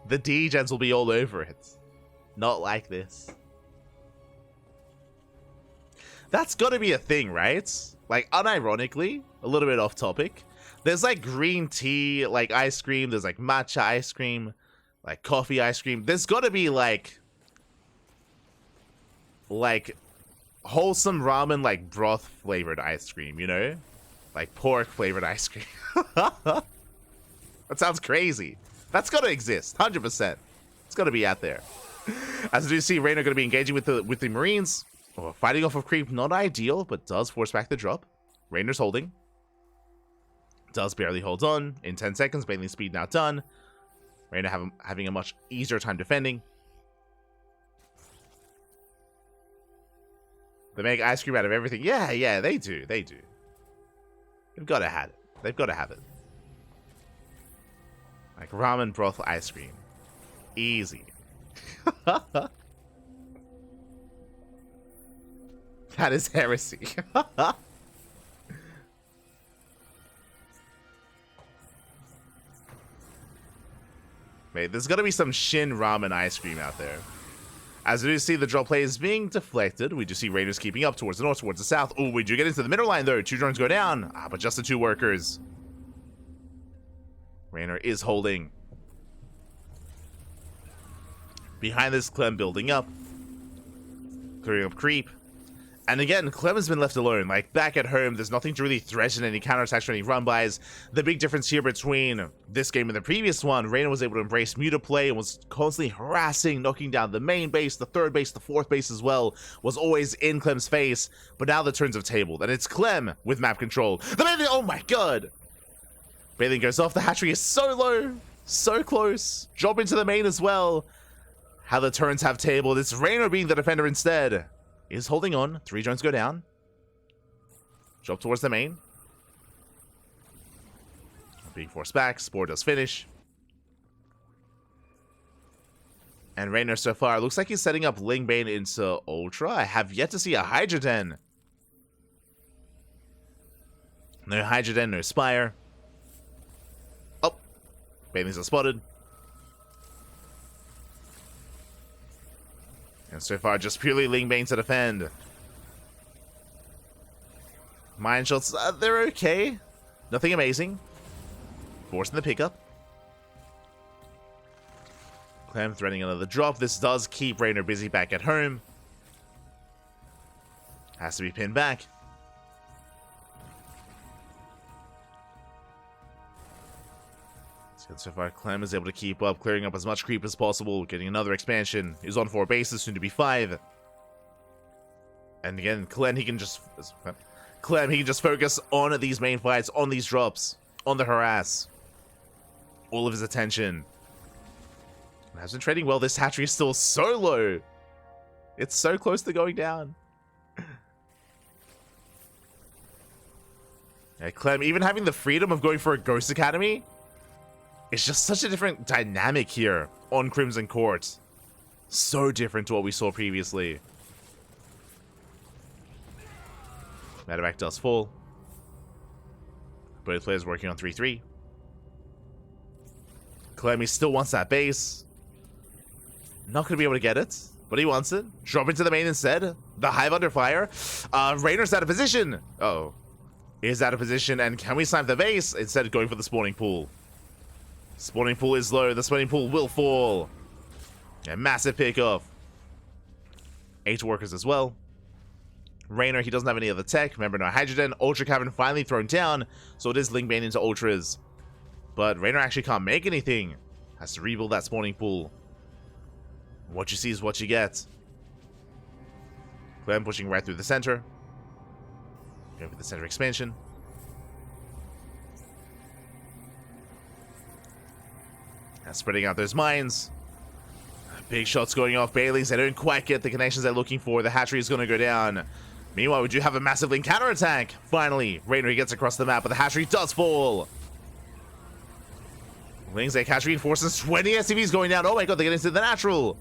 The D-gens will be all over it. Not like this. That's gotta be a thing, right? Like, unironically, a little bit off topic. There's like green tea, like ice cream. There's like matcha ice cream, like coffee ice cream. There's gotta be like wholesome ramen, like broth flavored ice cream, you know? Like pork flavored ice cream. That sounds crazy. That's gotta exist, 100%. It's gotta be out there. As you see, Reynor gonna be engaging with the Marines. Oh, fighting off of creep, not ideal, but does force back the drop. Reynor's holding. Does barely hold on. In 10 seconds, bailing speed now done. Reynor having a much easier time defending. They make ice cream out of everything. Yeah, yeah, they do. They do. They've got to have it. They've got to have it. Like ramen broth ice cream. Easy. That is heresy. Mate, there's got to be some Shin ramen ice cream out there. As we do see the drop play is being deflected, we do see Rainor's keeping up towards the north, towards the south. Oh, we do get into the middle line though. 2 drones go down. But just the 2 workers. Reynor is holding. Behind this, Clem building up. Clearing up creep. And again, Clem has been left alone. Like, back at home, there's nothing to really threaten any counterattacks or any run-bys. The big difference here between this game and the previous one, Reynor was able to embrace muta play and was constantly harassing, knocking down the main base, the third base, the fourth base as well, was always in Clem's face. But now the turns have tabled, and it's Clem with map control. The main, oh my god! Bathing goes off, the hatchery is so low, so close. Drop into the main as well. How the turns have tabled, it's Reynor being the defender instead. Is holding on. 3 drones go down. Drop towards the main. Being forced back. Spore does finish. And Reynor so far looks like he's setting up Lingbane into Ultra. I have yet to see a Hydra Den. No Hydra Den, no Spire. Oh. Bathings are spotted. And so far, just purely Lingbane to defend. Mine shots, they're okay. Nothing amazing. Forcing the pickup. Clem threatening another drop. This does keep Reynor busy back at home. Has to be pinned back. So far, Clem is able to keep up, clearing up as much creep as possible, getting another expansion. He's on 4 bases, soon to be 5. And again, Clem, he can just focus on these main fights, on these drops, on the harass. All of his attention. Has been trading well. This hatchery is still so low. It's so close to going down. Yeah, Clem, even having the freedom of going for a Ghost Academy, it's just such a different dynamic here on Crimson Court. So different to what we saw previously. Medevac does fall. Both players working on 3-3. Clem, he still wants that base. Not going to be able to get it, but he wants it. Drop into the main instead. The Hive under fire. Raynor's out of position. Oh. Is out of position, and can we snipe the base instead of going for the spawning pool? Spawning pool is low. The spawning pool will fall. A massive pickoff. 8 workers as well. Reynor, he doesn't have any other tech. Remember, no Hydrogen. Ultra Cavern finally thrown down. So it is Lingbane into Ultras. But Reynor actually can't make anything. Has to rebuild that spawning pool. What you see is what you get. Clem pushing right through the center. Going for the center expansion. Spreading out those mines. Big shots going off. Baileys, they don't quite get the connections they're looking for. The hatchery is going to go down. Meanwhile, we do have a massive link counterattack. Finally, Reynor gets across the map, but the hatchery does fall. Wings, they catch reinforcements. 20 SCVs going down. Oh my god, they get into the natural.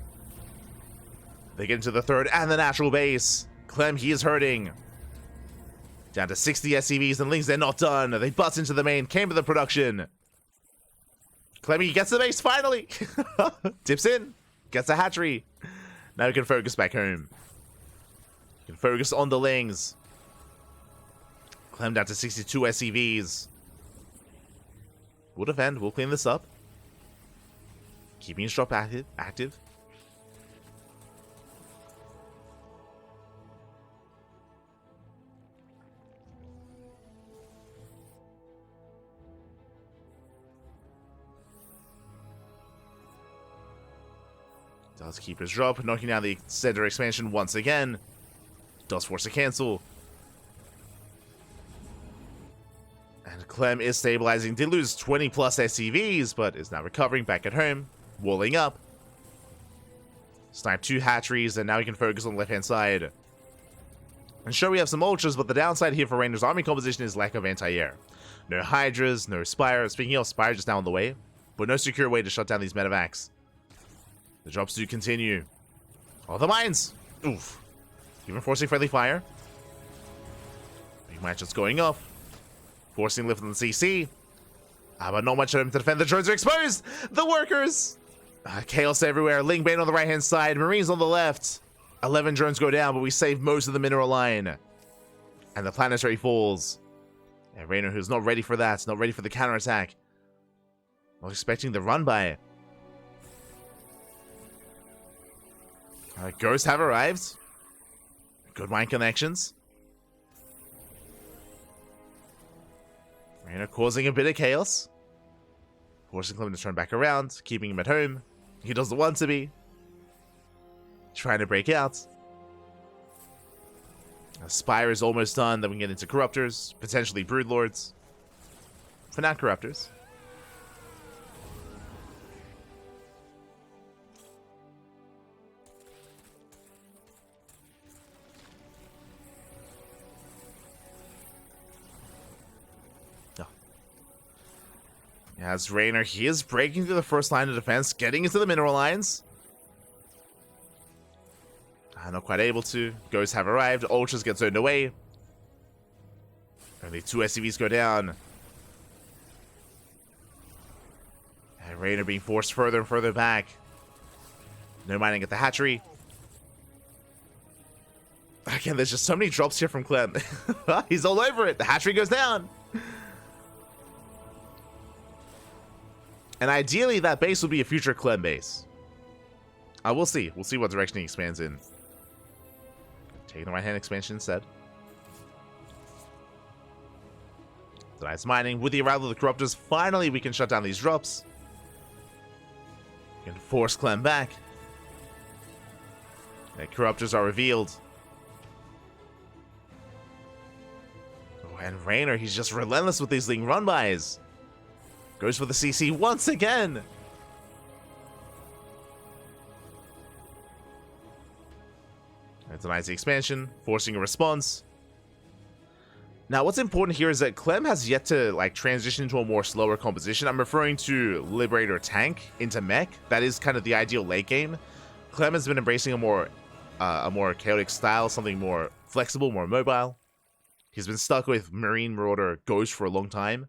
They get into the third and the natural base. Clem, he is hurting. Down to 60 SCVs, and Lings, they're not done. They bust into the main, came to the production. Clemmy gets the base, finally! Dips in, gets a hatchery. Now we can focus back home. We can focus on the Lings. Clem down to 62 SCVs. We'll defend, we'll clean this up. Keeping his drop active. Does keep his drop, knocking down the center expansion once again. Does force a cancel. And Clem is stabilizing. Did lose 20 plus SCVs, but is now recovering back at home. Walling up. Snipe 2 hatcheries, and now he can focus on the left-hand side. And sure, we have some ultras, but the downside here for Reynor's army composition is lack of anti-air. No Hydras, no Spire. Speaking of, Spire just now on the way, but no secure way to shut down these medevacs. The drops do continue. All the mines! Oof. Even forcing friendly fire. Big match just going off. Forcing lift on the CC. But not much of them to defend. The drones are exposed! The workers! Chaos everywhere. Ling Bane on the right-hand side. Marines on the left. 11 drones go down, but we save most of the mineral line. And the planetary falls. And Reynor, who's not ready for that. Not ready for the counterattack. Not expecting the run by. Ghosts have arrived. Good mine connections. Reynor causing a bit of chaos. Forcing Clem to turn back around, keeping him at home. He doesn't want to be. Trying to break out. Spire is almost done, then we can get into Corruptors, potentially Broodlords. For now, Corruptors. As Reynor, he is breaking through the first line of defense, getting into the mineral lines. Not quite able to. Ghosts have arrived. Ultras get turned away. Only 2 SCVs go down. And Reynor being forced further and further back. No mining at the hatchery. Again, there's just so many drops here from Clem. He's all over it. The hatchery goes down. And ideally, that base will be a future Clem base. We'll see. We'll see what direction he expands in. Taking the right-hand expansion instead. Denies mining. With the arrival of the Corruptors, finally we can shut down these drops. We can force Clem back. The Corruptors are revealed. Oh, and Reynor, he's just relentless with these Ling run-bys. Goes for the CC once again. It denies the expansion, forcing a response. Now, what's important here is that Clem has yet to transition into a more slower composition. I'm referring to Liberator Tank into Mech. That is kind of the ideal late game. Clem has been embracing a more chaotic style, something more flexible, more mobile. He's been stuck with Marine Marauder Ghost for a long time.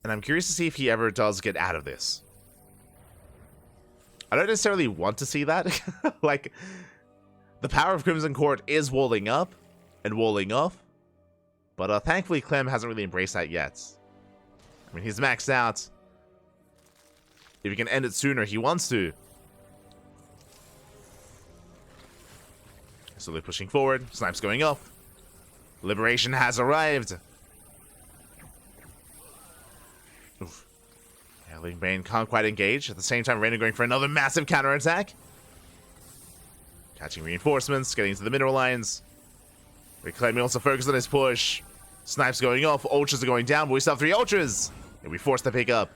And I'm curious to see if he ever does get out of this. I don't necessarily want to see that. The power of Crimson Court is walling up and walling off. But thankfully, Clem hasn't really embraced that yet. I mean, he's maxed out. If he can end it sooner, he wants to. So they're pushing forward. Snipes going off. Liberation has arrived. Oof. Yeah, Ling Bane can't quite engage. At the same time, Reynor going for another massive counterattack. Catching reinforcements, getting into the mineral lines. Clem also focused on his push. Snipes going off, ultras are going down, but we still have 3 ultras. And we forced to pick up.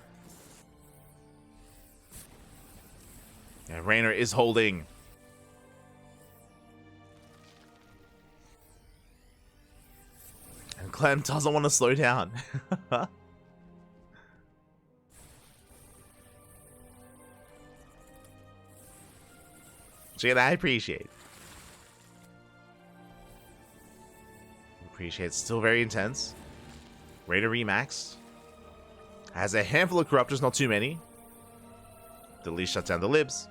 Yeah, Reynor is holding. And Clem doesn't want to slow down. Which I appreciate. It's still very intense. Reynor remaxed. Has a handful of Corruptors, not too many. The least shuts down the libs.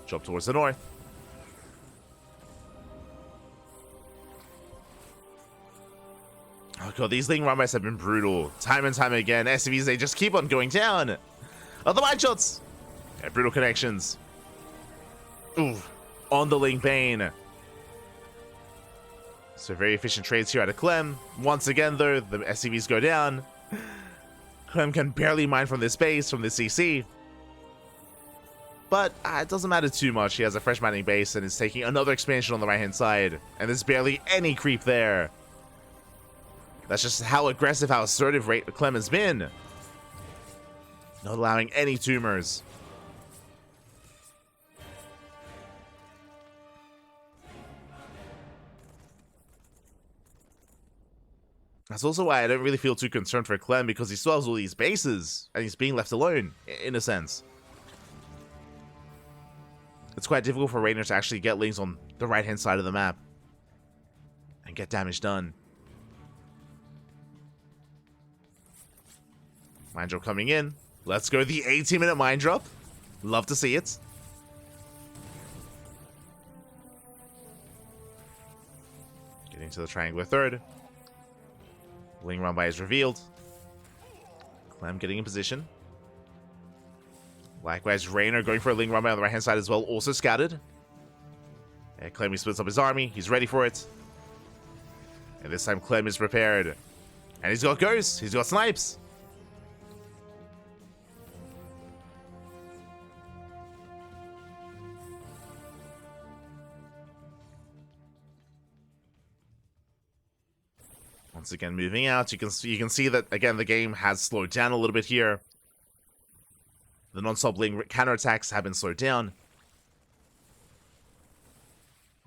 Drop towards the north. Oh god, these Ling Rumbites have been brutal. Time and time again. SCVs, they just keep on going down. Oh, the mine shots! Yeah, brutal connections. Ooh, on the Ling Bane. So very efficient trades here out of Clem. Once again, though, the SCVs go down. Clem can barely mine from this base, from the CC. But it doesn't matter too much. He has a fresh mining base and is taking another expansion on the right-hand side. And there's barely any creep there. That's just how aggressive, how assertive Clem has been. Not allowing any tumors. That's also why I don't really feel too concerned for Clem, because he still has all these bases, and he's being left alone, in a sense. It's quite difficult for Reynor to actually get Lings on the right-hand side of the map and get damage done. Mind drop coming in. Let's go the 18-minute mind drop. Love to see it. Getting to the triangular third. Ling run by is revealed. Clem getting in position. Likewise, Reynor going for a Ling run by on the right hand side as well, also scouted. And Clem, he splits up his army. He's ready for it. And this time Clem is prepared. And he's got ghosts. He's got snipes. Once again, moving out, you can see that again the game has slowed down a little bit here. The non-stop Ling counterattacks have been slowed down.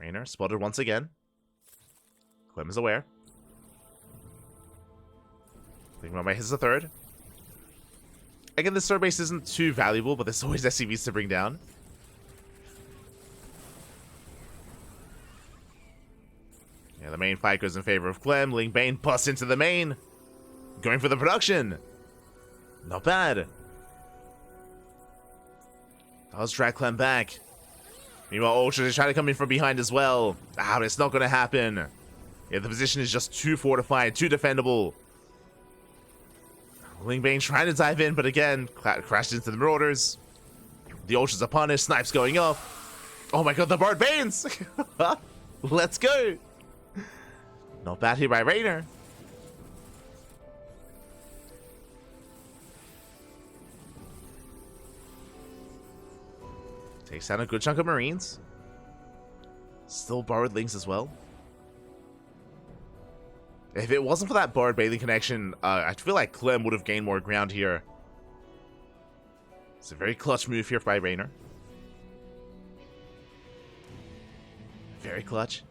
Reynor spotted once again. Clem is aware. Ling runway hits the third. Again, this third base isn't too valuable, but there's always SCVs to bring down. Yeah, the main fight goes in favor of Clem. Ling Bane busts into the main. Going for the production. Not bad. Does drag Clem back. Meanwhile, Ultra is trying to come in from behind as well. But it's not going to happen. Yeah, the position is just too fortified, too defendable. Ling Bane trying to dive in, but again, crashed into the Marauders. The Ultras are punished. Snipes going off. Oh my god, the Bard Banes! Let's go! Not bad here by Reynor. Takes down a good chunk of Marines. Still borrowed Lings as well. If it wasn't for that Bard Bathing connection, I feel like Clem would have gained more ground here. It's a very clutch move here by Reynor. Very clutch.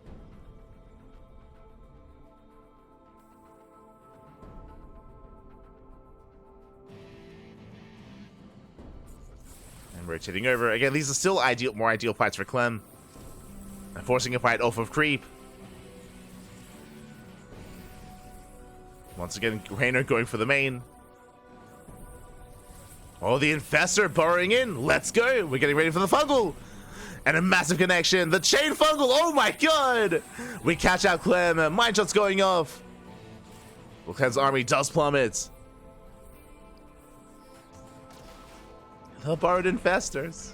And rotating over. Again, these are still more ideal fights for Clem. And forcing a fight off of creep. Once again, Reynor going for the main. Oh, the Infestor burrowing in. Let's go. We're getting ready for the Fungal. And a massive connection. The Chain Fungal. Oh my god. We catch out Clem. Mind shots going off. Well, Clem's army does plummet. The borrowed Infestors.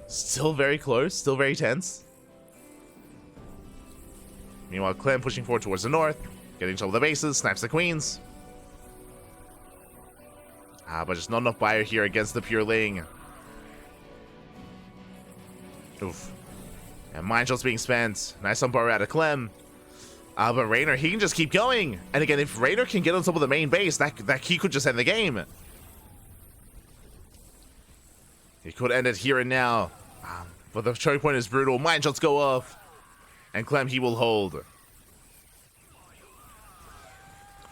Still very close. Still very tense. Meanwhile, Clem pushing forward towards the north, getting trouble with the bases, snipes the queens. But just not enough bio here against the pure Ling. Oof. And mind shots being spent. Nice on borrow out of Clem. But Reynor, he can just keep going. And again, if Reynor can get on top of the main base, that he could just end the game. He could end it here and now. But the choke point is brutal. Mind shots go off. And Clem, he will hold.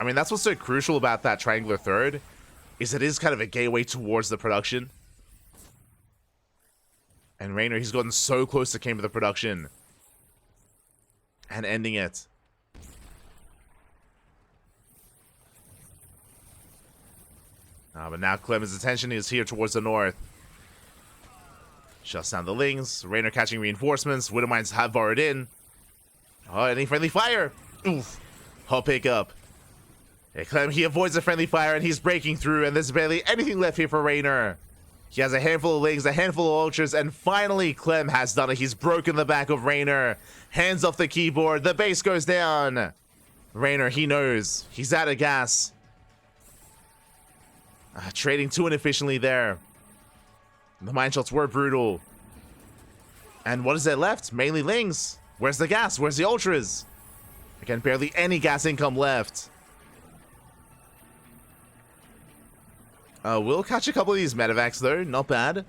I mean, that's what's so crucial about that triangular third, is it is kind of a gateway towards the production. And Reynor, he's gotten so close to came to the production. And ending it. But now Clem's attention is here towards the north. Shuts down the Lings. Reynor catching reinforcements. Widowmines have borrowed in. Oh, any friendly fire? Oof. Hot pick up. Yeah, Clem, he avoids the friendly fire and he's breaking through, and there's barely anything left here for Reynor. He has a handful of Lings, a handful of Ultras, and finally Clem has done it. He's broken the back of Reynor. Hands off the keyboard. The base goes down. Reynor, he knows. He's out of gas. Trading too inefficiently there. The mine shots were brutal. And what is there left? Mainly Lings. Where's the gas? Where's the Ultras? Again, barely any gas income left. We'll catch a couple of these medevacs, though. Not bad.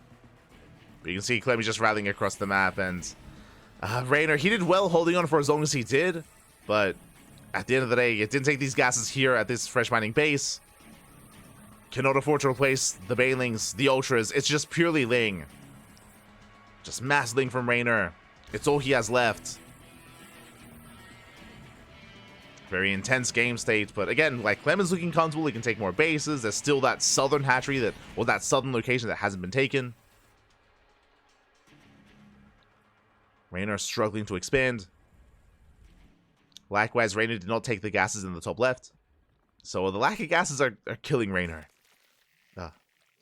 But you can see Clem is just rallying across the map, and Reynor, he did well holding on for as long as he did, but at the end of the day, it didn't take these gases here at this fresh mining base. Cannot afford to replace the Banelings, the Ultras. It's just purely Ling. Just mass Ling from Reynor. It's all he has left. Very intense game state, but again, like, Clem is looking comfortable. He can take more bases. There's still that southern hatchery or that southern location that hasn't been taken. Reynor struggling to expand. Likewise, Reynor did not take the gases in the top left. So the lack of gases are killing Reynor.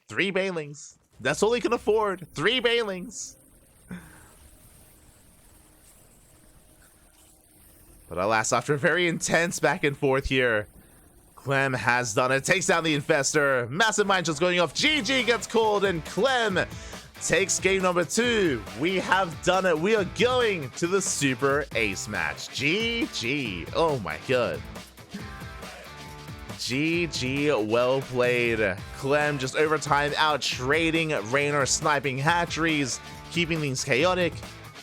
3 Banelings. That's all he can afford. 3 Banelings. But alas, after a very intense back and forth here, Clem has done it. Takes down the Infestor. Massive mine just going off. GG gets called, and Clem takes game number 2. We have done it. We are going to the Super Ace match. GG. Oh my god. GG, well played. Clem just over time out trading Reynor, sniping hatcheries, keeping things chaotic.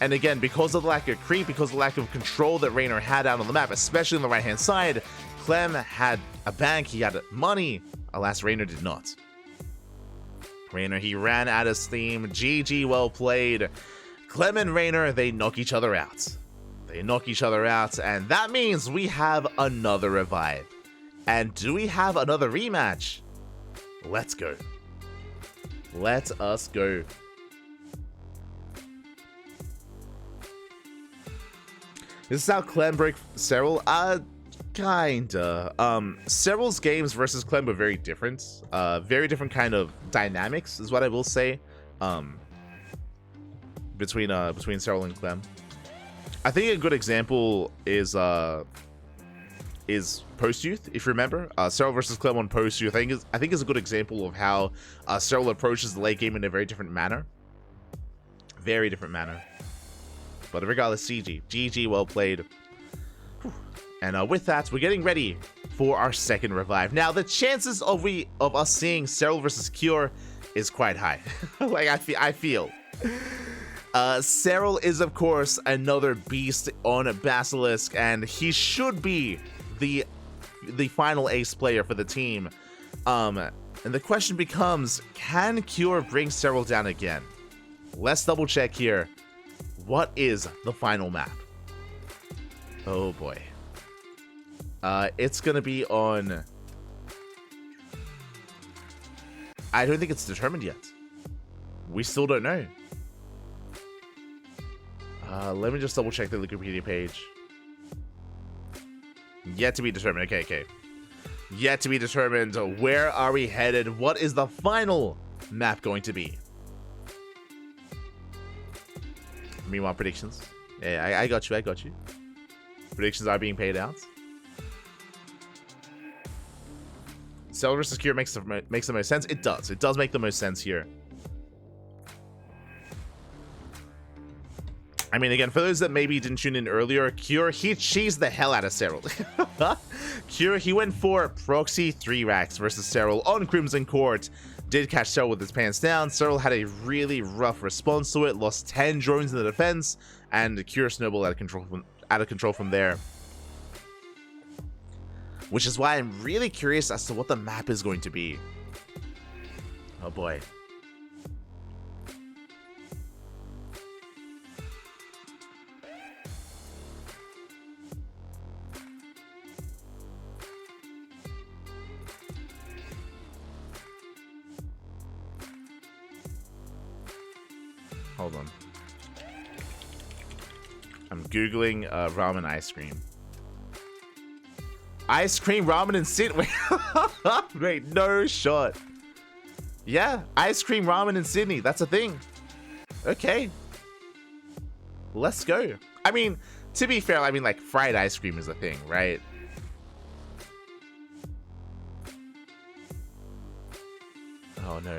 And again, because of the lack of creep, because of the lack of control that Reynor had out on the map, especially on the right-hand side, Clem had a bank, he had money. Alas, Reynor did not. Reynor, he ran out of steam. GG, well played. Clem and Reynor, they knock each other out. They knock each other out, and that means we have another revive. And do we have another rematch? Let's go. Let us go. This is how Clem broke Serral? Kinda. Serral's games versus Clem were very different. Very different kind of dynamics is what I will say. Between Serral and Clem. I think a good example is Post Youth, if you remember. Serral versus Clem on Post Youth, I think is a good example of how Serral approaches the late game in a very different manner. Very different manner. But regardless, GG, well played. Whew. And with that, we're getting ready for our second revive. Now, the chances of us seeing Serral versus Cure is quite high. Like, I feel. Serral is, of course, another beast on Basilisk, and he should be the final ace player for the team. And the question becomes, can Cure bring Serral down again? Let's double check here. What is the final map? Oh boy. It's gonna be on... I don't think it's determined yet. We still don't know. Let me just double check the Wikipedia page. Yet to be determined. Okay. Yet to be determined. Where are we headed? What is the final map going to be? Meanwhile, predictions. Yeah, I got you. Predictions are being paid out. Serral versus Cure makes the most sense. It does. It does make the most sense here. I mean, again, for those that maybe didn't tune in earlier, Cure, he cheesed the hell out of Serral. Cure, he went for proxy 3 racks versus Serral on Crimson Court. Did catch Serral with his pants down. Serral had a really rough response to it, lost 10 drones in the defense, and Cure snowballed out of control from there. Which is why I'm really curious as to what the map is going to be. Oh boy. Hold on. I'm Googling ramen ice cream. Ice cream, ramen, and Sydney. Wait, no shot. Yeah, ice cream, ramen, in Sydney. That's a thing. Okay. Let's go. I mean, to be fair, I mean, like, fried ice cream is a thing, right? Oh, no.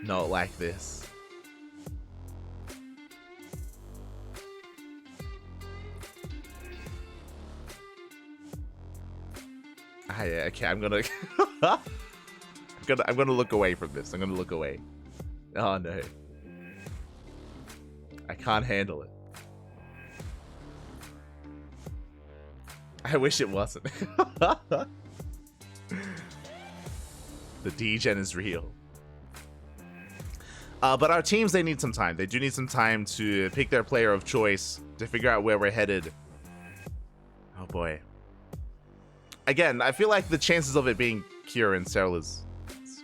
Not like this. Yeah, okay, I'm gonna I'm gonna look away from this. I'm gonna look away. Oh no. I can't handle it. I wish it wasn't. The degen is real. But our teams, they need some time. They do need some time to pick their player of choice, to figure out where we're headed. Oh boy. Again, I feel like the chances of it being Kira and Serral is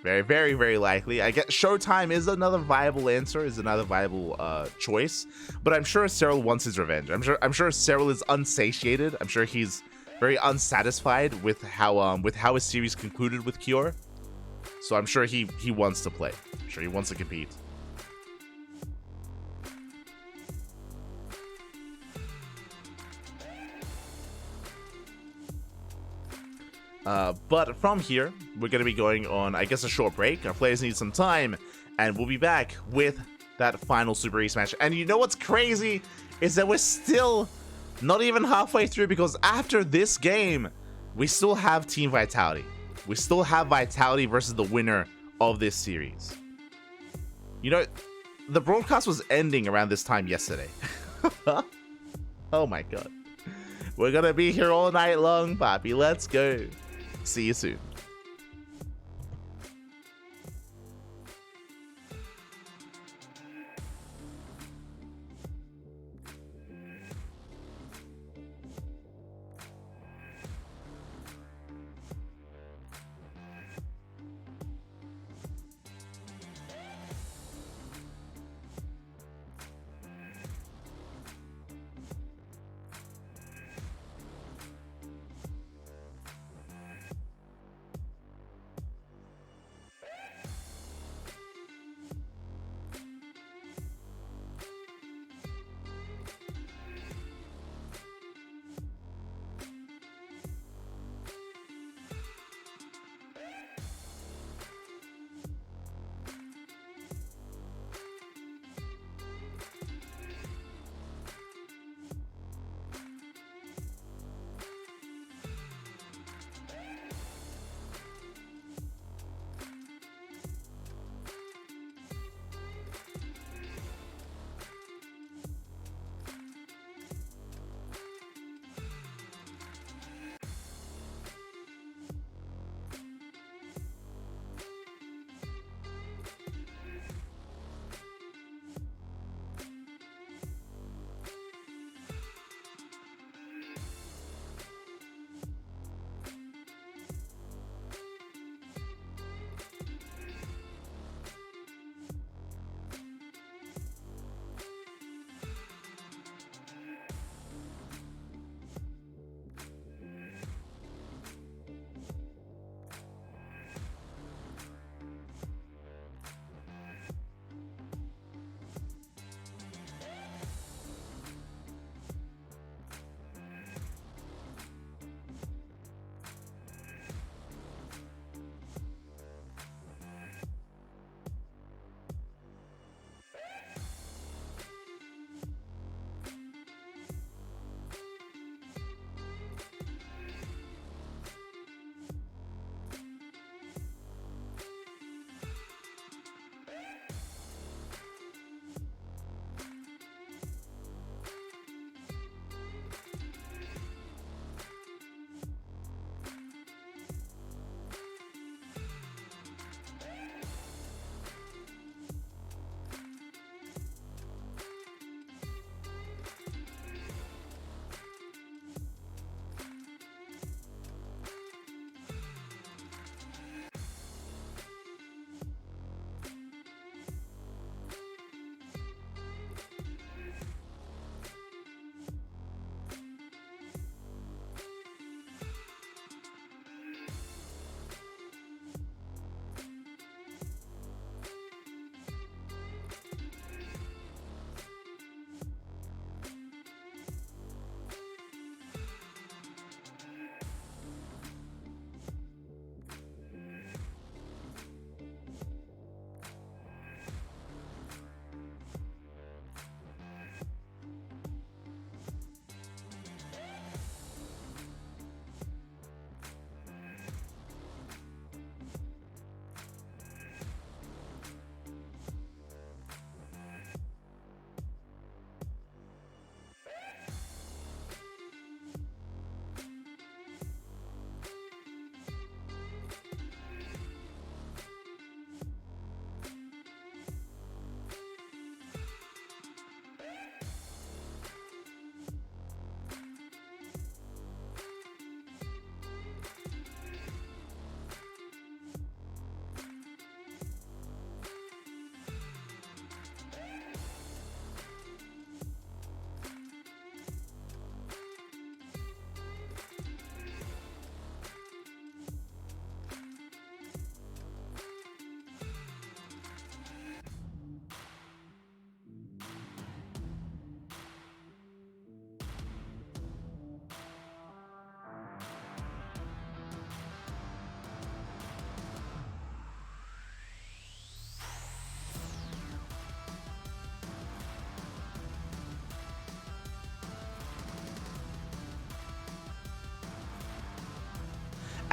very, very, very likely. I guess ShoWTimE is another viable answer, is another viable choice. But I'm sure Serral wants his revenge. I'm sure Serral is unsatiated. I'm sure he's very unsatisfied with how his series concluded with Kira. So I'm sure he wants to play. I'm sure he wants to compete. But from here, we're going to be going on, I guess, a short break. Our players need some time, and we'll be back with that final Super E-Smash. And you know what's crazy? Is that we're still not even halfway through, because after this game, we still have Team Vitality. We still have Vitality versus the winner of this series. You know, the broadcast was ending around this time yesterday. Oh my god. We're going to be here all night long, Poppy. Let's go. See you soon.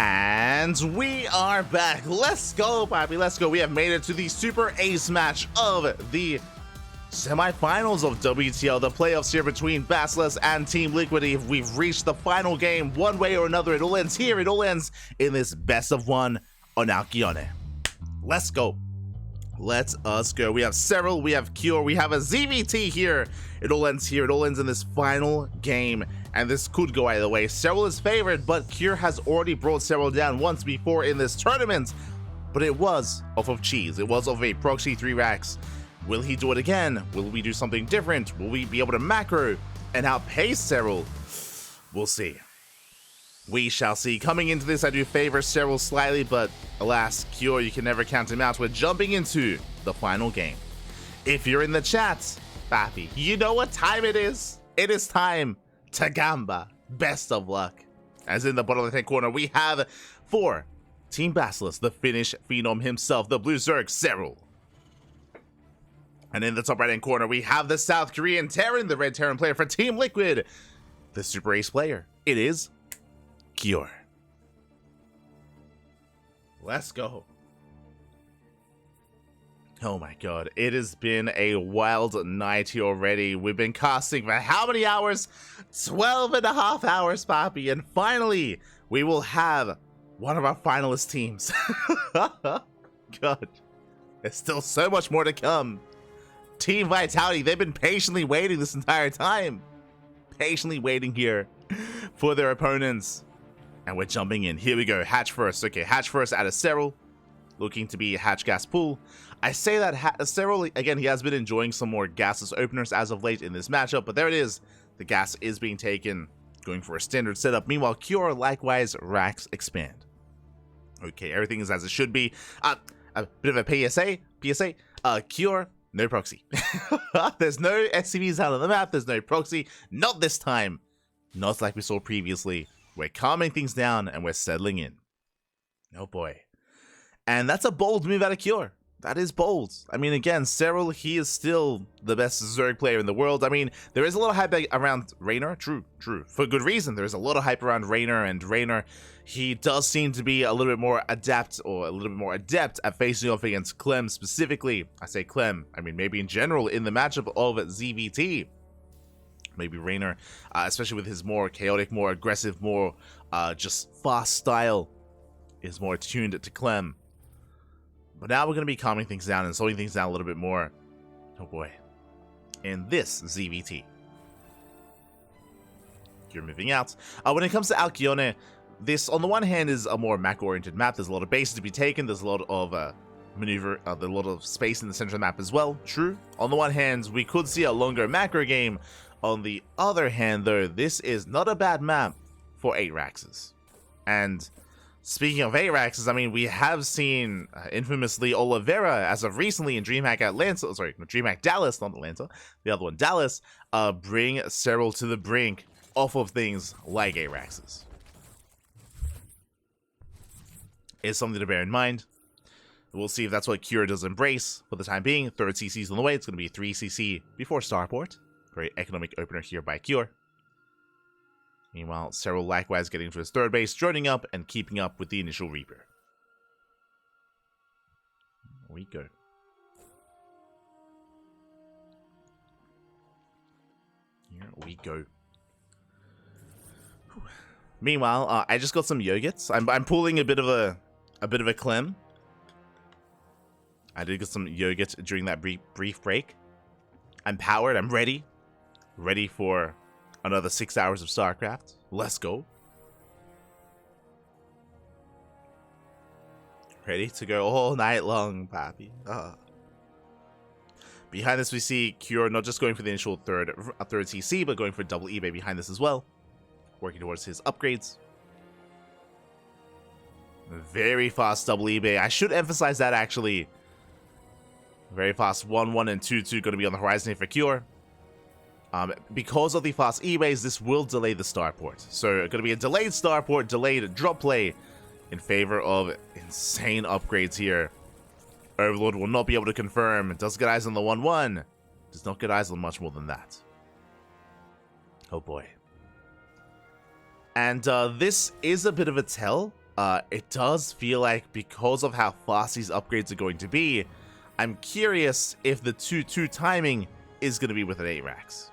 And we are back. Let's go, Papi. Let's go. We have made it to the Super Ace match of the semifinals of WTL, the playoffs here between BASILISK and Team Liquid. We've reached the final game one way or another. It all ends here. It all ends in this best of one on Alcyone. Let's go. Let us go. We have Serral, we have Cure, we have a ZVT here. It all ends here. It all ends in this final game. And this could go either way. Serral is favored, but Cure has already brought Serral down once before in this tournament. But it was off of cheese. It was off a proxy 3 racks. Will he do it again? Will we do something different? Will we be able to macro and outpace Serral? We'll see. We shall see. Coming into this, I do favor Serral slightly, but alas, Cure, you can never count him out. We're jumping into the final game. If you're in the chat, Papi, you know what time it is. It is time to Gamba. Best of luck. As in the bottom left-hand corner, we have for Team BASILISK, the Finnish phenom himself, the Blue Zerg, Serral. And in the top right-hand corner, we have the South Korean Terran, the Red Terran player for Team Liquid, the Super Ace player. It is Cure. Let's go. Oh my god, it has been a wild night here already. We've been casting for how many hours? 12 and a half hours, Papi. And finally, we will have one of our finalist teams. God, there's still so much more to come. Team Vitality, they've been patiently waiting this entire time. Patiently waiting here for their opponents. And we're jumping in. Here we go. Hatch first. Okay, Hatch first out of Serral. Looking to be Hatch gas pool. I say that Serral, again, he has been enjoying some more gasless openers as of late in this matchup. But there it is. The gas is being taken. Going for a standard setup. Meanwhile, Cure, likewise, racks expand. Okay, everything is as it should be. A bit of a PSA. Cure, no proxy. There's no SCVs out on the map. There's no proxy. Not this time. Not like we saw previously. We're calming things down and we're settling in. Oh boy. And that's a bold move out of Cure. That is bold. I mean, again, Serral, he is still the best Zerg player in the world. I mean, there is a lot of hype around Reynor. True. For good reason. There's a lot of hype around Reynor, and Reynor, he does seem to be a little bit more adept at facing off against Clem specifically. I say Clem, I mean, maybe in general in the matchup of ZVT. Maybe Reynor, especially with his more chaotic, more aggressive, more just fast style, is more attuned to Clem. But now we're going to be calming things down and slowing things down a little bit more. Oh boy. In this ZVT. You're moving out. When it comes to Alcyone, this, on the one hand, is a more mech-oriented map. There's a lot of bases to be taken. There's a lot of maneuver, there's a lot of space in the center of the map as well. True. On the one hand, we could see a longer macro game. On the other hand, though, this is not a bad map for 8 Raxes. And speaking of 8 Raxes, I mean, we have seen infamously Oliveira, as of recently in DreamHack Atlanta, sorry, DreamHack Dallas, not Atlanta, the other one, Dallas, bring Serral to the brink off of things like 8 Raxes. It's something to bear in mind. We'll see if that's what Cure does embrace. For the time being, 3rd CC is on the way. It's going to be 3 CC before Starport. Very economic opener here by Cure. Meanwhile, Serral likewise getting to his 3rd base, joining up and keeping up with the initial Reaper. Here we go. Here we go. Whew. Meanwhile, I just got some yogurts. I'm pulling a bit of a Clem. I did get some yogurt during that brief break. I'm powered. I'm ready. Ready for another 6 hours of StarCraft. Let's go. Ready to go all night long, Papi. Behind this, we see Cure not just going for the initial third CC, but going for double eBay behind this as well. Working towards his upgrades. Very fast double eBay. I should emphasize that, actually. Very fast 1-1 and 2-2 going to be on the horizon here for Cure. Because of the fast eBays, this will delay the starport. So, going to be a delayed starport, delayed drop play in favor of insane upgrades here. Overlord will not be able to confirm. Does get eyes on the 1-1. Does not get eyes on much more than that. Oh boy. And this is a bit of a tell it does feel like because of how fast these upgrades are going to be, I'm curious if the 2-2 timing is going to be with an 8 racks.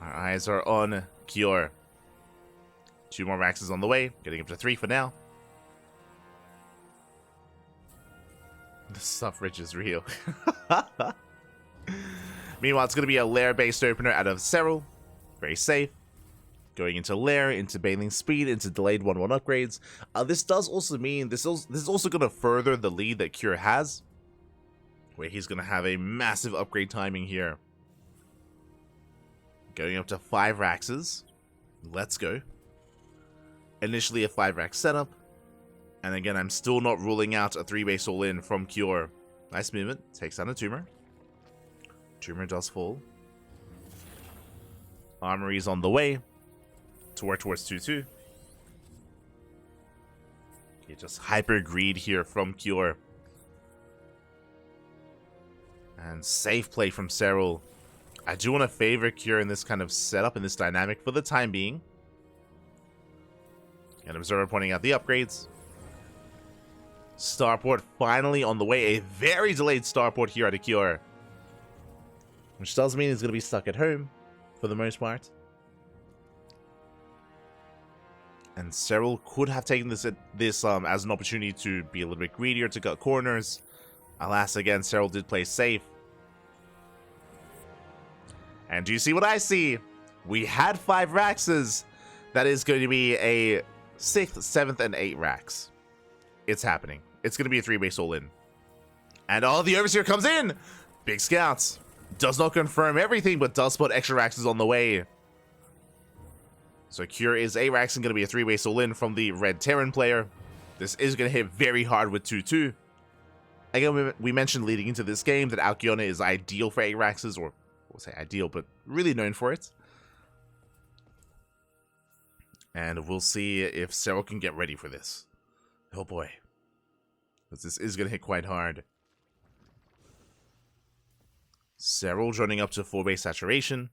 Our eyes are on Kior. 2 more racks is on the way, getting up to 3 for now. The suffrage is real. Meanwhile, it's going to be a lair-based opener out of Serral. Very safe. Going into lair, into bathing speed, into delayed 1-1 upgrades. This does also mean this is also going to further the lead that Cure has, where he's going to have a massive upgrade timing here. Going up to 5 Raxes. Let's go. Initially a 5 rack setup. And again, I'm still not ruling out a 3-base all-in from Cure. Nice movement. Takes down a tumor. Tumor does fall. Armory's on the way to work towards 2-2. Okay, just hyper greed here from Cure. And safe play from Serral. I do want to favor Cure in this kind of setup, in this dynamic for the time being. And Observer pointing out the upgrades. Starport finally on the way. A very delayed starport here at Cure. Which does mean he's going to be stuck at home for the most part. And Serral could have taken this as an opportunity to be a little bit greedier, to cut corners. Alas, again, Serral did play safe. And do you see what I see? We had 5 Raxes. That is going to be a 6th, 7th, and 8 racks. It's happening. It's going to be a 3-base all-in. And the Overseer comes in! Big Scouts. Does not confirm everything, but does put extra Raxes on the way. So Cure is 8 racks and going to be a 3-base all-in from the Red Terran player. This is going to hit very hard with 2-2. Again, we mentioned leading into this game that Alcyone is ideal for 8 Raxes, or I won't say ideal, but really known for it. And we'll see if Serral can get ready for this. Oh boy. Because this is going to hit quite hard. Serral running up to 4-base saturation.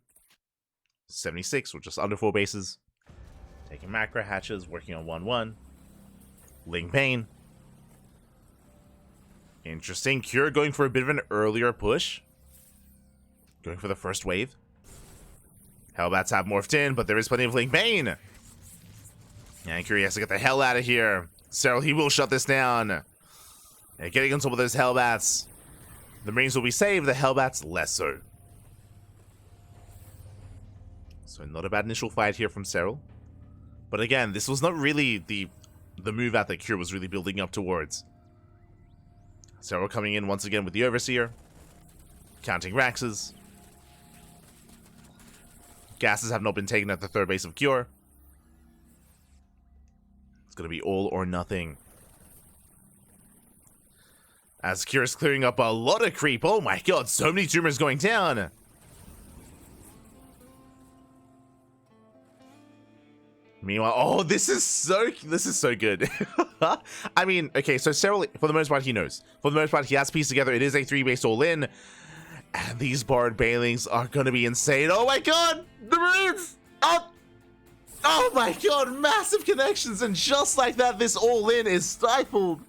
76, or just under 4 bases. Taking macro hatches, working on 1-1. Ling Bane. Interesting. Cure going for a bit of an earlier push. Going for the first wave. Hellbats have morphed in, but there is plenty of Ling Bane. And Cure has to get the hell out of here. Serral, he will shut this down. And getting on top of those Hellbats. The Marines will be saved, the Hellbats less so. So not a bad initial fight here from Serral. But again, this was not really the move out that Cure was really building up towards. Serral coming in once again with the Overseer. Counting Raxes. Gases have not been taken at the 3rd base of Cure. It's going to be all or nothing. As Cure is clearing up a lot of creep. Oh my god, so many tumors going down. Meanwhile, this is so good. I mean, okay, so Serral, for the most part, he knows. For the most part, he has pieced together. It is a 3-base all-in. And these Borrowed Banelings are going to be insane. Oh my god! The Marines! Oh my god! Massive connections! And just like that, this all-in is stifled.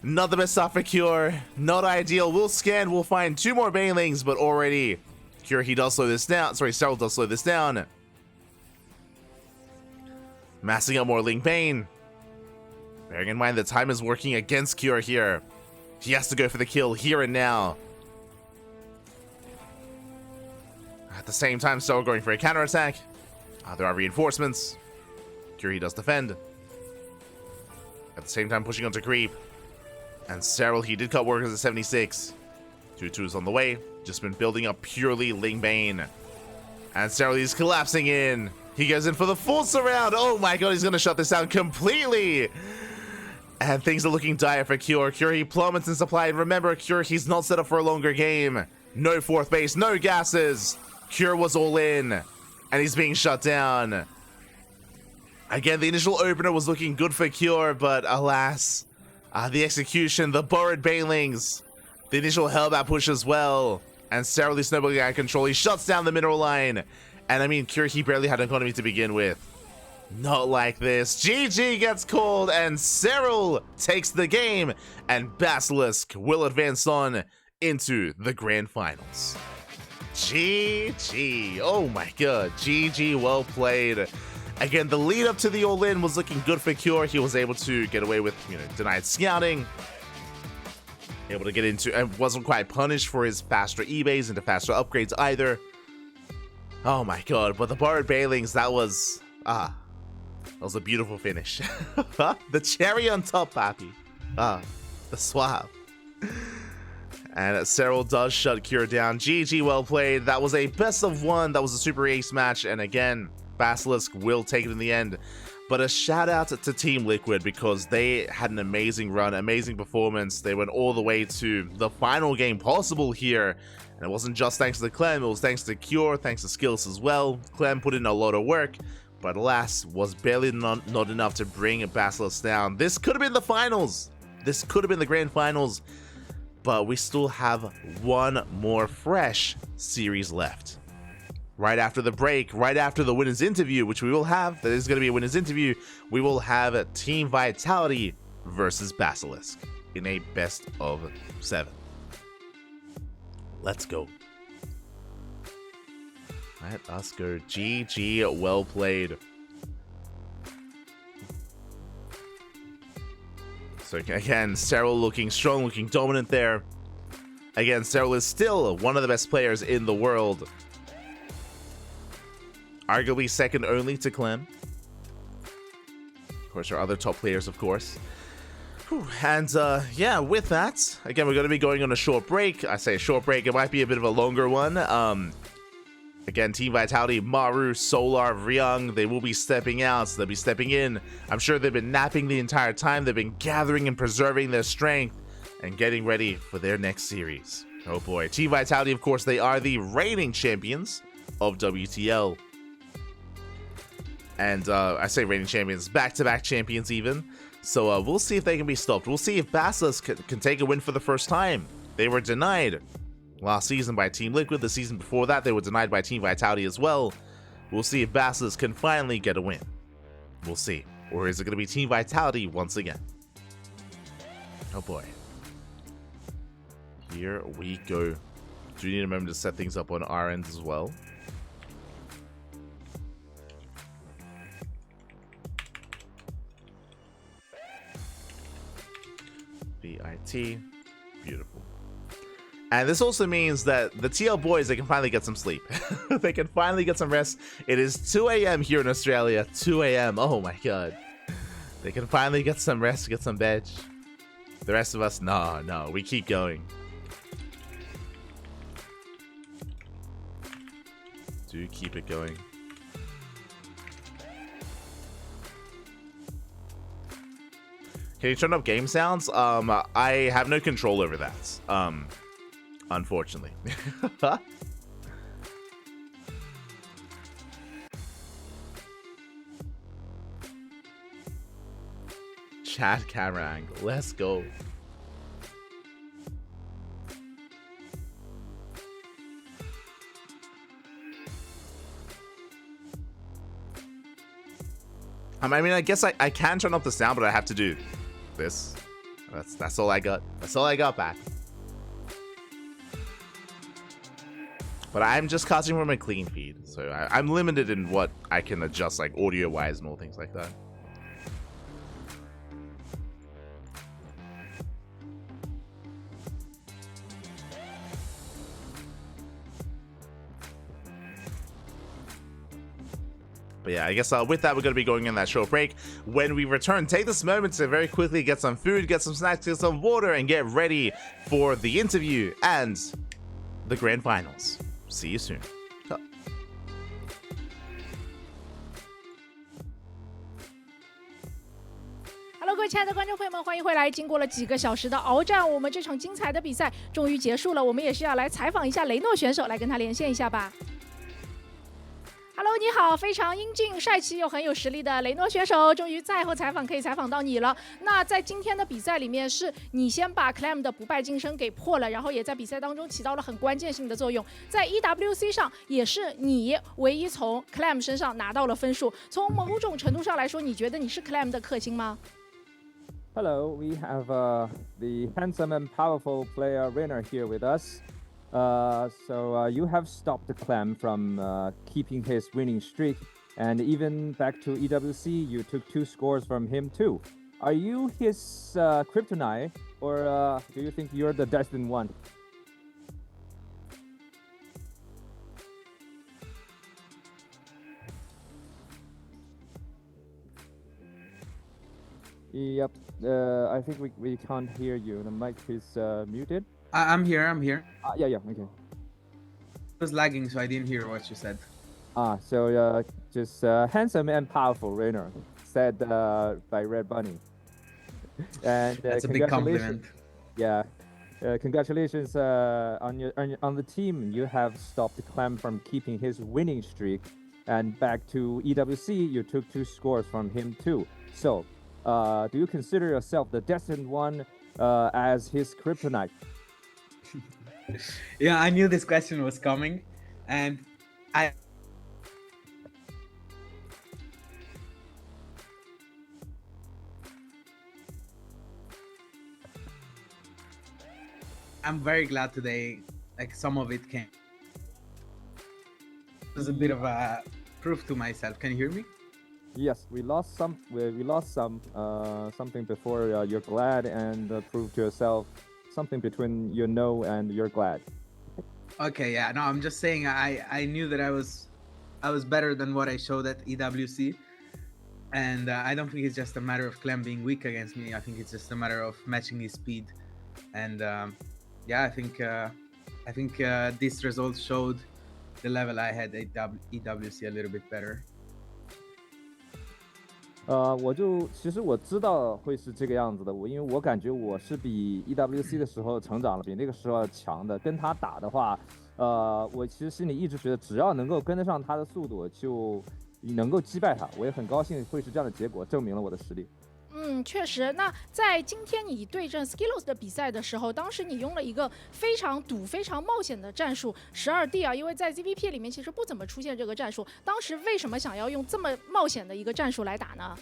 Not the best stuff for Cure. Not ideal. We'll scan. We'll find 2 more Banelings, but already Cure, he does slow this down. Sorry, Serral does slow this down. Massing up more Ling Bane. Bearing in mind the time is working against Cure here. He has to go for the kill here and now. At the same time, Serral going for a counterattack. There are reinforcements. Cure, he does defend. At the same time, pushing onto creep. And Serral, he did cut workers at 76. 2-2 is on the way. Just been building up purely Ling Bane. And Serral, he's collapsing in. He goes in for the full surround. Oh my god, he's going to shut this down completely. And things are looking dire for Cure. Cure, he plummets in supply. And remember, Cure, he's not set up for a longer game. No 4th base, no gases. Cure was all in. And he's being shut down. Again, the initial opener was looking good for Cure, but alas, the execution, the Borrowed Banelings, the initial Hellbat push as well. And Serral is snowballing out of control. He shuts down the mineral line. And I mean, Cure, he barely had economy to begin with. Not like this. GG gets called and Serral takes the game, and Basilisk will advance on into the grand finals. GG. Oh my god. GG, well played. Again, the lead up to the all-in was looking good for Cure. He was able to get away with, denied scouting. Able to get into, and wasn't quite punished for his faster ebays and the faster upgrades either. Oh my god, but the Borrowed Bailings, that was a beautiful finish. The cherry on top, Pappy. The swab. And Serral does shut Cure down. GG, well played. That was a best of one. That was a super ace match. And again, Basilisk will take it in the end. But a shout out to Team Liquid because they had an amazing run, amazing performance. They went all the way to the final game possible here. And it wasn't just thanks to Clem, it was thanks to Cure, thanks to SKillous as well. Clem put in a lot of work, but alas, was barely not enough to bring Basilisk down. This could have been the finals. This could have been the grand finals. But we still have one more fresh series left. Right after the break, right after the winner's interview, which we will have, that is going to be a winner's interview, we will have Team Vitality versus Basilisk in a best of 7. Let's go. Let us go. GG, well played. So again, Serral looking strong, looking dominant there. Again, Serral is still one of the best players in the world. Arguably second only to Clem. Of course, there are other top players, of course. Whew. And yeah, with that, again, we're going to be going on a short break. I say a short break, it might be a bit of a longer one. Again, Team Vitality, Maru, Solar, Ryung, they will be stepping out, so they'll be stepping in. I'm sure they've been napping the entire time. They've been gathering and preserving their strength and getting ready for their next series. Oh boy. Team Vitality, of course, they are the reigning champions of WTL. And I say reigning champions, back-to-back champions even. So we'll see if they can be stopped. We'll see if Basilisk can take a win for the first time. They were denied last season by Team Liquid. The season before that, they were denied by Team Vitality as well. We'll see if Basilisk can finally get a win. We'll see. Or is it going to be Team Vitality once again? Oh boy. Here we go. Do you need a moment to set things up on our end as well? VIT. Beautiful. And this also means that the TL boys, they can finally get some sleep. They can finally get some rest. It is 2 a.m. here in Australia. 2 a.m. Oh my god. They can finally get some rest, get some veg. The rest of us, no, we keep going. Do keep it going. Can you turn up game sounds? I have no control over that. Unfortunately. Chat camera angle. Let's go. I mean, I guess I can turn up the sound, but I have to do this. That's all I got. That's all I got back. But I'm just casting from a clean feed, so I'm limited in what I can adjust, like audio-wise and all things like that. But yeah, I guess with that, we're going to be going in that short break. When we return, take this moment to very quickly get some food, get some snacks, get some water, and get ready for the interview and the grand finals. See you soon.
Hello， 各位亲爱的观众朋友们，欢迎回来。经过了几个小时的鏖战，我们这场精彩的比赛终于结束了。我们也是要来采访一下雷诺选手，来跟他连线一下吧。Hello， 你好，非常英俊帅气又很有实力的雷诺选手，终于赛后采访可以采访到你了。那在今天的比赛里面，是你先把 Clem 的不败金身给破了，然后也在比赛当中起到了很关键性的作用。在 EWC 上，也是你唯一从 Clem 身上拿到了分数。从某种程度上来说，你觉得你是 Clem 的克星吗？
Hello, we have the handsome and powerful player Reynor here with us. So you have stopped Clem from keeping his winning streak, and even back to EWC, you took 2 scores from him too. Are you his kryptonite, or do you think you're the destined one? Yep, I think we can't hear you. The mic is muted.
I'm here.
Yeah, okay.
I was lagging, so I didn't hear what you said.
So just handsome and powerful Reynor, said by Red Bunny. And
That's a big compliment.
Yeah, congratulations on the team. You have stopped Clem from keeping his winning streak, and back to EWC, you took 2 scores from him too. So, do you consider yourself the destined one as his kryptonite?
Yeah, I knew this question was coming, and I'm very glad today, like some of it came. It was a bit of a proof to myself. Can you hear me?
Yes, we lost some. We lost something before you're glad, and prove to yourself something between your no and you're glad.
Okay, yeah, no, I'm just saying I knew that I was better than what I showed at EWC, and I don't think it's just a matter of Clem being weak against me. I think it's just a matter of matching his speed, and yeah, I think this result showed the level I had at EWC a little bit better.
其实我知道会是这个样子的，因为我感觉我是比 EWC 的时候成长了，比那个时候要强的。跟他打的话，我其实心里一直觉得，只要能够跟得上他的速度，就能够击败他。我也很高兴会是这样的结果，证明了我的实力。
确实。那在今天你对阵 SKillous 的比赛的时候，当时你用了一个非常赌、非常冒险的战术12D 啊，因为在 ZVP 里面其实不怎么出现这个战术。当时为什么想要用这么冒险的一个战术来打呢？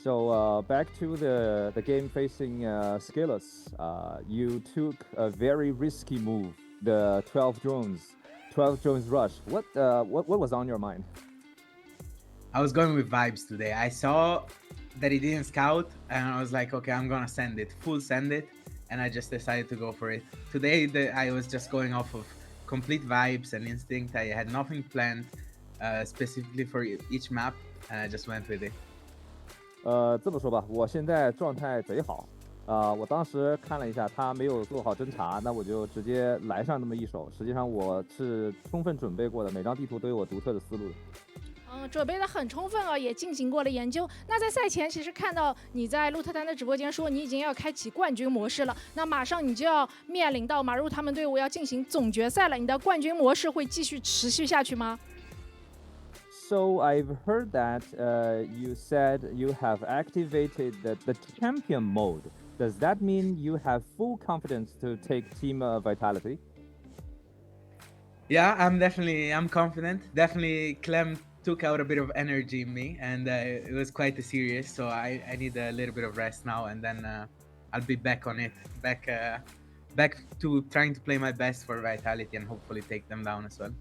So back to the game facing SKillous, you took a very risky move, the 12 drones rush. What was on your mind?
I was going with vibes today. I saw that he didn't scout, and I was like, okay, I'm gonna send it, full send it, and I just decided to go for it. Today, I was just going off of complete vibes and instinct. I had nothing planned specifically for each map, and I just went with it.
这么说吧，我现在状态贼好。我当时看了一下，他没有做好侦查，那我就直接来上那么一手。实际上我是充分准备过的，每张地图都有我独特的思路的。
准备的很充分哦，也进行过了研究。那在赛前，其实看到你在鹿特丹的直播间说你已经要开启冠军模式了，那马上你就要面临到马入他们队伍要进行总决赛了，你的冠军模式会继续持续下去吗？
So I've heard that you said you have activated the champion mode. Does that mean you have full confidence to take team vitality?
Yeah, I'm confident. Definitely, Clem took out a bit of energy in me, and it was quite serious. So I need a little bit of rest now, and then I'll be back on it, back to trying to play my best for vitality and hopefully take them down as well.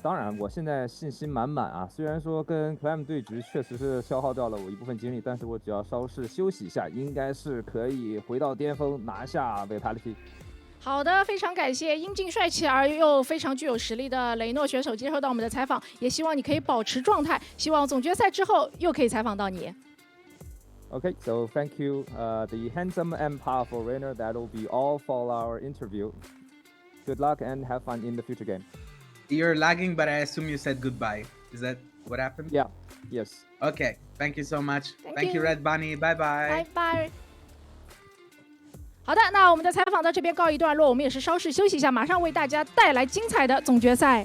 当然，我现在信心满满啊。虽然说跟 Clem 对局确实是消耗掉了我一部分精力，但是我只要稍事休息一下，应该是可以回到巅峰，拿下 Vitality。
好的，非常感谢英俊帅气而又非常具有实力的雷诺选手接受到我们的采访，也希望你可以保持状态，希望总决赛之后又可以采访到你。
Okay, so thank you, the handsome and powerful Reynor. That will be all for our interview. Good luck and have fun in the future game.
You're lagging, but I assume you said goodbye. Is that what happened?
Yeah. Yes.
Okay. Thank you so much.
Thank you,
Red Bunny. Bye bye.
Bye bye. 好的，那我们的采访到这边告一段落，我们也是稍事休息一下，马上为大家带来精彩的总决赛。